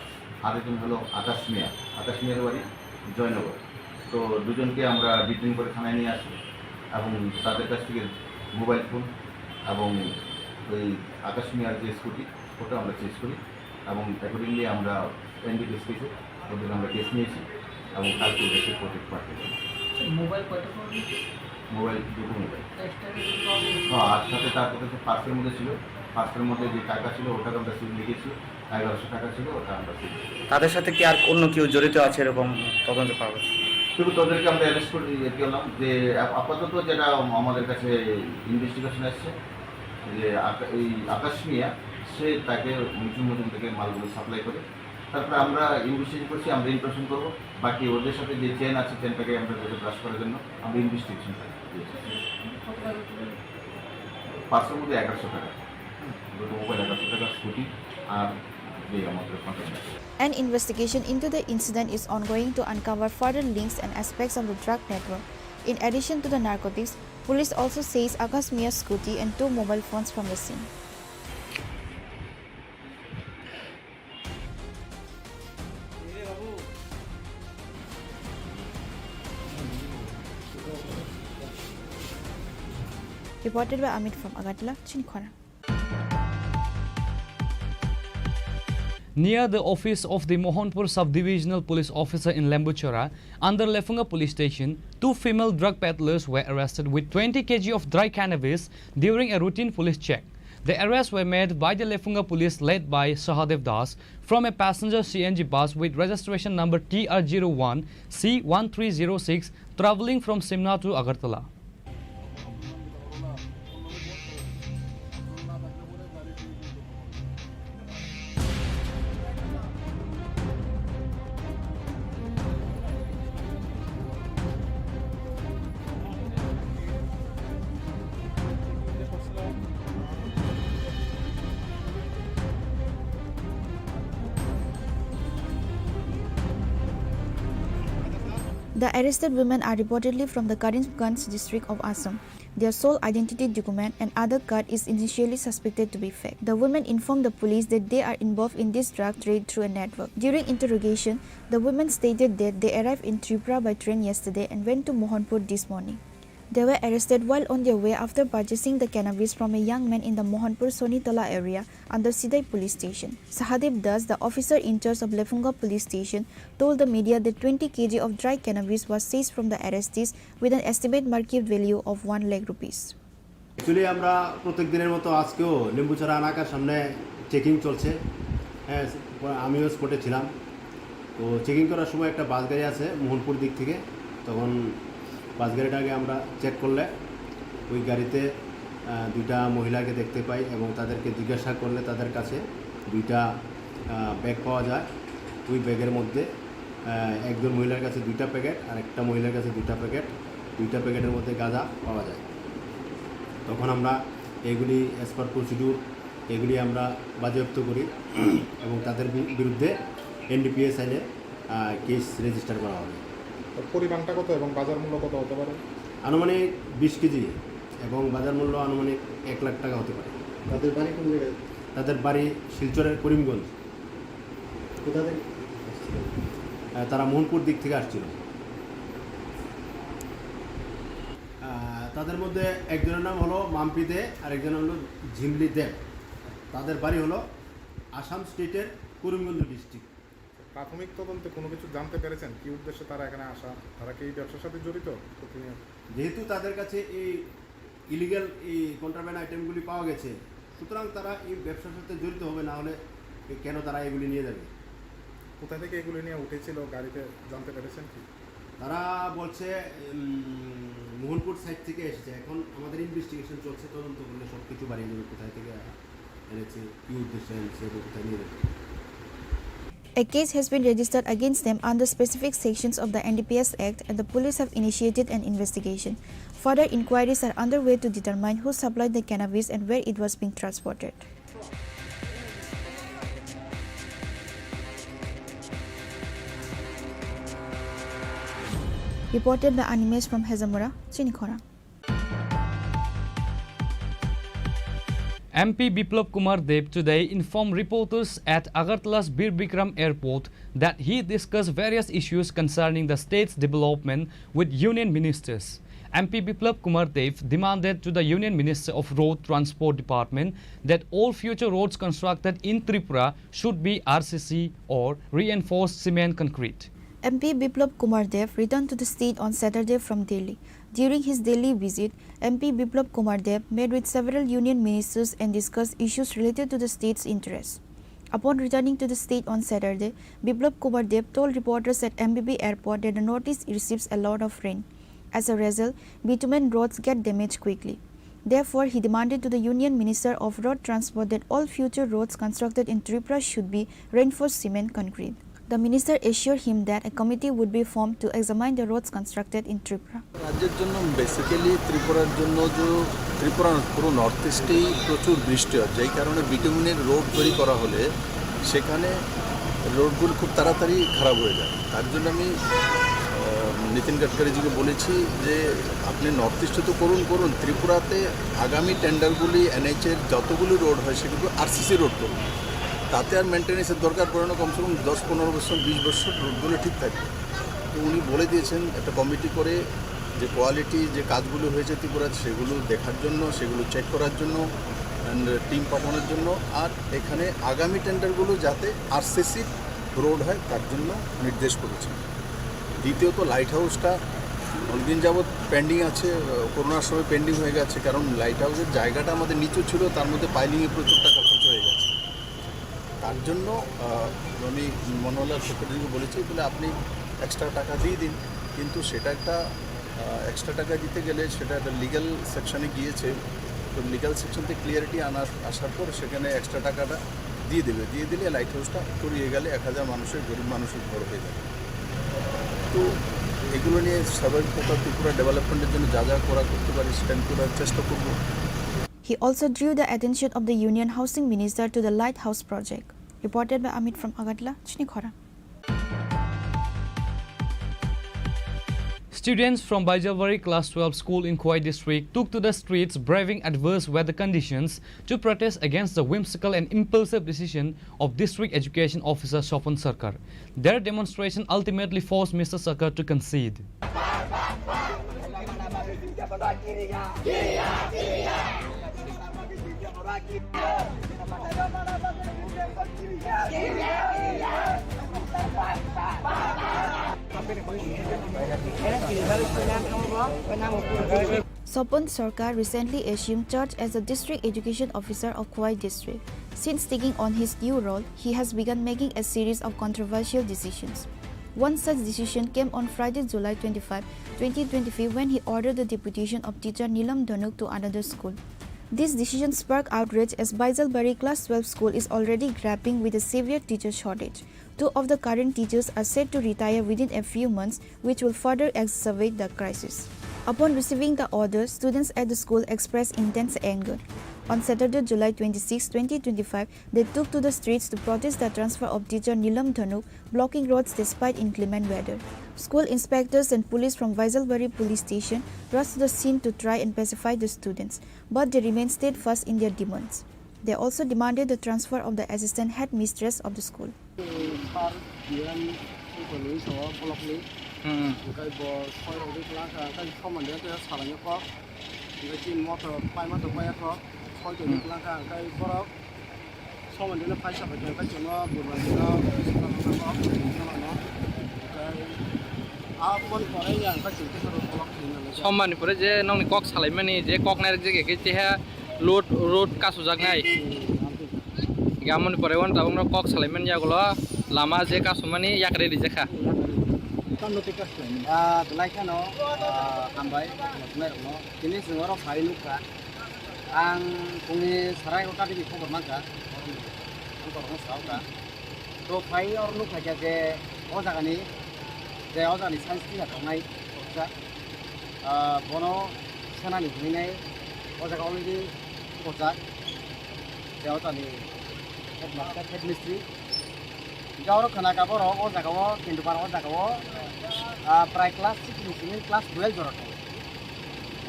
আরেকজন হলো আকাশ মিয়া। আকাশ মিয়ার বাড়ি জয়নগর। তো দুজনকে আমরা ডিটেন করে থানায় নিয়ে আসি এবং তাদের কাছ থেকে মোবাইল ফোন এবং ওই আকাশ মিয়ার যে স্কুটি ওটা আমরা সিজ করি এবং অ্যাকর্ডিংলি আমরা এনডিপিএস কেসে ওদের আমরা কেস নিয়েছি এবং কালকে ওদেরকে প্রোটেক্ট পাঠিয়ে দেবো। মোবাইল কত? মোবাইল দুটো মোবাইল। হ্যাঁ, আর সাথে তার কাছে পার্সের মধ্যে ছিল, পার্সের মধ্যে যে টাকা ছিল ওটাকে আমরা সিল লিখেছি, 1100 টাকা ছিল ওটা আমরা সিল। তাদের সাথে কি আর অন্য কেউ জড়িত আছে এরকম তদন্ত করা হচ্ছে? শুধু তাদেরকে আমরা অ্যারেস্ট করে গেলাম। যে আপাতত যেটা আমাদের কাছে ইনভেস্টিগেশন আসছে যে এই আকাশ মিয়া সে তাকে মিঠু মজুম থেকে মালগুলো সাপ্লাই করে। তারপরে আমরা ইনভেস্টিগেশন করছি, আমরা ইনফরমেশন করবো। বাকি ওদের সাথে যে চেন আছে চেনটাকে আমরা ব্রাশ করার জন্য আমরা ইনভেস্টিগেশন করি। পার্সের মধ্যে 1100 টাকা, দুটো মোবাইল 1100 টাকা, স্কুটি আর যে আমাদের contract. An investigation into the incident is ongoing to uncover further links and aspects of the drug network. In addition to the narcotics, police also seized Akash Mia's scooty and 2 mobile phones from the scene. Reported by Amit from Agartala, Chini Khorang. Near the office of the Mohanpur Subdivisional Police Officer in Lembuchara, under Lefunga Police Station, 2 female drug peddlers were arrested with 20 kg of dry cannabis during a routine police check. The arrests were made by the Lefunga Police led by Sahadev Das from a passenger CNG bus with registration number TR01 C1306 travelling from Simla to Agartala. The arrested women are reportedly from the Karimganj district of Assam. Their sole identity document and Aadhaar card is initially suspected to be fake. The women informed the police that they are involved in this drug trade through a network. During interrogation, the women stated that they arrived in Tripura by train yesterday and went to Mohanpur this morning. They were arrested while on their way after purchasing the cannabis from a young man in the Mohanpur Sonitala area under Sidai police station. Sahadev Das, the officer in charge of Lefunga police station, told the media that 20 kg of dry cannabis was seized from the arrestees with an estimated market value of 1 lakh rupees. Actually, আমরা প্রত্যেক দিনের মতো আজকেও লেম্বুছড়া এলাকার সামনে checking চলছে। হ্যাঁ, আমিও স্পটে ছিলাম। তো চেকিং করার সময় একটা বাস গাড়ি আছে মোহনপুর দিক থেকে, তখন বাস গাড়িটাকে আমরা চেক করলে ওই গাড়িতে দুইটা মহিলাকে দেখতে পাই এবং তাদেরকে জিজ্ঞাসা করলে তাদের কাছে দুইটা ব্যাগ পাওয়া যায়। ওই ব্যাগের মধ্যে একজন মহিলার কাছে 2টা প্যাকেট আর একটা মহিলার কাছে 2টা প্যাকেট, 2টা প্যাকেটের মধ্যে গাঁজা পাওয়া যায়। তখন আমরা এগুলি অ্যাজ পার প্রসিডিউর এগুলি আমরা বাজেয়াপ্ত করি এবং তাদের বিরুদ্ধে এনডিপিএস আইনে কেস রেজিস্টার করা হবে। পরিমাণটা কত এবং বাজার মূল্য কত হতে পারে? আনুমানিক 20 কেজি এবং বাজার মূল্য আনুমানিক 1 লাখ টাকা হতে পারে। তাদের বাড়ি কোন জায়গায়? তাদের বাড়ি শিলচরের করিমগঞ্জ। কোথা থেকে? তারা মোহনপুর দিক থেকে আসছিল। তাদের মধ্যে একজনের নাম হলো মাম্পি দে আর একজনের হলো ঝিমলি দেব। তাদের বাড়ি হলো আসাম স্টেটের করিমগঞ্জ ডিস্ট্রিক্ট। প্রাথমিক তদন্তে কোনো কিছু জানতে পেরেছেন কি উদ্দেশ্যে তারা এখানে আসা? তারা কি এই ব্যবসার সাথে জড়িত? যেহেতু তাদের কাছে এই ইলিগাল এই কন্ট্রাব্যান্ড আইটেমগুলি পাওয়া গেছে, সুতরাং তারা এই ব্যবসার সাথে জড়িত হবে, না হলে কেন তারা এগুলি নিয়ে যাবে? কোথা থেকে এগুলি নিয়ে উঠেছিল গাড়িতে জানতে পেরেছেন কি? তারা বলছে মোহনপুর সাইড থেকে এসেছে। এখন আমাদের ইনভেস্টিগেশন চলছে, তদন্ত করলে সব কিছু বাড়িয়ে যাবে, কোথায় থেকে এনেছে, কী উদ্দেশ্যে এনেছে, কোথায় নিয়ে যাবে। A case has been registered against them under specific sections of the NDPS Act, and the police have initiated an investigation. Further inquiries are underway to determine who supplied the cannabis and where it was being transported. Reported by Animes from Hazamura, Chini Khorang. MP Biplab Kumar Dev today informed reporters at Agartala's Bir Bikram Airport that he discussed various issues concerning the state's development with union ministers. MP Biplab Kumar Dev demanded to the Union Minister of Road Transport Department that all future roads constructed in Tripura should be RCC or reinforced cement concrete. MP Biplab Kumar Dev returned to the state on Saturday from Delhi. During his Delhi visit, MP Biplab Kumar Dev met with several union ministers and discussed issues related to the state's interests. Upon returning to the state on Saturday, Biplab Kumar Dev told reporters at MBB Airport that the northeast receives a lot of rain. As a result, bitumen roads get damaged quickly. Therefore, he demanded to the Union Minister of Road Transport that all future roads constructed in Tripura should be reinforced cement concrete. The minister assured him that a committee would be formed to examine the roads constructed in Tripura. রাজ্যের জন্য basically ত্রিপুরার জন্য যে ত্রিপুরার পুরো north ইস্টেই প্রচুর বৃষ্টি হয়, যেই কারণে বিটুমিনের রোড তৈরি করা হলে সেখানে রোডগুলো খুব তাড়াতাড়ি খারাপ হয়ে যায়। তার জন্য আমি নীতিন গাডকারিজিকে বলেছি যে আপনি নর্থ ইস্টে তো করুন, ত্রিপুরাতে আগামী টেন্ডারগুলি এনএইচের যতগুলি রোড হয় সেগুলো আরসিসি রোড করুন। তাতে আর মেনটেন্যান্সের দরকার পড়ে না, কমসে কম 10-15 বছর 20 বছর রোডগুলো ঠিক থাকে। তো উনি বলে দিয়েছেন একটা কমিটি করে যে কোয়ালিটি যে কাজগুলো হয়েছে ত্রিপুরা সেগুলো দেখার জন্য, সেগুলো চেক করার জন্য টিম পাঠানোর জন্য, আর এখানে আগামী টেন্ডারগুলো যাতে আরসিসি রোড হয় তার জন্য নির্দেশ করেছেন। দ্বিতীয়ত লাইট হাউসটা অনেকদিন যাবৎ পেন্ডিং আছে, করোনার সময় পেন্ডিং হয়ে গেছে, কারণ লাইট হাউসের জায়গাটা আমাদের নিচু ছিল, তার মধ্যে পাইলিংয়ে প্রচুর টাকা খরচ হয়ে গেছে। তার জন্য আমি মনোহরলাল সেক্রেটারিকে বলেছি বলে আপনি এক্সট্রা টাকা দিয়ে দিন, কিন্তু সেটা একটা এক্সট্রা টাকা দিতে গেলে সেটা একটা লিগ্যাল সেকশনে গিয়েছে। তো লিগ্যাল সেকশন থেকে ক্লিয়ারিটি আসার পর সেখানে এক্সট্রা টাকাটা দিয়ে দিলে লাইট হাউসটা করিয়ে গেলে 1000 মানুষের গরিব মানুষের ঘর হয়ে যাবে। তো এগুলো নিয়ে স্বাভাবিকতা ত্রিপুরা ডেভেলপমেন্টের জন্য যা যা করতে পারি সেটা করার চেষ্টা করব। He also drew the attention of the Union Housing Minister to the Lighthouse project. Reported by Amit from Agartala, Chini Khorang. Students from Baijalwari Class 12 School in Khoi District took to the streets braving adverse weather conditions to protest against the whimsical and impulsive decision of District Education Officer Sopan Sarkar. Their demonstration ultimately forced Mr. Sarkar to concede. Sopan Sarkar recently assumed charge as the District Education Officer of Khoi District. Since taking on his new role, he has begun making a series of controversial decisions. One such decision came on Friday, July 25, 2025, when he ordered the deputation of teacher Nilam Dhanuk to another school. This decision sparked outrage as Baijalbari Class 12 School is already grappling with a severe teacher shortage. 2 of the current teachers are set to retire within a few months, which will further exacerbate the crisis. Upon receiving the order, students at the school expressed intense anger. On Saturday, July 26, 2025, they took to the streets to protest the transfer of teacher Nilam Dhanuk, blocking roads despite inclement weather. School inspectors and police from Baijalbari police station rushed to the scene to try and pacify the students, but they remained steadfast in their demands. They also demanded the transfer of the assistant headmistress of the school. सम्माननिफ्राय जे नोंनि कक सालायमानि जे ककनाय जायगाखै जेहा road कासुजागनाय गामोननिफ्राय one town कक सालायमानि यागल लामा जे कासुमानि याकरे दिजाखा लाइखानो हामबाय नायरनो दिनै जोङो फारि लुखा आं फुंनि 11:30 नि खबर मांका खबर सावका तो फाइ और लुखा जे ओ जागानि साइन्स टिका थांनाय जा बनो सेनानि हुइनाय ओ जागा अलरेडि खजा जे ओ जानि हेडमिस्ट्री गावरो खोनाका बर' ओ जागाव किन्तु बार ओ जागाव प्राय क्लास 6 नि क्लास 12 जरत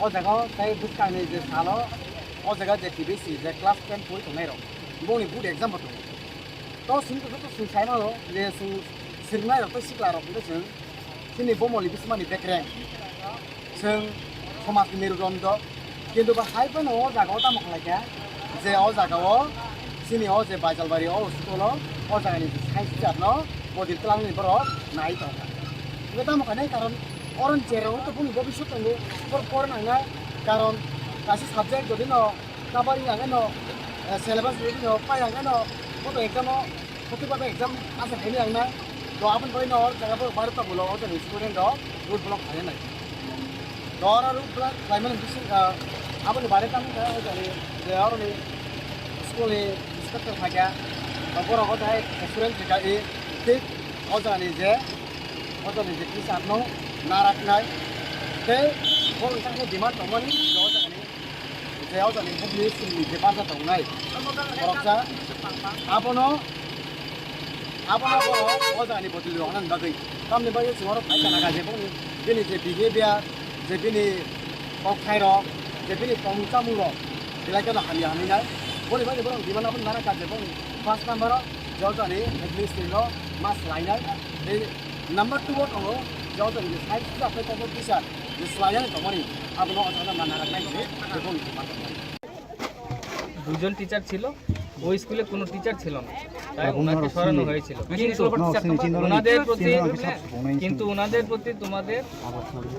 ओ जागाव ताई बुकानि जे सालो ओ जागा जे टिबिसि जे क्लास 10 पॉइंट थांनाय र बोनि बुद एग्जाम बतो तो सिंतो तो सुसाइमालो जे सु सिरनाय र तो सिक्ला र बिदो जों जोंनि बमलि बिसमानि बेकरें जों समाजनि मेरुदण्ड किन्तु बाहायबो न ओ जागाव तामा खालायखा जे ओ जागाव जोंनि ओ जे बाइजालबारि ओ स्कुल ओ जागानि साइन्स जातनो बदि क्लासनि बर' नाय दं बे तामाखाने कारण अरन जेराव तो बुनि भबिष्यत दंगो पर नाङा कारण गासै साबजेक्ट जदि न काबारि नाङा न सिलेबास जदि न पायाङा न फटो एग्जाम फटोबाबे एग्जाम आसा हैनो आंना तो आपन बय न जागाबो भारत बोलो ओ जोंनि स्टुडेन्ट द रुट ब्लक खाने नाय दरा रुट ब्लक क्लाइमेट बिसिं आपन बारे ताम का जानि जे अरनि स्कुलनि इंस्पेक्टर थागा बर' गथाय स्टुडेन्ट थागा ए ठीक ओ जानि जे टिचारनो नाराखनाय बे बर'नि डिमान्ड दंमोन जे ओ जानि बुकनि सिंनि जे बाजा दंनाय बर'जा आपनो बर' ओ जानि बदि दंनान बागै तामनि बागै जोंरो फायखाना गाजे बुनि बिनि जे बिहेवियार जे बिनि अखायर जे बिनि पंचामुरो बिलायखौ हानिनाय बोरै बायदि बर' डिमान्ड आपन नारा गाजे बुनि फार्स्ट नम्बर जो जानि एडमिनिस्ट्रेटिव मास लाइनाय नम्बर 2 दङ जो जानि साइन्स जाफै कम्पिउटार टिचार जे स्लाइनाय दंमोन आपनो अथाना नारा गायছে দেখুন দুজন টিচার ছিল ওই স্কুলে কোনো টিচার ছিল না তাই ওনাকে সরানো হয়েছিল কিন্তু ওনাদের প্রতি তোমাদের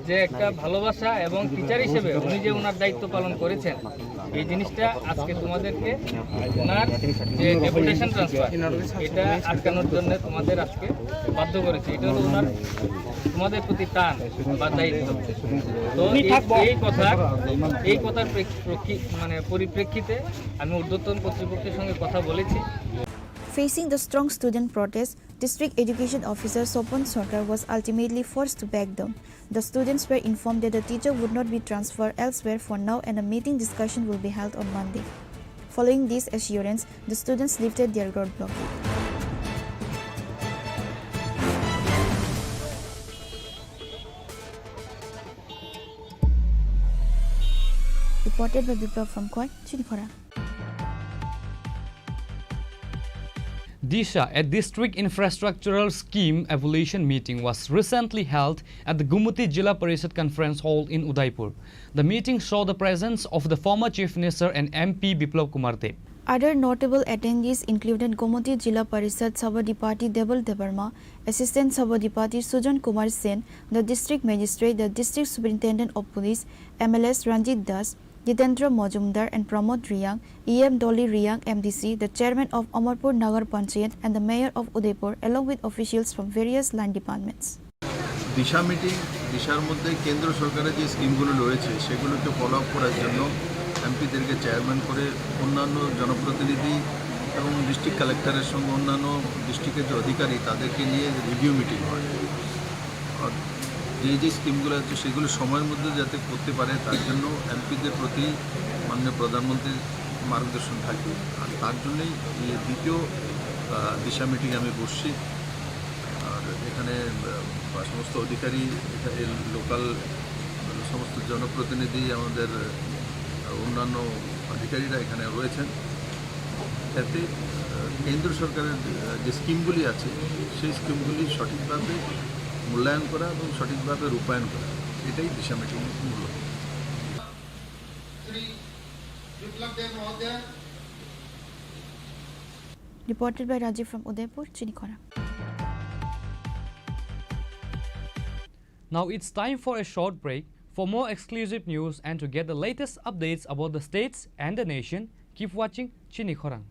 যে একটা ভালোবাসা এবং টিচার হিসেবে উনি যে ওনার দায়িত্ব পালন করেছেন এই জিনিসটা আজকে তোমাদেরকে ওনার যে ডেপুটেশন ট্রান্সফার এটা আটকানোর জন্য তোমাদের আজকে বাধ্য করেছে এটা হলো ওনার তোমাদের প্রতি টান বা দায়িত্ব তো এই কথার মানে পরিপ্রেক্ষিতে আমি ঊর্ধ্বতন কর্তৃপক্ষের সঙ্গে কথা বলেছি। Facing the strong student protest, District Education Officer Sopan Sarkar was ultimately forced to back down. The students were informed that the teacher would not be transferred elsewhere for now and a meeting discussion will be held on Monday. Following this assurance, the students lifted their road blockade. Reported by Biplav from Koi, Chini Khorang. Disha, a district infrastructural scheme evaluation meeting was recently held at the Gumuti Jilla Parishad Conference Hall in Udaipur. The meeting saw the presence of the former Chief Minister and MP Biplav Kumar Deb. Other notable attendees included Gumuti Jilla Parishad Sabadipati Debal Debarma, Assistant Sabadipati Sujan Kumar Sen, the District Magistrate, the District Superintendent of Police, MLS Ranjit Das, Jitendra Majumdar and Pramod Riyang, EM Dolly Riyang MDC, the Chairman of Amarpur Nagar Panchayat and the Mayor of Udaipur, along with officials from various line departments. Disha meeting দিশার মধ্যে কেন্দ্র সরকারের যে স্কিমগুলো রয়েছে সেগুলোকে follow up করার জন্য এমপিদেরকে চেয়ারম্যান করে অন্যান্য জনপ্রতিনিধি এবং ডিস্ট্রিক্ট কালেক্টরের সঙ্গে অন্যান্য ডিস্ট্রিক্টের যে অধিকারী তাদেরকে নিয়ে রিভিউ মিটিং হয়। আর যে স্কিমগুলো আছে সেগুলো সময়ের মধ্যে যাতে করতে পারে তার জন্য এমপিদের প্রতি মাননীয় প্রধানমন্ত্রীর মার্গদর্শন থাকবে। আর তার জন্যই এই দ্বিতীয় দিশা মিটিং আমি বসছি। আর এখানে সমস্ত অধিকারী লোকাল সমস্ত জনপ্রতিনিধি আমাদের অন্যান্য অধিকারীরা এখানে রয়েছেন। এতে কেন্দ্র সরকারের যে স্কিমগুলি আছে সেই স্কিমগুলি সঠিকভাবে মূল্যায়ন করা এবং সঠিকভাবে রূপায়ণ করা, এটাই দিশা মিটিং মূল। Reported by Rajiv from Udaipur, Chini Khorang. Now it's time for a short break. For more exclusive news and to get the latest updates about the states and the nation, keep watching Chini Khorang.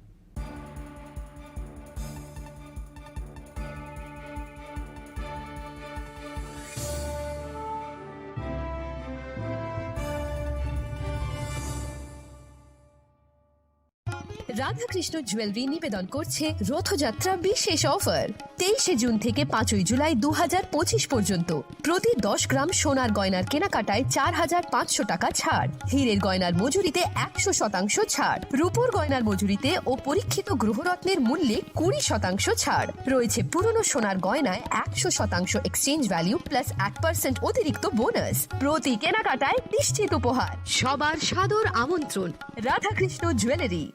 Radhakrishna jewellery নিবেদন করছে রথযাত্রা বিশেষ offer 23 June থেকে 5 জুলাই 2025 পর্যন্ত প্রতি 10 গ্রাম সোনার গয়নার কেনাকাটায় 4500 টাকা ছাড়, হীরের গয়নার মজুরিতে 100% ছাড়, রূপোর গয়নার মজুরিতে ও পরীক্ষিত গ্রহরত্নের মূল্যে 20% ছাড় রয়েছে। পুরনো সোনার গয়নায় 100% এক্সচেঞ্জ ভ্যালু প্লাস 8% অতিরিক্ত বোনাস। প্রতি কেনাকাটায় নিশ্চিত উপহার। সবার সাদর আমন্ত্রণ Radhakrishna jewellery.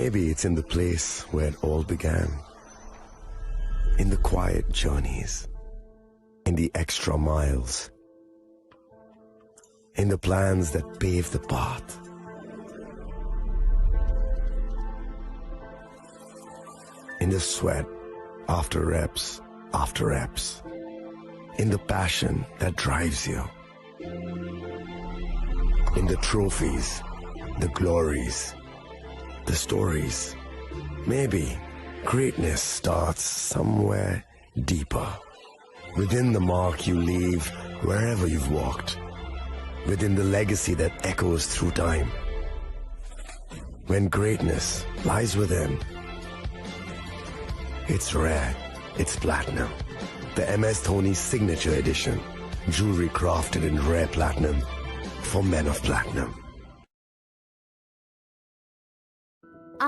Maybe it's in the place where it all began, in the quiet journeys, in the extra miles, in the plans that pave the path. In the sweat after reps, in the passion that drives you, in the trophies, the glories, the stories. Maybe greatness starts somewhere deeper, within the mark you leave wherever you've walked, within the legacy that echoes through time. When greatness lies within, it's rare, it's platinum. The MS Dhoni Signature Edition, jewelry crafted in rare platinum for men of platinum.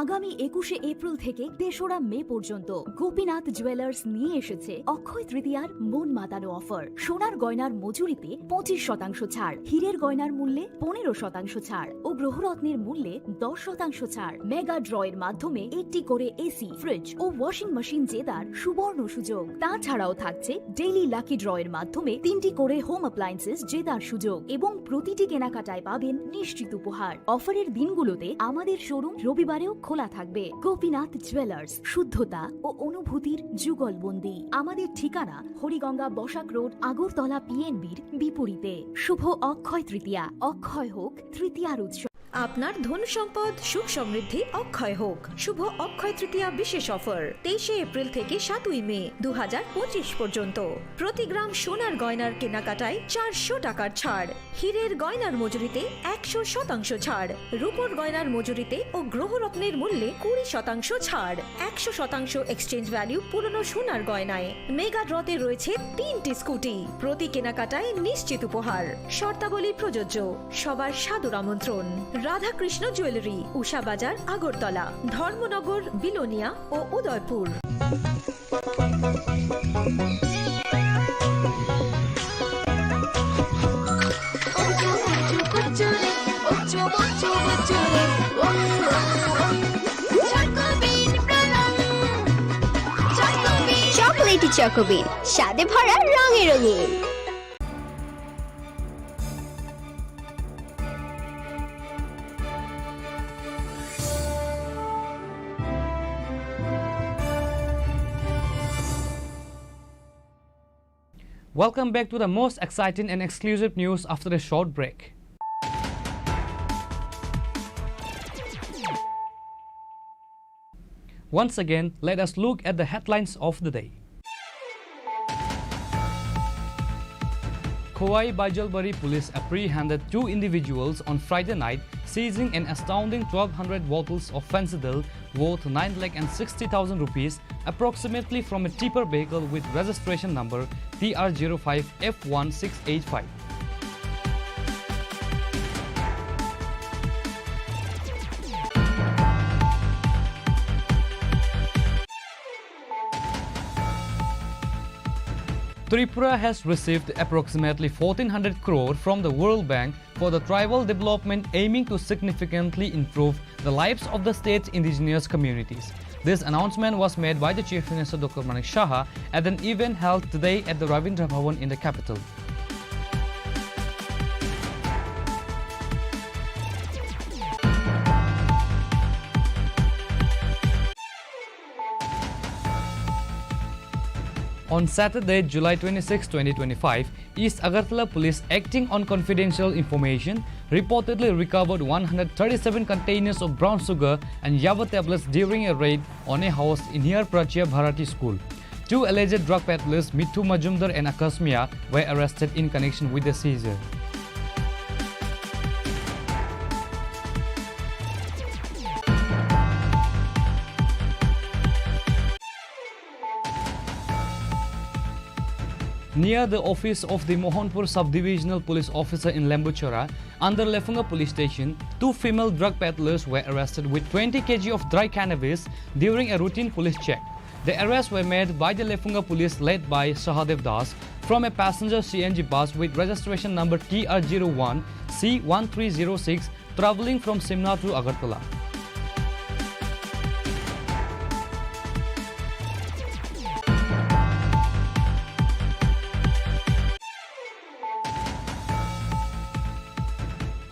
আগামী 21 April থেকে 3রা মে পর্যন্ত Gopinath jewellers নিয়ে এসেছে অক্ষয় তৃতীয়ার মন মাতানো offer. সোনার গয়নার মজুরিতে 25% ছাড়, হীরের গয়নার মূল্যে 15% ছাড় ও গ্রহরত্নের মূল্যে 10% ছাড়। মেগা ড্রয়ের মাধ্যমে একটি করে এসি, ফ্রিজ ও ওয়াশিং মেশিন জেতার সুবর্ণ সুযোগ। তাছাড়াও থাকছে ডেইলি লাকি ড্রয়ের মাধ্যমে 3টি করে হোম অ্যাপ্লায়েন্সেস জেতার সুযোগ এবং প্রতিটি কেনাকাটায় পাবেন নিশ্চিত উপহার। অফারের দিনগুলোতে আমাদের শোরুম রবিবারেও খোলা থাকবে। গোপীনাথ জুয়েলার্স, শুদ্ধতা ও অনুভূতির যুগলবন্দি। আমাদের ঠিকানা হরিগঙ্গা বসাক রোড, আগরতলা পিএনবির বিপরীতে। শুভ অক্ষয় তৃতীয়া, অক্ষয় হোক তৃতীয়ার উৎসব। আপনার ধন সম্পদ সুখ সমৃদ্ধি অক্ষয় হোক। শুভ অক্ষয় তৃতীয়া বিশেষ অফার 23 এপ্রিল থেকে 7 মে 2025 পর্যন্ত। প্রতি গ্রাম সোনার গয়নার কেনাকাটায় 400 টাকার ছাড়, হীরের গয়নার মজুরিতে 100% ছাড়, রূপোর গয়নার মজুরিতে ও গ্রহরত্নের মূল্যে 20% ছাড়, 100% এক্সচেঞ্জ ভ্যালু পুরনো সোনার গয়নায়। মেগা ড্রতে রয়েছে 3টি স্কুটি, প্রতি কেনাকাটায় নিশ্চিত উপহার। শর্তাবলী প্রযোজ্য। সবার সাদর আমন্ত্রণ। রাধাকৃষ্ণ জুয়েলারি, উষা বাজার, আগরতলা, ধর্মনগর, বিলোনিয়া ও উদয়পুর। চকোবিন স্বাদে ভরা রঙে রঙিন। Welcome back to the most exciting and exclusive news after a short break. Once again, let us look at the headlines of the day. Khowai Baijalbari police apprehended 2 individuals on Friday night, seizing an astounding 1,200 bottles of fentanyl worth 9,60,000 rupees, approximately from a tipper vehicle with registration number TR05F1685. Tripura has received approximately 1,400 crore from the World Bank for the tribal development, aiming to significantly improve the lives of the state's indigenous communities. This announcement was made by the Chief Minister Dr. Manik Saha at an event held today at the Ravindra Bhavan in the capital. On Saturday, July 26, 2025, East Agartala Police, acting on confidential information, reportedly recovered 137 containers of brown sugar and Yava tablets during a raid on a house in near Prachya Bharati School. 2 alleged drug peddlers, Mithu Majumdar and Akash Mia, were arrested in connection with the seizure. Near the office of the Mohanpur Subdivisional Police Officer in Lembuchara, under Lefunga Police Station, 2 female drug peddlers were arrested with 20 kg of dry cannabis during a routine police check. The arrests were made by the Lefunga Police led by Sahadev Das from a passenger CNG bus with registration number TR01 C1306 travelling from Simla to Agartala.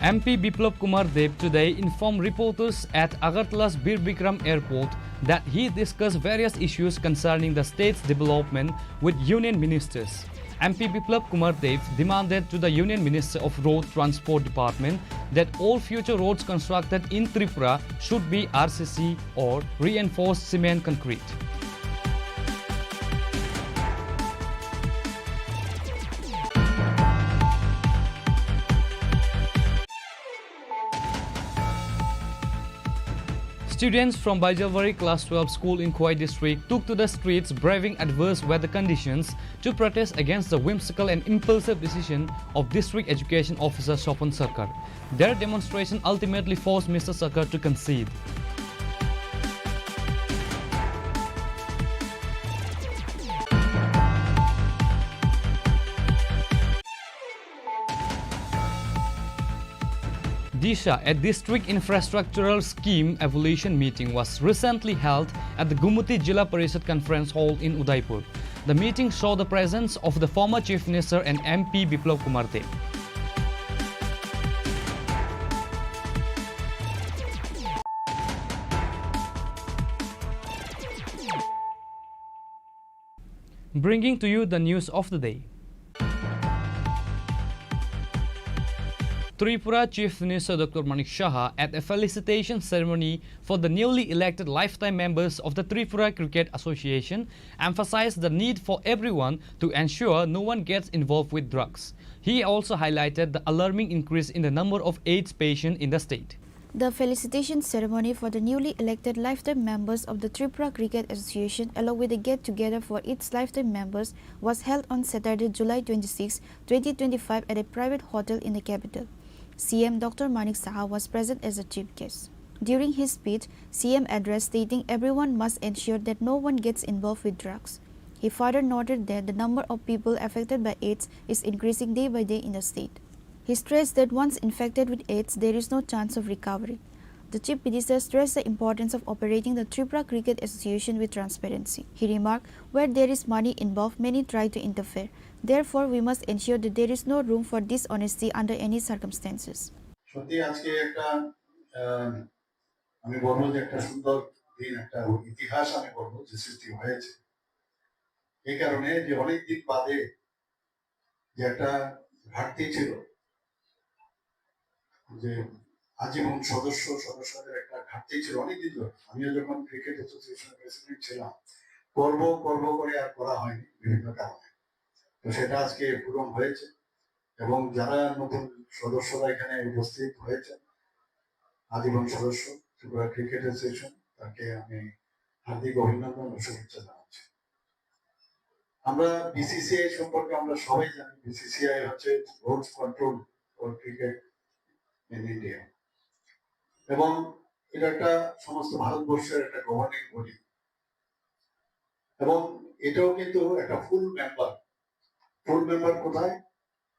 MP Biplab Kumar Dev today informed reporters at Agartala's Bir Bikram Airport that he discussed various issues concerning the state's development with union ministers. MP Biplab Kumar Dev demanded to the Union Minister of Road Transport Department that all future roads constructed in Tripura should be RCC or reinforced cement concrete. Students from Baijalbari Class 12 School in Khowai District took to the streets braving adverse weather conditions to protest against the whimsical and impulsive decision of District Education Officer Sopan Sarkar. Their demonstration ultimately forced Mr. Sarkar to concede. Disha, a district infrastructural scheme evaluation meeting, was recently held at the Gumuti Jilla Parishad Conference Hall in Udaipur. The meeting saw the presence of the former Chief Minister and MP Biplab Kumar Dev. Bringing to you the news of the day. Tripura Chief Minister Dr. Manik Saha, at a felicitation ceremony for the newly elected lifetime members of the Tripura Cricket Association, emphasized the need for everyone to ensure no one gets involved with drugs. He also highlighted the alarming increase in the number of AIDS patients in the state. The felicitation ceremony for the newly elected lifetime members of the Tripura Cricket Association, along with a get-together for its lifetime members, was held on Saturday, July 26, 2025 at a private hotel in the capital. CM Dr. Manik Saha was present as a chief guest. During his speech, CM addressed stating everyone must ensure that no one gets involved with drugs. He further noted that the number of people affected by AIDS is increasing day by day in the state. He stressed that once infected with AIDS, there is no chance of recovery. The Chief Minister stressed the importance of operating the Tripura Cricket Association with transparency. He remarked, where there is money involved, many try to interfere. Therefore, we must ensure that there is no room for dishonesty under any circumstances. সত্যি আজকে একটা আমি বলবো যে একটা সুন্দর দিন, একটা ইতিহাস আমি বলবো যে সৃষ্টি হয়েছে এই কারণে যে অনেক দিন বাদে যে একটা ঘাটতি ছিল, যে আজীবন সদস্যদের একটা ঘাটতি ছিল অনেকদিন ধরে। আমিও যখন ক্রিকেট অ্যাসোসিয়েশনের প্রেসিডেন্ট ছিলাম, করব করে আর করা হয়নি বিভিন্ন কারণে। তো সেটা আজকে পূরণ হয়েছে এবং যারা নতুন সদস্যরা এখানে উপস্থিত হয়েছে, আজীবন সদস্য ত্রিপুরা ক্রিকেট অ্যাসোসিয়েশন, তাকে আমি হার্দিক অভিনন্দন ও শুভেচ্ছা জানাচ্ছি। আমরা বিসিসিআই সম্পর্কে আমরা সবাই জানি, বিসিসিআই হচ্ছে rules control for cricket in India এবং এটা একটা সমস্ত ভারতবর্ষের একটা গভর্নিং বডি এবং এটাও কিন্তু একটা ফুল মেম্বার কোথায়,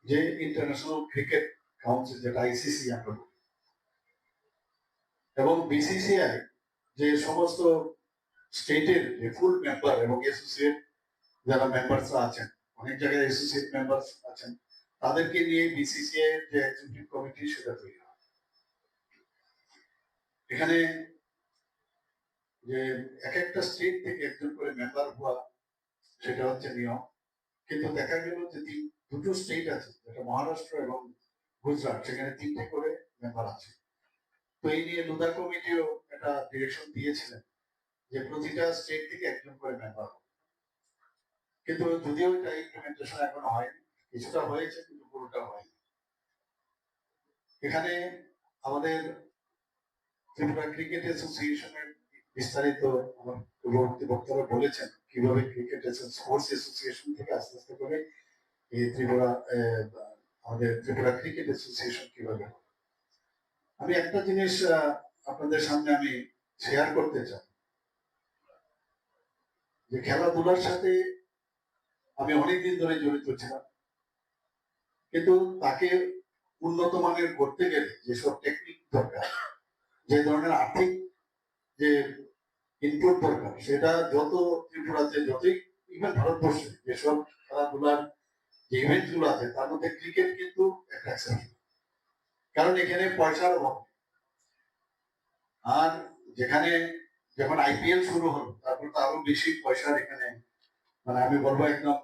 যে ইন্টারন্যাশনাল ক্রিকেট কাউন্সিল, যেটা আইসিসি আমরা বলি। এবং বিসিসিআই যে সমস্ত স্টেটের যে ফুল মেম্বার এবং অ্যাসোসিয়েট যারা মেম্বারসরা আছেন, অনেক জায়গায় অ্যাসোসিয়েট মেম্বার আছেন, তাদেরকে নিয়ে বিসিসিআই এর যে এক্সিকিউটিভ কমিটি সেটা তৈরি হয়। এখানে যে এক একটা স্টেট থেকে একজন করে মেম্বার হওয়া, সেটা হচ্ছে নিয়ম। কিন্তু দেখা গেল যে দুটো স্টেট আছে, যেটা মহারাষ্ট্র এবং গুজরাট, সেখানে 3টে করে মেম্বার আছে। তো এই নিয়ে লুদা কমিটিও একটা ডিরেকশন দিয়েছিলেন যে প্রতিটা স্টেট থেকে একজন করে মেম্বার হবে। কিন্তু যদিও এটা ইমপ্লিমেন্টেশন এখনো হয়নি, কিছুটা হয়েছে কিন্তু পুরোটা হয়নি। এখানে আমাদের ত্রিপুরা ক্রিকেট অ্যাসোসিয়েশনের বিস্তারিত আমার পূর্ববর্তী বক্তারা বলেছেন কিভাবে ক্রিকেট স্পোর্টস অ্যাসোসিয়েশন থেকে আস্তে আস্তে করে এই আমাদের ত্রিপুরা ক্রিকেট অ্যাসোসিয়েশন কিভাবে। আমি একটা জিনিস আপনাদের সামনে আমি শেয়ার করতে চাই, যে খেলাধুলার সাথে আমি অনেকদিন ধরে জড়িত ছিলাম, কিন্তু তাকে উন্নত মানের করতে গেলে যেসব টেকনিক দরকার, যে ধরনের আর্থিক যে ইনপুট দরকার, সেটা যত ত্রিপুরাতে, যতই ইভেন ভারতবর্ষে যেসব খেলাধুলার যে ইভেন্ট গুলো আছে, তার মধ্যে ক্রিকেট কিন্তু একটা এক্সেপশন। কারণ এখানে পয়সার অভাব। আর যেখানে যখন আইপিএল শুরু হলো, তারপর তো আরো বেশি পয়সার এখানে, মানে আমি বলবো একদম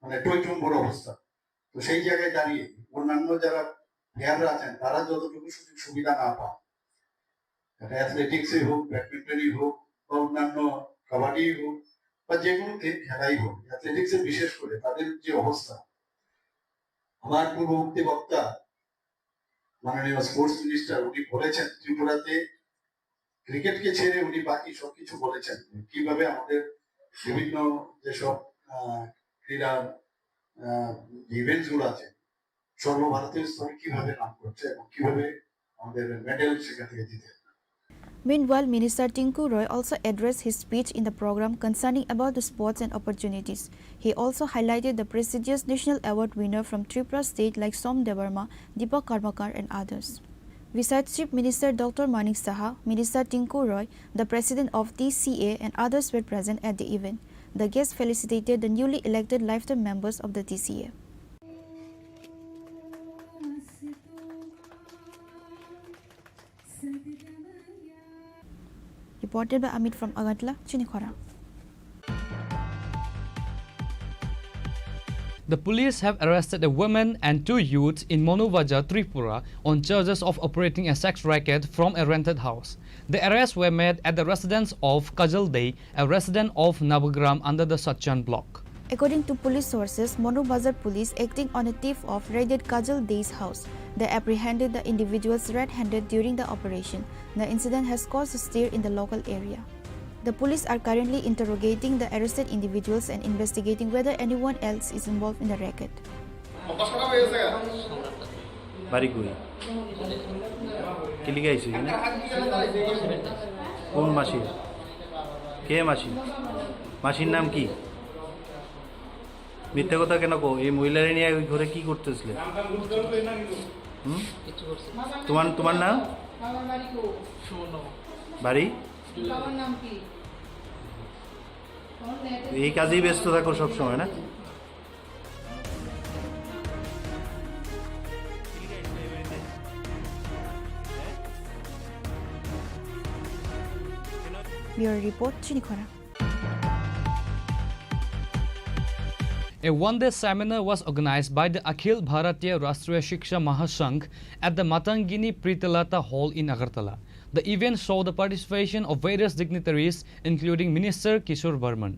মানে টইটুম্বর অবস্থা। তো সেই জায়গায় দাঁড়িয়ে অন্যান্য যারা প্লেয়াররা আছেন, তারা যতটুকু সুযোগ সুবিধা না পান, এটা অ্যাথলেটিক্সই হোক, ব্যাডমিন্টনই হোক, বা অন্যান্য কাবাডি হোক, বা যে কোনো খেলাই হোক, অ্যাথলেটিক্সে বিশেষ করে তাদের যে অবস্থা, আমার পূর্ববর্তী বক্তা মাননীয় স্পোর্টস মিনিস্টার উনি বলেছেন ত্রিপুরাতে ক্রিকেটকে ছেড়ে উনি বাকি সবকিছু বলেছেন, কিভাবে আমাদের বিভিন্ন যেসব ক্রীড়া ইভেন্টস গুলো আছে সর্বভারতীয় স্তরে কিভাবে নাম করছে এবং কিভাবে আমাদের মেডেল সেখান থেকে জিতে। Meanwhile, Minister Tinku Roy also addressed his speech in the program concerning about the sports and opportunities. He also highlighted the prestigious national award winner from Tripura state like Som Devarma, Deepak Karmakar and others. Besides Chief Minister Dr. Manik Saha, Minister Tinku Roy, the President of TCA and others were present at the event. The guests felicitated the newly elected lifetime members of the TCA. Reported by Amit from Agatla, Chini Khorang. The police have arrested a woman and 2 youths in Monuvaja, Tripura on charges of operating a sex racket from a rented house. The arrests were made at the residence of Kajal Dey, a resident of Navagram under the Sachan block. According to police sources, Monu Bazar police acting on a tip-off raided Kajal Dey's house. They apprehended the individuals red-handed during the operation. The incident has caused a stir in the local area. The police are currently interrogating the arrested individuals and investigating whether anyone else is involved in the racket. বাড়ি কই কি লিখে আইছি কোন মাসি কে মাসি মাসির নাম কি মিথ্যা কথা কেন কো এই মহিলারে নিয়ে ওই ঘরে কি করতেছিলে তোমার নাম বাড়ি এই কাজেই ব্যস্ত থাকো সব সময় না? Bureau Report, Chini Khorang. A one-day seminar was organized by the Akhil Bharatiya Rashtriya Shiksha Mahasangh at the Matangini Pritilata Hall in Agartala. The event saw the participation of various dignitaries, including Minister Kishore Burman.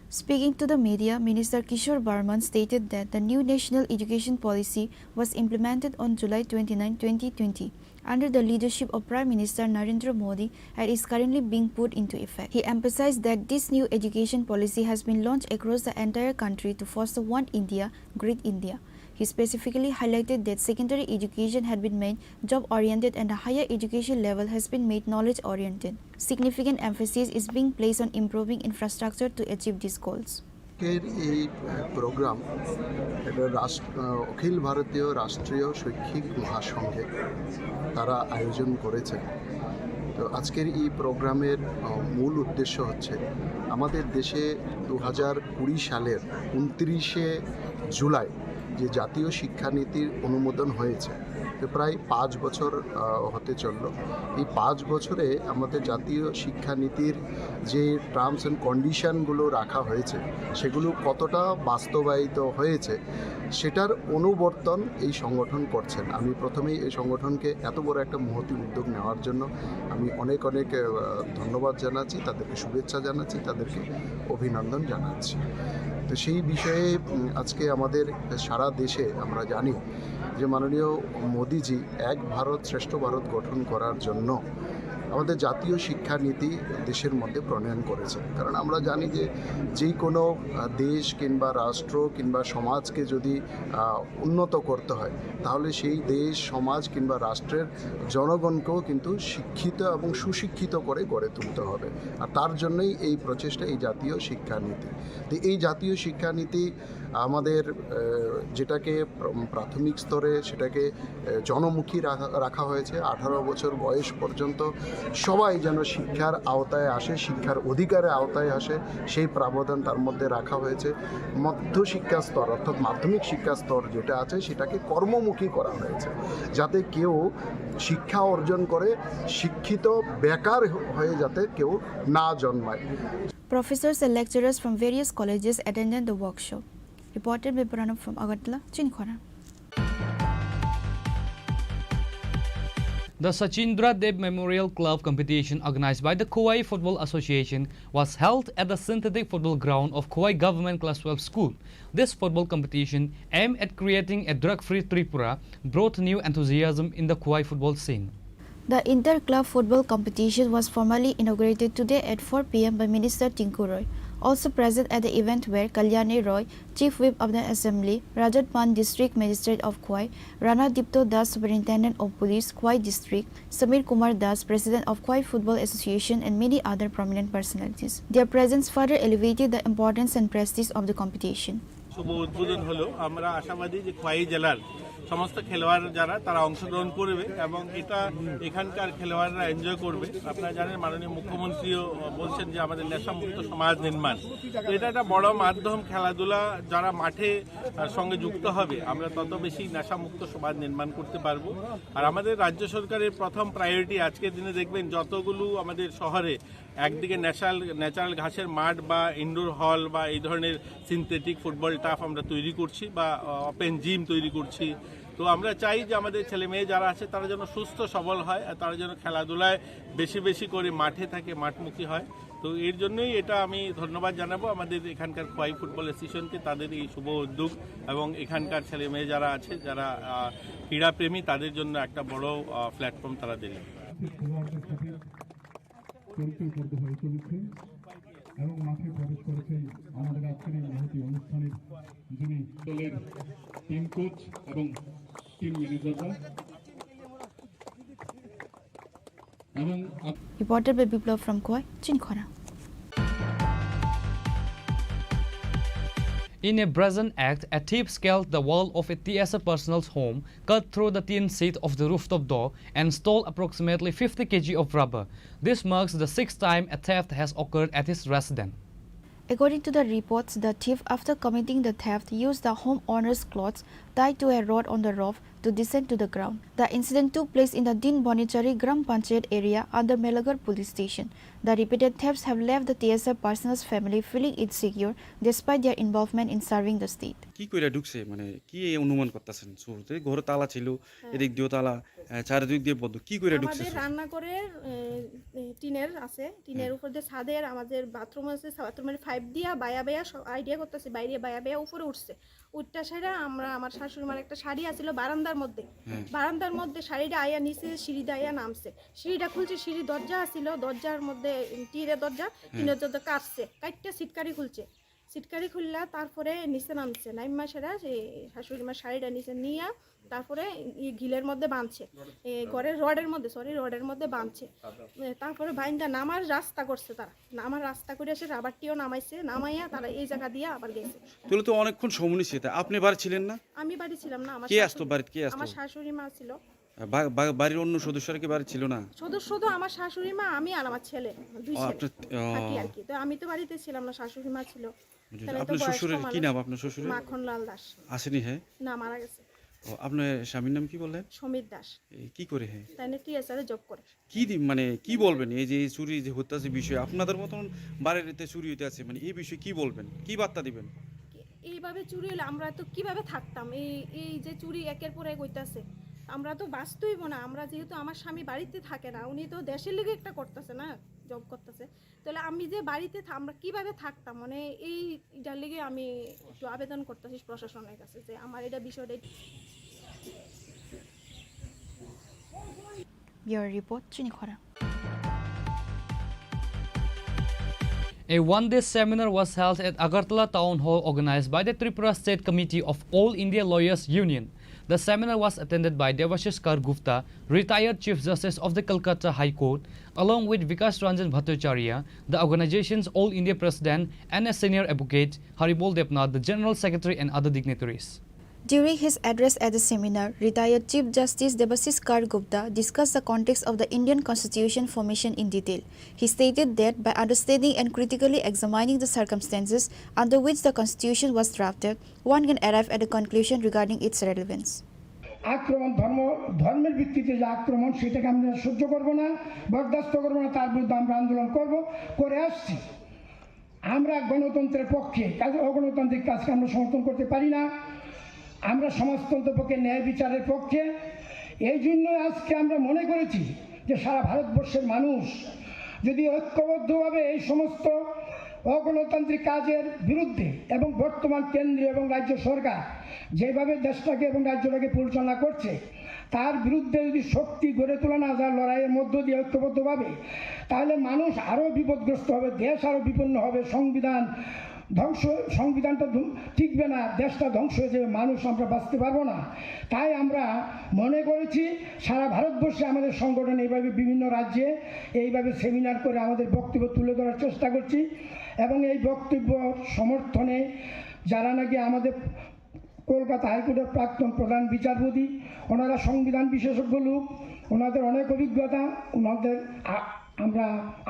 Speaking to the media, Minister Kishore Burman stated that the new national education policy was implemented on July 29, 2020, under the leadership of Prime Minister Narendra Modi and is currently being put into effect. He emphasized that this new education policy has been launched across the entire country to foster One India, Great India. He specifically highlighted that secondary education had been made job-oriented and the higher education level has been made knowledge-oriented. Significant emphasis is being placed on improving infrastructure to achieve these goals. এই programme এটা অখিল ভারতীয় রাষ্ট্রীয় শৈক্ষিক মহাসংঘে তারা আয়োজন করেছে। তো আজকের এই প্রোগ্রামের মূল উদ্দেশ্য হচ্ছে আমাদের দেশে 2020 সালের 29শে জুলাই যে জাতীয় শিক্ষানীতির অনুমোদন হয়েছে, তো প্রায় 5 বছর হতে চলল। এই 5 বছরে আমাদের জাতীয় শিক্ষানীতির যে টার্মস অ্যান্ড কন্ডিশনগুলো রাখা হয়েছে সেগুলো কতটা বাস্তবায়িত হয়েছে সেটার অনুবর্তন এই সংগঠন করছেন। আমি প্রথমেই এই সংগঠনকে এত বড় একটা মহতী উদ্যোগ নেওয়ার জন্য আমি অনেক ধন্যবাদ জানাচ্ছি, তাদেরকে শুভেচ্ছা জানাচ্ছি, তাদেরকে অভিনন্দন জানাচ্ছি। তো সেই বিষয়ে আজকে আমাদের সারা দেশে আমরা জানি যে মাননীয় মোদিজি এক ভারত শ্রেষ্ঠ ভারত গঠন করার জন্য আমাদের জাতীয় শিক্ষানীতি দেশের মধ্যে প্রণয়ন করেছে। কারণ আমরা জানি যে কোনো দেশ কিংবা রাষ্ট্র কিংবা সমাজকে যদি উন্নত করতে হয় তাহলে সেই দেশ সমাজ কিংবা রাষ্ট্রের জনগণকেও কিন্তু শিক্ষিত এবং সুশিক্ষিত করে গড়ে তুলতে হবে। আর তার জন্যই এই প্রচেষ্টা, এই জাতীয় শিক্ষানীতি। তো এই জাতীয় শিক্ষানীতি আমাদের যেটাকে প্রাথমিক স্তরে সেটাকে জনমুখী রাখা হয়েছে। 18 বছর বয়স পর্যন্ত সবাই যেন শিক্ষার আওতায় আসে, শিক্ষার অধিকারের আওতায় আসে, সেই প্রাবধান তার মধ্যে রাখা হয়েছে। মধ্যশিক্ষা স্তর অর্থাৎ মাধ্যমিক শিক্ষা স্তর যেটা আছে সেটাকে কর্মমুখী করা হয়েছে, যাতে কেউ শিক্ষা অর্জন করে শিক্ষিত বেকার হয়ে যাতে কেউ না জন্মায়। Professors and lecturers from various colleges attended the workshop. Reported by Pranab from Agartala, Chini Khorang. The Sachindra Dev Memorial Club competition organized by the Kuwai Football Association was held at the synthetic football ground of Kuwai Government Class 12 School. This football competition, aimed at creating a drug-free Tripura, brought new enthusiasm in the Kuwai football scene. The inter-club football competition was formally inaugurated today at 4 p.m. by Minister Tinku Roy. Also present at the event were Kalyani Roy, Chief Whip of the Assembly, Rajat Pan District Magistrate of Kuwai, Rana Dipto Das, Superintendent of Police, Kuwai District, Samir Kumar Das, President of Kuwai Football Association, and many other prominent personalities. Their presence further elevated the importance and prestige of the competition. শুভ উদ্বোধন হলো। আমরা আশাবাদী যে খোয়াই জেলার সমস্ত খেলোয়াড় যারা তারা অংশগ্রহণ করবে এবং এটা এখানকার খেলোয়াড়রা এনজয় করবে। আপনারা জানেন মাননীয় মুখ্যমন্ত্রীও বলছেন যে আমাদের নেশামুক্ত সমাজ নির্মাণ, তো এটা একটা বড় মাধ্যম। খেলাধুলা যারা মাঠে সঙ্গে যুক্ত হবে আমরা তত বেশি নেশামুক্ত সমাজ নির্মাণ করতে পারবো। আর আমাদের রাজ্য সরকারের প্রথম প্রায়োরিটি আজকের দিনে দেখবেন যতগুলো আমাদের শহরে একদিকে ন্যাচারাল ঘাসের মাঠ বা ইনডোর হল বা এই ধরনের সিনথেটিক ফুটবল টাফ আমরা তৈরি করছি বা ওপেন জিম তৈরি করছি। তো আমরা চাই যে আমাদের ছেলে মেয়ে যারা আছে তারা যেন সুস্থ সবল হয় আর তারা যেন খেলাধুলায় বেশি বেশি করে মাঠে থাকে, মাঠমুখী হয়। তো এর জন্যই এটা আমি ধন্যবাদ জানাবো আমাদের এখানকার খোয়াই ফুটবল অ্যাসোসিয়েশনকে, তাদের এই শুভ উদ্যোগ এবং এখানকার ছেলে মেয়ে যারা আছে যারা ক্রীড়াপ্রেমী তাদের জন্য একটা বড় প্ল্যাটফর্ম তারা দিলেন। এবং মাঠে প্রবেশ করেছেন আমাদের আজকের এই মহতী অনুষ্ঠানের যিনি দলের টিম কোচ এবং team ম্যানেজাররা। Reported by Biplav from Kuwai, Chini Khorang. In a brazen act, a thief scaled the wall of a TSA personnel's home, cut through the tin sheet of the rooftop door, and stole approximately 50 kg of rubber. This marks the 6th time a theft has occurred at his residence. According to the reports, the thief, after committing the theft, used the homeowner's clothes tied to a rod on the roof to descend to the ground. The incident took place in the Din Bonichari Gram Panchayat area under Melagar police station. The repeated thefts have left the TSA personnel's family feeling insecure despite their involvement in serving the state. কি কইরা ঢুকছে মানে কি অনুমান করতেছেন শুরুতে ঘরে তালা ছিল এদিক দিয়ে তালা চারিদিক দিয়ে বন্ধ কি কইরা ঢুকছে আমাদের রান্না করে টিনের আছে টিনের উপর দিয়ে ছাদের আমাদের বাথরুম আছে বাথরুমের পাইপ দিয়া বায়া আইডিয়া করতেছে বাইরে বায়া উপরে উঠছে উঠটা সাইরা আমরা আমার শাশুড়িমার একটা শাড়ি আছিল বারান্দার মধ্যে শাড়িটা আয়া নিচে সিঁড়ি আয়া নামছে সিঁড়িটা খুলছে সিঁড়ি দরজা আছিল দরজার মধ্যে টিনের দরজা টিনের দরজা কাটটা সিটকারি খুললা তারপরে নিচে নামছে নাইমা সেরা শাশুড়িমার শাড়িটা নিচে নিয়ে তারপরে গিলের মধ্যে বাঁধছে ঘরের রডের মধ্যে বাঁধছে তারপরে বাইন্দা নামার রাস্তা করছে তারা নামার রাস্তা করে এসে রাবারটিও নামাইয়া তারা এই জায়গা দিয়ে আবার গেছে তাহলে তো অনেকক্ষণ সময় নিছে আপনি বাড়ি ছিলেন না আমি বাড়ি ছিলাম না আমার শাশুড়ি মা ছিল বাড়ির অন্য সদস্যরা কি বাড়ি ছিল না শুধু আমার শাশুড়ি মা আমি আর আমার ছেলে দুই ছেলে থাকি আর কি তো আমি তো বাড়িতে ছিলাম না শাশুড়ি মা ছিল আপনার শ্বশুরের কি নাম আপনার শ্বশুরের মাখনলাল দাস আসেনি হ্যাঁ না মারা গেছে আপনার স্বামীর নাম কি বললেন সমীর দাস কি করে হ্যাঁ তাই না টিএসআরে জব করে কি মানে কি বলবেন এই যে চুরি যে হত্যাছে বিষয় আপনাদের মতন বাড়িতে চুরি হইতে আছে মানে এই বিষয়ে কি বলবেন কি বার্তা দিবেন এইভাবে চুরি হলে আমরা তো কিভাবে থাকতাম এই যে চুরি একের পর এক হইতাছে আমরা তো বাঁচতেইব না আমরা যেহেতু আমার স্বামী বাড়িতে থাকে না উনি তো দেশের লেগে একটা করতেছে না জব করতেছে তাহলে আমি যে বাড়িতে আমরা কিভাবে থাকতাম মানে এইটার লেগে আমি একটু আবেদন করতেছি প্রশাসনের কাছে যে আমার এটা বিষয়টা Your report, Chini Khorang. A one-day seminar was held at Agartala Town Hall organized by the Tripura State Committee of All India Lawyers Union. The seminar was attended by Devashish Kar Gupta, retired Chief Justice of the Calcutta High Court, along with Vikas Ranjan Bhattacharya, the organization's All India President, and a senior advocate, Haribol Depnath, the General Secretary, and other dignitaries. During his address at the seminar, retired Chief Justice Devashish Kar Gupta discussed the context of the Indian Constitution formation in detail. He stated that by understanding and critically examining the circumstances under which the Constitution was drafted, one can arrive at a conclusion regarding its relevance. আক্রমণ ধর্মের ভিত্তিতে যে আক্রমণ সেটাকে আমরা সহ্য করব না বরদাস্ত করব না তার বিরুদ্ধে আমরা আন্দোলন করে আসছি আমরা গণতন্ত্রের পক্ষে কাজ অগণতান্ত্রিক কাজকে আমরা সমর্থন করতে পারি না আমরা সমাজতন্ত্রের পক্ষে ন্যায় বিচারের পক্ষে এই জন্য আজকে আমরা মনে করেছি যে সারা ভারতবর্ষের মানুষ যদি ঐক্যবদ্ধভাবে এই সমস্ত অগণতান্ত্রিক কাজের বিরুদ্ধে এবং বর্তমান কেন্দ্রীয় এবং রাজ্য সরকার যেভাবে দেশটাকে এবং রাজ্যটাকে পরিচালনা করছে তার বিরুদ্ধে যদি শক্তি গড়ে তোলা না যায় লড়াইয়ের মধ্য দিয়ে ঐক্যবদ্ধভাবে তাহলে মানুষ আরও বিপদগ্রস্ত হবে দেশ আরও বিপন্ন হবে সংবিধানটা টিকবে না দেশটা ধ্বংস হয়ে যাবে মানুষ আমরা বাঁচতে পারবো না তাই আমরা মনে করেছি সারা ভারতবর্ষে আমাদের সংগঠন এইভাবে বিভিন্ন রাজ্যে এইভাবে সেমিনার করে আমাদের বক্তব্য তুলে ধরার চেষ্টা করছি এবং এই বক্তব্য সমর্থনে যারা নাকি আমাদের কলকাতা হাইকোর্টের প্রাক্তন প্রধান বিচারপতি ওনারা সংবিধান বিশেষজ্ঞ লোক ওনাদের অনেক অভিজ্ঞতা ওনাদের আমরা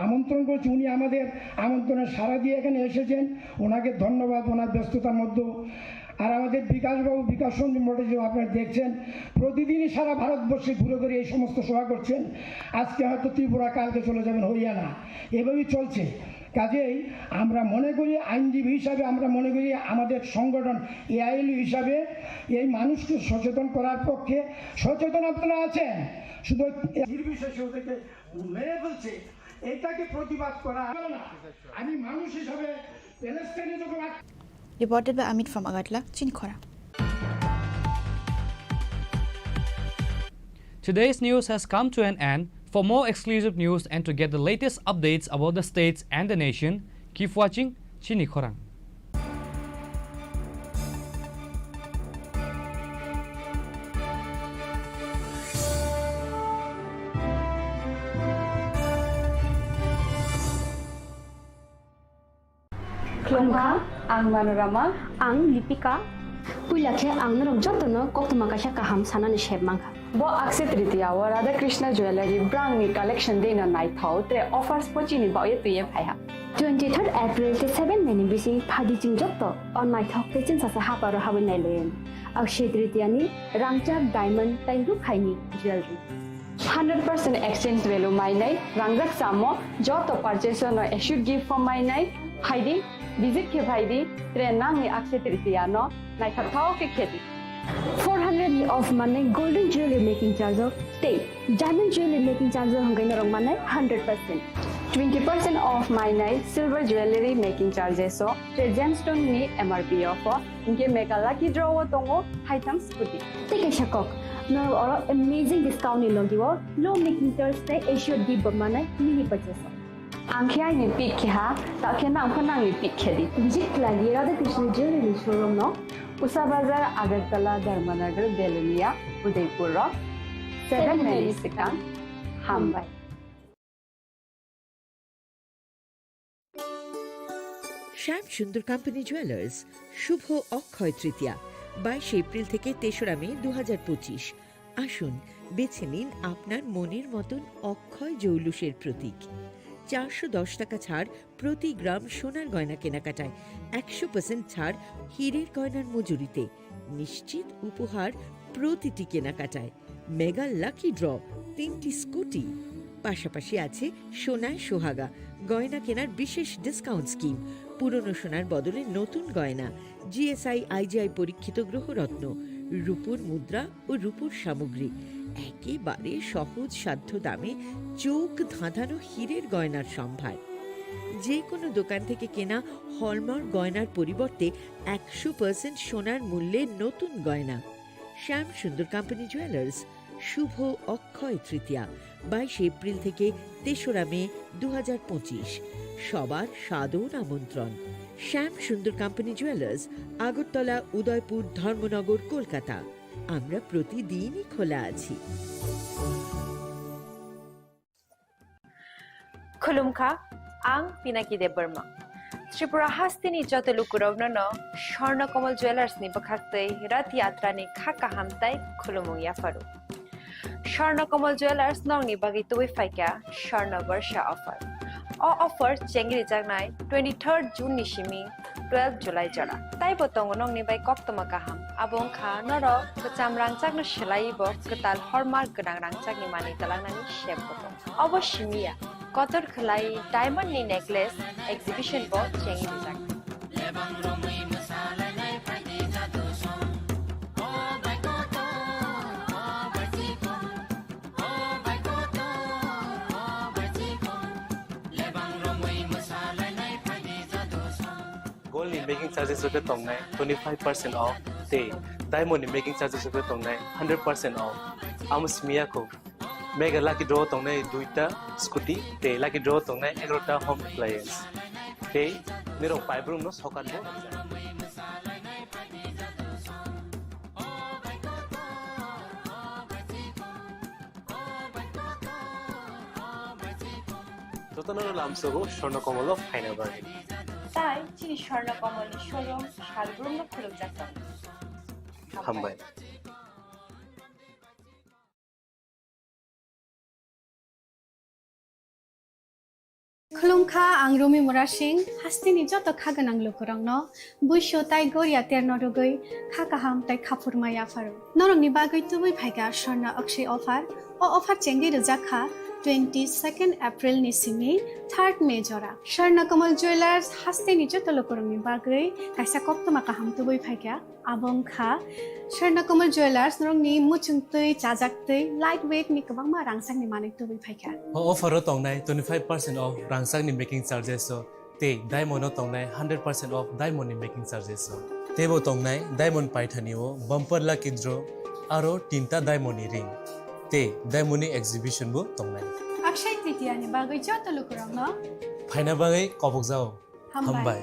আমন্ত্রণ করছি উনি আমাদের আমন্ত্রণে সাড়া দিয়ে এখানে এসেছেন ওনাকে ধন্যবাদ ওনার ব্যস্ততার মধ্যেও আর আমাদের বিকাশ রঞ্জন মঠে যে আপনারা দেখছেন প্রতিদিনই সারা ভারতবর্ষে ঘুরে ঘুরে এই সমস্ত সভা করছেন আজকে হয়তো ত্রিপুরা কালকে চলে যাবেন হরিয়ানা এভাবেই চলছে কাজেই আমরা মনে করি আইনজীবী হিসাবে আমরা মনে করি আমাদের সংগঠন এআইএলইউ হিসাবে এই মানুষকে সচেতন করার পক্ষে সচেতন আপনারা আছেন শুধু নির্বিশেষে ওদেরকে মেরে ফেলছে এটাকে প্রতিবাদ করা না আমি মানুষ হিসাবে প্যালেস্টাইনে যখন Reported by Amit from Agartala, Chini Khorang. Today's news has come to an end. For more exclusive news and to get the latest updates about the states and the nation, keep watching Chini Khorang. Khorang Ang Manorama, ang Lipika. Puilakhe ang narok jotno koktuma kaisa kaham sanani shebmangha. Bo Akshay Tritiya wa Radha Krishna Jewelry brand ni collection dena nai thau te offers pochini ba ye tuye phaiha. 23rd April te 7 May ni bisi phadi jing jotto on nai thau te chin sa ha paro habin nai len. Akshay Tritiya ni rangchak diamond tai ru khaini jewelry. 100% exchange value mai nai rangjak samo joto purchase no issued gift from mai nai haidi visit ke bhaidi trenang ni Akshay Tritiya no nai thau ke kheti 400 of money golden jewelry making charge of stay diamond jewelry making charge of hangai norong manai 100% 20% off my night silver jewelry making charges so gemstone ni MRP of inke mega lucky draw tongo item scooty take a shakok no or amazing discount ni logi wo low making thursday issue di manai mini purchase angkhya ni pick kha ta khena angkhana ni pick khedi visit lagi Radha Krishna jewelry showroom no Usa Bazar, Agartala, Dharmanagar, Belunia, Udaipur Rock, 7 Mary Sikang, Hambai. Shyam Sundar company jewellers Shubho Akshaya Tritiya 22 April থেকে 3রা মে 2025। আসুন বেছে নিন আপনার মনের মতন অক্ষয় জৌলুসের প্রতীক। 410 টাকা ছাড় প্রতি গ্রাম সোনার গয়না কেনাকাটায়, 100% ছাড় হীরের গয়নার মজুরিতে, নিশ্চিত উপহার প্রতিটি কেনাকাটায়, মেগা লাকি ড্র 3টি স্কুটি, পাশাপাশি আছে সোনায় সোহাগা গয়না কেনার বিশেষ ডিসকাউন্ট স্কিম, পুরনো সোনার বদলে নতুন গয়না, জিএসআই আইজিআই পরীক্ষিত গ্রহরত্ন, রূপোর মুদ্রা ও রূপোর সামগ্রী, একেবারে সহজ সাধ্য দামে চোখ ধাঁধানো হীরের গয়নার সম্ভার। যে কোনো দোকান থেকে কেনা হলমার্ক গয়নার পরিবর্তে 100% সোনার মূল্যে নতুন গয়না। শ্যাম সুন্দর কোম্পানি জুয়েলার্স শুভ অক্ষয় তৃতীয়া 22 এপ্রিল থেকে 3রা মে 2025। সবার সাদর আমন্ত্রণ। শ্যাম সুন্দর কোম্পানি জুয়েলার্স, আগরতলা, উদয়পুর, ধর্মনগর, কলকাতা। আমরা প্রতিদিনই খোলা আছি। Khulumkha, ang Pinaki de Burma. Tripura hastini joto lukurogno no Shorna Komal Jewelers ni bakhaktei rat yatra ni khaka hamtai khulumung ya faru. Shorna Komal Jewelers nong ni bagi tuwi faika Shorna Varsha offer. O offer chengri jagnai 23rd June ni shimi 12 July jara. Tai botong nong ni bai koktoma kaham. Abong kha noro bacham rangchak no shelai bo ketal hallmark ganang rangchak ni mani talangnani shep botong. Oboshimiya Kotor Khalai Diamond ni necklace exhibition bo chengi dijak. Gold in making charges of the tongnai 25% off. Day diamond in making charges of the tongnai 100% off. Amus miyako. Mega lucky draw tongnai 2ta scooty te lucky draw tongnai 11ta home appliance te niro paibrum no sokan bo Totanoro lamsogo shorna komolo faina bagi Tai chini shorna komoli showroom shalbrum no khuluk jakta Hambai Khulumkha ang Rumi Murashing hastini joto khaganang lukurang no buisho tai goria ter norogoi khakaham tai khapurmaya faru norong ni bagoi tubui phaiga Shorna Akshay offer o offer chengi rujakha 22nd April ni simi 3rd May jora Shorna Komal Jewelers hastini joto lukurang ni bagoi kaisa koktoma kaham tubui phaiga abong kha Shorna Komal Jewelers norong ni muchungtui chajaktui lightweight ni kabangma rangsak ni manik tubui phaiga offer tongnai 25% off rangsak ni making charges so te diamond tongnai 100% off diamond ni making charges so tebo tongnai diamond paithani o bumper lucky draw aro 3ta diamond ni ring te diamond ni exhibition bo tongnai Akshay Tritiya ni bagoi joto lukurang no phaina bagai kobok jao hambai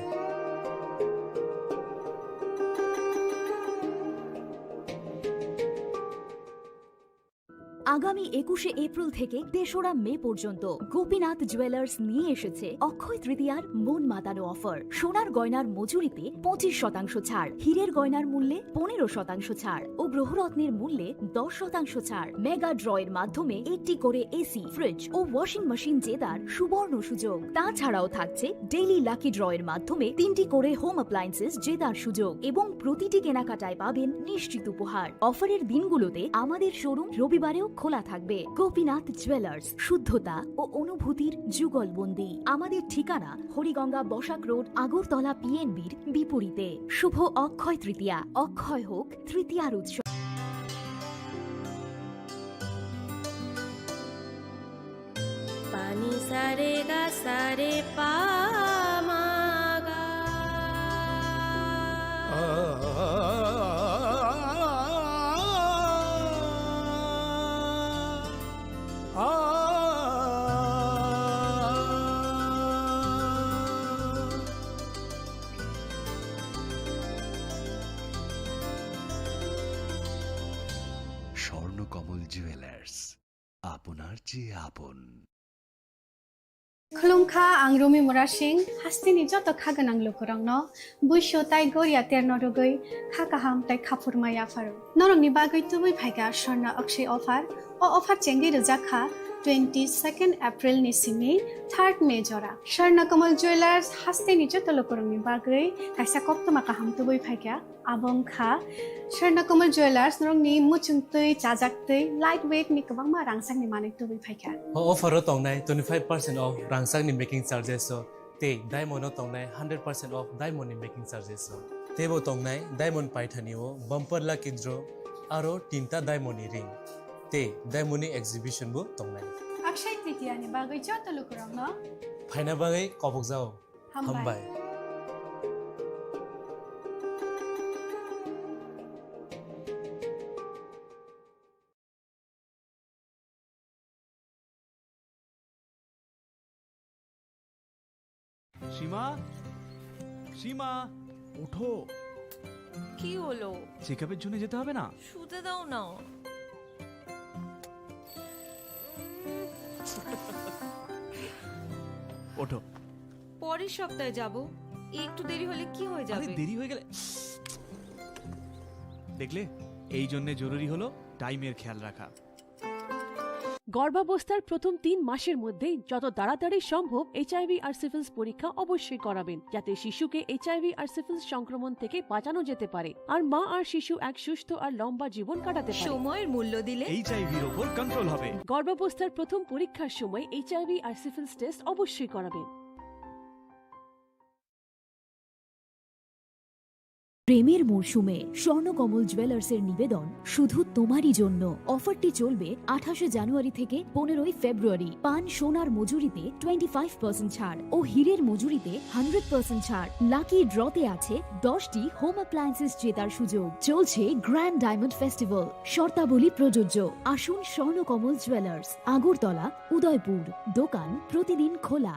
আগামী 21শে April থেকে 3রা মে পর্যন্ত Gopinath jewellers নিয়ে এসেছে অক্ষয় তৃতীয়ার মন মাতানো offer. সোনার গয়নার মজুরিতে 25% ছাড়, হীরের গয়নার মূল্যে 15% ছাড় ও গ্রহরত্নের মূল্যে 10% ছাড়। মেগা ড্রয়ের মাধ্যমে একটি করে এসি, ফ্রিজ ও ওয়াশিং মেশিন জেতার সুবর্ণ সুযোগ। তাছাড়াও থাকছে ডেইলি লাকি ড্রয়ের মাধ্যমে 3টি করে হোম অ্যাপ্লায়েন্সেস জেতার সুযোগ এবং প্রতিটি কেনাকাটায় পাবেন নিশ্চিত উপহার। অফারের দিনগুলোতে আমাদের শোরুম রবিবারেও খোলা থাকবে। গোপীনাথ জুয়েলার্স, শুদ্ধতা ও অনুভূতির যুগলবন্দি। আমাদের ঠিকানা হরিগঙ্গা বসাক রোড, আগরতলা পিএনবির বিপরীতে। শুভ অক্ষয় তৃতীয়া, অক্ষয় হোক তৃতীয়ার উৎসব। पानी सारे गा सारे पा मा गा। স্বর্ণকমল জুয়েলার্স, আপনার চেয়ে আপন। खुलुमखा आं रमि मुरा सिंह हास्तिनि जत खागोनां लोगोरांनो बैसो ताइ गरिया तेर नरगै खा गाहाम ताइ खाफुरमाय आफारो नरंनि बागै तुबै फायगा स्वर्ण अक्षय अफार ओ अफार चेंगि रजाखा 22 एप्रिल नि सिमि 3 मे जरा स्वर्ण कमल ज्वेलर्स हास्तिनि जत लोगोरांनि बागै कायसा कप्तमा गाहाम तुबै फायगा आबंखा स्वर्ण कमल ज्वेलर्स नरंनि मुचुंतै जाजाक्तै लाइट वेट नि गोबांमा रांसांनि माने तुबै फायगा ऑफर तंगनाय 25% ऑफ रांसांनि मेकिंग चार्जेस ते डायमंड तंगनाय 100% ऑफ डायमंड मेकिंग चार्जेस तेबो तंगनाय डायमंड पाइथानिओ बम्पर लाकी ड्र आरो 3टा डायमंड रिंग ते डायमंड एग्जिबिशन बो तंगनाय अक्षय तृतीया नि बागै जत लोगोरांनो फाइना बागै कबक जाओ हामबाय সীমা, সীমা ওঠো। কি হলো? চেকআপের জন্য যেতে হবে না? শুতে দাও না। ওঠো। পরের সপ্তাহে যাব। একটু দেরি হলে কি হয়ে যাবে? আরে দেরি হয়ে গেলে দেখলে, এই জন্য জরুরি হলো টাইমের খেয়াল রাখা। গর্ভাবস্থার প্রথম 3 মাসের মধ্যে যত তাড়াতাড়ি সম্ভব এইচআইভি আর সিফিলিস পরীক্ষা অবশ্যই করাবেন, যাতে শিশুকে এইচআইভি আর সিফিলিস সংক্রমণ থেকে বাঁচানো যেতে পারে আর মা আর শিশু এক সুস্থ আর লম্বা জীবন কাটাতে পারে। সময়ের মূল্য দিলে এইচআইভির উপর কন্ট্রোল হবে। গর্ভাবস্থার প্রথম পরীক্ষার সময় এইচআইভি আর সিফিলিস টেস্ট অবশ্যই করাবেন। প্রেমের মরশুমে স্বর্ণকমল জুয়েলার্সের নিবেদন শুধু তোমারই জন্য। অফারটি চলবে 28 জানুয়ারি থেকে 15 ফেব্রুয়ারি। পান সোনার মজুরিতে 25% ছাড় ও হীরের মজুরিতে 100% ছাড়। লাকি ড্রতে আছে 10টি হোম অ্যাপ্লায়েন্সেস জেতার সুযোগ। চলছে গ্র্যান্ড ডায়মন্ড ফেস্টিভ্যাল, শর্তাবলী প্রযোজ্য। আসুন স্বর্ণকমল জুয়েলার্স, আগরতলা, উদয়পুর। দোকান প্রতিদিন খোলা।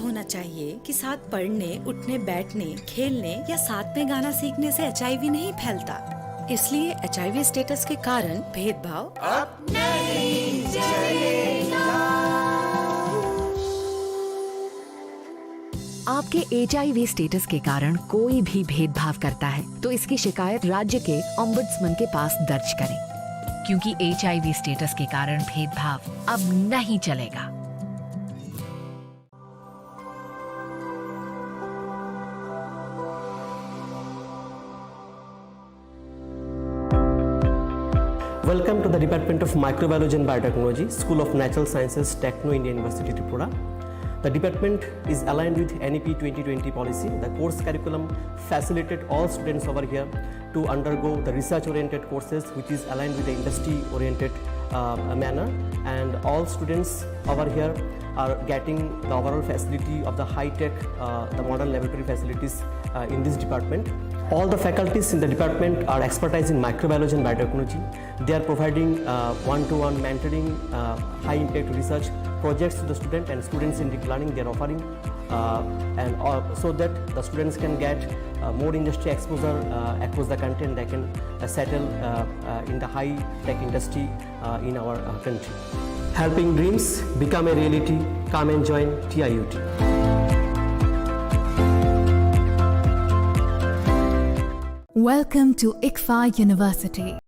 होना चाहिए कि साथ पढ़ने, उठने, बैठने, खेलने या साथ में गाना सीखने से एचआईवी नहीं फैलता। इसलिए एचआईवी स्टेटस के कारण भेदभाव अब नहीं चलेगा। आपके एचआईवी स्टेटस के कारण कोई भी भेदभाव करता है तो इसकी शिकायत राज्य के ओम्बुड्समैन के पास दर्ज करें, क्योंकि एचआईवी स्टेटस के कारण भेदभाव अब नहीं चलेगा। Welcome to the Department of Microbiology and Biotechnology, School of Natural Sciences, Techno India University, Tripura. The department is aligned with NEP 2020 policy. The course curriculum facilitated all students over here to undergo the research-oriented courses, which is aligned with the industry-oriented manner, and all students over here are getting the overall facility of the high-tech, the modern laboratory facilities in this department. All the faculties in the department are expertise in microbiology and biotechnology. They are providing one-to-one mentoring, high-impact research projects to the student, and students in deep learning they are offering, so that the students can get more industry exposure across the country, and they can settle in the high-tech industry in our country. Helping dreams become a reality. Come and join TIUT. Welcome to ICFA University.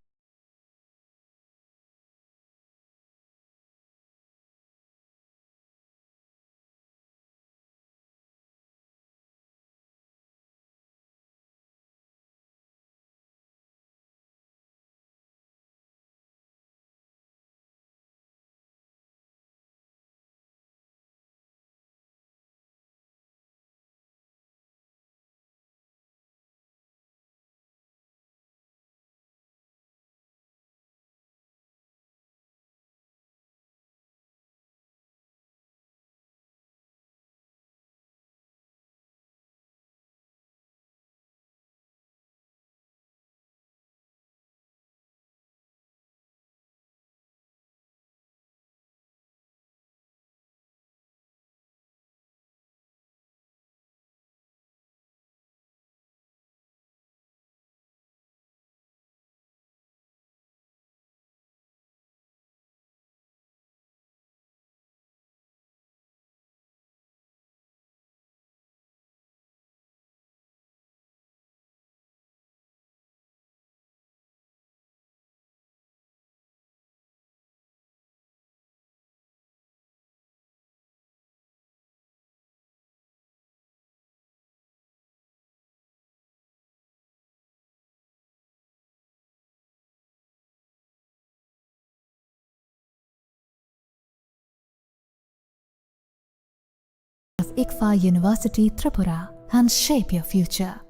ICFA University Tripura and shape your future.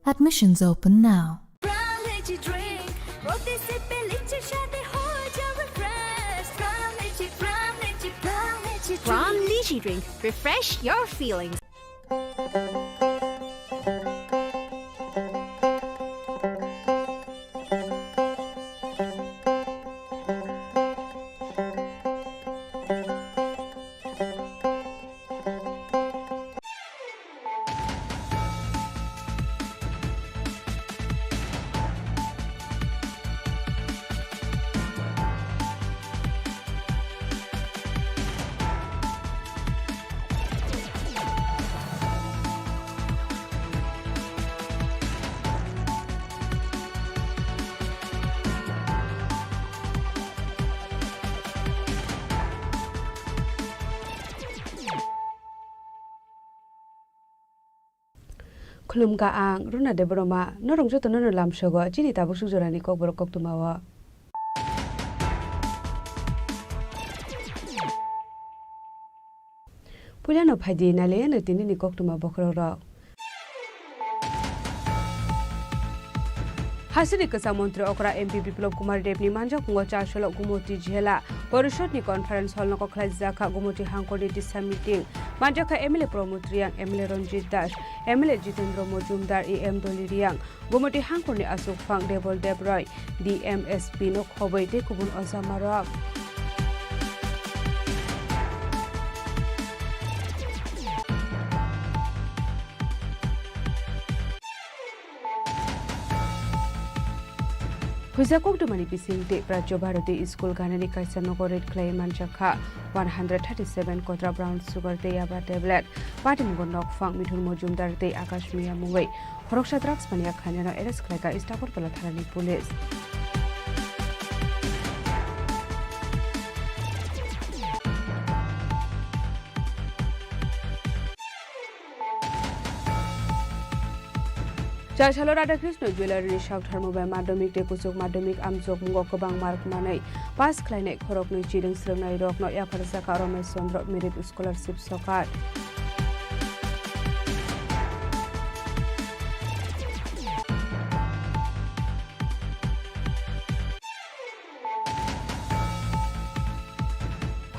Admissions open now. From Lychee Drink, refresh your feelings. Khulum ka ang runa de broma norong joto no lam shogo chini tabuk sujorani kok borok kok tumawa Pulano phadi nale na tini ni kok tuma bokro ro Hasini Kasa Mantri Okra MP Biplop Kumar Dev ni manja kungo chasholo gumoti jela Porishot ni conference hall noko khlajaka gumoti hangkori disa meeting manja ka MLA Promotriang MLA Ranjit Das MLA Jitendra Mojumdar EM Doliriang gumoti hangkori Asuk Phang Devol Debroy DMSP no khoboi te kubun osamarok Huizakok dumani pising te Rajya Bharati School Ganani Kaisa Nogoret Clay Manchakha 137 Kotra Brown Sugar te Yaba Tablet Patim Gondok Fang Mithun Mojumdar te Akash Mia Mumbai Horoksha Drugs Pania Khanyano Eres Klaika Istapur Palatharani Police Chashalo Radha Krishna Jewelry Shop Thermobile Madamik de Kusuk Madamik Amjok Mungo Kobang Mark Manai Pas Kleine Khorok no Chiding Srnai Rok no Yaparsa Karome Sondro Merit Scholarship Sokar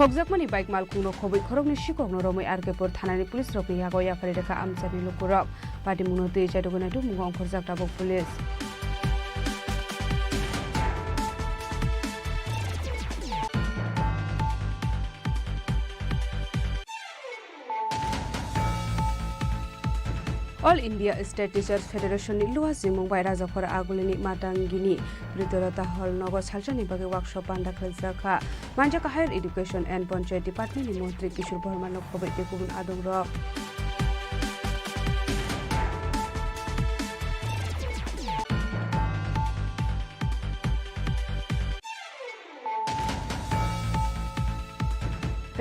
Hokjakmani bike mal kungno khobai khorokni sikokno romai arkefor thanani pulis rokni yago yafari rekha amchani lukurok pati muno tei jadogona tu mungo angkhorjak tabok pulis All India State Teachers Federation ni luas jimung bai rajakhor agulini matangini Britorata Hall nogo salchani bage workshop anda khaljakha manjaka Higher Education and Panchayat Department ni Mantri Kishore Bharma nok khobai te kubun adong rok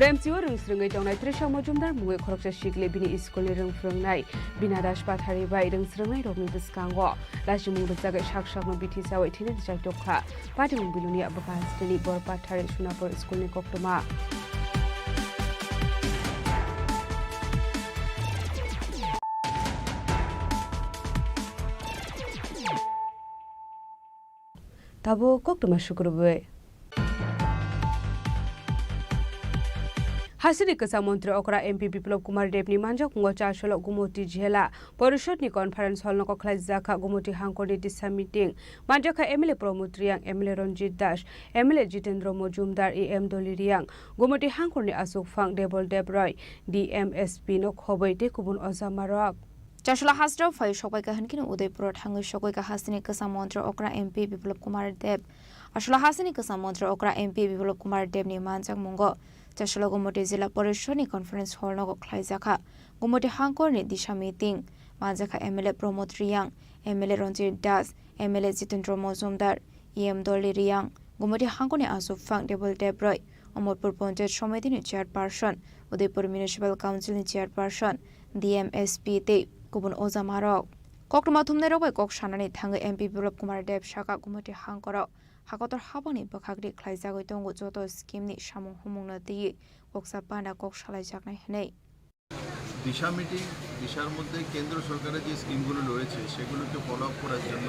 Remsiwa rungsrungai tongnai Trisha Mojumdar mungai khoroksa sikle bini school ni rungfrungnai Binadas Pathari bai rungsrungai rokni biskango lajimung rukjagai sakshakno bithi sawai thine jai tokha patimung biluni abakasteni bor Pathari Sunapur school ni koktoma Tabo koktoma shukurbai Hasini Kasa Mantri Okra MP Biplop Kumar Dev ni manjak ngo chasholo Gumoti Jhela Porishod ni conference hall noko khlajaka Gumoti Hangkoni disa meeting manjaka MLA Promotriang MLA Ranjit Das MLA Jitendra Mojumdar EM Doliriang Gumoti Hangkoni Asuk Phang Debol Debroy DMSP nok hobai te kubun ozamarok Chashla Hasra Fai Shokai Kahankin Udaipur Hangu Shokai Hasini Kasa Mantri Okra MP Biplop Kumar Dev Ashla Hasini Kasa Mantri Okra MP Biplop Kumar Dev ni manjak mungo Chashla Gumoti Zilla Porishoni Conference Hall Nogo Klaizaka, Gumoti Hangkoni Disha Meeting, Manjaka MLA Promotriang, MLA Ranjit Das, MLA Jitendra Mojumdar, EM Doliriang, Gumoti Hangkoni Asuk Phang Debol Debroy, Omodpur Panchayat Samiti ni Chairperson, Udaipur Municipal Council ni Chairperson, DMSP te Kubun Ozamarok. Koktoma Thumnerok Kok Shanani Thanga MP Biplop Kumar Dev Shaka Gumoti Hangkorok. Hakotor habani bakhagri khlaijagoi tongo joto scheme ni samung humungna tei koksa panda kok salai jaknai hnei Disha meeting দিশার মধ্যে কেন্দ্র সরকারের যে স্কিমগুলো রয়েছে সেগুলোকে follow up করার জন্য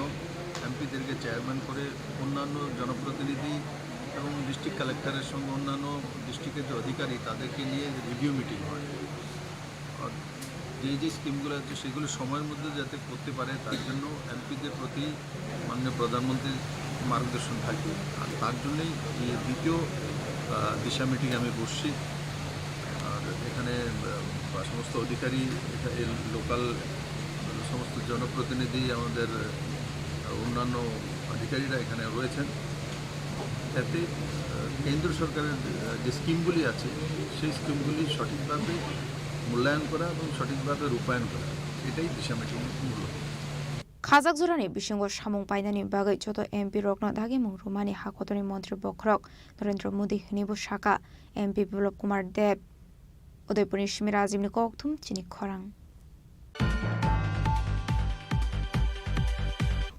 এমপিদেরকে চেয়ারম্যান করে অন্যান্য জনপ্রতিনিধি এবং ডিস্ট্রিক্ট কালেক্টরের সঙ্গে অন্যান্য ডিস্ট্রিক্টের যে অধিকারী তাদেরকে নিয়ে রিভিউ মিটিং হয় আর যে স্কিমগুলো আছে সেগুলো সময়ের মধ্যে যাতে করতে পারে তার জন্য এমপিদের প্রতি মাননীয় প্রধানমন্ত্রীর মার্গদর্শন থাকবে আর তার জন্যই এই দ্বিতীয় দিশা মিটিং আমি বসছি আর এখানে সমস্ত অধিকারী লোকাল সমস্ত জনপ্রতিনিধি আমাদের অন্যান্য অধিকারীরা এখানে রয়েছেন এতে কেন্দ্র সরকারের যে স্কিমগুলি আছে সেই স্কিমগুলি সঠিকভাবে মূল্যায়ন করা এবং সঠিকভাবে রূপায়ণ করা এটাই দিশা মিটিংয়ের মূল Khajak Zurani Bishingo Shamung Painani Bagai Joto MP Rokno Dagimung Rumani Hakotoni Mantri Bokrok Narendra Modi Hnibu Shaka MP Biplop Kumar Dev Udaipur Shimirazim ni Koktum Chini Khorang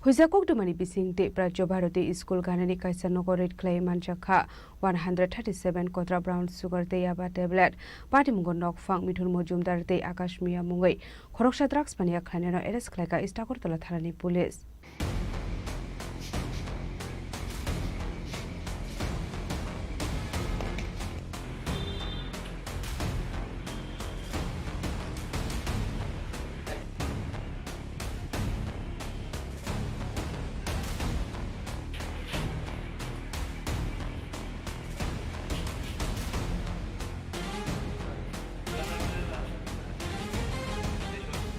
Huizakok dumani bisingte Prajyo Bharati School Ganani Kaisa Nogo Red Clay Manchakha 137 Kotra Brown Sugar te Yaba Tablet Party Mungo Nok Phang Mithun Mojumdar te Akash Mia Mungai Khoroksha Drugs Pania Khaneno Eres Klaika Istakor Tola Tharani Police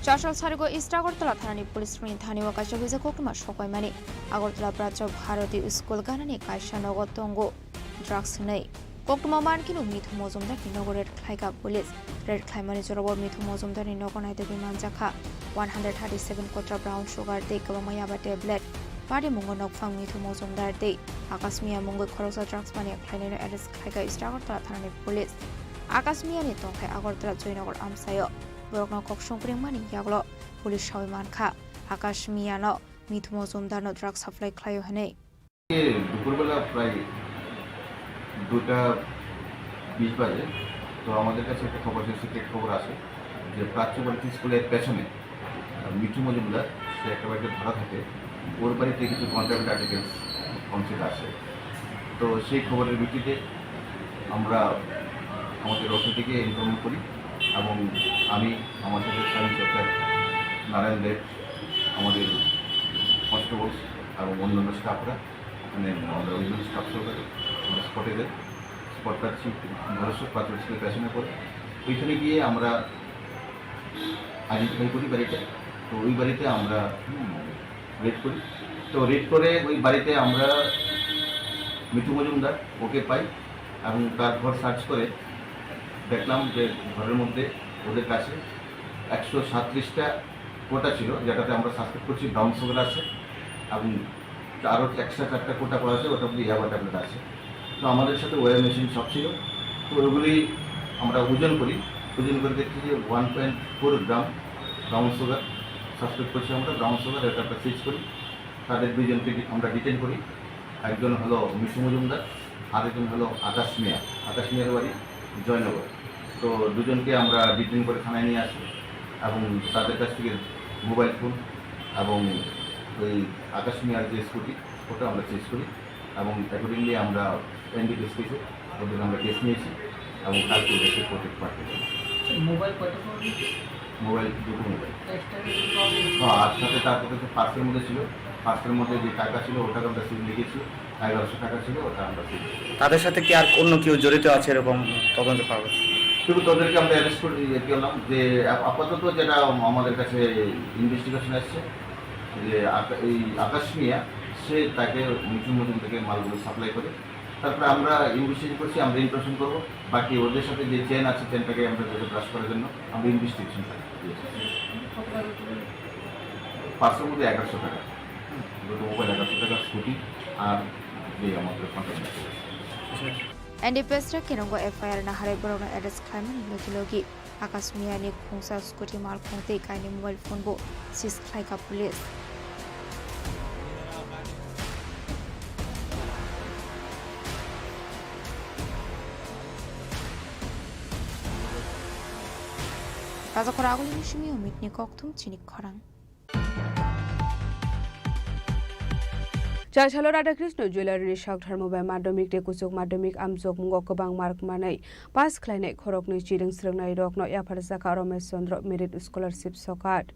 Chashal Sarigo East Agartala Thani Police Rin Thani Wakasha Visa Kokuma Shokai Mani Agartala Pracho Bharati School Ganani Kaisha Nogotongo Drugs Nei Kokuma Markinu Mithu Mozumda Nogo Red Klaika Police Red Klaimani Jorobo Mithu Mozumda Nogonai de Manjaka 137 Kotra Brown Sugar Day Kawamayaba Tablet Party Mungo Nok Phang Mithu Mozumdar Day Akasmia Mungo Korosa Drugs Mania Klainero Eres Klaika East Agartala Thani Police Akasmia ni Tonkai Agartala Joinogor Amsayo Borokno Kokshong Mani Yaglo Police Shawi Manka Akash Miyano Mithu Mozumdar no drug supply Klayo Hane দুপুরবেলা প্রায় 2:20 বাজে তো আমাদের কাছে একটা খবর secret খবর আসে যে প্রাচ্যবাড়ি স্কুলের পেছনে মিঠু মজুমদার সে একটা বাড়িতে ভাড়া থাকে ওর বাড়িতে কিছু কন্ট্রাক্ট আর্টিকেলস পৌঁছে আসে তো সেই খবরের ভিত্তিতে আমরা আমাদের রথ থেকে ইনফর্ম করি এবং আমি আমাদের সায়েন্স ডক্টর নারায়ণ দেব আমাদের কনস্টেবলস এবং অন্যান্য স্টাফরা ওখানে আমরা অন্যান্য স্টাফ সহকারে আমরা স্পটে যাই স্পট পাচ্ছি ভরসা পাত্র পেছনে করে ওইখানে গিয়ে আমরা আইডেন্টিফাই করি বাড়িটা। তো ওই বাড়িতে আমরা রেড করি। তো রেড করে ওই বাড়িতে আমরা মিঠু মজুমদার ওকে পাই এবং তার ঘর সার্চ করে দেখলাম যে ঘরের মধ্যে ওদের কাছে 137টা কোটা ছিল, যেটাতে আমরা সাসপেক্ট করছি ব্রাউন সুগার আছে এবং আরও এক্সট্রা 4টা কোটা করা আছে, ওটার মধ্যে ইয়াবা ট্যাবলেট আছে। তো আমাদের সাথে ওয়ার মেশিন সব ছিল। তো ওগুলি আমরা ওজন করি, ওজন করে দেখছি যে 1.4 গ্রাম ব্রাউন সুগার সাসপেক্ট করছি আমরা ব্রাউন সুগার, এটা একটা সিজ করি। তাদের দুজনকে আমরা ডিটেন করি। একজন হলো মিঠু মজুমদার, আরেকজন হলো আকাশ মিয়ার বাড়ি জয়নগর। তো দুজনকে আমরা ডিটেন করে থানায় নিয়ে আসি এবং তাদের কাছ থেকে মোবাইল ফোন এবং ওই আকাশ মিয়ার যে স্কুটি ওটা আমরা চেঞ্জ করি এবং অ্যাকর্ডিংলি আমরা এনডিপিএস কেসে ওদের আমরা কেস নিয়েছি এবং কালকে ওদেরকে প্রোটেক্ট পাঠিয়ে মোবাইল দুটো মোবাইল। হ্যাঁ, আর সাথে তারপরে যে পার্সের মধ্যে ছিল, পার্সের মধ্যে যে টাকা ছিল ওটাকে আমরা সিল লিখেছি, 1100 টাকা ছিল ওটা আমরা সিল। তাদের সাথে কি আর অন্য কেউ জড়িত আছে এরকম তদন্ত পাবে? শুধু তাদেরকে আমরা অ্যারেস্ট করে গেলাম। যে আপাতত যেটা আমাদের কাছে ইনভেস্টিগেশন আসছে যে এই আকাশ মিয়া সে তাকে মিঠু মজুমদারকে মালগুলো সাপ্লাই করে। তারপরে আমরা ইনভেস্টিগেশন করছি, আমরা ইনফরমেশন করবো। বাকি ওদের সাথে যে চেন আছে চেনটাকে আমরা ব্রাশ করার জন্য আমরা ইনভেস্টিগেশন দিয়েছি। পার্সের মধ্যে 1100 টাকা, দুটো মোবাইল 1100 টাকা, স্কুটি আর যে আমাদের contact. NDPS kenonggo FIR na hare borokno arrest khlaimani logi Akash Mia ni khongsa scooty mal khongtei kaini mobile phone bo seize khlaika police. Raja Khoragul Mishimi Omit ni koktum Chini Khorang. চারশাল Radhakrishna jewellery শাক ধর্মবাই মাধ্যমিক টেকুচক মাধ্যমিক আমজক মুঙ্গ गोबां mark मानै पास खालायनाय खरकनि चिरिं स्रोंनाय रकनो याफार जाका रमेश चंद्र मेरिट स्कलारशिप सकाट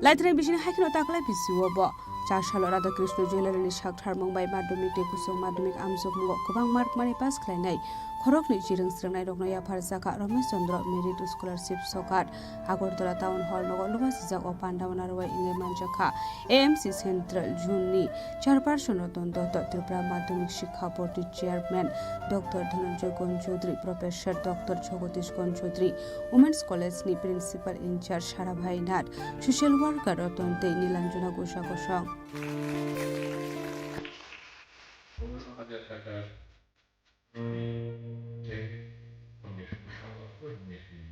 लाइथ्राय बिसिनि हाइखनो ताकलाय बिसिवो ब चारशाल राधाकृष्ण जयलारिनि सागथार मंबाय माध्यमिक टेकुसं माध्यमिक आमजक मुंग गोबां मार्क माने पास खालायनाय खरकनि चिरिं स्रोंनाय रकनो याफार जाका रमेश चंद्र मेरिट स्कलारशिप सकाट आगरतला टाउन हल नग लुमा सिजाक अ पान्डावना रवाय इंगे मानजाखा एएमसी सेंट्रल जूननि चेयारपारसन रतन दत्त त्रिपुरा माध्यमिक शिक्षा बोर्डनि चेयारमैन डॉक्टर धनंजय गण Chaudhary professor doctor Jagdish Gan Chowdhury women's कलेजनि principal in charge Sarabhai Nath social worker Ratan ते नीलांजना गोसा गोसं Thank you.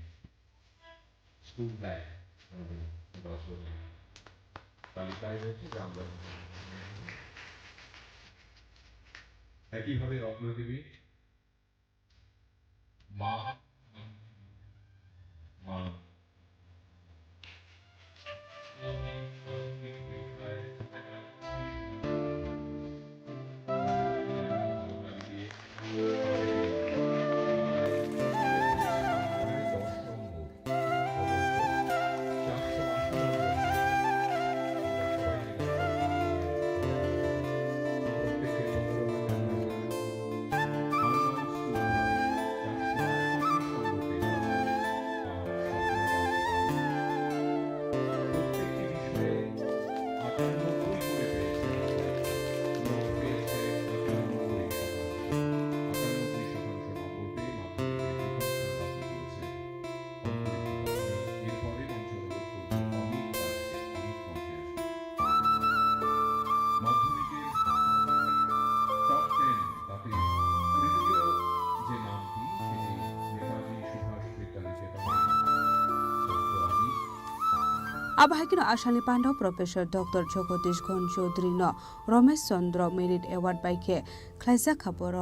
স্কুল ব্যাগ 10 বছর তালিকায় রয়েছে গ্রামবাসী। একইভাবে রত্নদেবী মা মা আবাহাকিনো আশালি পান্ডাও প্রফেসর ডক্টর জগদীশ ঘন চৌধুরী ন রমেশ চন্দ্র মেরিট এওয়ার্ড বাইকে খ্লাইজা খাবর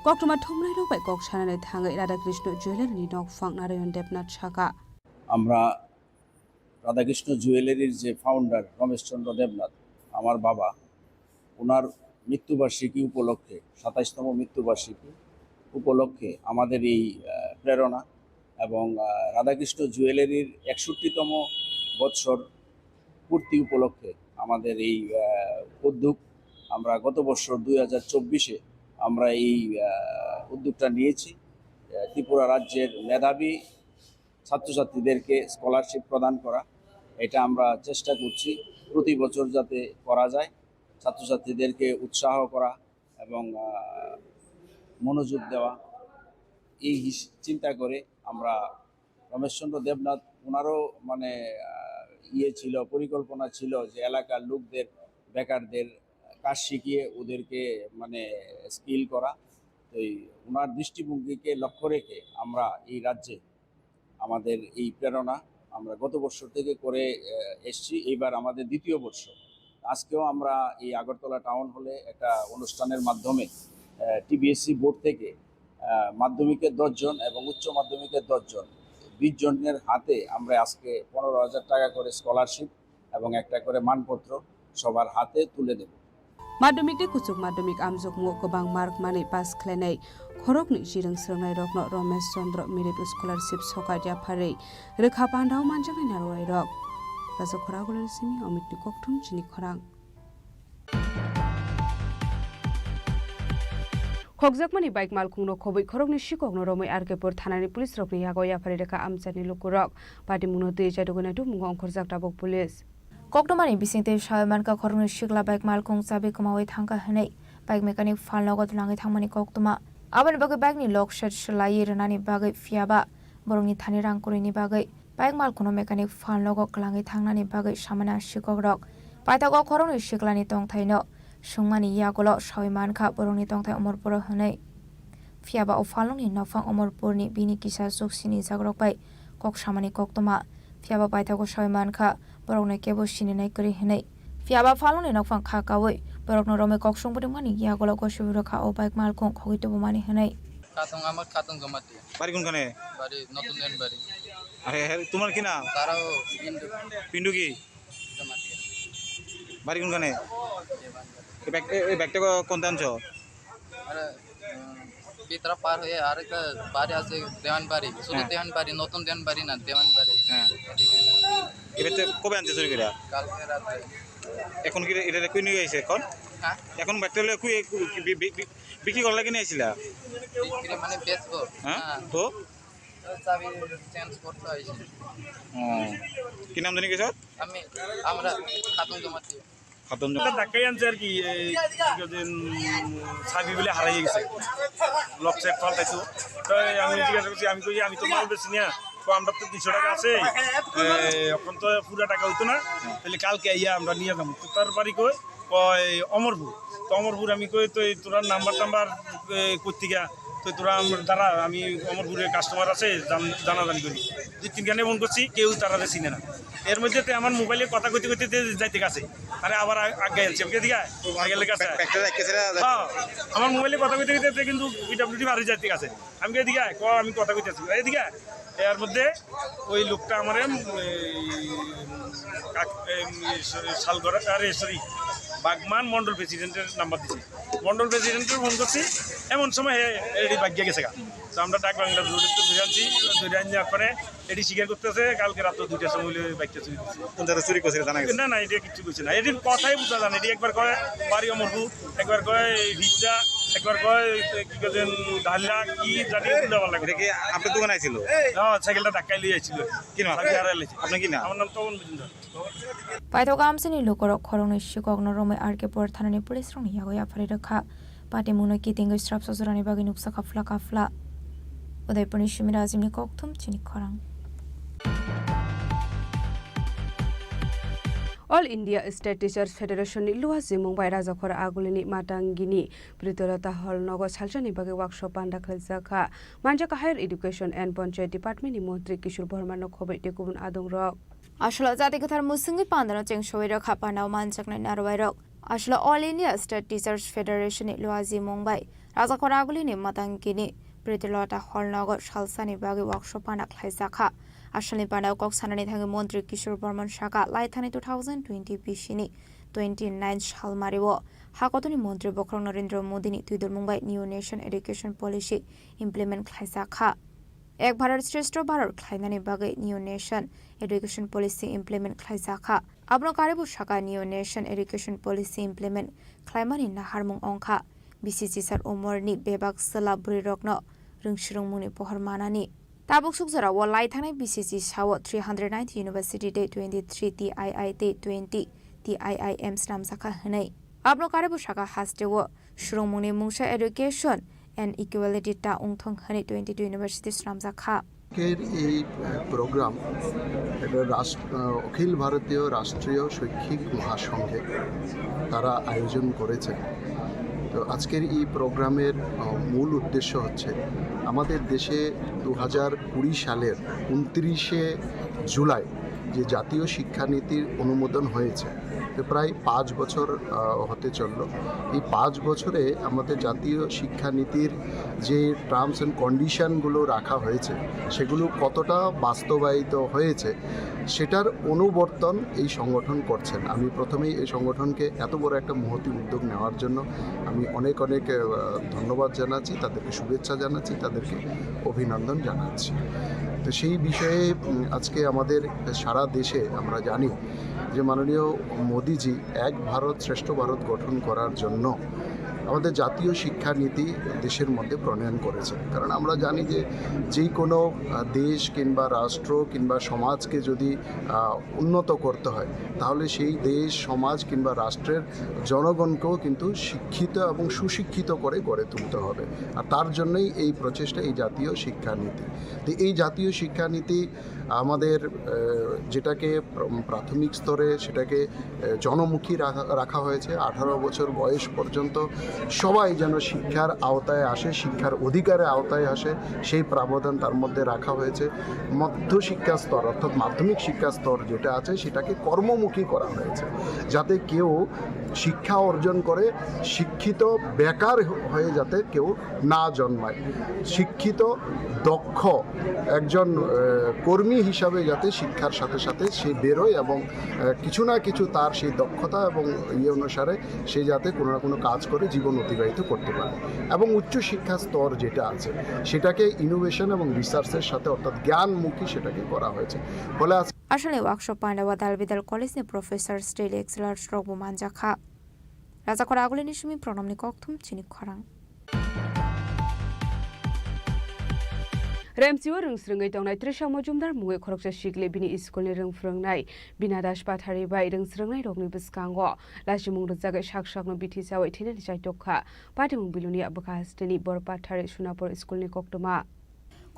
কক্টমা থমনাই রবাই কক সানাनै থাङै রাধাকৃষ্ণ জুয়েলারি নক ফাং নারায়ণ দেবনাথ শাখা আমরা রাধাকৃষ্ণ জুয়েলারির যে ফাউন্ডার রমেশ চন্দ্র দেবনাথ আমার বাবা, ওনার মৃত্যুবার্ষিকী উপলক্ষে 27তম মৃত্যুবার্ষিকী উপলক্ষে আমাদের এই প্রেরণা এবং রাধাকৃষ্ণ জুয়েলারির 61তম বৎসর পূর্তি উপলক্ষে আমাদের এই উদ্যোগ। আমরা গত বছর 2024-এ আমরা এই উদ্যোগটা নিয়েছি। ত্রিপুরা রাজ্যের মেধাবী ছাত্রছাত্রীদেরকে স্কলারশিপ প্রদান করা, এটা আমরা চেষ্টা করছি প্রতি বছর যাতে করা যায়। ছাত্রছাত্রীদেরকে উৎসাহ করা এবং মনোযোগ দেওয়া, এই চিন্তা করে আমরা রমেশচন্দ্র দেবনাথ ওনারও ছিল, পরিকল্পনা ছিল যে এলাকার লোকদের, বেকারদের কাজ শিখিয়ে ওদেরকে স্কিল করা। তো ওনার দৃষ্টিভঙ্গিকে লক্ষ্য রেখে আমরা এই রাজ্যে আমাদের এই প্রেরণা আমরা গত বছর থেকে করে এসছি, এইবার আমাদের দ্বিতীয় বর্ষ। আজকেও আমরা এই আগরতলা টাউন হলে একটা অনুষ্ঠানের মাধ্যমে টিবিএসসি বোর্ড থেকে মাধ্যমিকের 10 জন এবং উচ্চ মাধ্যমিকের 10 জন 20 জনের হাতে আমরা আজকে 15,000 টাকা করে স্কলারশিপ এবং একটা করে মানপত্র সবার হাতে তুলে দেব। মাধ্যমিকनि कुचुक माध्यमिक आमजोगमो गोबां मार्क माने पास खालायनाय खरकनि जिरों सोलोंनाय रत्न रमेश चंद्र मेरिट स्कलारशिप सकाया फारै रोखा पान्डाव मानजानाय नारवाय रक राजा खरागुलर सिमी अमितनि कक्थुम चिनि खरां खगजाकमानि बाइक मालकुंनो खबै खरकनि सिकगनो रमै आरकेपुर थानानि पुलिस रकनि यागया फारै रेखा आमजानि लुकुरक पार्टी मुनो दै जादुगनायटु मुंग अंखरजाक दाबक पुलिस कक्टमानि बिसिंते सायमानका खरंनि सिगला बाइक मालकुं चाबि कमावै थांका हनै बाइक मेकानिक फाल नगद लाङै थांमानि कक्टमा आबानि बागै बाइकनि लक सेट सलायै रनानि बागै फियाबा बरंनि थानि रांकुरिनि बागै बाइक मालकुनो मेकानिक फाल नगद लाङै थांनानि बागै सामाना सिकगरक पाइतागो खरंनि सिगलानि तंथायनो सुंमानि यागलो सायमानका बरंनि तंथाय अमरपुर हनै फियाबा ओ फालंनि नफां अमरपुरनि बिनि किसा जक्सिनि जागरक बाइ कक सामानि कक्टमा फियाबा पाइतागो सायमानका बरकनो केबो सिनिनाय करि हनै फियाबा फालंनि नफां खाकावै बरकनो रमे कक्संबुदमानि यागलो गसुरखा ओ बाइक मालकुं खगितबमानि हनै खातंग আমার খাতং জমাতি বাড়ি কোনখানে? বাড়ি নতুন দেন বাড়ি। আরে তোমার কি নাম? তারাও পিন্ডু। পিন্ডু কি? জমাতি। বাড়ি কোনখানে? এই ব্যাগটা কোনটা আনছো? আরে পিতরা পার হয়ে আরেকটা বাড়ি আছে দেওয়ান বাড়ি, শুধু দেওয়ান বাড়ি, নতুন দেওয়ান বাড়ি না, দেওয়ান বাড়ি। হ্যাঁ, এবারে কবে আনছো চুরি করে? কালকে রাতে। এখন কি এটা কই নিয়ে আইছে এখন? হ্যাঁ, এখন ব্যাগটা লয়ে কই বিক্রি করার লাগি নিয়ে আইছিলা? বিক্রি মানে বেচবো। হ্যাঁ, তো চাবি চেঞ্জ করতে হইছে। কি নাম জানি গেছ? আমরা খাতং জমাতি। খাতং জমাতি ধাক্কাই আনছে আর কি, চাবি বলে হারাই গেছে, লক সেট ফালতাইছো। তো আমি জিজ্ঞাসা করছি, আমি কই আমি তো মাল বেশি না, তো আমরা তো 200 টাকা আছে, এখন তো পুরো টাকা হইতো না, তাহলে কালকে আইয়া আমরা নিয়ে যাবো। তো তার বাড়ি কয় অমরপুর। তো অমরপুর আমি কই তো তোরা নাম্বার টাম্বার করতে গিয়া তো তোরা দ্বারা আমি আমার ঘুরে কাস্টমার আছে জানাজানি করি 2-3 গানে ফোন করছি কেউ তারা চিনে না এর মধ্যে আমার মোবাইলে কথা কইতে কইতে যাইতে গেছে আরে আবার আগে আনছে দিকে আগের কাছে আমার মোবাইলে কথা কইতে কইতে কিন্তু পিডব্লিউডি বাড়ি যাইতে গেছে আমি এদিকে আমি কথা কইতেছি এদিকে এর মধ্যে ওই লোকটা আমার শালগড়া আরে সরি বাগমান মন্ডল প্রেসিডেন্টের নাম্বার দিচ্ছে মন্ডল প্রেসিডেন্টের ফোন করছি এমন সময় এটি বাগিয়ে গেছে গা তো আমরা ডাক বাংলা ধরে আনছি ধরে আনি পরে এটি স্বীকার করতেছে কালকে রাত 2টার সময় বাইকটা চুরি করছে চুরি করছে জানা গেছে না এটা কিছু করছে না এটির কথাই বোঝা যায় না এটি একবার কয় বাড়ি অমরপুর একবার কয় রিক্সা একবার কয় কি করছেন ডাল্লা কি জানি ভালো লাগে কি আপনার দোকান আইছিল হ্যাঁ সাইকেলটা ধাক্কাই লিয়ে আইছিল কি নাম আপনি কি না আমার নাম তখন বুঝুন পাইথগামসিনি লোকরক খরং শিকগ্ন রমে আরকে পর থানানি পুলিশ রং ইয়াগো याफारि रखा पाटे मुनो कितिंग स्ट्राप सजरानि बागै नुक्सा काफला उदयपुरनि सुमिरा आजिमनि कक्थुम चिनि खरां All India State Teachers Federation ni luasi Mumbai Rajakhor Agulini Matangini Pritolata Hall Nogo Salchani Bagi Workshop and Khalzaka Manjaka Higher Education and Panchayat Department ni Montri Kishur Bormano Khobe Tekubun Adung Rock Ashla Zatikathar Musingi Pandana Cheng Shoira Khapana Manchakna Narwairok Ashla All India State Teachers Federation ni luasi Mumbai Rajakhor Agulini Matangini Pritolata Hall Nogo Salsani Bagi Workshop and Khalzaka Ashali Panau Kok Sanani Thangi Montri Kishore Burman Shaka Laithani 2020 Bishini 29 Shalmariwo Hakotoni Montri Bokrong Narendra Modini Tudor Mumbai New Nation Education Policy Implement Khaisakha Ek Bharat Shrestha Bharat Khainani Bagai New Nation Education Policy Implement Khaisakha Abno Karibu Shaka New Nation Education Policy Implement Klaimani Naharmung Ongkha BCC Sar Omorni Bebak Sala Burirokno Rungshirung Muni Pohar Manani Tabuk Sukzara Walai Thana BCC Shawo 390 University Day 23 TII Day 20 TIIM Snam Saka Hanai Abno Karibu Shaka Hastewo Shrumuni Mungsha Education and Equality Ta Ungthong Hanai 22 University Snam Saka এই programme এটা অখিল ভারতীয় রাষ্ট্রীয় শৈক্ষিক মহাসংঘে তারা আয়োজন করেছে তো আজকের এই প্রোগ্রামের মূল উদ্দেশ্য হচ্ছে আমাদের দেশে 2020 সালের 29শে জুলাই যে জাতীয় শিক্ষানীতির অনুমোদন হয়েছে তো প্রায় 5 বছর হতে চলল এই 5 বছরে আমাদের জাতীয় শিক্ষানীতির যে টার্মস এন্ড কন্ডিশনগুলো রাখা হয়েছে সেগুলো কতটা বাস্তবায়িত হয়েছে সেটার অনুবর্তন এই সংগঠন করছেন আমি প্রথমেই এই সংগঠনকে এত বড় একটা মহতি উদ্যোগ নেওয়ার জন্য আমি অনেক ধন্যবাদ জানাচ্ছি তাদেরকে শুভেচ্ছা জানাচ্ছি তাদেরকে অভিনন্দন জানাচ্ছি তো সেই বিষয়ে আজকে আমাদের সারা দেশে আমরা জানি যে মাননীয় মোদিজি এক ভারত শ্রেষ্ঠ ভারত গঠন করার জন্য আমাদের জাতীয় শিক্ষানীতি দেশের মধ্যে প্রণয়ন করেছে কারণ আমরা জানি যে কোনো দেশ কিংবা রাষ্ট্র কিংবা সমাজকে যদি উন্নত করতে হয় তাহলে সেই দেশ সমাজ কিংবা রাষ্ট্রের জনগণকেও কিন্তু শিক্ষিত এবং সুশিক্ষিত করে গড়ে তুলতে হবে আর তার জন্যই এই প্রচেষ্টা এই জাতীয় শিক্ষানীতি তো এই জাতীয় শিক্ষানীতি আমাদের যেটাকে প্রাথমিক স্তরে সেটাকে জনমুখী রাখা হয়েছে 18 বছর বয়স পর্যন্ত সবাই যেন শিক্ষার আওতায় আসে শিক্ষার অধিকারের আওতায় আসে সেই প্রাবধান তার মধ্যে রাখা হয়েছে মধ্যশিক্ষা স্তর অর্থাৎ মাধ্যমিক শিক্ষা স্তর যেটা আছে সেটাকে কর্মমুখী করা হয়েছে যাতে কেউ শিক্ষা অর্জন করে শিক্ষিত বেকার হয়ে যাতে কেউ না জন্মায় শিক্ষিত দক্ষ একজন কর্মী হিসাবে যাতে শিক্ষার সাথে সাথে সে বেরোয় এবং কিছু না কিছু তার সেই দক্ষতা এবং অনুসারে সে যাতে কোনো না কোনো কাজ করে জীবন অতিবাহিত করতে পারে এবং উচ্চ শিক্ষা স্তর যেটা আছে সেটাকে ইনোভেশন এবং রিসার্চের সাথে অর্থাৎ জ্ঞানমুখী সেটাকে করা হয়েছে ফলে আসলে ওয়ার্কশপ পান্ডাওয়া দালবিদাল কলেজে প্রফেসর স্টেল এক্সেলার স্ট্রগবু মানজাখা রাজাখর আগুলিনি সুমি প্রণমনি কক্থুম চিনি খরাং Remsiwa rungsrungai tongnai Trisha Mojumdar mungai khoroksa shikle bini iskolni rungfrungnai binadas pathari bai rungsrungnai rokni biskango lashimung rjagai sakshakno bithi sawi thinani chaitokha patimung biluni abaka hasteni bor pathari sunapur iskolni koktoma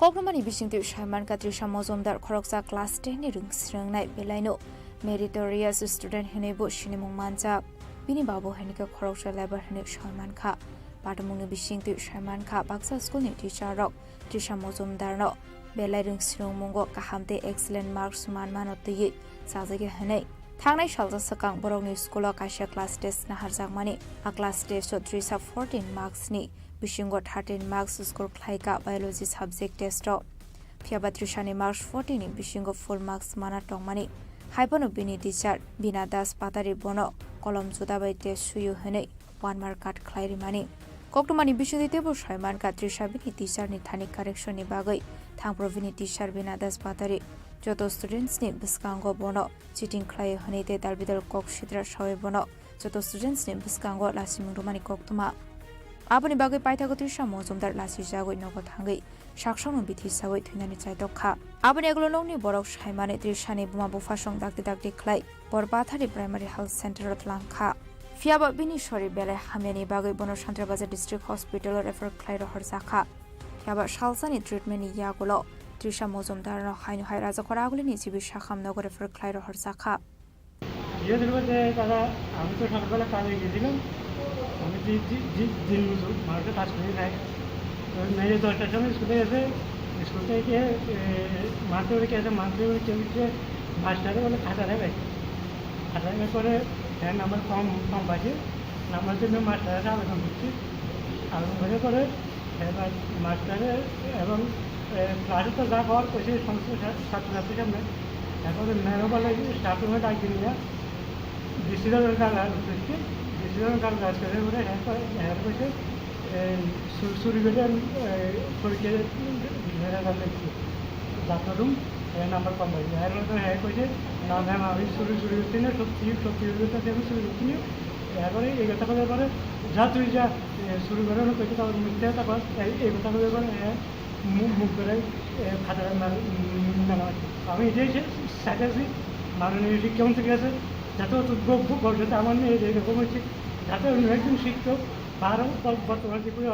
koknomani bisingti Shaiman Trisha Mojumdar khoroksa class 10 ni rungsrungnai belaino meritorious student hene bo shinimung manjak bini babu hanika khoroksa labor hene Shaiman kha Patamuni Bishing to Shaman Ka Baksa School ni teacher rock, Trisha Mozum Darno, Belaring Sromungo Kahamte excellent marks man of the year, Sazaki Hane. Tangnai Shalta Sakang Borong School Kasha class test Naharzak Mani, a class test of 14 marks ni, Bishingo 13 marks score Klaika biology subject test. Piaba Trishani marks 14 in Bishingo full marks mana tongmani. Hypono Bini teacher, Bina Das Patari Bono, Column Sudabai test Suyu Hene, 1 mark cut Clary Mani. Koktumani Bishudi Table Shaiman Katrisha Bini teacher ni Tani correction ni Bagai, Tang Provini teacher Bina Das Patari. Joto students ni Biskango Bono, cheating Clay Honete Dalbidal Kok Shidra Shawe Bono, Joto students ni Biskango Lasim Rumani Koktuma. Abani Bagai Paitago Trisha Mozumdar Lasi Jago Nogo Tangi, Shakshon Biti Sawi Tunani Chaitoka. Abani Aglononi Borok Shaimani Trishani Buma Bufashong Dakti Clay, Borbatari Primary Health Center at Lanka. Fiaba Bini Shori Bele Hamani Bagai Bono Shantrabaza District Hospital refer Clay Horzaka. Fiaba Shalsani treatment Yagulo. Trisha Mozumdar no Hainu Hairaza Koraguli needs to be Shaham Nogore for Clyde Horzaka. Yes, there was a amateur Harbola Kali Gizilum, market as we like. Many doctors could take a monthly as a monthly master or Catarabe. Catarabe for a number from budget, number two master as I was very for it, master classes तो जा और कुछ छात्र छात्री में ऐसा तो मैंने बोला स्टाफ में टाइप किया डिसीजन का राज करे बोले है तो यार कुछ सुरगुजर करके मेरा कर लेती डॉक्टर रूम नंबर कम है यार तो है कुछ नाम है अभी सुरगुजर ने सब चीज तो जब सुरगुजर यार बोले एक कथा बोले जा तू जा सुरगुजर ने कुछ तो मिलते था बस एक कथा बोले है মুখ করে খাতার আমি এটাই চাইতেছি মাননীয় শিক্ষামন্ত্রীর কাছে যাতে ভবিষ্যতে আমার মেয়ে এরকম হচ্ছে যাতে অন্য একজন শিক্ষক বারো বর্তমান যেগুলো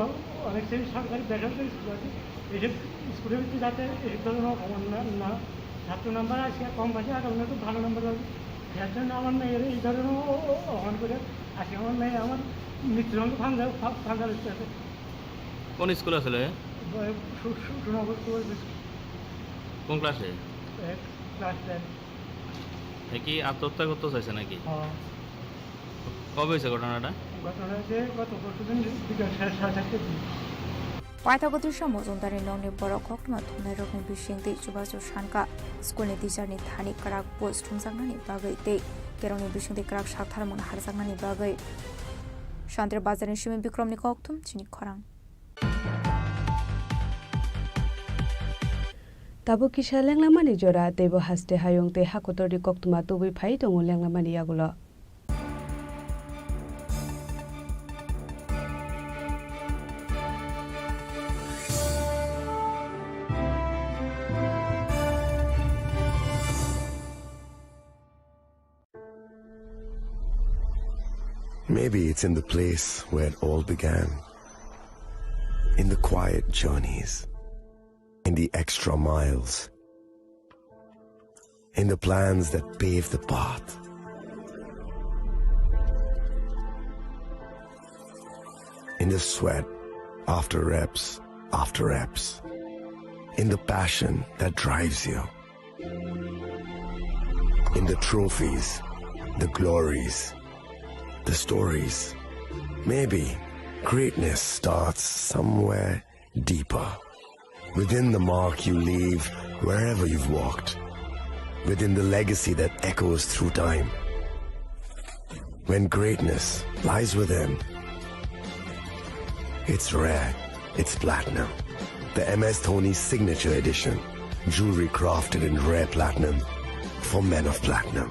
অনেক সেই সরকারি বেসরকারি স্কুল আছে এইসব স্কুলের ভিতরে যাতে এই ধরনের না ছাত্র নাম্বার আজকে কম পাচ্ছে আর অন্য তো ভালো নাম্বার পাবে যার জন্য আমার মেয়ের এই ধরনের অহন করে আজকে আমার মেয়ে আমার মৃত্যুর সঙ্গে ফাঙ্গা আছে। কোন স্কুল আসলে কোন ক্লাসে কি আত্মহত্যা করতে চাইছে নাকি কবে হয়েছে ঘটনাটা Paithagotisha Mozumdar in Longni Borok Hokma Tunarok Bishing the Chubaso Shanka, School Teacher ni Thani Karak Post Tumsangani Bagai Day, Geroni Bishing the Krak Shatarman Harzangani Bagai. Shantra Bazar and Shimi Bikrom Nikoktum, Chini Khorang. Tabu Kisha Langlamani Jora, Debo Haste Hayong te Hakotori Koktuma to be paid on Langlamani Yagula. Maybe it's in the place where it all began, in the quiet journeys, in the extra miles, in the plans that pave the path. In the sweat after reps, in the passion that drives you, in the trophies, the glories, the stories. Maybe greatness starts somewhere deeper, within the mark you leave wherever you've walked, within the legacy that echoes through time. When greatness lies within, it's rare, it's platinum. The MS Dhoni Signature Edition, jewelry crafted in rare platinum for men of platinum.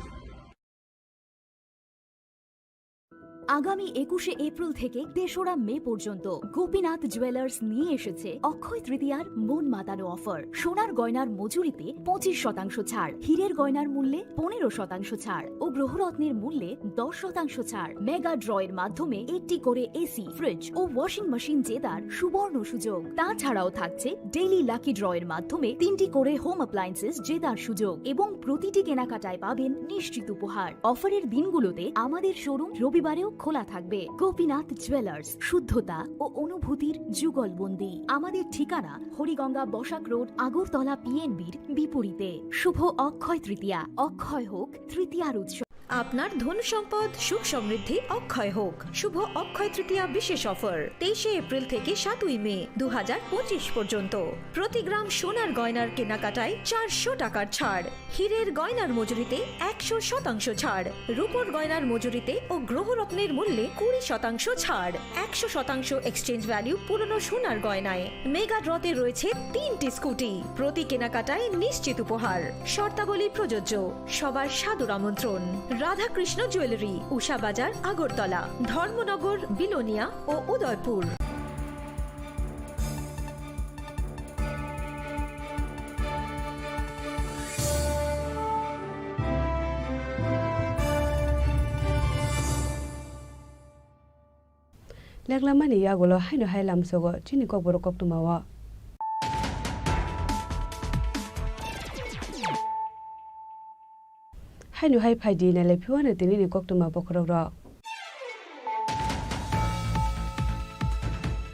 আগামী 21শে April থেকে ৩রা মে পর্যন্ত Gopinath jewellers নিয়ে এসেছে অক্ষয় তৃতীয়ার মন মাতানো offer. সোনার গয়নার মজুরিতে 25% ছাড়, হীরের গয়নার মূল্যে 15% ছাড় ও গ্রহরত্নের মূল্যে 10% ছাড়। মেগা ড্রয়ের মাধ্যমে 8টি করে এসি, ফ্রিজ ও ওয়াশিং মেশিন জেতার সুবর্ণ সুযোগ। তাছাড়াও থাকছে ডেইলি লাকি ড্রয়ের মাধ্যমে 3টি করে হোম অ্যাপ্লায়েন্সেস জেতার সুযোগ এবং প্রতিটি কেনাকাটায় পাবেন নিশ্চিত উপহার। অফারের দিনগুলোতে আমাদের শোরুম রবিবারেও খোলা থাকবে। গোপীনাথ জুয়েলার্স, শুদ্ধতা ও অনুভূতির যুগলবন্দি। আমাদের ঠিকানা হরিগঙ্গা বসাক রোড, আগরতলা পিএনবির বিপরীতে। শুভ অক্ষয় তৃতীয়া, অক্ষয় হোক তৃতীয়ার উৎসব। আপনার ধন সম্পদ সুখ সমৃদ্ধি অক্ষয় হোক। শুভ অক্ষয় তৃতীয়া বিশেষ অফার 23 এপ্রিল থেকে 7 মে 2025 পর্যন্ত। প্রতি গ্রাম সোনার গয়নার কেনাকাটায় 400 টাকার ছাড়, হীরের গয়নার মজুরিতে 100% ছাড়, রূপোর গয়নার মজুরিতে ও গ্রহরত্নের মূল্যে 20% ছাড়, 100% এক্সচেঞ্জ ভ্যালু পুরনো সোনার গয়নায়। মেগা ড্রতে রয়েছে 3টি স্কুটি, প্রতি কেনাকাটায় নিশ্চিত উপহার। শর্তাবলী প্রযোজ্য। সবার সাদর আমন্ত্রণ। রাধাকৃষ্ণ জুয়েলারি, উষা বাজার, আগরতলা, ধর্মনগর, বিলোনিয়া ও Udaipur. Leklamani yagulo haino hailam sogo chini ko boro kok tumawa. Haino hai phaidi na le phiwana tini ni kok tuma bokhro ro.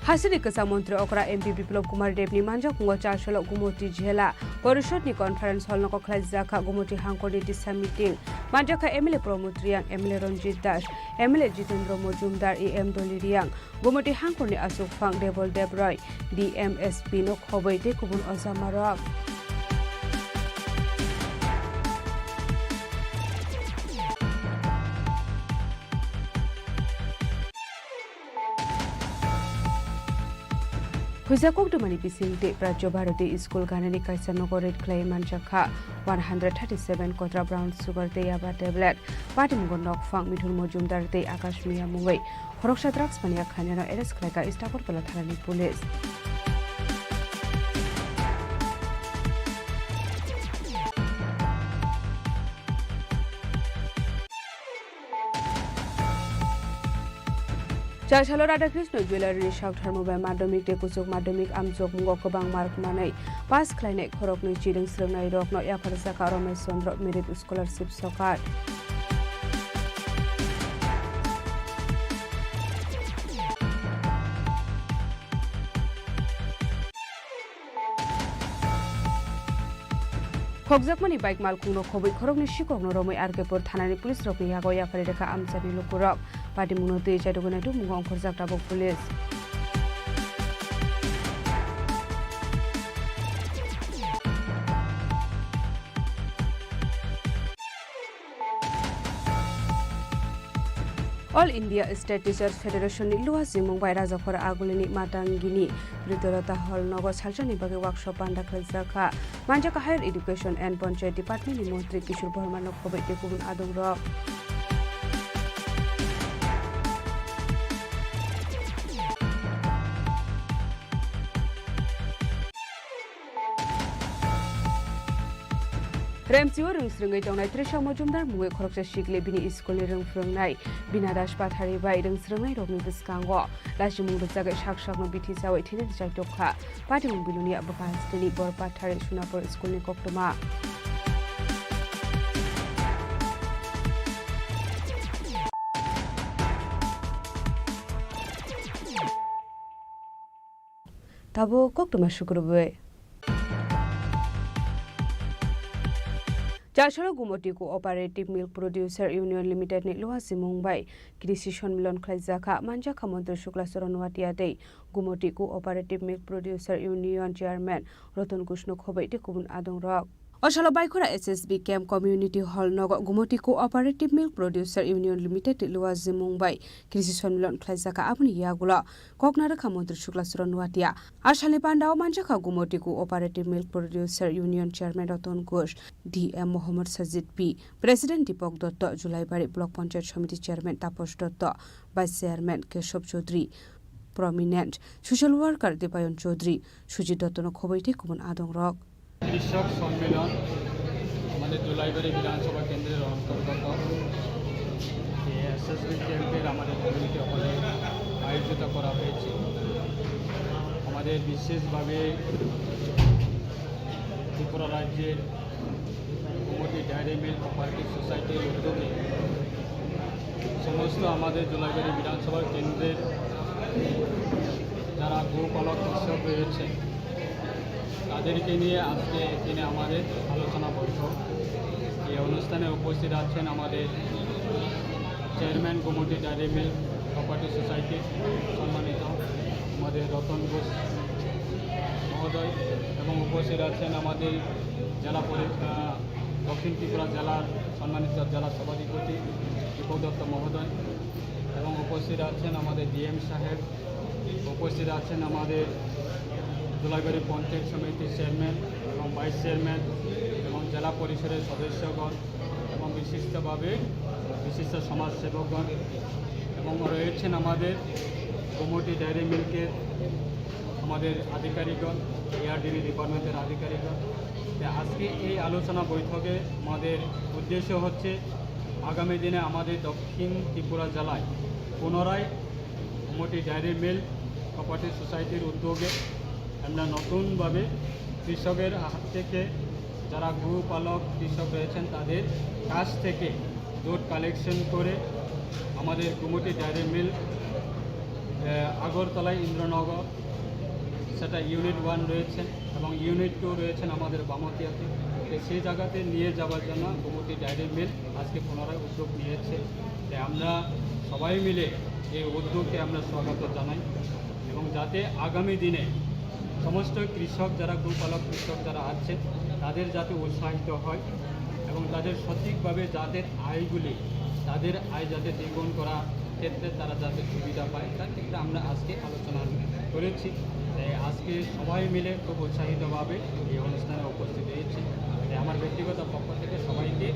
Hasini kasa mantri okra MP Biplop Kumar Dev ni manja kungo charsholo gumoti jhela porishod ni conference hall no kokhlai jaka gumoti hangkoni disa meeting manja ka MLA Promotriang MLA Ranjit Das MLA Jitendra Mojumdar EM Doliriang gumoti hangkoni Asuk Phang Debol Debroy DMSP no khoboi te kubun osamarok Hujakok dumani bisingte Rajya Bharati School Ganani Kaisanogo Red Clay Manchakha 137 Kotra Brown Sugar Te Yaba Tablet Patimgo Nok Fang Mithun Mojumdar Te Akash Miya Mungwei Khoroksha Drugs Mania Khanyano Eres Klaika Istapur Pala Tharani Police Chashalo Radhakrishna Jewelry Shakthar Mobile Madhyamik te Kusuk Madhyamik Amjok Mungo Kobang Mark Manai Pas Klainek Khorokni Chireng Srungnai Rokno Yafarsaka Romesh Chandra Merit Scholarship Sokar Khokjakmani bike malkungno khoboi khorokni shikokno romoi arkepur thanani police rokni yago yafari rekha amchani lukurok pati mungno tei chaidogona tu mungong khorjak tabok police All India State Teachers Federation ni luas jimung bai rajakhor agulini matangini Ritorata Hall Nogo Salchani bage workshop anda khaljaka Manjaka Higher Education and Panchayat Department ni Mantri Kishore Bharma no khobai te kubun adong ro Remsiwo rungsrungai tongnai Trisha Mojumdar mungoi khoroksa shikle bini school ni rungfrungnai binadas pathari bai rungsrungai rokni biskango lashimung rukjaga shakshakno bithi sawai thine jai tokha patimung bilunia bapastini bor pathari sunapur school ni koktoma tabo koktoma shukrube Chashalo Gumoti Cooperative Milk Producer Union Limited ni luasi Mumbai Krishi সম্মিলন Khlaijaka Manjaka Mantri Shukla Soronwatia Dei Gumoti Cooperative Milk Producer Union Chairman Rotan Kushno Khobai te kubun adong rok Oshalo Baikura SSB Camp Community Hall Nogo Gumoti Cooperative Milk Producer Union Limited luasi Mumbai Krishi সম্মিলন Khlaijaka apni yagula Koknara Mantri Shukla Soronwatia Ashale Pandao Manjaka Gumoti Cooperative Milk Producer Union Chairman Rotan Kush DM Mohammad Sajid P President Deepak Dotto Julaibari Block Panchayat Samiti Chairman Taposh Dotto Vice Chairman Keshav Chaudhary Prominent Social Worker Debayon Chaudhary Sujit Dotto no khoboi te kubun adong rok কৃষক সম্মেলন আমাদের জুলাইবাড়ি বিধানসভা কেন্দ্রের অন্তর্গত SSB ক্যাম্পের আমাদের community হলে আয়োজিত করা হয়েছে আমাদের বিশেষভাবে ত্রিপুরা রাজ্যের গোমতী ডায়েরি মিল্ক কোঅপারেটিভ সোসাইটির উদ্যোগে সমস্ত সমস্ত আমাদের জোলাইবাড়ি বিধানসভা কেন্দ্রের যারা গোপালক কৃষক রয়েছে তাদেরকে নিয়ে আজকে এখানে আমাদের আলোচনা বৈঠক। এই অনুষ্ঠানে উপস্থিত আছেন আমাদের chairman Gomati dairy milk cooperative society সম্মানিত আমাদের রতন ঘোষ মহোদয়, এবং উপস্থিত আছেন আমাদের জেলা দক্ষিণ ত্রিপুরা জেলার সম্মানিত জেলা সভাধিপতি দীপক দত্ত মহোদয়, এবং উপস্থিত আছেন আমাদের ডিএম সাহেব, উপস্থিত আছেন আমাদের জোলাইবাড়ি পঞ্চায়েত সমিতির চেয়ারম্যান এবং ভাইস চেয়ারম্যান এবং জেলা পরিষদের সদস্যগণ এবং বিশিষ্ট সমাজসেবকগণ, এবং রয়েছেন আমাদের গোমতী ডায়েরি মিল্কের আমাদের আধিকারিকগণ, এআরডিবি ডিপার্টমেন্টের আধিকারিকগণ। আজকে এই আলোচনা বৈঠকে আমাদের উদ্দেশ্য হচ্ছে আগামী দিনে আমাদের দক্ষিণ ত্রিপুরা জেলায় পুনরায় গোমতী ডায়েরি মিল্ক কোঅপারেটিভ সোসাইটির উদ্যোগে আমরা নতুনভাবে কৃষকের হাত থেকে যারা গোপালক কৃষক রয়েছেন তাদের কাছ থেকে দুধ কালেকশন করে আমাদের গোমতী ডায়েরি মিল্ক আগরতলায় ইন্দ্রনগর সেটা ইউনিট 1 রয়েছেন এবং ইউনিট 2 রয়েছেন আমাদের বামতিয়াতে। সেই জায়গাতে নিয়ে যাওয়ার জন্য গোমতী ডায়েরি মিল্ক আজকে পুনরায় উদ্যোগ নিয়েছে। তাই আমরা সবাই মিলে এই উদ্যোগকে আমরা স্বাগত জানাই, এবং যাতে আগামী দিনে সমস্ত কৃষক যারা গোপালক কৃষক যারা আছেন তাদের যাতে উৎসাহিত হয় এবং তাদের সঠিকভাবে যাদের আয় যাতে দ্বিগুণ করার ক্ষেত্রে তারা যাতে সুবিধা পায় তার ক্ষেত্রে আমরা আজকে আলোচনা করেছি। তাই আজকে সবাই মিলে খুব উৎসাহিতভাবে এই অনুষ্ঠানে উপস্থিত হয়েছি। তাই আমার ব্যক্তিগত পক্ষ থেকে সবাইকে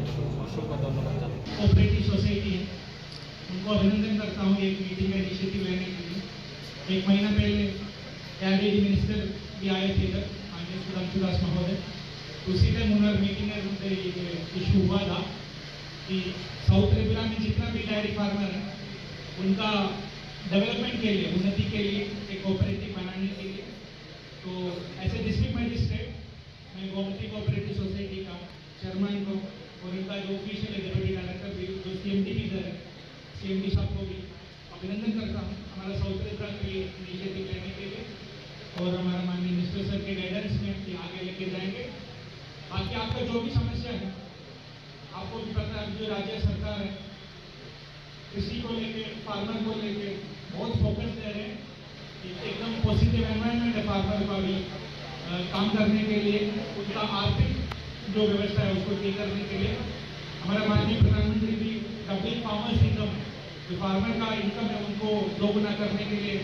অসংখ্য ধন্যবাদ জানাই। कोऑपरेटिव सोसाइटी है, उनको अभिनंदन करता हूँ एक मीटिंग का इनिशिएटिव लेने के लिए। एक महीना पहले एआरडीडी मिनिस्टर भी आए थे इधर, माननीय सुदांशुदास महोदय। उसी टाइम उन्होंने मीटिंग में उनसे इशू हुआ था कि साउथ त्रिपुरा में जितना भी डायरी फार्मर है उनका डेवलपमेंट के लिए, उन्नति के लिए एक कोऑपरेटिव बनाने के लिए, तो ऐसे डिस्ट्रिक्ट मजिस्ट्रेट मैं गोमती कोऑपरेटिव सोसाइटी का चेयरमैन को और इनका जो ऑफिशियल डेप्यूटी डायरेक्टर भी जो सीएमडी भी इधर है, सीएमडी साहब को भी अभिनंदन करता हूँ हमारा साउथ त्रिपुरा के लिए इनिशिएटिव लेने के लिए, और हमारा माननीय मिनिस्टर सर के गाइडेंस में कि आगे लेके जाएंगे। बाकी आपका जो भी समस्या है, आपको भी पता है जो राज्य सरकार है कृषि को लेके, फार्मर को लेके बहुत फोकस दे रहे हैं। एकदम पॉजिटिव एनवायरनमेंट है फार्मर का भी काम करने के लिए, उनका आर्थिक जो व्यवस्था है उसको ठीक करने के लिए हमारा माननीय प्रधानमंत्री भी पब्लिक फार्मर्स इनकम, जो फार्मर का इनकम है उनको दोगुना करने के लिए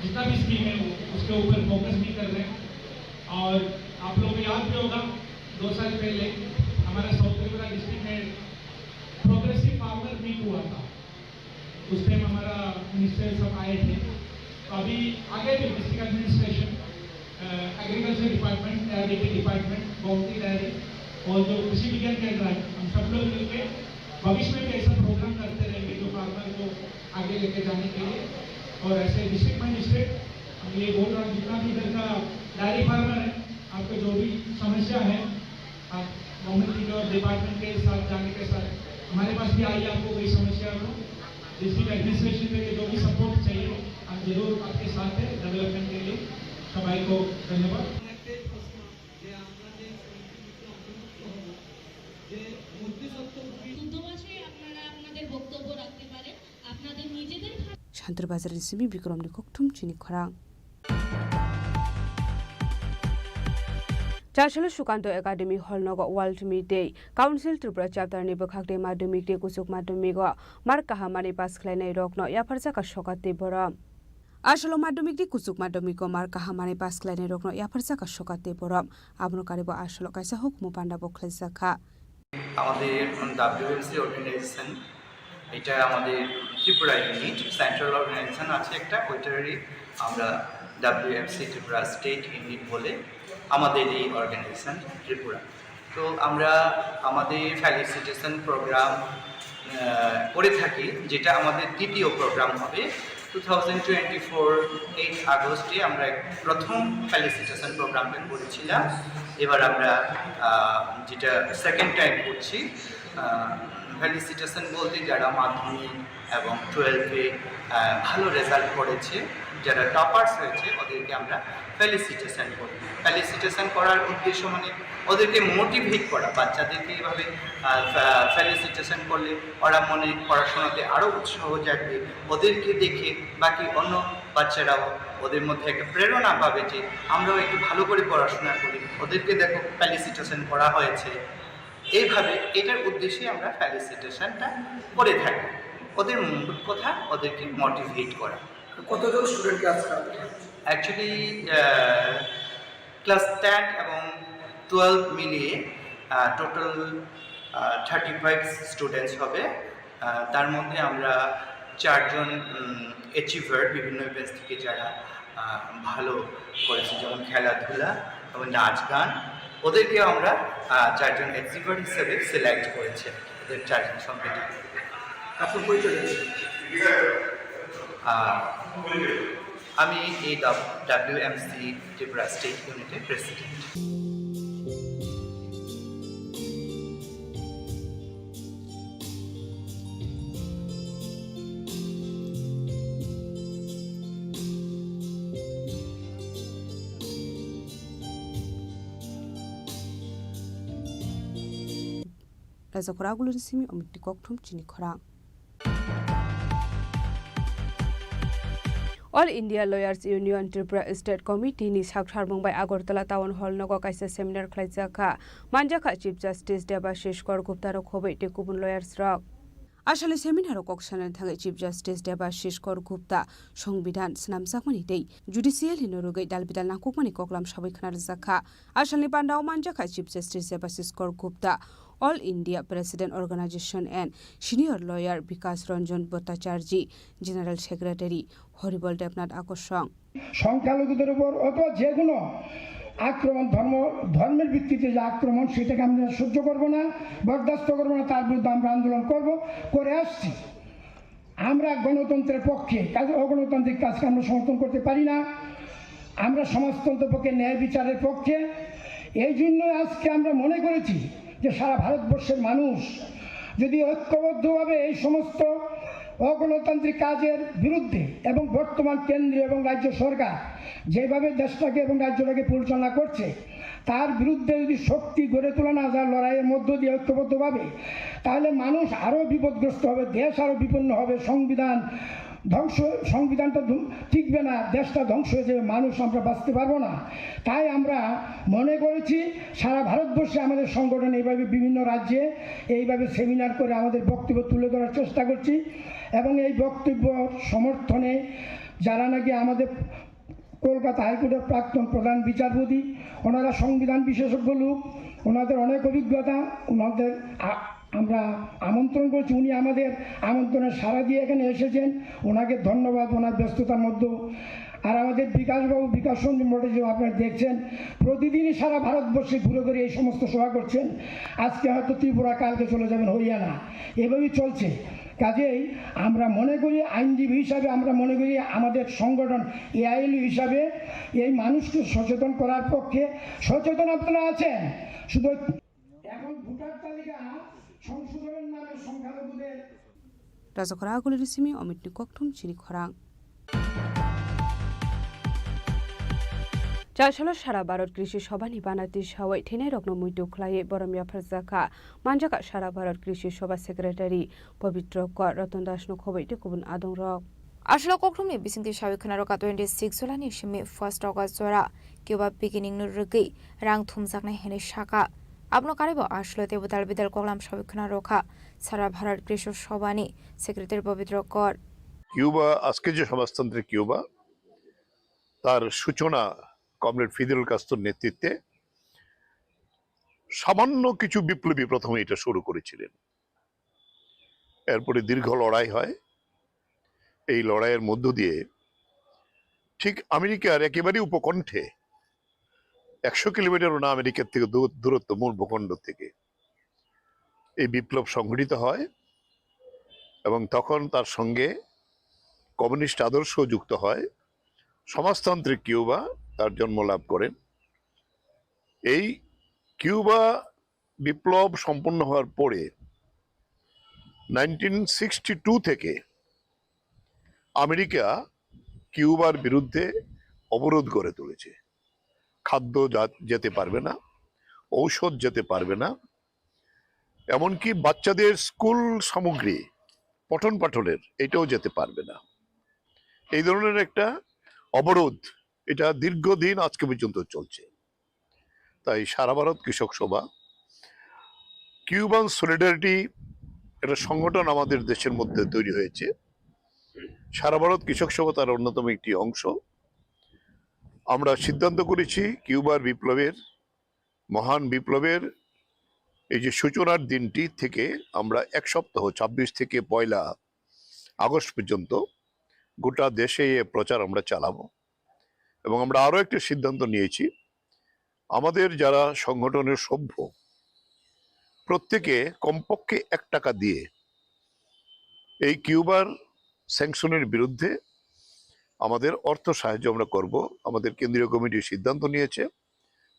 जितना भी स्कीम है उसके ऊपर फोकस भी कर रहे हैं। और आप लोगों को याद भी होगा 2 साल पहले हमारा साउथ त्रिपुरा डिस्ट्रिक्ट में प्रोग्रेसिव फार्मर मीट हुआ था, उस टाइम हमारा मिनिस्टर सब आए थे। तो अभी आगे भी district administration, agriculture department, ARDT department, Gomati dairy और जो कृषि विज्ञान केंद्र है, हम सब लोग मिलकर भविष्य में भी ऐसा प्रोग्राम करते रहेंगे जो फार्मर को आगे लेके जाने के लिए। और ऐसे डिस्ट्रिक्ट मजिस्ट्रेट हम ये बोल रहा हूँ जितना भी इधर का डायरी फार्मर है, आपको जो भी समस्या है आप गवर्नमेंट और डिपार्टमेंट के साथ जाने के साथ हमारे पास भी आइए, आपको कोई समस्या हो डिस्ट्रिक्ट एडमिनिस्ट्रेशन के जो भी सपोर्ट चाहिए हम जरूर आपके साथ है डेवलपमेंट के लिए। सबाई को धन्यवाद। शांतरबाजार रिसिमी विक्रमनि कोकथुम चिनी खरां चारशल सुकांत एकाडेमी हॉल नग world meet day council Tripura chapter नि बखागदे माध्यमिक डे कुसुक माध्यमिक मार्क काहामानि पास खलायनाय रकनो याफारजा का सकाते बरम आसलो माध्यमिक डे कुसुक माध्यमिक मार्क काहामानि पास खलायनाय रकनो याफारजा का सकाते बरम आबनो कारिबो आसलो कायसा हुकमु पांडा बखलायजाखा আমাদের ডাব্লিউএমসি অর্গানাইজেশন এটা আমাদের ত্রিপুরা ইউনিট সেন্ট্রাল অর্গানাইজেশন আছে একটা, ওইটারই আমরা ডাব্লিউএমসি ত্রিপুরা স্টেট ইউনিট বলে আমাদের এই অর্গানাইজেশন ত্রিপুরা। তো আমরা আমাদের ফেলিসিটেশন প্রোগ্রাম করে থাকি, যেটা আমাদের দ্বিতীয় প্রোগ্রাম হবে 2024 8 আগস্টে আমরা প্রথম ফেলিসিটেশন প্রোগ্রামটা করেছিলাম। এবার আমরা যেটা সেকেন্ড টাইম করছি ফেলিসিটেশন বলতে যারা মাধ্যমিক এবং 12-এ ভালো রেজাল্ট করেছে, যারা টপার্স হয়েছে ওদেরকে আমরা ফেলিসিটেশন করি। ফেলিসিটেশন করার উদ্দেশ্য মানে ওদেরকে মোটিভেট করা, বাচ্চাদেরকে এইভাবে ফেলিসিটেশন করলে ওরা মনে পড়াশোনাতে আরও উৎসাহ জাগবে, ওদেরকে দেখে বাকি অন্য বাচ্চারাও ওদের মধ্যে একটা প্রেরণা পাবে যে আমরাও একটু ভালো করে পড়াশোনা করি, ওদেরকে দেখো ফেলিসিটেশন করা হয়েছে। এইভাবে এটার উদ্দেশ্যে আমরা ফেলিসিটেশনটা করে থাকি, ওদের মূল কথা ওদেরকে মোটিভেট করা। কতজন স্টুডেন্ট ক্লাস করা? অ্যাকচুয়ালি ক্লাস 10 এবং 12 মিলিয়ে টোটাল 35 স্টুডেন্টস হবে। তার মধ্যে আমরা 4 জন অ্যাচিভার বিভিন্ন ইভেন্টস থেকে যারা ভালো করেছে, যেমন খেলাধুলা এবং নাচ গান, ওদেরকেও আমরা 4 জন অ্যাচিভার হিসেবে সিলেক্ট করেছে, ওদের 4 জন সম্প্রতি। আপনার পরিচয়? আমি এই WMC ত্রিপুরা স্টেট ইউনিটের president. Raza Khorang simi omiti kokthum Chini Khorang. All India Lawyers Union Tripura State Committee ni Sakthar Mumbai Agartala Town Hall nogo kaisa seminar khlaijaka manjaka Chief Justice Debashish Kor Gupta rok hobai te kubun lawyers rok আসলে সেমিনারও কক্সনের থাকে chief justice Debashis Kar Gupta সংবিধান স্নামজাকমানি দেই judicial হিনরুগৈ দালবিদাল নাকুকমানি ককলাম সবাই খানার জাখা আসলে পান্ডাও মানজাখা chief justice Debashis Kar Gupta all India president organisation and senior lawyer Bikash Ranjan Bhattacharya general secretary Haribal Debnath আকর্ষণ সংখ্যালঘুদের উপর অথবা যে কোনো আক্রমণ ধর্মের ভিত্তিতে যে আক্রমণ সেটাকে আমরা সহ্য করব না, বরদাস্ত করব না, তার বিরুদ্ধে আমরা আন্দোলন করে আসছি। আমরা গণতন্ত্রের পক্ষে, কাজে অগণতান্ত্রিক কাজকে আমরা সমর্থন করতে পারি না। আমরা সমাজতন্ত্রের পক্ষে, ন্যায় বিচারের পক্ষে। এই জন্য আজকে আমরা মনে করেছি যে সারা ভারতবর্ষের মানুষ যদি ঐক্যবদ্ধভাবে এই সমস্ত অগণতান্ত্রিক কাজের বিরুদ্ধে এবং বর্তমান কেন্দ্রীয় এবং রাজ্য সরকার যেভাবে দেশটাকে এবং রাজ্যটাকে পরিচালনা করছে তার বিরুদ্ধে যদি শক্তি গড়ে তোলা না যায় লড়াইয়ের মধ্য দিয়ে ঐক্যবদ্ধভাবে, তাহলে মানুষ আরও বিপদগ্রস্ত হবে, দেশ আরও বিপন্ন হবে, সংবিধানটা টিকবে না, দেশটা ধ্বংস হয়ে যাবে, মানুষ আমরা বাঁচতে পারবো না। তাই আমরা মনে করেছি সারা ভারতবর্ষে আমাদের সংগঠন এইভাবে বিভিন্ন রাজ্যে এইভাবে সেমিনার করে আমাদের বক্তব্য তুলে ধরার চেষ্টা করছি এবং এই বক্তব্য সমর্থনে যারা নাকি আমাদের কলকাতা হাইকোর্টের প্রাক্তন প্রধান বিচারপতি, ওনারা সংবিধান বিশেষজ্ঞ লোক, ওনাদের অনেক অভিজ্ঞতা, ওনাদের আমরা আমন্ত্রণ করছি, উনি আমাদের আমন্ত্রণে সাড়া দিয়ে এখানে এসেছেন, ওনাকে ধন্যবাদ ওনার ব্যস্ততার মধ্যেও। আর আমাদের বিকাশবাবু, বিকাশ রঞ্জন ভট্টাচার্য আপনারা দেখছেন প্রতিদিনই সারা ভারতবর্ষে ঘুরে ঘুরে এই সমস্ত সভা করছেন। আজকে হয়তো ত্রিপুরা, কালকে চলে যাবেন হরিয়ানা, এভাবেই চলছে। কাজেই আমরা মনে করি আইনজীবী হিসাবে, আমরা মনে করি আমাদের সংগঠন এআইএলইউ হিসাবে এই মানুষকে সচেতন করার পক্ষে। সচেতন আপনারা আছেন, শুধু এখন ভোটার তালিকা সংশোধনের নামে সংখ্যালঘুদের রাজা খরাগুলির সিমি অমিত ককঠুম চিনি খরাং চারশালো সারা ভারত কৃষি সভা নিবানাতি সাওয়াই ঠেনে রগ্ন মুইটু খলায়ে বরমিয়া ফারজাকা মানজাকা সারা ভারত কৃষি সভা সেক্রেটারি পবিত্র কর রতন দাস নখবাইতে কুবুন আদং রক আসলে কখরমনি বিসিংতি সাবিখানা রকা 26 জুলাইनि सिमि 1 अगस्त जरा किबा बिगिनिं नुरगै रां थुमजाकनाय हेने शाखा आपनो कारेबो আসলে দেবদাল বিদাল কগলাম সাবিখানা রকা সারা ভারত কৃষি সভানি সেক্রেটারি পবিত্র কর কিউবা আজকে যে সমাজতন্ত্রের কিউবা তার সূচনা কমরেড ফিদেল কাস্ত্রোর নেতৃত্বে সামান্য কিছু বিপ্লবী প্রথমে এটা শুরু করেছিলেন। এরপরে দীর্ঘ লড়াই হয়। এই লড়াইয়ের মধ্য দিয়ে ঠিক আমেরিকার একেবারে উপকণ্ঠে 100 কিলোমিটারও না আমেরিকার থেকে দূরত্ব মূল ভূখণ্ড থেকে এই বিপ্লব সংঘটিত হয় এবং তখন তার সঙ্গে কমিউনিস্ট আদর্শ যুক্ত হয়। সমাজতান্ত্রিক কিউবা তার জন্ম লাভ করেন। এই কিউবা বিপ্লব সম্পন্ন হওয়ার পরে 1962 থেকে আমেরিকা কিউবার বিরুদ্ধে অবরোধ গড়ে তুলেছে। খাদ্য যেতে পারবে না, ঔষধ যেতে পারবে না, এমনকি বাচ্চাদের স্কুল সামগ্রী পঠন পাঠনের এটাও যেতে পারবে না। এই ধরনের একটা অবরোধ এটা দীর্ঘদিন আজকে পর্যন্ত চলছে। তাই সারা ভারত কৃষক সভা কিউবান সলিডারিটি একটা সংগঠন আমাদের দেশের মধ্যে তৈরি হয়েছে। সারা ভারত কৃষক সভা তার অন্যতম একটি অংশ। আমরা সিদ্ধান্ত করেছি কিউবার বিপ্লবের, মহান বিপ্লবের এই যে সূচনার দিনটি থেকে আমরা এক সপ্তাহ 26 থেকে 1 আগস্ট পর্যন্ত গোটা দেশে এ প্রচার আমরা চালাবো। এবং আমরা আরো একটা সিদ্ধান্ত নিয়েছি, আমাদের যারা সংগঠনের সভ্য প্রত্যেকে কমপক্ষে 1 টাকা দিয়ে এই কিউবার স্যাংশনের বিরুদ্ধে আমাদের অর্থ সাহায্য আমরা করব। আমাদের কেন্দ্রীয় কমিটি সিদ্ধান্ত নিয়েছে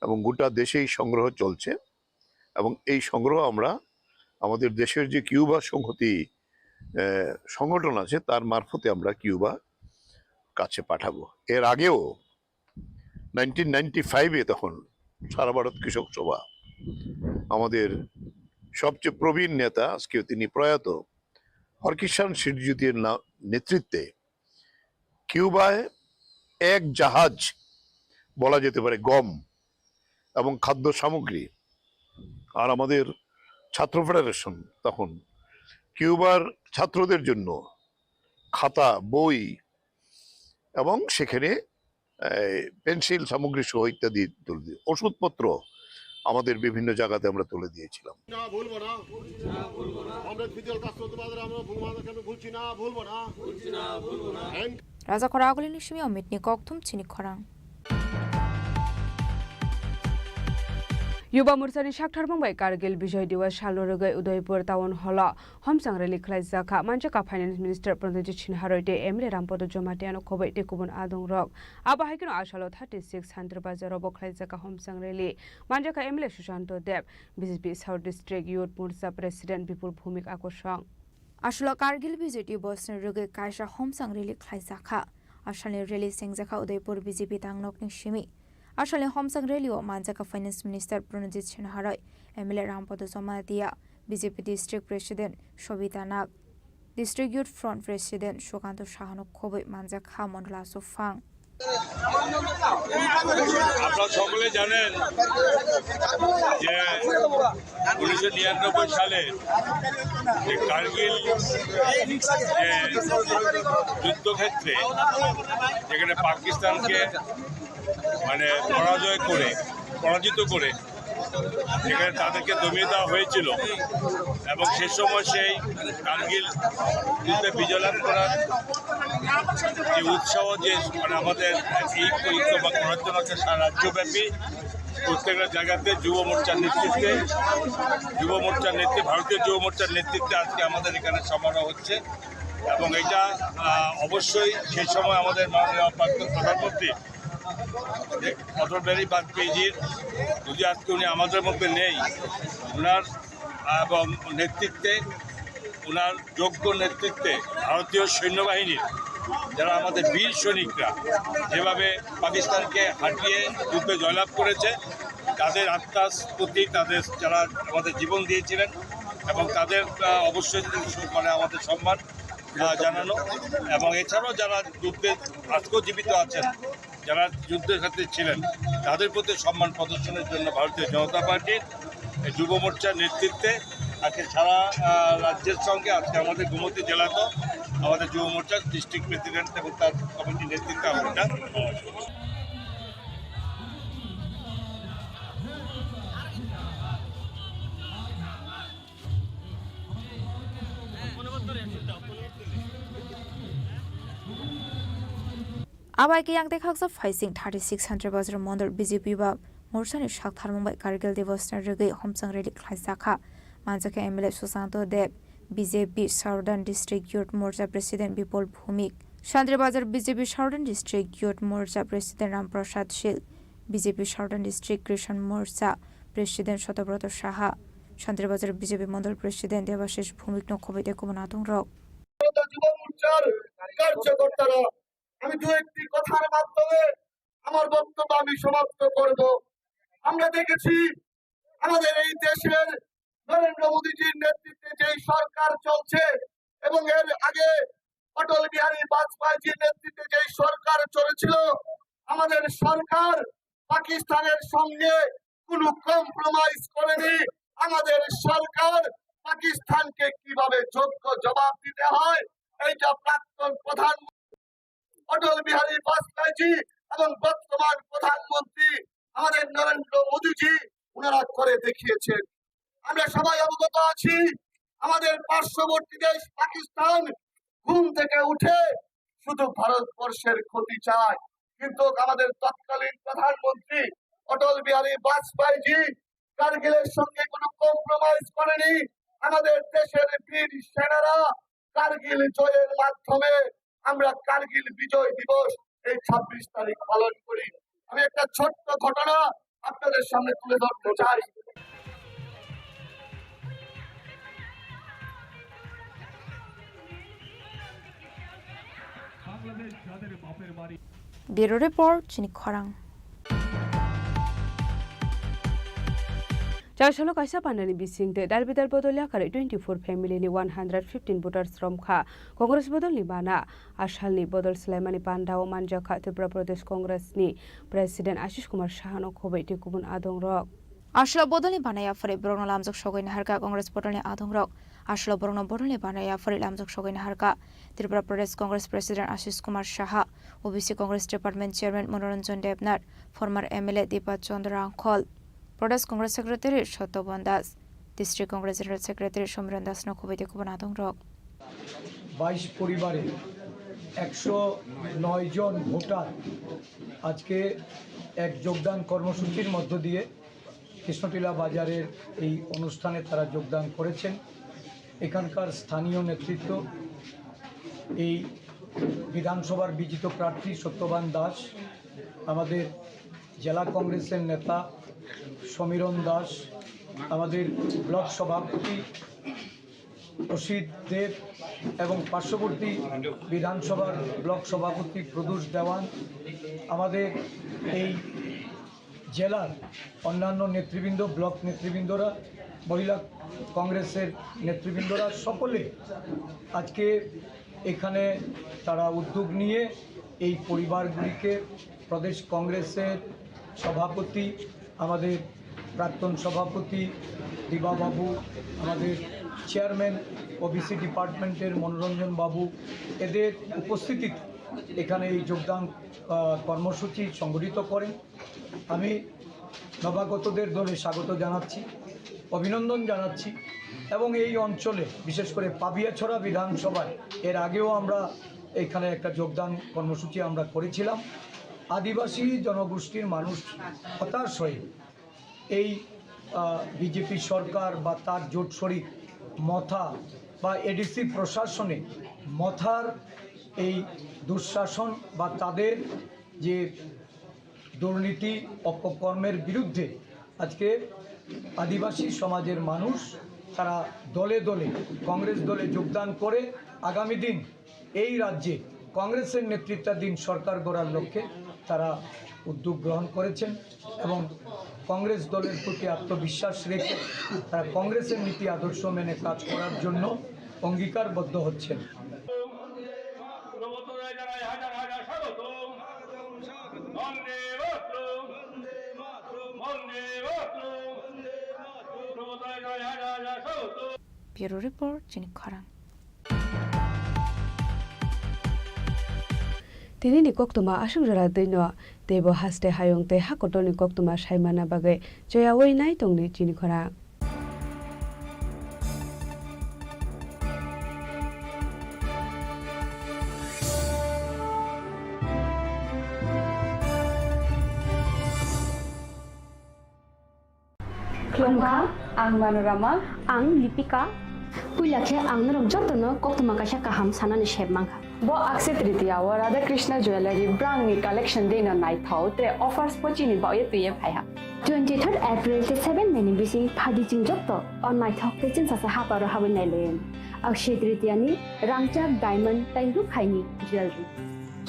এবং গোটা দেশেই সংগ্রহ চলছে এবং এই সংগ্রহ আমরা আমাদের দেশের যে কিউবা সংহতি সংগঠন আছে তার মারফতে আমরা কিউবা কাছে পাঠাবো। এর আগেও 1995-এ তখন সারা ভারত কৃষক সভা আমাদের সবচেয়ে প্রবীণ নেতা, আজকে তিনি প্রয়াত, হরকিষাণ সিরজিতের নেতৃত্বে কিউবায় 1 জাহাজ বলা যেতে পারে গম এবং খাদ্য সামগ্রী, আর আমাদের ছাত্র ফেডারেশন তখন কিউবার ছাত্রদের জন্য খাতা, বই এবং সেখানে পেন্সিল সামগ্রী সহ ইত্যাদি তুলে দিয়ে ওষুধপত্র আমাদের বিভিন্ন জায়গাতে আমরা তুলে দিয়েছিলাম। রাজা খরা আগলিনি সিমি অমিতনি ককথুম চিনি খরাং। युवा मोर्चानि सागथार बुंबाय कारगिल विजय दिवस सालुरुगै उदयपुर टाउन हल हमसां रेली खलाइजाखा मानजाका फाइनेंस मिनिस्टार प्रनजित सिन्हारयते एमएलए रामपद जमातियानो खबै टेकुबन आदं रक आबाहायकिनो आसालो 36 सान्त्र बाजार बखलाइजाखा हमसां रेली मानजाका MLA Sushant Deb BJP south district youth Morcha president Bipul Bhowmik आकर्षण आसालो कारगिल विजय दिवस रुगै कायसा हमसां रेली खलाइजाखा आसालनि रेली सेंजाखा उदयपुर बीजेपी तांनकनि सिमी आसालनि हमसां रेलिओ मानजाका finance minister Pranjit सिन्हारय MLA Rampada Jamatia BJP district president Sabita Nag district youth front president Sukanta साहानो खबै मानजाखा मंडला सुफां আপনারা সকলে জানেন যে 1999 সালে যে কার্গিল যুদ্ধক্ষেত্রে যেখানে পাকিস্তানকে মানে পরাজিত করে যেখানে তাদেরকে দমিয়ে দেওয়া হয়েছিল এবং সে সময় সেই কার্গিল যুদ্ধে বিজয় লাভ করার যে উৎসাহ যে মানে আমাদের এই পরিক্রমা করার জন্য সারা রাজ্যব্যাপী প্রত্যেকটা জায়গাতে যুব মোর্চার নেতৃত্বে ভারতীয় যুব মোর্চার নেতৃত্বে আজকে আমাদের এখানে সমারোহ হচ্ছে এবং এটা অবশ্যই সেই সময় আমাদের মাননীয় প্রধানমন্ত্রী অটল বিহারী বাজপেয়ীজির যদি আজকে উনি আমাদের মধ্যে নেই, ওনার এবং নেতৃত্বে ওনার যোগ্য নেতৃত্বে ভারতীয় সৈন্যবাহিনীর যারা আমাদের বীর সৈনিকরা যেভাবে পাকিস্তানকে হাঁটিয়ে যুদ্ধে জয়লাভ করেছে, তাদের আত্মার প্রতি তাদের যারা আমাদের জীবন দিয়েছিলেন এবং তাদের অবশ্যই মানে আমাদের সম্মান জানানো এবং এছাড়াও যারা যুদ্ধে আজকেও জীবিত আছেন, যারা যুদ্ধের ক্ষেত্রে ছিলেন, তাদের প্রতি সম্মান প্রদর্শনের জন্য ভারতীয় জনতা পার্টির যুব মোর্চার নেতৃত্বে আজকে সারা রাজ্যের সঙ্গে আজকে আমাদের গোমতী জেলাতেও আমাদের যুব মোর্চার ডিস্ট্রিক্ট প্রেসিডেন্ট এবং তার কমিটির নেতৃত্বে আমরা आबाइके यांगते खाकसा फाइसिंग 3600 बाजार मंदर बीजेपी बा मोर्चानि सागथार मुंबाइ कारगिल दिवस रुगै हमसां रेली खलाइजाखा मानजाका MLA Sushant Deb BJP southern district youth Morcha president Bipul Bhowmik Shanti Bazar BJP southern district youth Morcha president Ramprasad Shil BJP southern district Krishak Morcha president Shatabrata Saha Shantirbazar BJP Mondal president Debashis Bhowmik নক্ষবিতে কুমন আতঙ্ক যুব মোর্চার কার্যকর্তারা, আমি দু একটি কথার মাধ্যমে আমার বক্তব্য আমি সমাপ্ত করব। আমরা দেখেছি আমাদের এই দেশের নরেন্দ্র মোদীজির নেতৃত্বে যে সরকার চলছে এবং এর আগে অটল বিহারী বাজপেয়ীজির নেতৃত্বে যে সরকার চলেছিল, আমাদের সরকার পাকিস্তানের সঙ্গে কোনো কম্প্রোমাইজ করেনি। আমাদের সরকার পাকিস্তানকে কিভাবে যোগ্য জবাব দিতে হয় এইটা প্রাক্তন প্রধানমন্ত্রী অটল বিহারী বাজপেয়ীজি এবং বর্তমান প্রধানমন্ত্রী আমাদের নরেন্দ্র মোদীজি ওনারা করে দেখিয়েছেন। আমরা সবাই অবগত আছি, আমাদের পার্শ্ববর্তী দেশ পাকিস্তান ঘুম থেকে উঠে শুধু ভারতবর্ষের ক্ষতি চায়, কিন্তু আমাদের তৎকালীন প্রধানমন্ত্রী অটল বিহারী বাজপেয়ীজি কারগিলের সঙ্গে কোনো কম্প্রোমাইজ করেনি। আমাদের দেশের বীর সেনারা কারগিল জয়ের মাধ্যমে আমরা কারগিল বিজয় দিবস এই 26 তারিখ পালন করি। আমি একটা ছোট্ট ঘটনা আপনাদের সামনে তুলে ধরতে চাই। ব্যুরো রিপোর্ট চিনি খরাং। Jarsalo kaisa panani bising de dalbidar bodolya kare 24 family ni 115 voters from kha Congress bodol ni bana ashal ni bodol Sulaimani Pandao manja kha Tripura Pradesh Congress ni President Ashish Kumar Shahano khobai ti kubun adong rok Ashla bodol ni banaya fare brogno lamjok sogoin harka Congress bodol ni adong rok Ashla brogno bodol ni banaya fare lamjok sogoin harka Tripura Pradesh Congress President Ashish Kumar Shaha OBC Congress Department Chairman Manoranjan Devnath former MLA Deepa Chandra Angkhol Pradesh Congress Secretary Shotobhan Das, District Congress General Secretary Shomran Das Nokhobaite Kuban Adong Rok 22 পরিবারে 109 জন voter আজকে এক যোগদান কর্মসূচির মধ্য দিয়ে কৃষ্ণটিলা বাজারের এই অনুষ্ঠানে তারা যোগদান করেছেন। এখানকার স্থানীয় নেতৃত্ব এই বিধানসভার বিজিত প্রার্থী সত্যবান দাস, আমাদের জেলা কংগ্রেসের নেতা সমীরণ দাস, আমাদের ব্লক সভাপতি অসিত দেব এবং পার্শ্ববর্তী বিধানসভার ব্লক সভাপতি প্রদোষ দেওয়ান, আমাদের এই জেলার অন্যান্য নেতৃবৃন্দ, ব্লক নেতৃবৃন্দরা, মহিলা কংগ্রেসের নেতৃবৃন্দরা সকলে আজকে এখানে তারা উদ্যোগ নিয়ে এই পরিবারগুলিকে প্রদেশ কংগ্রেসের সভাপতি, আমাদের প্রাক্তন সভাপতি দিবাবাবু, আমাদের চেয়ারম্যান ওবিসি ডিপার্টমেন্টের মনোরঞ্জন বাবু, এদের উপস্থিতিতে এখানে এই যোগদান কর্মসূচি সংগঠিত করেন। আমি নবাগতদের দলে স্বাগত জানাচ্ছি, অভিনন্দন জানাচ্ছি এবং এই অঞ্চলে বিশেষ করে পাবিয়াছড়া বিধানসভায় এর আগেও আমরা এখানে একটা যোগদান কর্মসূচি আমরা করেছিলাম। আদিবাসী জনগোষ্ঠীর মানুষ হতাশ হয়ে এই বিজেপি সরকার বা তার জোট শরিক মথা বা এডিসি প্রশাসনে মথার এই দুঃশাসন বা তাদের যে দুর্নীতি অপকর্মের বিরুদ্ধে আজকে আদিবাসী সমাজের মানুষ তারা দলে দলে কংগ্রেস দলে যোগদান করে আগামী দিন এই রাজ্যে কংগ্রেসের নেতৃত্বাধীন সরকার গড়ার লক্ষ্যে তারা উদ্যোগ গ্রহণ করেছেন এবং কংগ্রেস দলের প্রতি আত্মবিশ্বাস রেখে তারা কংগ্রেসের নীতি আদর্শ মেনে কাজ করার জন্য অঙ্গীকারবদ্ধ হচ্ছেন। Bureau Report, Chini Khorang. Tini ni koktuma asung jara dino debo haste hayong te hakoto ni koktuma saimana bagai joya wei nai tong ni Chini Khorang. Klongkha, ang Manorama, ang Lipika, Pulakhe ang narok jotono koktuma kaisa kaham sanani shebmangkha. Bo akse tritiya wa Radha Krishna Jewelry brand ni collection dena nai thau te offers pochini ba ye tuye phaiha. 23rd April te 7 meni bisi phadi jingjok to on my thok te chin sa ha paro habin nai len akshay tritiya ni rangchak diamond tai ru khaini jewelry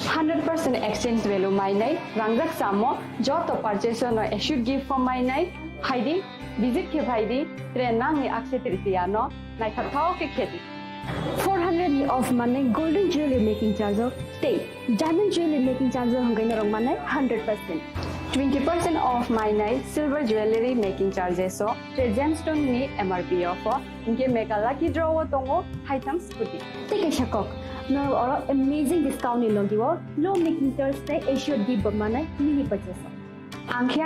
100% exchange value my nai rangrak samo joto purchase no issued gift from my nai haidi visit ke bhaidi trenang ni akshay tritiya no nai thao ke kheti 400 ni of money golden jewelry making charge of stay diamond jewelry making charge of hangai na rong manai 100% 20% off my night silver jewelry making charges so gemstone ni MRP offer inke mega lucky draw tongo items scooty take a shakok no or amazing discount ni logiwo low making Thursday issue di bamana mini purchase angkhya